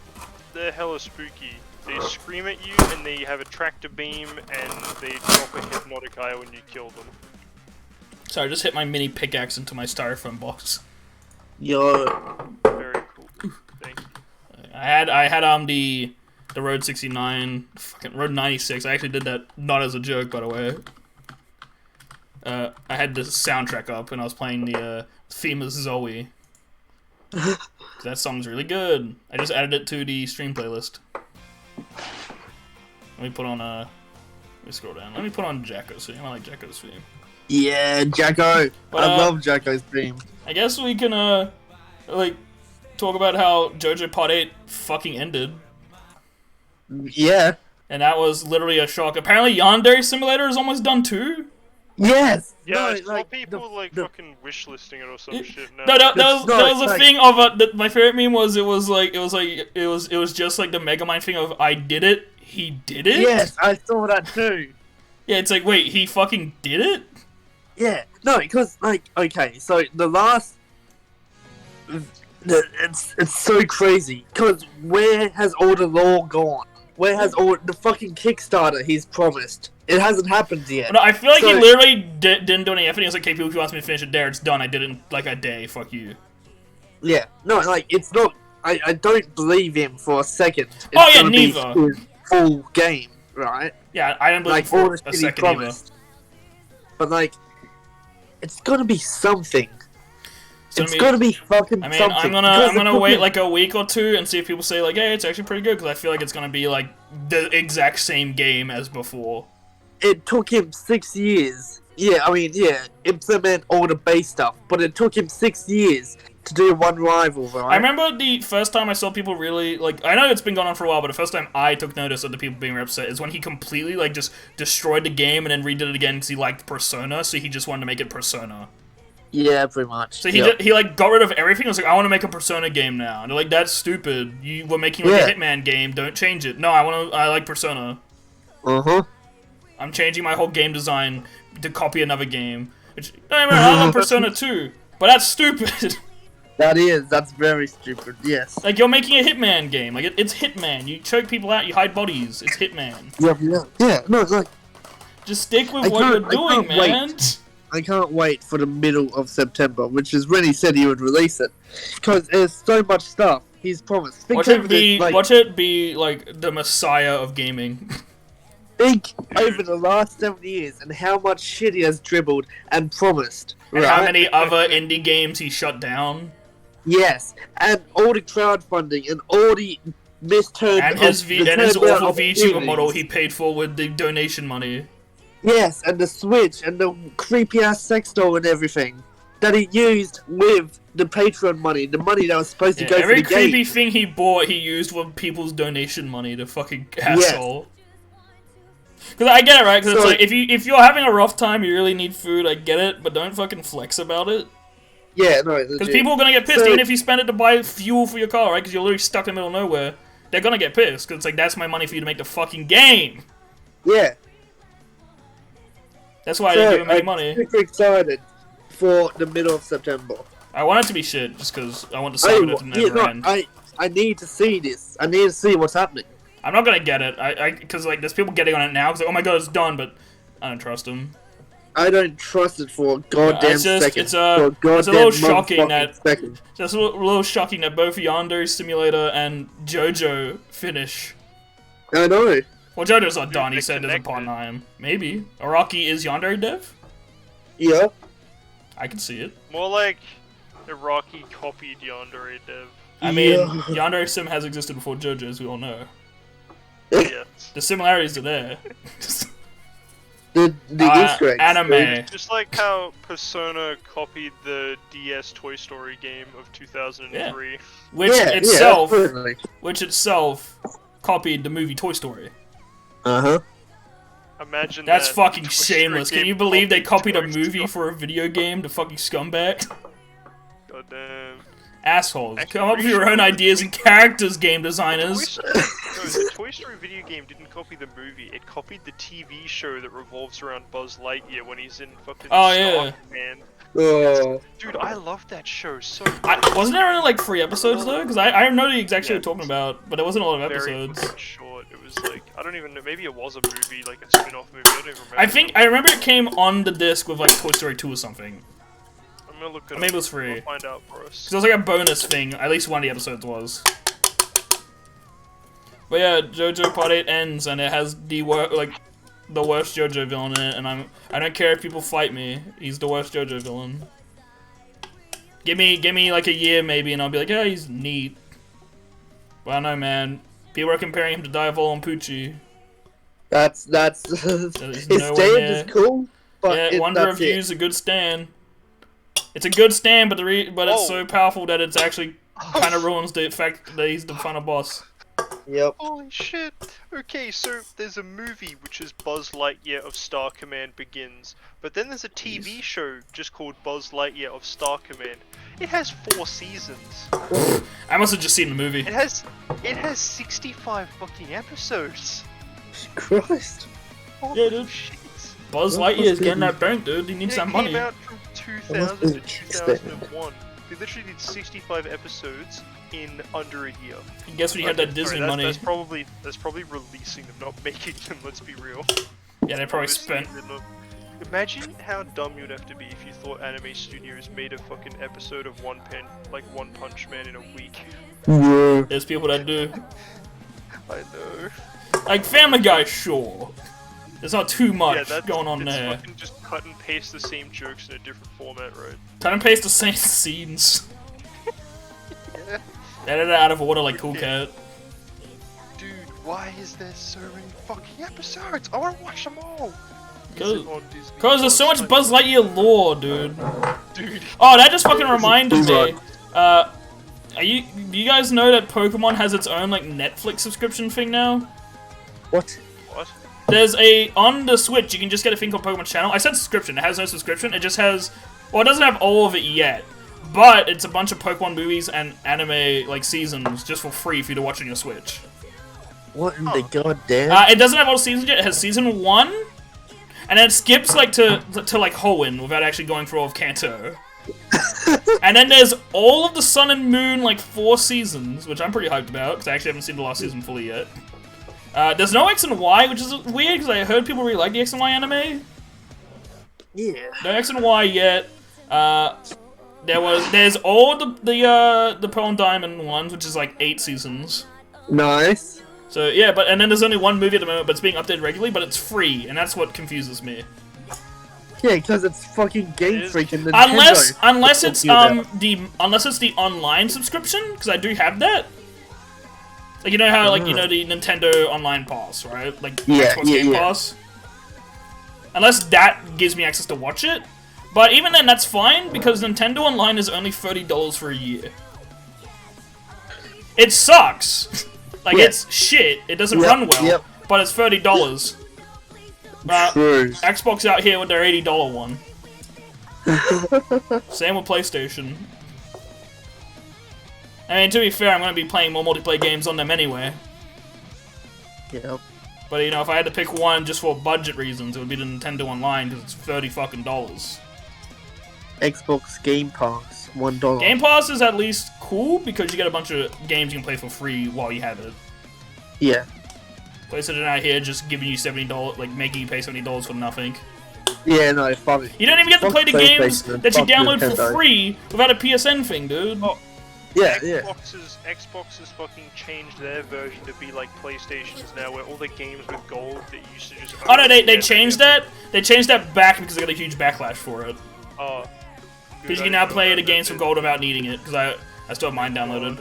Speaker 2: they're hella spooky. They scream at you, and they have a tractor beam, and they drop a hypnotic eye when you kill them.
Speaker 1: Sorry, I just hit my mini pickaxe into my styrofoam box.
Speaker 3: Yo.
Speaker 2: Very cool. Thank you.
Speaker 1: I had the Road 69, fucking Road 96. I actually did that not as a joke, by the way. I had the soundtrack up, and I was playing the theme of Zoe. That song's really good. I just added it to the stream playlist. Let me put on let me scroll down. Let me put on Jacko's theme. I like Jacko's theme.
Speaker 3: Yeah, Jacko. I love Jacko's theme.
Speaker 1: I guess we can like talk about how JoJo Part 8 fucking ended.
Speaker 3: Yeah.
Speaker 1: And that was literally a shock. Apparently Yandere Simulator is almost done too.
Speaker 3: Yes.
Speaker 2: Yeah,
Speaker 3: no,
Speaker 2: I saw people fucking wishlisting it or some shit now.
Speaker 1: No, that was a thing of my favorite meme was it was just like the Megamind thing of I did it, he did it.
Speaker 3: Yes, I saw that too.
Speaker 1: Yeah, it's like, wait, he fucking did it?
Speaker 3: Yeah, no, because like, okay, so the last, it's so crazy. Because where has all the lore gone? Where has all the fucking Kickstarter he's promised? It hasn't happened yet.
Speaker 1: No, I feel like he literally didn't do any effort. He was like, "Okay, people who wants me to finish it there, it's done. I did it in like a day. Fuck you."
Speaker 3: Yeah, no, like it's not. I don't believe him for a second. It's
Speaker 1: neither.
Speaker 3: Be his full game, right?
Speaker 1: Yeah, I don't believe
Speaker 3: like,
Speaker 1: for a second either.
Speaker 3: But like, it's gonna be something. It's gonna be fucking something.
Speaker 1: I'm gonna wait like a week or two and see if people say like, "Hey, it's actually pretty good," because I feel like it's gonna be like the exact same game as before.
Speaker 3: It took him 6 years. Yeah, I mean, yeah, implement all the base stuff, but it took him 6 years to do one rival, right?
Speaker 1: I remember the first time I saw people really, like, I know it's been going on for a while, but the first time I took notice of the people being upset is when he completely, like, just destroyed the game and then redid it again because he liked Persona, so he just wanted to make it Persona.
Speaker 3: Yeah, pretty much.
Speaker 1: So he like, got rid of everything. He was like, I want to make a Persona game now. And they're like, that's stupid. You were making, like, a Hitman game. Don't change it. No, I like Persona.
Speaker 3: Uh-huh.
Speaker 1: I'm changing my whole game design to copy another game. Which, I love Persona 2, but that's stupid.
Speaker 3: That's very stupid, yes.
Speaker 1: Like, you're making a Hitman game. Like, it's Hitman. You choke people out, you hide bodies. It's Hitman.
Speaker 3: Yeah, no, it's like...
Speaker 1: Just stick with what you're doing, man.
Speaker 3: I can't wait for the middle of September, which is when he said he would release it. Because there's so much stuff he's promised.
Speaker 1: Watch it be, like, the messiah of gaming.
Speaker 3: Think over the last 7 years and how much shit he has dribbled and promised.
Speaker 1: And how many other indie games he shut down.
Speaker 3: Yes, and all the crowdfunding and all the misturn
Speaker 1: and his awful VTuber model he paid for with the donation money.
Speaker 3: Yes, and the Switch and the creepy ass sex doll and everything that he used with the Patreon money, the money that was supposed to go for the game.
Speaker 1: Every creepy thing he bought, he used with people's donation money. The fucking asshole. Because I get it, right? Because it's like if you're having a rough time, you really need food. I get it, but don't fucking flex about it.
Speaker 3: Yeah, no.
Speaker 1: Because people are gonna get pissed even if you spend it to buy fuel for your car, right? Because you're literally stuck in the middle of nowhere. They're gonna get pissed because it's like that's my money for you to make the fucking game.
Speaker 3: Yeah.
Speaker 1: That's why I didn't give him any money.
Speaker 3: I'm super excited for the middle of September.
Speaker 1: I want it to be shit just because I want the saga to never end.
Speaker 3: I need to see this. I need to see what's happening.
Speaker 1: I'm not gonna get it. Because like there's people getting on it now because like, oh my god, it's done, but I don't trust them.
Speaker 3: I don't trust it for a goddamn second.
Speaker 1: It's a little shocking that just a little shocking that both Yandere Simulator and JoJo finish.
Speaker 3: I know.
Speaker 1: Well, JoJo's not done. He said there's a part 9. Maybe Araki is Yandere dev.
Speaker 3: Yeah.
Speaker 1: I can see it.
Speaker 2: More like Araki copied Yandere dev.
Speaker 1: I mean, Yandere Sim has existed before JoJo, as we all know.
Speaker 2: Yes.
Speaker 1: The similarities are there.
Speaker 3: the Easter eggs.
Speaker 1: Anime.
Speaker 2: Just like how Persona copied the DS Toy Story game of 2003.
Speaker 1: Yeah. Which itself copied the movie Toy Story.
Speaker 3: Uh-huh.
Speaker 2: Imagine
Speaker 1: that's
Speaker 2: that
Speaker 1: fucking shameless. Can you believe they copied a movie for a video game? The fucking scumbag.
Speaker 2: Goddamn.
Speaker 1: Assholes. Come up with your own ideas and characters, game designers.
Speaker 2: The Toy Story video game didn't copy the movie. It copied the TV show that revolves around Buzz Lightyear when he's in fucking Star Command. Dude, I love that show so much.
Speaker 1: Wasn't there only like 3 episodes though? Because I know the exact show you're talking about, but there wasn't a lot of episodes.
Speaker 2: Very short. It was like, I don't even know, maybe it was a movie, like a spin-off movie, I don't even remember.
Speaker 1: I remember it came on the disc with like Toy Story 2 or something.
Speaker 2: I'm gonna look it up.
Speaker 1: Maybe it was free.
Speaker 2: We'll find out for us.
Speaker 1: Because it was like a bonus thing, at least one of the episodes was. But yeah, JoJo Part 8 ends and it has the worst JoJo villain in it, and I don't care if people fight me. He's the worst JoJo villain. Give me like a year maybe, and I'll be like, yeah, he's neat. But I know, man. People are comparing him to Diavol and Poochie.
Speaker 3: That's his stand is cool, but
Speaker 1: yeah, Wonder of You is a good stand. It's a good stand, but it's so powerful that it's actually kind of ruins the fact that he's the final boss.
Speaker 3: Yep.
Speaker 2: Holy shit. Okay, so there's a movie which is Buzz Lightyear of Star Command Begins, but then there's a TV show just called Buzz Lightyear of Star Command. It has 4 seasons.
Speaker 1: I must have just seen the movie.
Speaker 2: It has 65 fucking episodes.
Speaker 3: Christ.
Speaker 1: Yeah, dude.
Speaker 2: Shit.
Speaker 1: Buzz Lightyear is getting that bank, dude. He needs that money.
Speaker 2: It came out from 2000 to 2001. They literally did 65 episodes in under a year.
Speaker 1: And guess when you had that Disney money?
Speaker 2: That's probably releasing them, not making them. Let's be real.
Speaker 1: Yeah, they probably spent.
Speaker 2: Imagine how dumb you'd have to be if you thought Anime Studios made a fucking episode of One Punch Man in a week.
Speaker 3: Yeah.
Speaker 1: There's people that do.
Speaker 2: I know.
Speaker 1: Like Family Guy, sure. There's not too much going on there.
Speaker 2: Fucking just cut and paste the same jokes in a different format, right?
Speaker 1: Cut and paste the same scenes.
Speaker 2: Yeah.
Speaker 1: Edit it out of order like Cool Cat.
Speaker 2: Dude, why is there so many fucking episodes? I want to watch them all.
Speaker 1: Cause there's so much Buzz Lightyear lore, dude.
Speaker 2: Dude.
Speaker 1: Oh, that just fucking reminded me. Do you guys know that Pokemon has its own like Netflix subscription thing now?
Speaker 3: What?
Speaker 2: What?
Speaker 1: There's on the Switch, you can just get a thing called Pokemon Channel. I said subscription, it has no subscription, it just has, well, it doesn't have all of it yet, but it's a bunch of Pokemon movies and anime, like, seasons, just for free for you to watch on your Switch.
Speaker 3: What in the goddamn?
Speaker 1: It doesn't have all the seasons yet, it has season 1, and then it skips, like, to like, Hoenn, without actually going through all of Kanto. And then there's all of the Sun and Moon, like, 4 seasons, which I'm pretty hyped about, because I actually haven't seen the last season fully yet. There's no X and Y, which is weird, because I heard people really like the X and Y anime.
Speaker 3: Yeah.
Speaker 1: No X and Y yet. There's all the Pearl and Diamond ones, which is like 8 seasons.
Speaker 3: Nice.
Speaker 1: So yeah, and then there's only one movie at the moment, but it's being updated regularly, but it's free, and that's what confuses me.
Speaker 3: Yeah, because it's fucking Game Freak and Nintendo.
Speaker 1: Unless it's the online subscription, because I do have that. Like, you know how, like, you know the Nintendo Online Pass, right? Like, Xbox Game Pass? Unless that gives me access to watch it. But even then, that's fine, because Nintendo Online is only $30 for a year. It sucks. Like, it's shit. It doesn't run well, but it's $30. Xbox out here with their $80 one. Same with PlayStation. I mean, to be fair, I'm going to be playing more multiplayer games on them anyway.
Speaker 3: Yep.
Speaker 1: But, you know, if I had to pick one just for budget reasons, it would be the Nintendo Online, because it's $30 fucking dollars.
Speaker 3: Xbox Game Pass, $1.
Speaker 1: Game Pass is at least cool, because you get a bunch of games you can play for free while you have it.
Speaker 3: Yeah.
Speaker 1: PlayStation out here just giving you $70, like, making you pay $70 for nothing.
Speaker 3: Yeah, no, fuck.
Speaker 1: You don't even get to play the games that you download for free without a PSN thing, dude.
Speaker 2: Oh,
Speaker 3: yeah,
Speaker 2: Xbox has fucking changed their version to be like PlayStation's now, where all the games with gold that you used to just...
Speaker 1: Oh no, they changed that? They changed that back because they got a huge backlash for it.
Speaker 2: Oh.
Speaker 1: Because you can now play the games with gold without needing it, because I still have mine downloaded.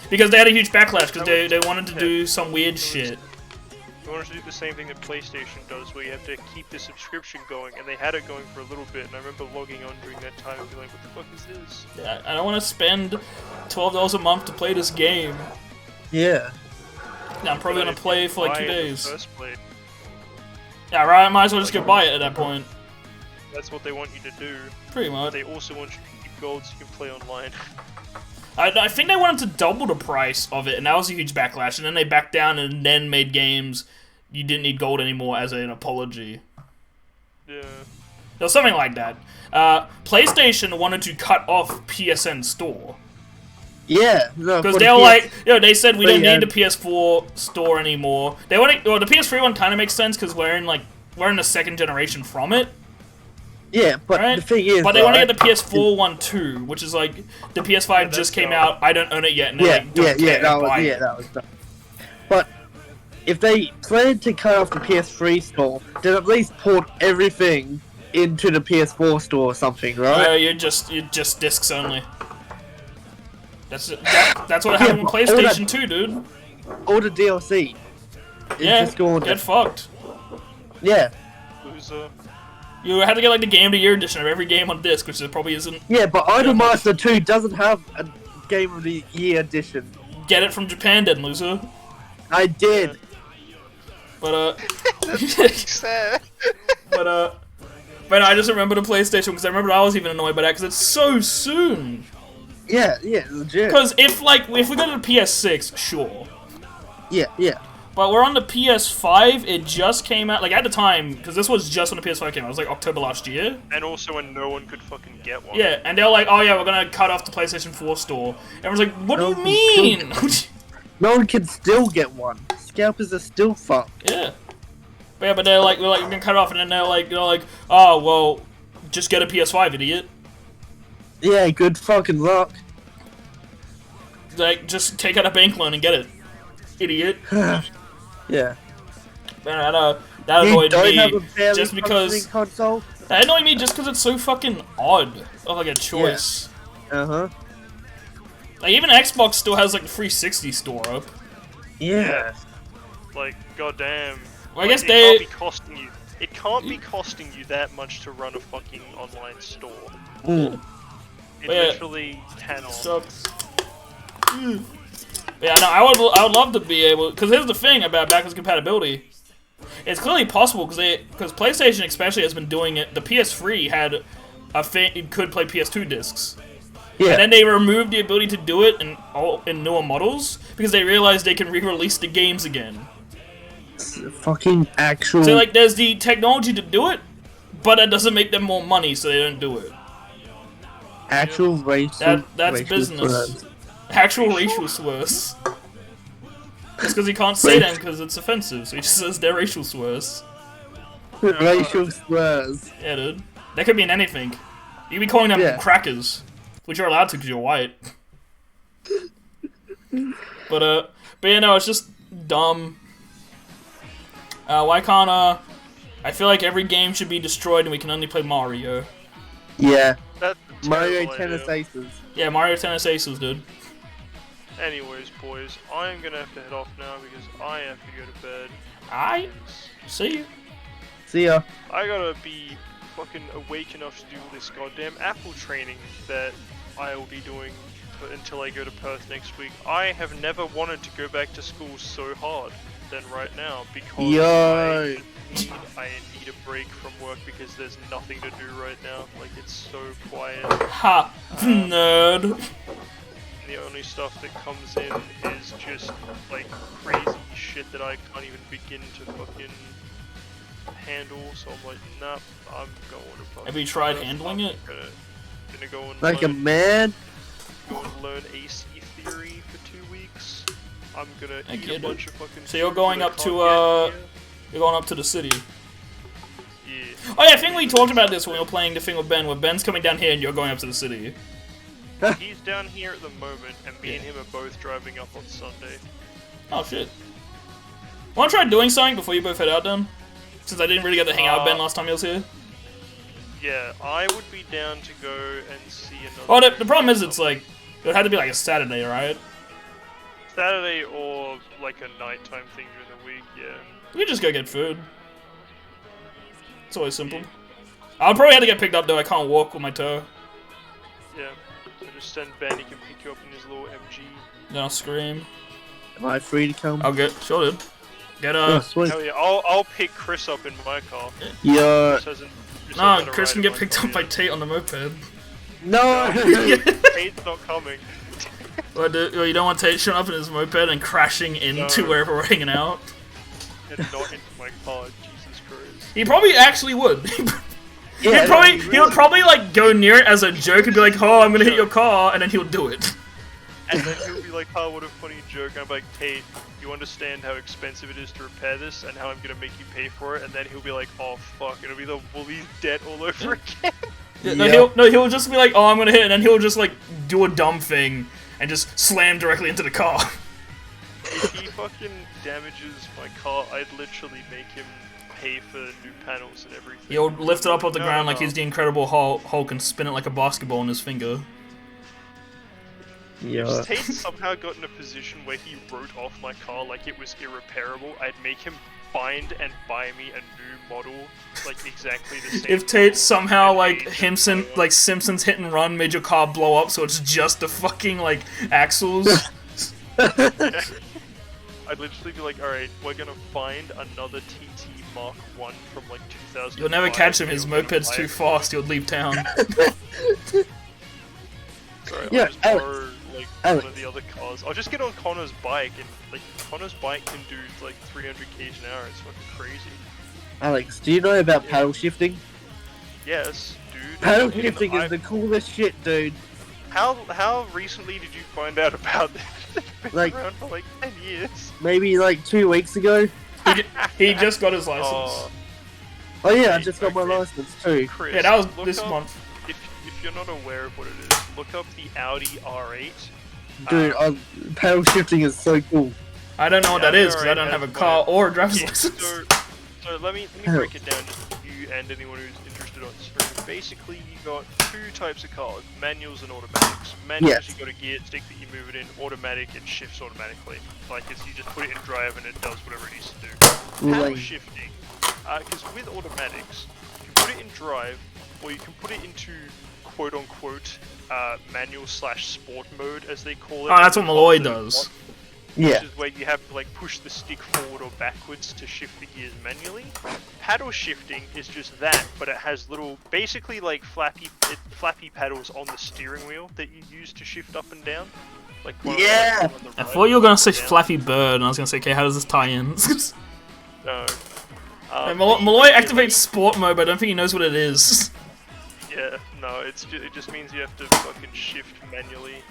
Speaker 1: Because they had a huge backlash, because they wanted to do some weird shit.
Speaker 2: They wanted to do the same thing that PlayStation does, where you have to keep the subscription going, and they had it going for a little bit, and I remember logging on during that time and being like, what the fuck is this?
Speaker 1: Yeah, I don't want to spend $12 a month to play this game.
Speaker 3: Yeah.
Speaker 1: Now, I'm probably going to play for like 2 days. Yeah, right, I might as well just go buy it at that point.
Speaker 2: That's what they want you to do.
Speaker 1: Pretty much.
Speaker 2: They also want you to keep gold so you can play online.
Speaker 1: I think they wanted to double the price of it, and that was a huge backlash, and then they backed down and then made games you didn't need gold anymore as an apology.
Speaker 2: Yeah.
Speaker 1: Or something like that. PlayStation wanted to cut off PSN Store.
Speaker 3: Yeah, no,
Speaker 1: because they were like, they said we don't need the PS4 store anymore. They wanted, well, the PS3 one kind of makes sense because we're in the second generation from it.
Speaker 3: Yeah, but the thing is,
Speaker 1: but they want to get the PS4 one too, which is like the PS5 just came out. I don't own it yet, and
Speaker 3: that was done. But if they plan to cut off the PS3 store, then at least port everything into the PS4 store or something, right?
Speaker 1: You're just discs only. That's what happened with PlayStation 2, dude.
Speaker 3: All the DLC.
Speaker 1: Just get fucked.
Speaker 3: Yeah.
Speaker 2: Loser.
Speaker 1: You had to get like the Game of the Year edition of every game on disc, which there probably isn't.
Speaker 3: Yeah, but Idolmaster 2 doesn't have a Game of the Year edition.
Speaker 1: Get it from Japan, then, loser.
Speaker 3: I did.
Speaker 1: But but I just remember the PlayStation because I remember I was even annoyed by that because it's so soon.
Speaker 3: Yeah, legit.
Speaker 1: Because if we go to the PS6, sure.
Speaker 3: Yeah.
Speaker 1: But we're on the PS5, it just came out, like, at the time, because this was just when the PS5 came out, it was, like, October last year.
Speaker 2: And also when no one could fucking get one.
Speaker 1: Yeah, and they're like, oh yeah, we're gonna cut off the PlayStation 4 store. Everyone's like, what do you mean?
Speaker 3: No one can still get one. Scalpers are still fucked.
Speaker 1: Yeah. But they're like, we're gonna cut it off, and then they're like, oh, well, just get a PS5, idiot.
Speaker 3: Yeah, good fucking luck.
Speaker 1: Like, just take out a bank loan and get it, idiot.
Speaker 3: Yeah.
Speaker 1: Man, that annoyed me just because.
Speaker 3: Console?
Speaker 1: That annoyed me just because it's so fucking odd of like a choice.
Speaker 3: Yeah.
Speaker 1: Like even Xbox still has like the 360 store up.
Speaker 3: Yeah.
Speaker 2: Like goddamn.
Speaker 1: Well, I guess
Speaker 2: It can't be costing you that much to run a fucking online store.
Speaker 3: Mm.
Speaker 2: It literally cannot.
Speaker 1: Sucks. Yeah, no, I would love to be able, because here's the thing about backwards compatibility. It's clearly possible because PlayStation especially has been doing it. The PS3 had a thing, it could play PS2 discs. Yeah. And then they removed the ability to do it in newer models because they realized they can re-release the games again.
Speaker 3: Fucking actual.
Speaker 1: So like, there's the technology to do it, but that doesn't make them more money, so they don't do it.
Speaker 3: Actual racial.
Speaker 1: That's business. Actual racial slurs. Just because he can't say them because it's offensive, so he just says they're racial slurs.
Speaker 3: Racial slurs.
Speaker 1: Yeah, dude. That could mean anything. You could be calling them crackers, which you're allowed to because you're white. But yeah, no, it's just dumb. Why can't I feel like every game should be destroyed and we can only play Mario.
Speaker 3: Yeah.
Speaker 2: That's
Speaker 3: Mario Tennis Aces.
Speaker 1: Yeah, Mario Tennis Aces, dude.
Speaker 2: Anyways, boys, I am gonna have to head off now because I have to go to bed.
Speaker 1: Alright. See you.
Speaker 3: See ya.
Speaker 2: I gotta be fucking awake enough to do all this goddamn Apple training that I will be doing until I go to Perth next week. I have never wanted to go back to school so hard than right now because I need a break from work because there's nothing to do right now. Like, it's so quiet.
Speaker 1: Ha! Nerd!
Speaker 2: The only stuff that comes in is just, like, crazy shit that I can't even begin to fucking handle, so I'm like, nah, I'm going to fucking...
Speaker 1: Have you tried handling it?
Speaker 2: Gonna go and
Speaker 3: like a man?
Speaker 2: Go and learn AC theory for 2 weeks. I'm gonna eat a bunch of fucking...
Speaker 1: So you're going up to, you're going up to the city?
Speaker 2: Yeah.
Speaker 1: Oh yeah, I think we talked about this when we were playing the thing with Ben, where Ben's coming down here and you're going up to the city.
Speaker 2: He's down here at the moment, and me and him are both driving up on Sunday.
Speaker 1: Oh shit. Wanna try doing something before you both head out then? Since I didn't really get to hang out with Ben last time he was here.
Speaker 2: Yeah, I would be down to go and see another...
Speaker 1: Oh, the problem is it's like, it would have to be like a Saturday, right?
Speaker 2: Saturday or like a nighttime thing during the week, yeah.
Speaker 1: We could just go get food. It's always simple. I'll probably have to get picked up though, I can't walk with my toe.
Speaker 2: Yeah, so just send Ben, he can pick you up in his little MG.
Speaker 1: Then I'll scream.
Speaker 3: Am I free to come?
Speaker 1: I'll get, sure dude. Get
Speaker 3: Oh, sweet.
Speaker 2: Hell yeah, I'll pick Chris up in my car.
Speaker 3: Yeah.
Speaker 1: No, Chris can get picked up by Tate on the moped.
Speaker 3: No!
Speaker 2: Tate's not coming.
Speaker 1: Well, you don't want Tate showing up in his moped and crashing into wherever we're hanging out?
Speaker 2: And not into my car, Jesus Christ.
Speaker 1: He probably actually would.
Speaker 3: Yeah,
Speaker 1: he'll probably like go near it as a joke and be like, "Oh, I'm gonna hit your car," and then he'll do it.
Speaker 2: And then he'll be like, "Oh, what a funny joke." And I'm like, "Tate, you understand how expensive it is to repair this, and how I'm gonna make you pay for it?" And then he'll be like, "Oh fuck," it'll be the Woolies debt all over again.
Speaker 1: Yeah, he'll just be like, "Oh, I'm gonna hit," and then he'll just like do a dumb thing and just slam directly into the car.
Speaker 2: If he fucking damages my car, I'd literally make him pay for new panels and everything.
Speaker 1: He'll lift it up off the ground like he's the Incredible Hulk and spin it like a basketball in his finger.
Speaker 3: Yeah.
Speaker 2: If Tate somehow got in a position where he wrote off my car like it was irreparable, I'd make him find and buy me a new model, like exactly the same.
Speaker 1: If Tate somehow like Simpsons Hit and Run made your car blow up so it's just the fucking like axles.
Speaker 2: Yeah. I'd literally be like, alright, we're gonna find another TT Mark 1 from like 2000.
Speaker 1: You'll never catch him, his moped's too fast, he'll leave town.
Speaker 2: Sorry,
Speaker 3: Yeah,
Speaker 2: I'll just borrow like one of the other cars. I'll just get on Connor's bike, and like Connor's bike can do like 300 km an hour. It's fucking crazy.
Speaker 3: Alex, do you know about paddle shifting?
Speaker 2: Yes, dude.
Speaker 3: Paddle shifting is the coolest shit, dude.
Speaker 2: How recently did you find out about this? It's been
Speaker 3: like
Speaker 2: around for like 10 years.
Speaker 3: Maybe like 2 weeks ago.
Speaker 1: He just got his license.
Speaker 3: Oh yeah, I just got my license too.
Speaker 2: Chris,
Speaker 1: yeah, that was this month.
Speaker 2: If you're not aware of what it is, look up the Audi R8.
Speaker 3: Dude, paddle shifting is so cool.
Speaker 1: I don't know what that is because I don't have a car or a driver's license.
Speaker 2: So let me break it down just for you and anyone who's interested on stream. Basically, you got 2 types of cars: manuals and automatics. Manuals, you got a gear stick that you move it in. Automatic, it shifts automatically. Like you just put it in drive and it does whatever it needs to do. Paddle shifting, because with automatics, you can put it in drive, or you can put it into quote-unquote manual/sport mode, as they call it.
Speaker 1: Oh, that's what Malloy does.
Speaker 3: Yeah.
Speaker 2: Which is where you have to like push the stick forward or backwards to shift the gears manually. Paddle shifting is just that, but it has little, basically like flappy paddles on the steering wheel that you use to shift up and down. Like
Speaker 3: yeah.
Speaker 1: I thought you were gonna say Flappy Bird, and I was gonna say, okay, how does this tie in?
Speaker 2: No.
Speaker 1: Malloy activates sport mode, but I don't think he knows what it is.
Speaker 2: Yeah, no, it just means you have to fucking shift manually.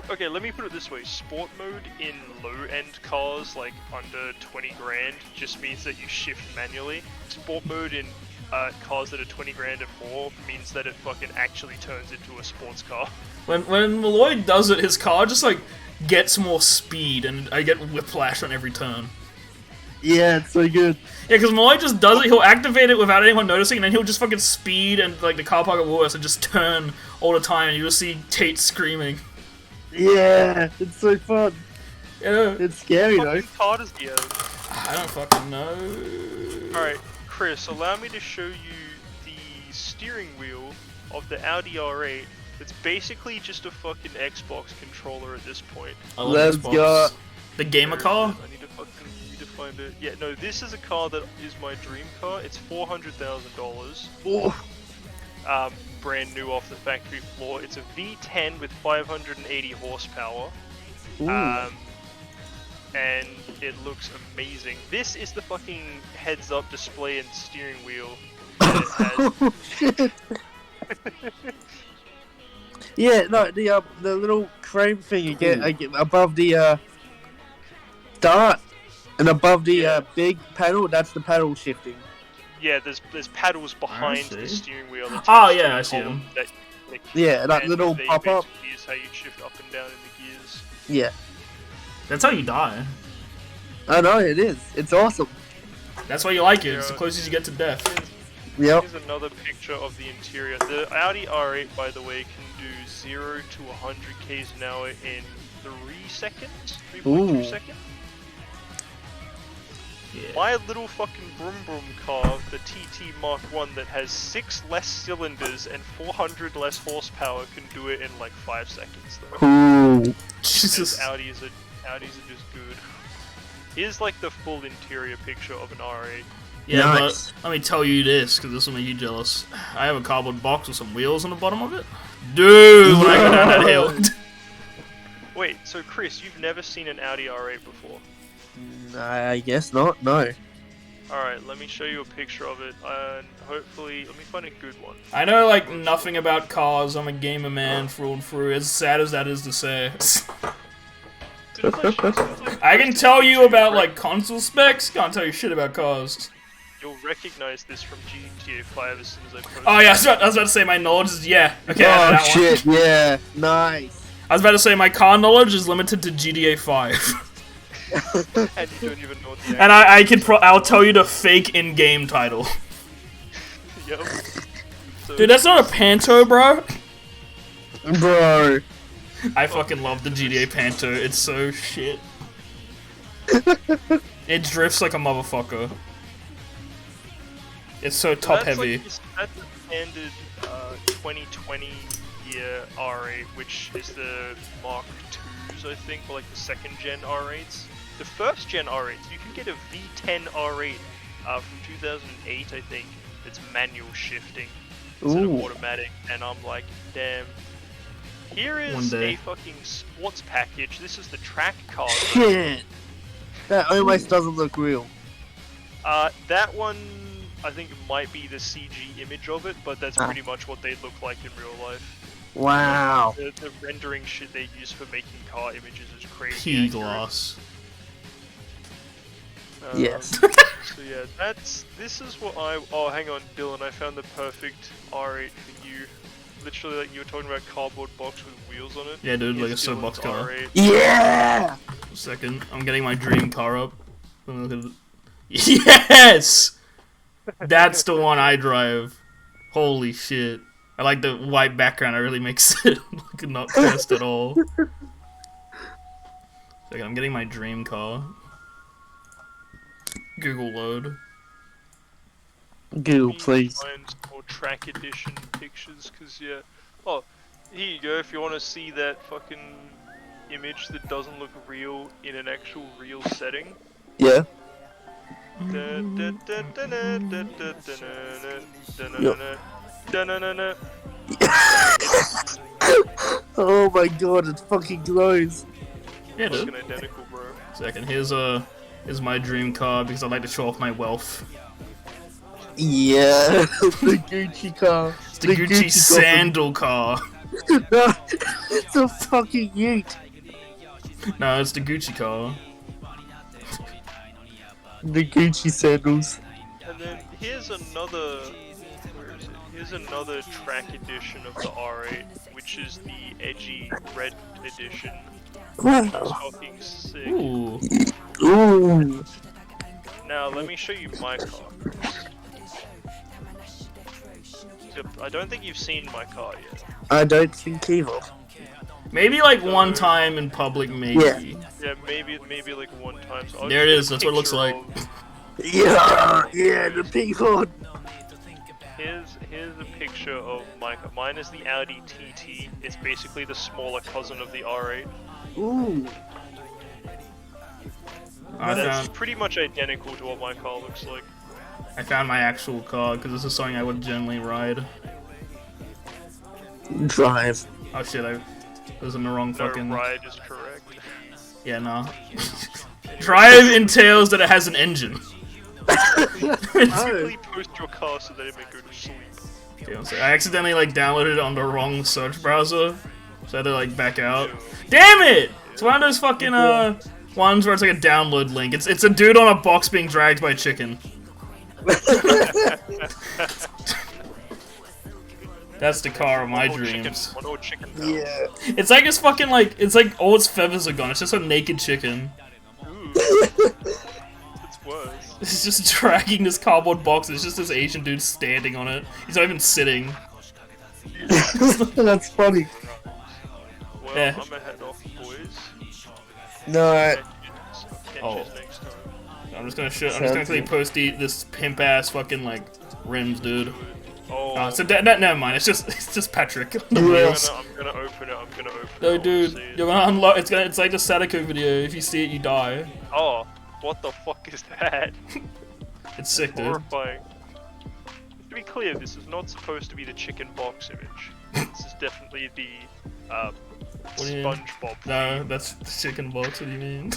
Speaker 2: Okay, let me put it this way. Sport mode in low-end cars, like under 20 grand, just means that you shift manually. Sport mode in cars that are 20 grand and more means that it fucking actually turns into a sports car.
Speaker 1: When Malloy does it, his car just like gets more speed, and I get whiplash on every turn.
Speaker 3: Yeah, it's so good.
Speaker 1: Yeah, because Malloy just does it, he'll activate it without anyone noticing, and then he'll just fucking speed and like the car park at Woolworths and just turn all the time, and you just see Tate screaming.
Speaker 3: Yeah, it's so fun.
Speaker 1: Yeah.
Speaker 3: It's scary though.
Speaker 2: What car does he have?
Speaker 1: I don't fucking know.
Speaker 2: Alright, Chris, allow me to show you the steering wheel of the Audi R8. It's basically just a fucking Xbox controller at this point.
Speaker 3: Let's go.
Speaker 1: The gamer car?
Speaker 2: I need to find it. Yeah, no, this is a car that is my dream car. It's $400,000. Brand new off the factory floor. It's a V10 with 580 horsepower. And it looks amazing. This is the fucking heads-up display and steering wheel that it has.
Speaker 3: Yeah, no, the little chrome thing you get above the start and above the big paddle. That's the paddle shifting.
Speaker 2: Yeah, there's paddles behind the steering wheel.
Speaker 1: Oh yeah, I see them.
Speaker 3: Yeah, that little pop up.
Speaker 2: Is how you shift up and down in the gears.
Speaker 3: Yeah.
Speaker 1: That's how you die.
Speaker 3: I know, it is. It's awesome.
Speaker 1: That's why you like it. It's the closest you get to death.
Speaker 3: Yep.
Speaker 2: Here's another picture of the interior. The Audi R8, by the way, can do 0 to 100 km an hour in 3 seconds? 3.2 seconds?
Speaker 1: Yeah.
Speaker 2: My little fucking Brum Brum car, the TT Mark 1 that has 6 less cylinders and 400 less horsepower, can do it in like 5 seconds though.
Speaker 3: Ooh.
Speaker 1: Jesus.
Speaker 2: Audis are just good. Here's like the full interior picture of an R8.
Speaker 1: Yeah,
Speaker 3: nice.
Speaker 1: But let me tell you this, because this will make you jealous. I have a cardboard box with some wheels on the bottom of it. Dude, when I go down that hill.
Speaker 2: Wait, so Chris, you've never seen an Audi R8 before?
Speaker 3: I guess not, no.
Speaker 2: Alright, let me show you a picture of it, and hopefully, let me find a good one.
Speaker 1: I know, like, nothing about cars. I'm a gamer man through and through, as sad as that is to say. I can tell you about, like, console specs, can't tell you shit about cars.
Speaker 2: You'll recognize this from GTA 5 as soon as I post it.
Speaker 1: Oh yeah, I was about to say my knowledge is, yeah. Okay,
Speaker 3: oh
Speaker 1: that
Speaker 3: shit,
Speaker 1: one.
Speaker 3: yeah, nice.
Speaker 1: I was about to say my car knowledge is limited to GTA 5.
Speaker 2: And you don't even know what the
Speaker 1: And I'll tell you the fake in-game title.
Speaker 2: Yep. So,
Speaker 1: Dude, that's not a Panto, bro.
Speaker 3: Bro.
Speaker 1: I fucking love the GTA Panto. It's so shit. It drifts like a motherfucker. It's so top heavy.
Speaker 2: Like, that's the standard 2020 year R8, which is the Mark IIs, I think, or like the second gen R8s. The first gen R8s, you can get a V10 R8 from 2008, I think. It's manual shifting instead of automatic, and I'm like, damn. Here is a fucking sports package. This is the track car.
Speaker 3: Shit. That almost doesn't look real.
Speaker 2: That one, I think it might be the CG image of it, but that's pretty much what they look like in real life.
Speaker 3: Wow.
Speaker 2: The rendering shit they use for making car images is crazy.
Speaker 1: P-gloss.
Speaker 3: Yes.
Speaker 2: So yeah, this is what oh, hang on, Dylan, I found the perfect R8 for you. Literally, like you were talking about cardboard box with wheels on it.
Speaker 1: Yeah, dude, like a
Speaker 2: Dylan's
Speaker 1: soapbox car.
Speaker 2: R8.
Speaker 3: Yeah!
Speaker 1: A second, I'm getting my dream car up. Yes! That's the one I drive. Holy shit. I like the white background, it really makes it look not cursed at all. Second, I'm getting my dream car. Google load.
Speaker 3: Google, please.
Speaker 2: Find more track edition pictures, cause yeah. Oh, here you go. If you want to see that fucking image that doesn't look real in an actual real setting.
Speaker 3: Yeah. Oh my god, it fucking glows.
Speaker 1: Yeah, dude.
Speaker 2: Fucking identical, bro.
Speaker 1: Second, here's my dream car because I like to show off my wealth.
Speaker 3: Yeah, the Gucci car.
Speaker 1: It's the Gucci sandal car.
Speaker 3: No, it's a fucking ute.
Speaker 1: No, it's the Gucci car.
Speaker 3: The Gucci sandals.
Speaker 2: And then here's another. Where is it? Here's another track edition of the R8, which is the edgy red edition.
Speaker 3: Wow.
Speaker 2: It's fucking sick.
Speaker 1: Ooh.
Speaker 3: Ooh.
Speaker 2: Now let me show you my car. I don't think you've seen my car yet.
Speaker 3: I don't think either.
Speaker 1: Maybe like one time in public, maybe.
Speaker 2: Yeah, maybe like one time. So
Speaker 1: there it is. That's what it looks like.
Speaker 3: Yeah, the pink one.
Speaker 2: Here's a picture of Micah. Mine is the Audi TT. It's basically the smaller cousin of the R8.
Speaker 3: Ooh.
Speaker 2: That's pretty much identical to what my car looks like.
Speaker 1: I found my actual car because this is something I would generally ride.
Speaker 3: Drive.
Speaker 1: Oh shit! I was in the wrong fucking.
Speaker 2: Ride is correct.
Speaker 1: Yeah, no. Drive entails that it has an engine.
Speaker 2: Basically, post your car so that it may go to sleep.
Speaker 1: Okay, so I accidentally like downloaded it on the wrong search browser, so I had to like back out. Damn it! It's one of those fucking ones where it's like a download link. It's a dude on a box being dragged by a chicken. That's the car of my dreams.
Speaker 3: Yeah.
Speaker 1: It's like it's like all its feathers are gone. It's just a naked chicken.
Speaker 2: Ooh. It's worse.
Speaker 1: It's just dragging this cardboard box. It's just this Asian dude standing on it. He's not even sitting.
Speaker 3: That's funny.
Speaker 2: Well,
Speaker 1: yeah.
Speaker 2: I'm gonna head off, boys.
Speaker 3: No.
Speaker 2: Next time.
Speaker 1: I'm just gonna quickly post this pimp ass fucking like rims, dude.
Speaker 2: Oh.
Speaker 1: So never mind. It's just Patrick.
Speaker 2: I'm gonna open it.
Speaker 1: No, dude, you're gonna unlock. It's like the Sadako video. If you see it, you die.
Speaker 2: Oh, what the fuck is that?
Speaker 1: It's sick, dude.
Speaker 2: Horrifying. To be clear, this is not supposed to be the chicken box image. This is definitely the SpongeBob.
Speaker 1: No, that's the chicken box. What do you mean?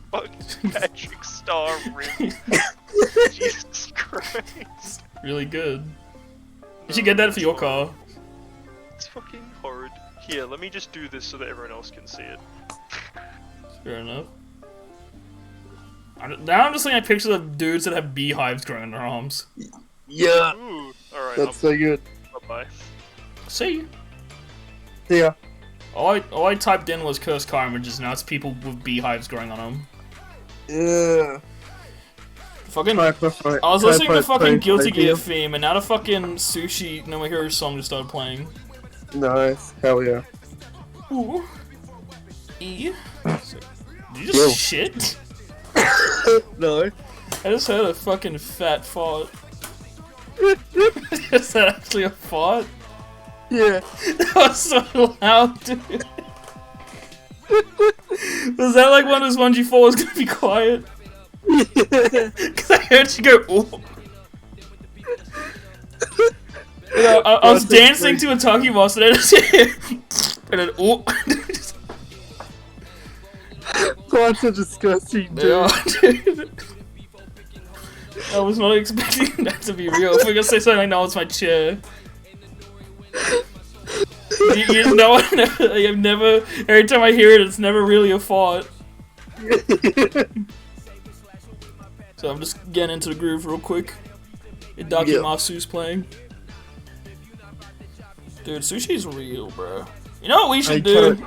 Speaker 2: Fuck Patrick Star ring. Jesus Christ.
Speaker 1: Really good. You should get that for your car.
Speaker 2: It's fucking horrid. Here, let me just do this so that everyone else can see it.
Speaker 1: Fair enough. Now I'm just looking at pictures of dudes that have beehives growing in their arms.
Speaker 3: Yeah.
Speaker 2: Ooh, alright.
Speaker 3: That's so good.
Speaker 2: Bye-bye.
Speaker 1: See?
Speaker 3: Yeah.
Speaker 1: All I typed in was cursed car images, now it's people with beehives growing on them.
Speaker 3: Yeah.
Speaker 1: Fucking. I was listening to fucking Guilty Gear theme, and now the fucking Sushi No More Heroes song just started playing.
Speaker 3: Nice. Hell yeah.
Speaker 1: Ooh. E? Did you just shit?
Speaker 3: No.
Speaker 1: I just heard a fucking fat fart. Is that actually a fart?
Speaker 3: Yeah.
Speaker 1: That was so loud, dude. Was that like one of those ones you thought was gonna be quiet? Because I heard you go, ooh. You know, I was dancing to a Taki boss and then ooh.
Speaker 3: That's a disgusting dude.
Speaker 1: Yeah, dude. I was not expecting that to be real. If we're gonna say something like, no, it's my chair. You know, I've never, every time I hear it, it's never really a fart. So I'm just getting into the groove real quick. Idakimasu's playing. Dude, sushi's real, bro. You know what we should do?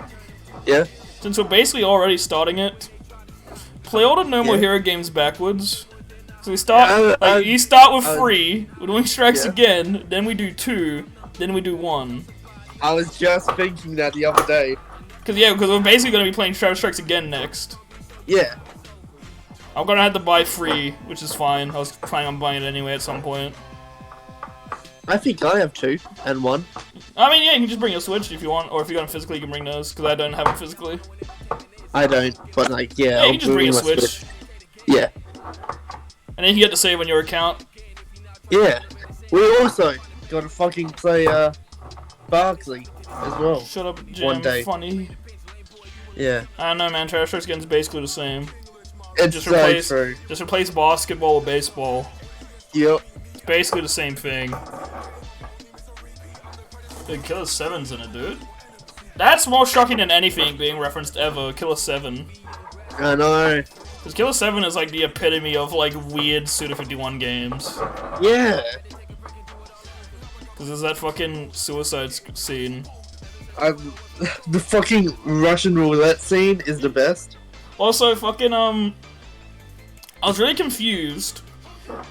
Speaker 3: Yeah?
Speaker 1: Since we're basically already starting it, play all the No More Hero games backwards. So we start, you start with 3, with Wing Strikes again, then we do 2, then we do 1.
Speaker 3: I was just thinking that the other day.
Speaker 1: Because we're basically going to be playing Shadow Strikes again next.
Speaker 3: Yeah.
Speaker 1: I'm going to have to buy 3, which is fine. I was planning on buying it anyway at some point.
Speaker 3: I think I have 2 and 1.
Speaker 1: I mean, yeah, you can just bring your Switch if you want, or if you got them physically, you can bring those, because I don't have them physically.
Speaker 3: I don't, but like, yeah.
Speaker 1: Yeah, you can just bring a Switch.
Speaker 3: Yeah.
Speaker 1: And then you get to save on your account.
Speaker 3: Yeah. We also gotta fucking play, Barkley as well.
Speaker 1: Shut up, Jim.
Speaker 3: One day.
Speaker 1: Funny.
Speaker 3: Yeah.
Speaker 1: I don't know, man. Shadow Strikes again is basically the same.
Speaker 3: It's so true.
Speaker 1: Just replace basketball with baseball.
Speaker 3: Yep.
Speaker 1: It's basically the same thing. Dude, Killer 7's in it, dude. That's more shocking than anything being referenced ever. Killer 7.
Speaker 3: I know.
Speaker 1: Because Killer 7 is like the epitome of like weird Suda 51 games.
Speaker 3: Yeah.
Speaker 1: Because there's that fucking suicide scene.
Speaker 3: The fucking Russian roulette scene is the best.
Speaker 1: Also, fucking, I was really confused.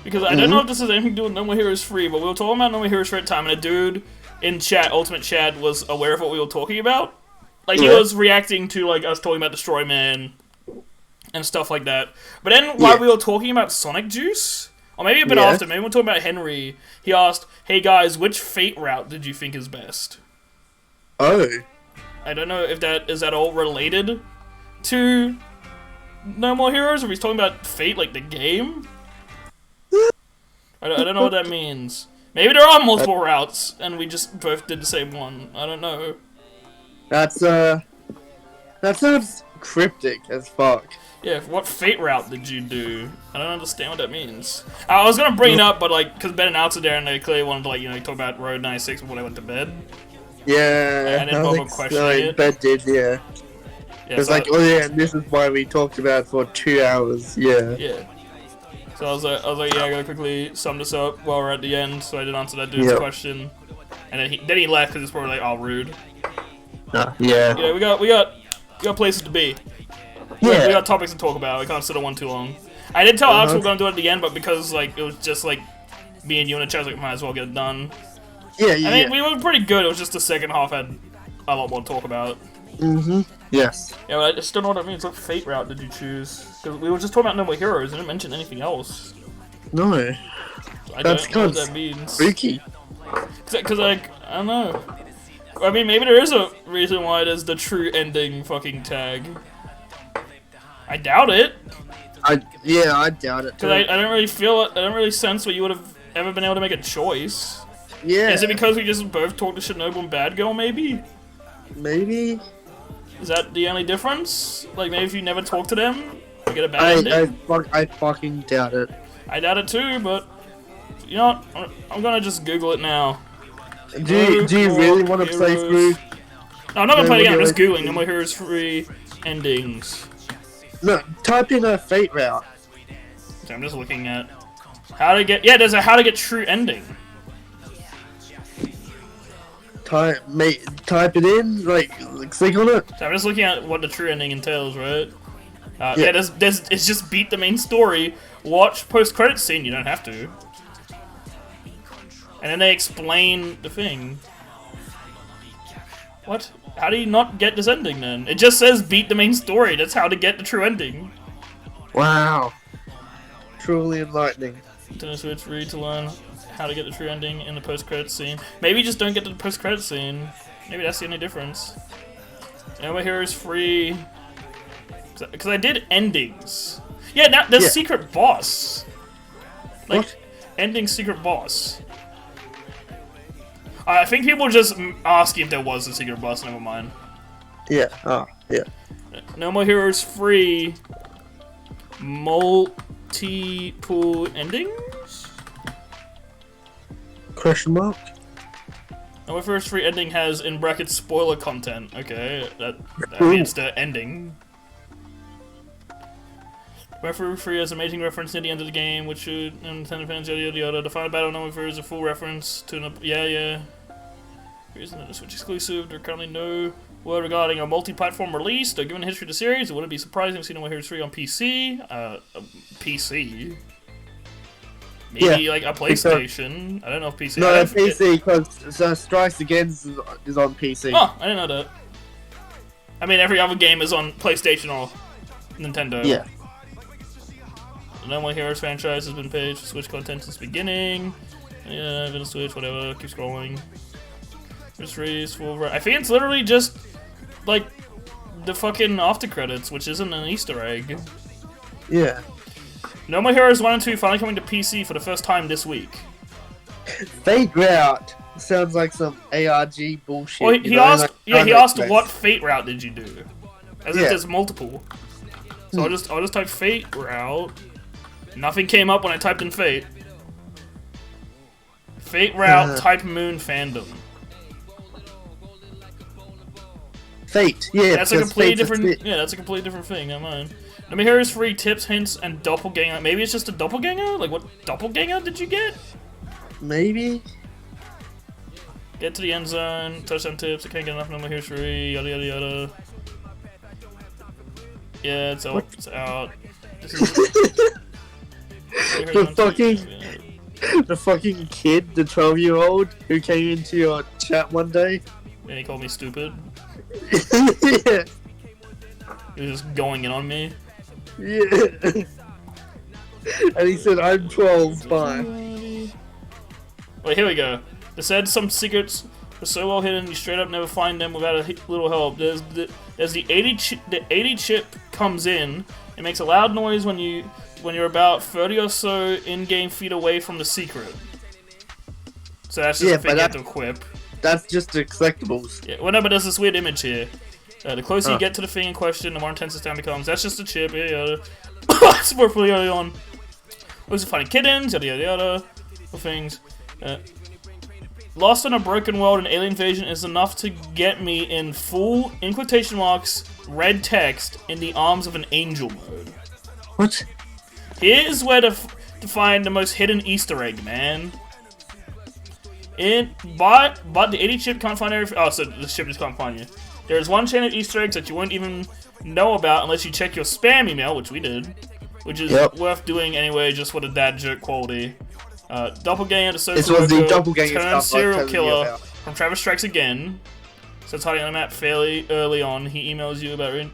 Speaker 1: Because I don't know if this has anything to do with No More Heroes 3, but we were talking about No More Heroes for a time, and a dude in chat, Ultimate Chat, was aware of what we were talking about. Like, he was reacting to, like, us talking about Destroy Man and stuff like that. But then, while we were talking about Sonic Juice, or maybe a bit after, maybe we were talking about Henry, he asked, hey guys, which Fate route did you think is best?
Speaker 3: Oh.
Speaker 1: I don't know if that is at all related to No More Heroes, or if he's talking about Fate, like the game. I don't know what that means. Maybe there are multiple routes, and we just both did the same one. I don't know.
Speaker 3: That sounds cryptic as fuck.
Speaker 1: Yeah, what Fate route did you do? I don't understand what that means. I was gonna bring it up, but like, because Ben and Alex are there, and they clearly wanted to, like, you know, talk about Road 96 before they went to bed.
Speaker 3: Yeah,
Speaker 1: I didn't bother questioning it.
Speaker 3: Ben did, yeah. It was like, oh yeah, and this is why we talked about it for 2 hours, yeah.
Speaker 1: Yeah. So I was like, yeah, I gotta quickly sum this up while we're at the end, so I didn't answer that dude's question. And then he left because it's probably like, oh, rude.
Speaker 3: Yeah.
Speaker 1: Yeah, we got places to be.
Speaker 3: Yeah.
Speaker 1: We got topics to talk about. We can't sit on one too long. I did tell Alex we were gonna do it at the end, but because like it was just like me and you in the chat, like might as well get it done.
Speaker 3: Yeah,
Speaker 1: I mean, we were pretty good. It was just the second half had a lot more to talk about.
Speaker 3: Yes.
Speaker 1: Yeah, but I just don't know what that means. What Fate route did you choose? Because we were just talking about No More Heroes. I didn't mention anything else.
Speaker 3: No.
Speaker 1: I don't know what that means.
Speaker 3: Spooky.
Speaker 1: Because, like, I don't know. I mean, maybe there is a reason why it is the true ending fucking tag. I doubt it.
Speaker 3: I doubt it too.
Speaker 1: Because I don't really feel it. I don't really sense what you would have ever been able to make a choice.
Speaker 3: Yeah.
Speaker 1: Is it because we just both talked to Shinobu and Bad Girl, maybe?
Speaker 3: Maybe.
Speaker 1: Is that the only difference? Like, maybe if you never talk to them, you get a bad ending?
Speaker 3: I fucking doubt it.
Speaker 1: I doubt it too, but... You know what? I'm gonna just Google it now.
Speaker 3: Do you really want to play through?
Speaker 1: No, I'm not gonna play it again. I'm just Googling No More Heroes 3 endings.
Speaker 3: No, type in a Fate route.
Speaker 1: So I'm just looking at how to get... Yeah, there's a how to get true ending.
Speaker 3: Type it in, like click on it.
Speaker 1: So I'm just looking at what the true ending entails, right? Yeah, it's just beat the main story, watch post-credit scene, you don't have to. And then they explain the thing. What? How do you not get this ending then? It just says beat the main story, that's how to get the true ending.
Speaker 3: Wow. Truly enlightening.
Speaker 1: Nintendo Switch read to learn how to get the true ending in the post-credit scene. Maybe just don't get to the post-credit scene. Maybe that's the only difference. No More Heroes free. Because I did endings. Yeah, now there's secret boss. Like, what? Ending secret boss. I think people just ask if there was a secret boss, never mind.
Speaker 3: Yeah, yeah.
Speaker 1: No More Heroes free. Multiple endings?
Speaker 3: Question mark?
Speaker 1: No More Heroes free ending has, in brackets, spoiler content. Okay, that means the ending. Referee free has amazing reference near the end of the game, which should Nintendo fans yada yada yada. The final battle No More Heroes is a full reference to an yeah. Here's a Switch exclusive. There are currently no word regarding a multi-platform release. Though given the history of the series, it wouldn't be surprising to see No More Heroes 3 on PC. PC. Maybe like a PlayStation. I don't know if PC.
Speaker 3: No, PC because Strikes Against is on PC.
Speaker 1: Oh, I didn't know that. I mean, every other game is on PlayStation or Nintendo.
Speaker 3: Yeah.
Speaker 1: The No More Heroes franchise has been paid for Switch content since the beginning. Yeah, been a Switch, whatever. Keep scrolling. Mysteries, full. I think it's literally just like the fucking after credits, which isn't an Easter egg.
Speaker 3: Yeah.
Speaker 1: No More Heroes 1 and 2 finally coming to PC for the first time this week.
Speaker 3: Fate route sounds like some ARG bullshit.
Speaker 1: Well, he asked. Yeah, he asked what Fate route did you do? As if there's multiple. So I'll just type Fate route. Nothing came up when I typed in Fate. Fate route. Type Moon fandom.
Speaker 3: Fate, yeah.
Speaker 1: That's a completely different. Yeah, that's a completely different thing. Not mine. No More Heroes free tips, hints, and doppelganger. Maybe it's just a doppelganger. Like what doppelganger did you get?
Speaker 3: Maybe.
Speaker 1: Get to the end zone. Touchdown tips. I can't get enough. No More Heroes free. Yada yada yada. Yeah, it's out. What? It's out.
Speaker 3: The fucking kid, the 12-year-old who came into your chat one day.
Speaker 1: And he called me stupid.
Speaker 3: Yeah.
Speaker 1: You're just going in on me.
Speaker 3: Yeah. And he said, I'm 12, bye.
Speaker 1: Wait, here we go. They said some secrets are so well hidden you straight up never find them without a little help. There's the 80 chip comes in. It makes a loud noise when you're about 30 or so in-game feet away from the secret. So that's just a thing you have to equip.
Speaker 3: That's just the collectibles.
Speaker 1: Yeah, well, no, but there's this weird image here. The closer you get to the thing in question, the more intense the sound becomes. That's just a chip, yada yada. It's more fully early on. Always finding kittens, yada yada yada. Things. Lost in a broken world and alien invasion is enough to get me in full, in quotation marks, red text in the arms of an angel mode.
Speaker 3: What?
Speaker 1: Here's where to find the most hidden Easter egg, man. But the 80 chip can't find everything. Oh, so the ship just can't find you. There's one chain of Easter eggs that you won't even know about unless you check your spam email, which we did. Which is worth doing anyway, just for the dad joke quality. Doppelganger, the social worker, turned serial killer from Travis Strikes Again. So it's hiding on the map fairly early on. He emails you about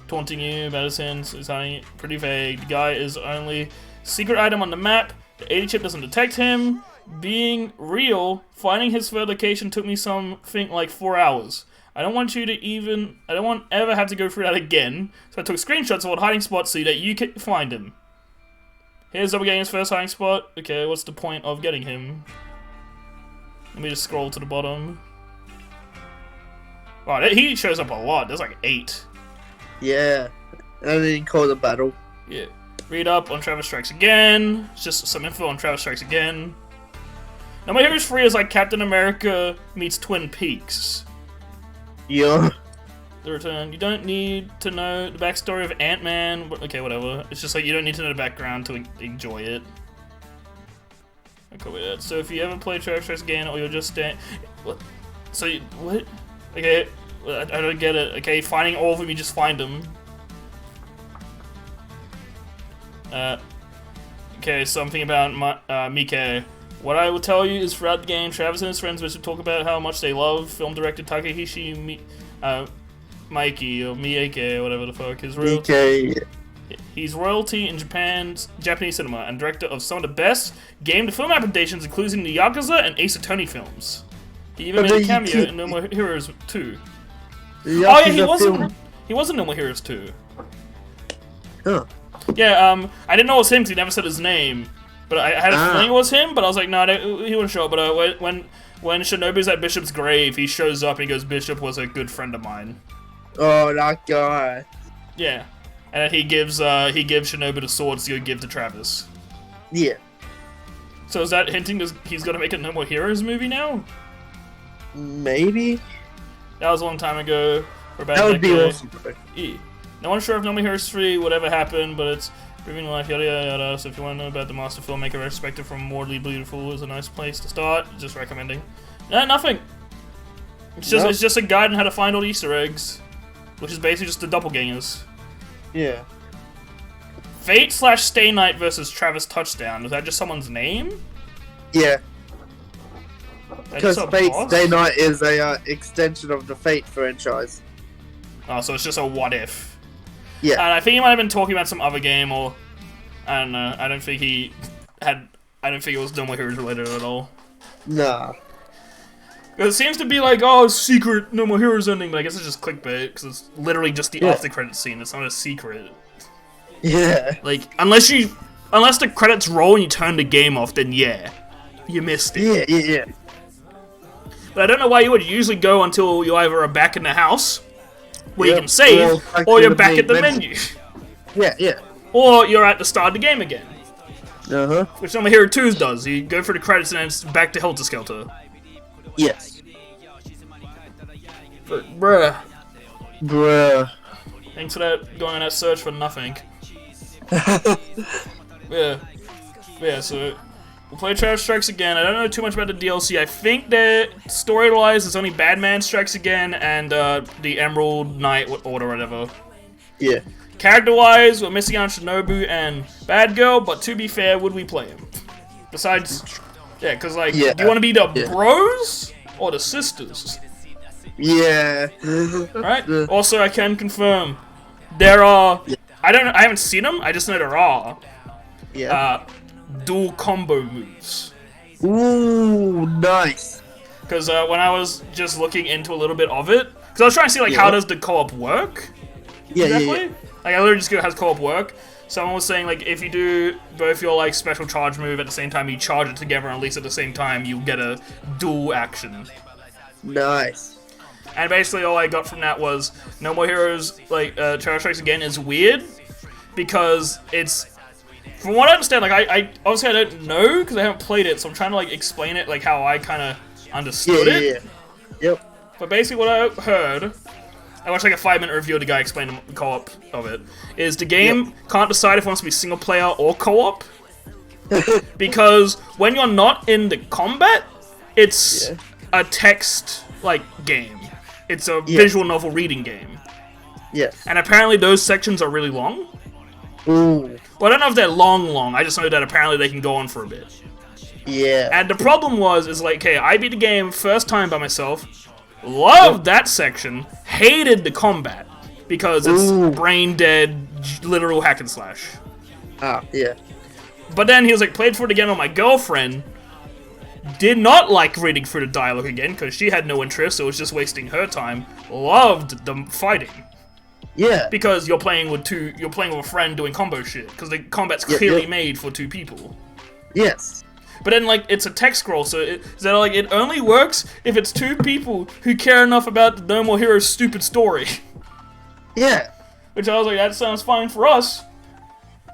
Speaker 1: taunting you about his sins. It's hiding pretty vague. The guy is only secret item on the map. The 80 chip doesn't detect him. Being real, finding his third location took me something like 4 hours. I don't want ever have to go through that again. So I took screenshots of old hiding spots so that you can find him. Here's Doppelganger's first hiding spot. Okay, what's the point of getting him? Let me just scroll to the bottom. Wow, he shows up a lot. There's like 8.
Speaker 3: Yeah. And then he called a battle.
Speaker 1: Yeah. Read up on Travis Strikes Again. It's just some info on Travis Strikes Again. Now my Heroes 3 is like Captain America meets Twin Peaks.
Speaker 3: Yeah.
Speaker 1: The Return. You don't need to know the backstory of Ant-Man. Okay, whatever. It's just like you don't need to know the background to enjoy it. Okay, with that. So if you ever play Travis Strikes Again, or you're just what? So what? Okay, I don't get it. Okay, finding all of them, you just find them. Okay, something about Mike. What I will tell you is throughout the game, Travis and his friends wish to talk about how much they love film director Takehishi Mikey, or Miike, or whatever the fuck his real. He's royalty in Japanese cinema, and director of some of the best game-to-film adaptations, including the Yakuza and Ace Attorney films. He even made a cameo in No More Heroes 2. Oh yeah, he was in No More Heroes 2.
Speaker 3: Huh.
Speaker 1: Yeah, I didn't know it was him because he never said his name. But I had a feeling it was him, but I was like, no, he wouldn't show up. But when Shinobu's at Bishop's grave, he shows up and he goes, Bishop was a good friend of mine.
Speaker 3: Oh, that guy.
Speaker 1: Yeah. And then he gives Shinobu the swords to go give to Travis.
Speaker 3: Yeah.
Speaker 1: So is that hinting he's gonna make a No More Heroes movie now?
Speaker 3: Maybe.
Speaker 1: That was a long time ago.
Speaker 3: That would be awesome.
Speaker 1: Yeah. No one's sure if No More Heroes 3 would ever happen, but it's proving life, yada yada yada. So if you want to know about the master filmmaker respected from Mortally Beautiful, is a nice place to start. Just recommending. Nothing. It's just a guide on how to find all the Easter eggs, which is basically just the doppelgangers.
Speaker 3: Yeah.
Speaker 1: Fate/Stay Night versus Travis Touchdown. Is that just someone's name?
Speaker 3: Yeah. Because Fate/Stay Night is a extension of the Fate franchise.
Speaker 1: Oh, so it's just a what if.
Speaker 3: Yeah.
Speaker 1: And I think he might have been talking about some other game, or I don't know. I don't think it was No More Heroes related at all.
Speaker 3: Nah.
Speaker 1: It seems to be like, oh, secret No More Heroes ending, but I guess it's just clickbait, because it's literally just the after credits scene. It's not a secret.
Speaker 3: Yeah.
Speaker 1: Like, unless the credits roll and you turn the game off, then yeah, you missed it.
Speaker 3: Yeah.
Speaker 1: But I don't know why you would usually go until you either are back in the house, where you can save, or you're back at the menu.
Speaker 3: Yeah.
Speaker 1: Or you're at the start of the game again.
Speaker 3: Uh-huh.
Speaker 1: Which No More Heroes 2 does. You go for the credits and then it's back to Helter Skelter.
Speaker 3: Yes.
Speaker 1: But, bruh. Thanks for that, going on that search for nothing. Yeah, so we'll play Travis Strikes Again. I don't know too much about the DLC. I think that story-wise, it's only Batman Strikes Again and the Emerald Knight Order, whatever.
Speaker 3: Yeah.
Speaker 1: Character-wise, we're missing out Shinobu and Bad Girl, but to be fair, would we play him? Besides, yeah, because like, do you want to be the bros or the sisters?
Speaker 3: Yeah.
Speaker 1: Right. Also, I can confirm there are. I haven't seen them. I just know there are.
Speaker 3: Yeah.
Speaker 1: Dual combo moves.
Speaker 3: Ooh, nice.
Speaker 1: Because when I was just looking into a little bit of it, because I was trying to see like how does the co-op work?
Speaker 3: Yeah,
Speaker 1: exactly?
Speaker 3: yeah.
Speaker 1: Like I literally just go, how's co-op work? Someone was saying like if you do both your like special charge move at the same time, you charge it together, and at least at the same time, you get a dual action.
Speaker 3: Nice.
Speaker 1: And basically all I got from that was No More Heroes like Terror Strikes Again is weird because it's. From what I understand, like I obviously I don't know because I haven't played it, so I'm trying to like explain it like how I kind of understood it.
Speaker 3: Yeah. Yep.
Speaker 1: But basically, what I heard, I watched like a 5-minute review of the guy explaining the co-op of it. Is the game can't decide if it wants to be single player or co-op because when you're not in the combat, it's a text like game. It's a visual novel reading game.
Speaker 3: Yeah.
Speaker 1: And apparently those sections are really long.
Speaker 3: Ooh.
Speaker 1: Well, I don't know if they're long. I just know that apparently they can go on for a bit.
Speaker 3: Yeah.
Speaker 1: And the problem is like, okay, I beat the game first time by myself, loved that section, hated the combat, because it's brain dead, literal hack and slash.
Speaker 3: Ah, yeah.
Speaker 1: But then he was like, played for it again with my girlfriend, did not like reading through the dialogue again, because she had no interest, so it was just wasting her time, loved the fighting.
Speaker 3: Yeah.
Speaker 1: Because you're playing with a friend doing combo shit, because the combat's clearly made for 2 people.
Speaker 3: Yes.
Speaker 1: But then, like, it's a text scroll, so it only works if it's 2 people who care enough about the No More Heroes stupid story.
Speaker 3: Yeah.
Speaker 1: Which I was like, that sounds fine for us.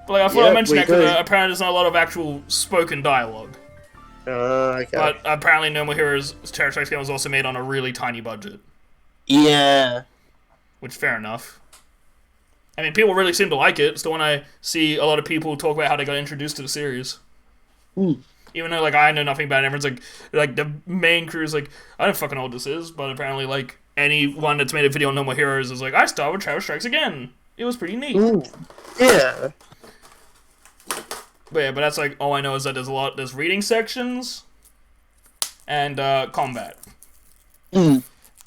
Speaker 1: But like, I thought I mentioned that because apparently there's not a lot of actual spoken dialogue.
Speaker 3: Okay.
Speaker 1: But apparently No More Heroes Terror Strikes game was also made on a really tiny budget.
Speaker 3: Yeah.
Speaker 1: Which, fair enough. I mean, people really seem to like it. It's the one I see a lot of people talk about how they got introduced to the series. Even though, like, I know nothing about it, everyone's like the main crew is like, I don't fucking know what this is, but apparently, like, anyone that's made a video on No More Heroes is like, I started with Terror Strikes Again. It was pretty neat.
Speaker 3: Ooh. Yeah.
Speaker 1: But yeah, but that's like, all I know is that there's reading sections, and, combat.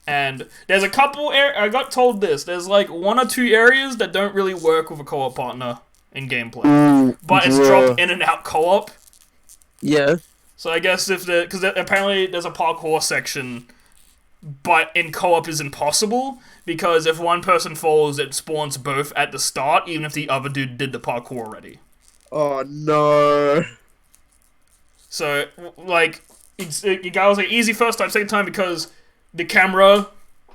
Speaker 1: And there's a couple, I got told this, there's like 1 or 2 areas that don't really work with a co-op partner in gameplay. But it's dropped in and out co-op.
Speaker 3: Yeah.
Speaker 1: So I guess because apparently there's a parkour section, but in co-op is impossible, because if one person falls, it spawns both at the start, even if the other dude did the parkour already.
Speaker 3: Oh, no.
Speaker 1: So, like, you guys like, easy first time, second time, because the camera,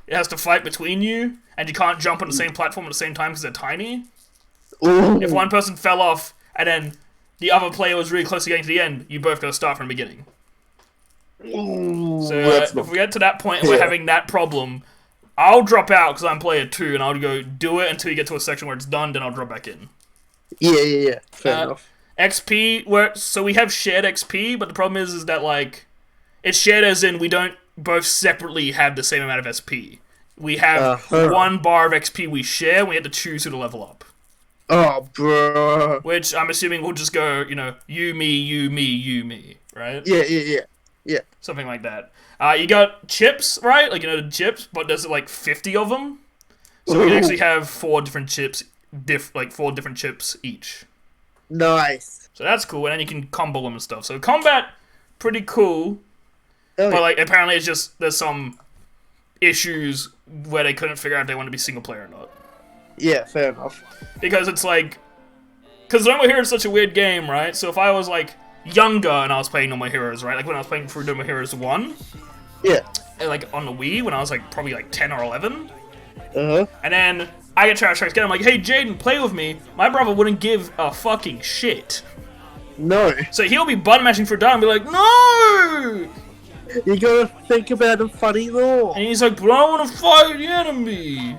Speaker 1: it has to fight between you, and you can't jump on the same platform at the same time because they're tiny.
Speaker 3: Ooh.
Speaker 1: If one person fell off, and then the other player was really close to getting to the end, you both gotta start from the beginning.
Speaker 3: Ooh,
Speaker 1: So if we get to that point and we're having that problem, I'll drop out because I'm player 2, and I'll go do it until you get to a section where it's done, then I'll drop back in.
Speaker 3: Yeah. Fair enough.
Speaker 1: XP, so we have shared XP, but the problem is that, like, it's shared as in we don't both separately have the same amount of SP. We have 1 bar of XP we share, and we have to choose who to level up.
Speaker 3: Oh, bro.
Speaker 1: Which I'm assuming will just go, you, me, right?
Speaker 3: Yeah.
Speaker 1: Something like that. You got chips, right? Like, the chips, but there's like 50 of them. So we actually have 4 different chips, 4 different chips each.
Speaker 3: Nice.
Speaker 1: So that's cool, and then you can combo them and stuff. So combat, pretty cool. But, like, apparently it's just, there's some issues where they couldn't figure out if they want to be single player or not.
Speaker 3: Yeah, fair enough.
Speaker 1: Because it's like, because No More Heroes is such a weird game, right? So if I was, like, younger and I was playing No More Heroes, right? Like when I was playing through No More Heroes 1.
Speaker 3: Yeah.
Speaker 1: And, like, on the Wii, when I was, like, probably, like, 10 or 11.
Speaker 3: Uh-huh.
Speaker 1: And then I get Terror Strikes Again, I'm like, hey, Jaden, play with me. My brother wouldn't give a fucking shit.
Speaker 3: No.
Speaker 1: So he'll be button mashing for a day and be like, no!
Speaker 3: You gotta think about the funny lore.
Speaker 1: And he's like, but I want to fight the enemy.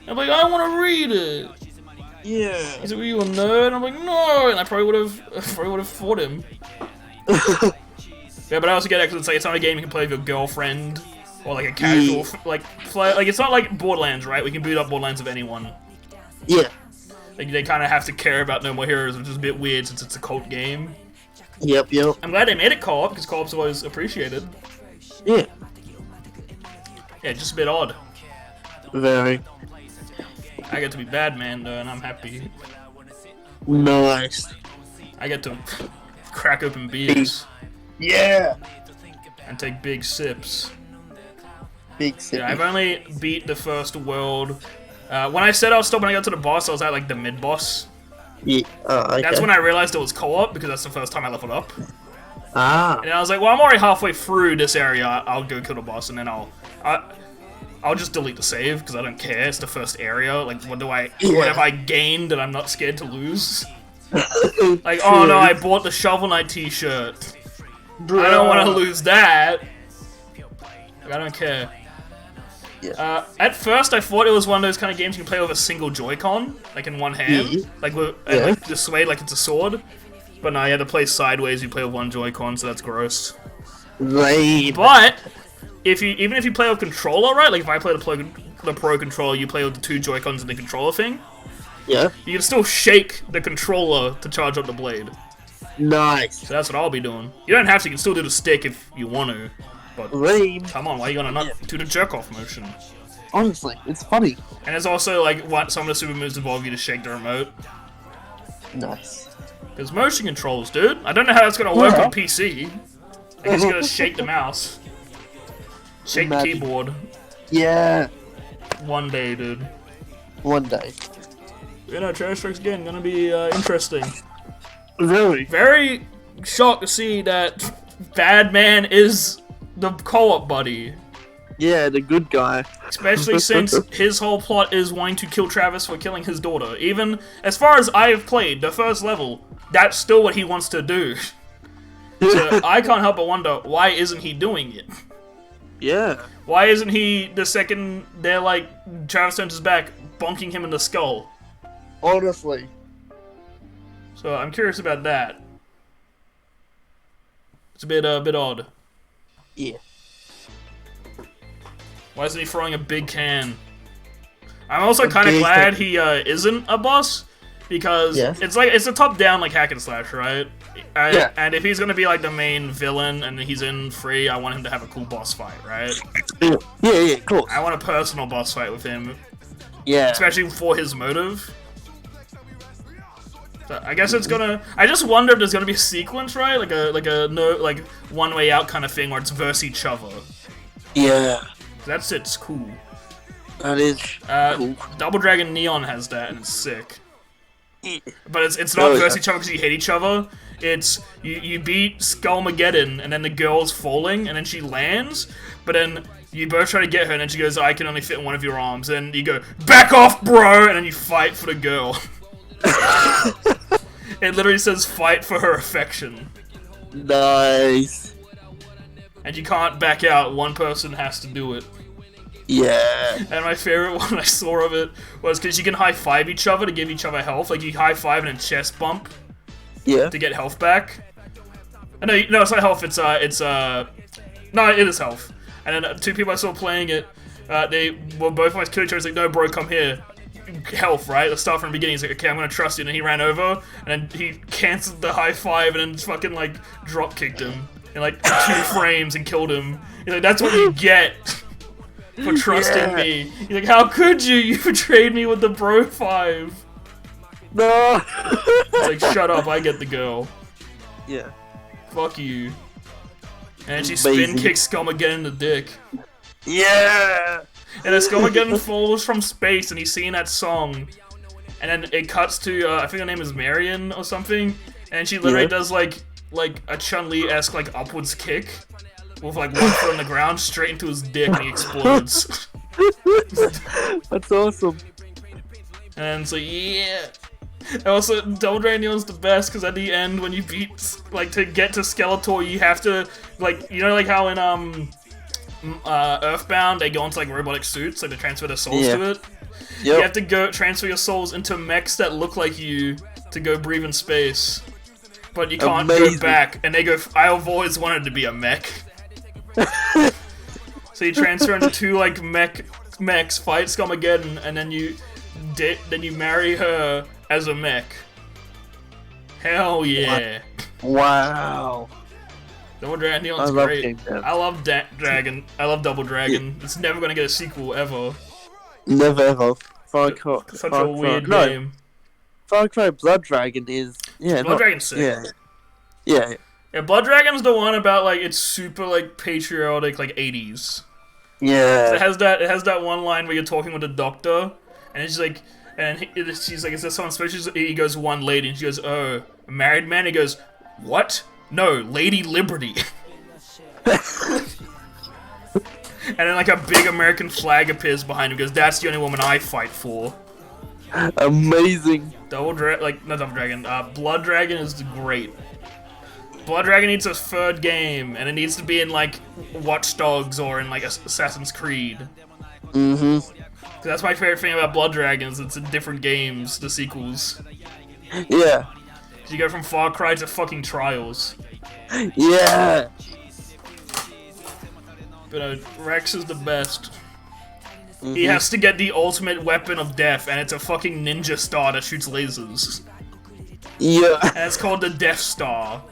Speaker 1: I'm like, I want to read it.
Speaker 3: Yeah.
Speaker 1: He's like, are you a nerd? I'm like, no. And I probably would have fought him. Yeah, but I also get it because it's not a game you can play with your girlfriend or like a casual play. Like it's not like Borderlands, right? We can boot up Borderlands with anyone.
Speaker 3: Yeah.
Speaker 1: Like they kind of have to care about No More Heroes, which is a bit weird since it's a cult game.
Speaker 3: Yep.
Speaker 1: I'm glad they made it co-op because co-op's always appreciated.
Speaker 3: Yeah.
Speaker 1: Yeah, just a bit odd.
Speaker 3: Very.
Speaker 1: I get to be Batman though, and I'm happy.
Speaker 3: Nice.
Speaker 1: I get to crack open beers.
Speaker 3: Yeah.
Speaker 1: And take big sips.
Speaker 3: Big sips.
Speaker 1: Yeah, I've only beat the first world. When I said I was stopped when I got to the boss, I was at like the mid-boss.
Speaker 3: Yeah. Okay.
Speaker 1: That's when I realized it was co-op, because that's the first time I leveled up.
Speaker 3: Ah.
Speaker 1: And I was like, well, I'm already halfway through this area, I'll go kill the boss, and then I'll just delete the save, because I don't care, it's the first area. Like, what have I gained that I'm not scared to lose? Like, oh no, I bought the Shovel Knight t-shirt. I don't want to lose that. Like, I don't care.
Speaker 3: Yeah.
Speaker 1: At first, I thought it was one of those kind of games you can play with a single Joy-Con, like in one hand, like the sway, like it's a sword. But no, you had to play sideways. You play with one Joy-Con, so that's gross.
Speaker 3: Right.
Speaker 1: But even if you play with controller, right? Like if I play the Pro controller, you play with the 2 Joy-Cons and the controller thing.
Speaker 3: Yeah.
Speaker 1: You can still shake the controller to charge up the blade.
Speaker 3: Nice.
Speaker 1: So that's what I'll be doing. You don't have to. You can still do the stick if you want to. But
Speaker 3: lame.
Speaker 1: Come on, why are you gonna not do the jerk-off motion?
Speaker 3: Honestly, it's funny.
Speaker 1: And it's also like what some of the super moves involve you to shake the remote.
Speaker 3: Nice.
Speaker 1: Because motion controls, dude. I don't know how that's gonna work on PC. I guess you gotta shake the mouse. Shake the keyboard.
Speaker 3: Yeah.
Speaker 1: One day, dude.
Speaker 3: One day.
Speaker 1: You know, Trash Strikes Again gonna be interesting.
Speaker 3: Really?
Speaker 1: Very shocked to see that Badman is the co-op buddy.
Speaker 3: Yeah, the good guy.
Speaker 1: Especially since his whole plot is wanting to kill Travis for killing his daughter. Even as far as I have played, the first level, that's still what he wants to do. So I can't help but wonder, why isn't he doing it?
Speaker 3: Yeah.
Speaker 1: Why isn't he, the second they're like, Travis turns his back, bonking him in the skull?
Speaker 3: Honestly.
Speaker 1: So I'm curious about that. It's a bit odd.
Speaker 3: Yeah.
Speaker 1: Why isn't he throwing a big can? I'm also kind of glad he isn't a boss, because it's a top-down like hack and slash, right?
Speaker 3: Yeah.
Speaker 1: And if he's gonna be like the main villain and he's in free, I want him to have a cool boss fight, right?
Speaker 3: Yeah, cool.
Speaker 1: I want a personal boss fight with him.
Speaker 3: Yeah.
Speaker 1: Especially for his motive. So I guess it's gonna. I just wonder if there's gonna be a sequence, right? Like one way out kind of thing where it's verse each other.
Speaker 3: Yeah.
Speaker 1: That's it's cool.
Speaker 3: That is cool.
Speaker 1: Double Dragon Neon has that, and it's sick. But it's not versus each other because you hit each other. It's you beat Skullmageddon, and then the girl's falling, and then she lands, but then you both try to get her, and then she goes, I can only fit in one of your arms, and you go, back off, bro, and then you fight for the girl. It literally says fight for her affection.
Speaker 3: Nice.
Speaker 1: And you can't back out, one person has to do it.
Speaker 3: Yeah.
Speaker 1: And my favorite one I saw of it was because you can high-five each other to give each other health. Like, you high-five and then chest bump.
Speaker 3: Yeah.
Speaker 1: To get health back. No, it's not health, no, it is health. And then 2 people I saw playing it, they were both like kill each other. It's like, no, bro, come here. Health, right? Let's start from the beginning. He's like, okay, I'm gonna trust you. And then he ran over, and then he cancelled the high-five, and then just fucking, like, drop-kicked him in, like, 2 frames and killed him. He's like, that's what you get for trusting me. He's like, how could you? You betrayed me with the bro 5.
Speaker 3: No.
Speaker 1: It's like, shut up, I get the girl.
Speaker 3: Yeah.
Speaker 1: Fuck you. And she spin kicks Skullmageddon in the dick.
Speaker 3: Yeah.
Speaker 1: And then Skullmageddon falls from space, and he's singing that song. And then it cuts to, I think her name is Marion or something. And she literally does like a Chun-Li-esque like upwards kick. With like one foot on the ground, straight into his dick, and he explodes.
Speaker 3: That's awesome.
Speaker 1: And so yeah. And also, Double Dragon Neon's the best, because at the end, when you beat, like, to get to Skeletor, you have to, like, you know, like how in, Earthbound, they go into, like, robotic suits, like, they transfer their souls to it? Yep. You have to go transfer your souls into mechs that look like you to go breathe in space. But you can't go back, and they go, I've always wanted to be a mech. So you transfer into 2, like, mechs, fight Skullmageddon, and then you marry her as a mech. Hell yeah.
Speaker 3: Wow.
Speaker 1: Double Dragon's great. I love Dragon. I love Double Dragon. It's never gonna get a sequel ever.
Speaker 3: Never ever.
Speaker 1: Such a weird game.
Speaker 3: Far Cry Blood Dragon is
Speaker 1: Blood Dragon's sick.
Speaker 3: Yeah.
Speaker 1: Blood Dragon's the one about like it's super like patriotic like 80s.
Speaker 3: Yeah.
Speaker 1: So it has that one line where you're talking with a doctor, and it's like, she's like, is there someone special? He goes, one lady, and she goes, oh, a married man? He goes, what? No, Lady Liberty. And then like a big American flag appears behind him. Goes, that's the only woman I fight for.
Speaker 3: Amazing.
Speaker 1: Blood Dragon is great. Blood Dragon needs a third game, and it needs to be in like Watch Dogs or in like Assassin's Creed. That's my favorite thing about Blood Dragons. It's in different games, the sequels.
Speaker 3: Yeah.
Speaker 1: You go from Far Cry to fucking Trials.
Speaker 3: Yeah.
Speaker 1: But Rex is the best. He has to get the ultimate weapon of death, and it's a fucking ninja star that shoots lasers.
Speaker 3: Yeah.
Speaker 1: And it's called the Death Star.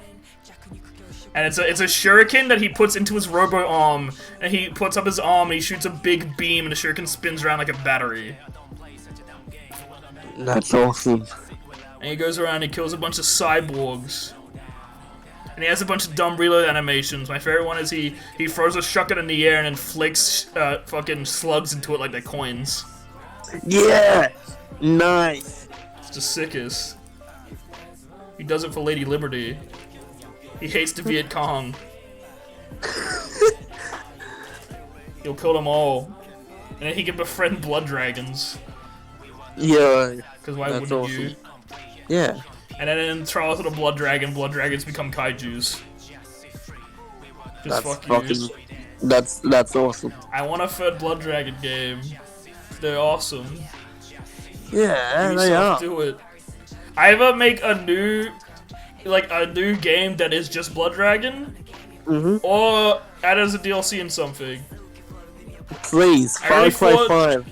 Speaker 1: And it's a shuriken that he puts into his robo arm, and he puts up his arm and he shoots a big beam, and the shuriken spins around like a battery.
Speaker 3: That's awesome.
Speaker 1: And he goes around and he kills a bunch of cyborgs. And he has a bunch of dumb reload animations. My favorite one is he throws a shotgun in the air and then flicks fucking slugs into it like they're coins.
Speaker 3: Yeah! Nice!
Speaker 1: It's the sickest. He does it for Lady Liberty. He hates the Viet Cong. He'll kill them all. And then he can befriend blood dragons.
Speaker 3: Yeah.
Speaker 1: Because why wouldn't
Speaker 3: awesome.
Speaker 1: you?
Speaker 3: Yeah.
Speaker 1: And then in Trials of the blood dragons become kaijus. Just fuck you.
Speaker 3: That's awesome.
Speaker 1: I want a third blood dragon game. They're awesome.
Speaker 3: Yeah, they are.
Speaker 1: Do it. Either make a new game that is just Blood Dragon, or add as a DLC in something.
Speaker 3: Please, Far Cry 5.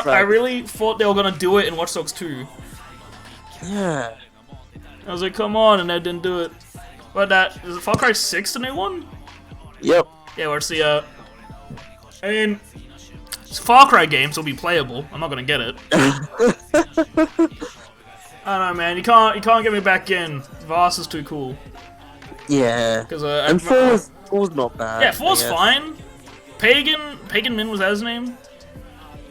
Speaker 1: I really thought they were gonna do it in Watch Dogs 2.
Speaker 3: Yeah.
Speaker 1: I was like, come on, and they didn't do it. But is it Far Cry 6 the new one?
Speaker 3: Yep.
Speaker 1: Yeah, where's the I mean, it's Far Cry games will be playable. I'm not gonna get it. I don't know, man. You can't get me back in. Vast is too cool.
Speaker 3: Yeah. And 4's not bad.
Speaker 1: Yeah, 4's fine. Pagan Min, was that his name?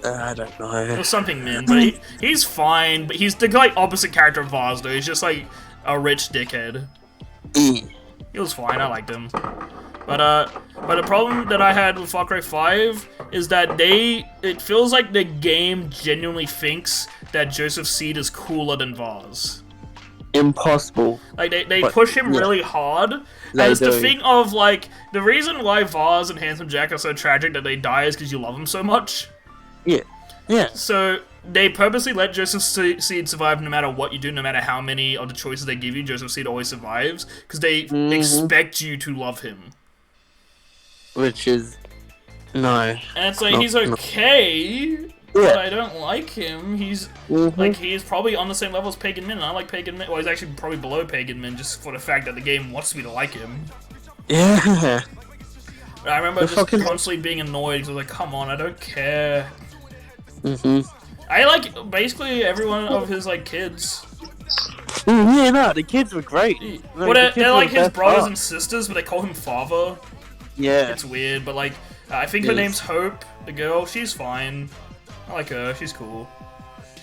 Speaker 3: I don't know.
Speaker 1: It was something Min, but he's fine. But he's the like opposite character of Vaz, though. He's just like a rich dickhead. He was fine. I liked him. But the problem that I had with Far Cry 5 is that it feels like the game genuinely thinks that Joseph Seed is cooler than Vaz.
Speaker 3: Impossible.
Speaker 1: Like, they push him really hard. And it's the thing of, like, the reason why Vaz and Handsome Jack are so tragic that they die is because you love them so much.
Speaker 3: Yeah. Yeah.
Speaker 1: So, they purposely let Joseph Seed survive no matter what you do, no matter how many of the choices they give you, Joseph Seed always survives, because they expect you to love him.
Speaker 3: Which is... No.
Speaker 1: And it's like, he's okay, but I don't like him. He's like, he's probably on the same level as Pagan Min, and I like Pagan Min. Well, he's actually probably below Pagan Min, just for the fact that the game wants me to like him.
Speaker 3: Yeah.
Speaker 1: But I remember just constantly being annoyed, because I was like, come on, I don't care. I like basically every one of his, like, kids.
Speaker 3: Yeah, no, the kids were great.
Speaker 1: Well, they're like his brothers and sisters, but they call him father.
Speaker 3: Yeah.
Speaker 1: It's weird, but like, I think her name's Hope, the girl. She's fine. I like her. She's cool.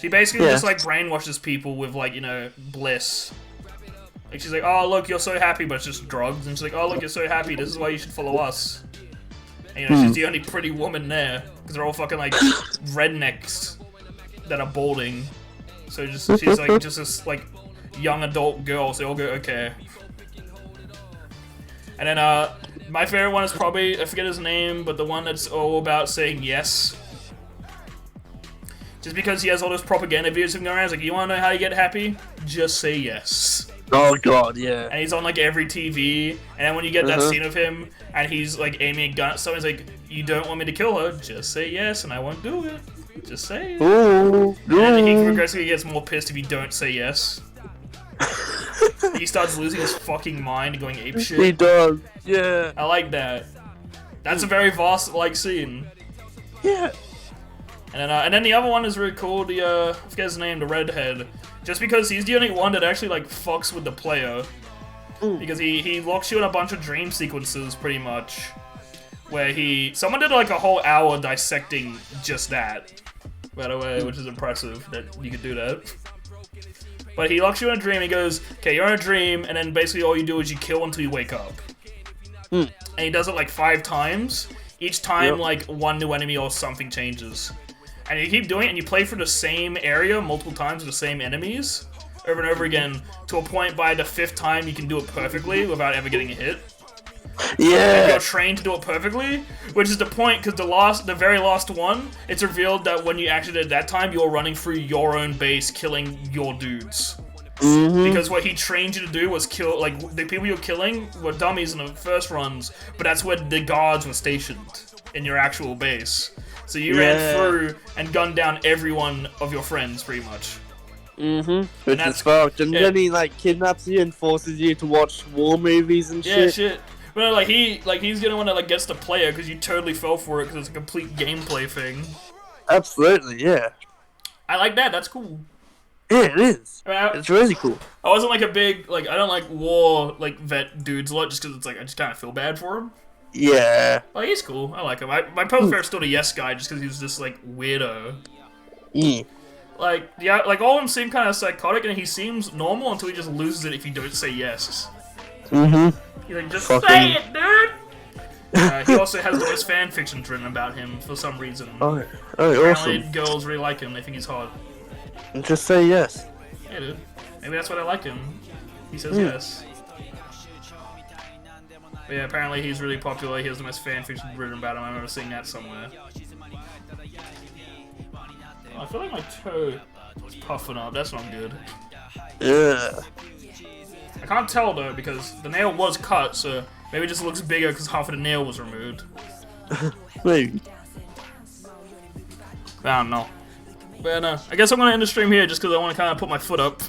Speaker 1: She basically just like brainwashes people with like, you know, bliss. Like she's like, oh look, you're so happy, but it's just drugs. And she's like, oh look, you're so happy. This is why you should follow us. And, you know, she's the only pretty woman there because they're all fucking like rednecks that are balding. So she's like just this like young adult girl. So they all go okay. And then my favorite one is probably, I forget his name, but the one that's all about saying yes. Just because he has all those propaganda videos going around, it's like, you wanna know how you get happy? Just say yes.
Speaker 3: Oh god, yeah.
Speaker 1: And he's on like every TV, and then when you get that scene of him, and he's like aiming a gun at someone, he's like, you don't want me to kill her, just say yes, and I won't do it. Just say it.
Speaker 3: Ooh,
Speaker 1: and he progressively gets more pissed if you don't say yes. He starts losing his fucking mind, going apeshit.
Speaker 3: He does, yeah.
Speaker 1: I like that. That's a very Voss-like scene.
Speaker 3: Yeah.
Speaker 1: And then the other one is really cool. I forget his name, the redhead. Just because he's the only one that actually like fucks with the player. Because he locks you in a bunch of dream sequences, pretty much. Where someone did like a whole hour dissecting just that. By the way, which is impressive that you could do that. But he locks you in a dream, he goes, okay, you're in a dream, and then basically all you do is you kill until you wake up. And he does it like 5 times. Each time, like, one new enemy or something changes. And you keep doing it, and you play for the same area multiple times with the same enemies, over and over again, to a point by the 5th time you can do it perfectly without ever getting a hit.
Speaker 3: Yeah.
Speaker 1: And you're trained to do it perfectly, which is the point, because the very last one, it's revealed that when you actually did it that time, you're running through your own base, killing your dudes. Because what he trained you to do was kill, like, the people you're killing were dummies in the first runs, but that's where the guards were stationed, in your actual base. So you ran through and gunned down every one of your friends, pretty much.
Speaker 3: Which is fucked. And then he, like, kidnaps you and forces you to watch war movies and shit.
Speaker 1: Yeah, shit. But he's the only one that like gets to play it because you totally fell for it because it's a complete gameplay thing.
Speaker 3: Absolutely, yeah.
Speaker 1: I like that. That's cool.
Speaker 3: Yeah, it is.
Speaker 1: I mean,
Speaker 3: it's really cool.
Speaker 1: I wasn't like a big I don't like war vet dudes a lot just because it's like I just kind of feel bad for him.
Speaker 3: Yeah.
Speaker 1: Like he's cool. I like him. My personal favorite's still the Yes guy just because he's this like weirdo. Like like all of them seem kind of psychotic and he seems normal until he just loses it if you don't say yes. He's like, just say it, dude! He also has those fan fictions written about him for some reason.
Speaker 3: Apparently, awesome.
Speaker 1: Girls really like him, they think he's hot.
Speaker 3: Just say yes.
Speaker 1: Yeah, dude. Maybe that's why I like him. He says yes. But yeah, apparently he's really popular, he has the most fan fiction written about him, I remember seeing that somewhere. Oh, I feel like my toe is puffing up, that's not good.
Speaker 3: Yeah.
Speaker 1: I can't tell though because the nail was cut, so maybe it just looks bigger because half of the nail was removed.
Speaker 3: Maybe.
Speaker 1: I don't know. But I guess I'm gonna end the stream here just because I want to kind of put my foot up.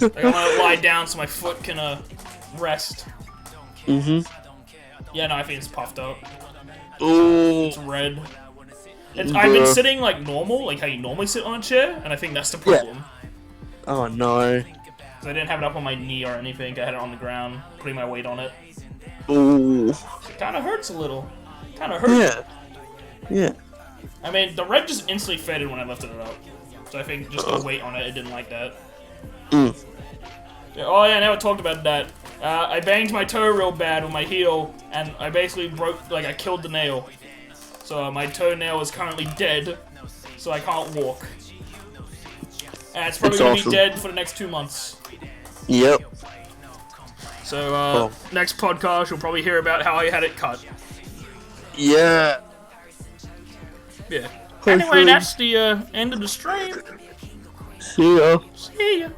Speaker 1: Like, I want to lie down so my foot can rest. Yeah, no, I think it's puffed up.
Speaker 3: Ooh.
Speaker 1: It's red. I've been sitting like normal, like how you normally sit on a chair, and I think that's the problem.
Speaker 3: Yeah. Oh no.
Speaker 1: I didn't have it up on my knee or anything, I had it on the ground, putting my weight on it.
Speaker 3: Ooh.
Speaker 1: It kinda hurts a little. Kinda hurts.
Speaker 3: Yeah.
Speaker 1: I mean, the red just instantly faded when I lifted it up. So I think just the weight on it didn't like that. Yeah, oh yeah, I never talked about that. I banged my toe real bad with my heel, and I basically I killed the nail. So my toenail is currently dead, so I can't walk. And it's probably gonna be dead for the next 2 months.
Speaker 3: Yep.
Speaker 1: So, next podcast, you'll probably hear about how I had it cut.
Speaker 3: Yeah.
Speaker 1: Yeah. Anyway, that's the end of the stream.
Speaker 3: See ya.
Speaker 1: See ya.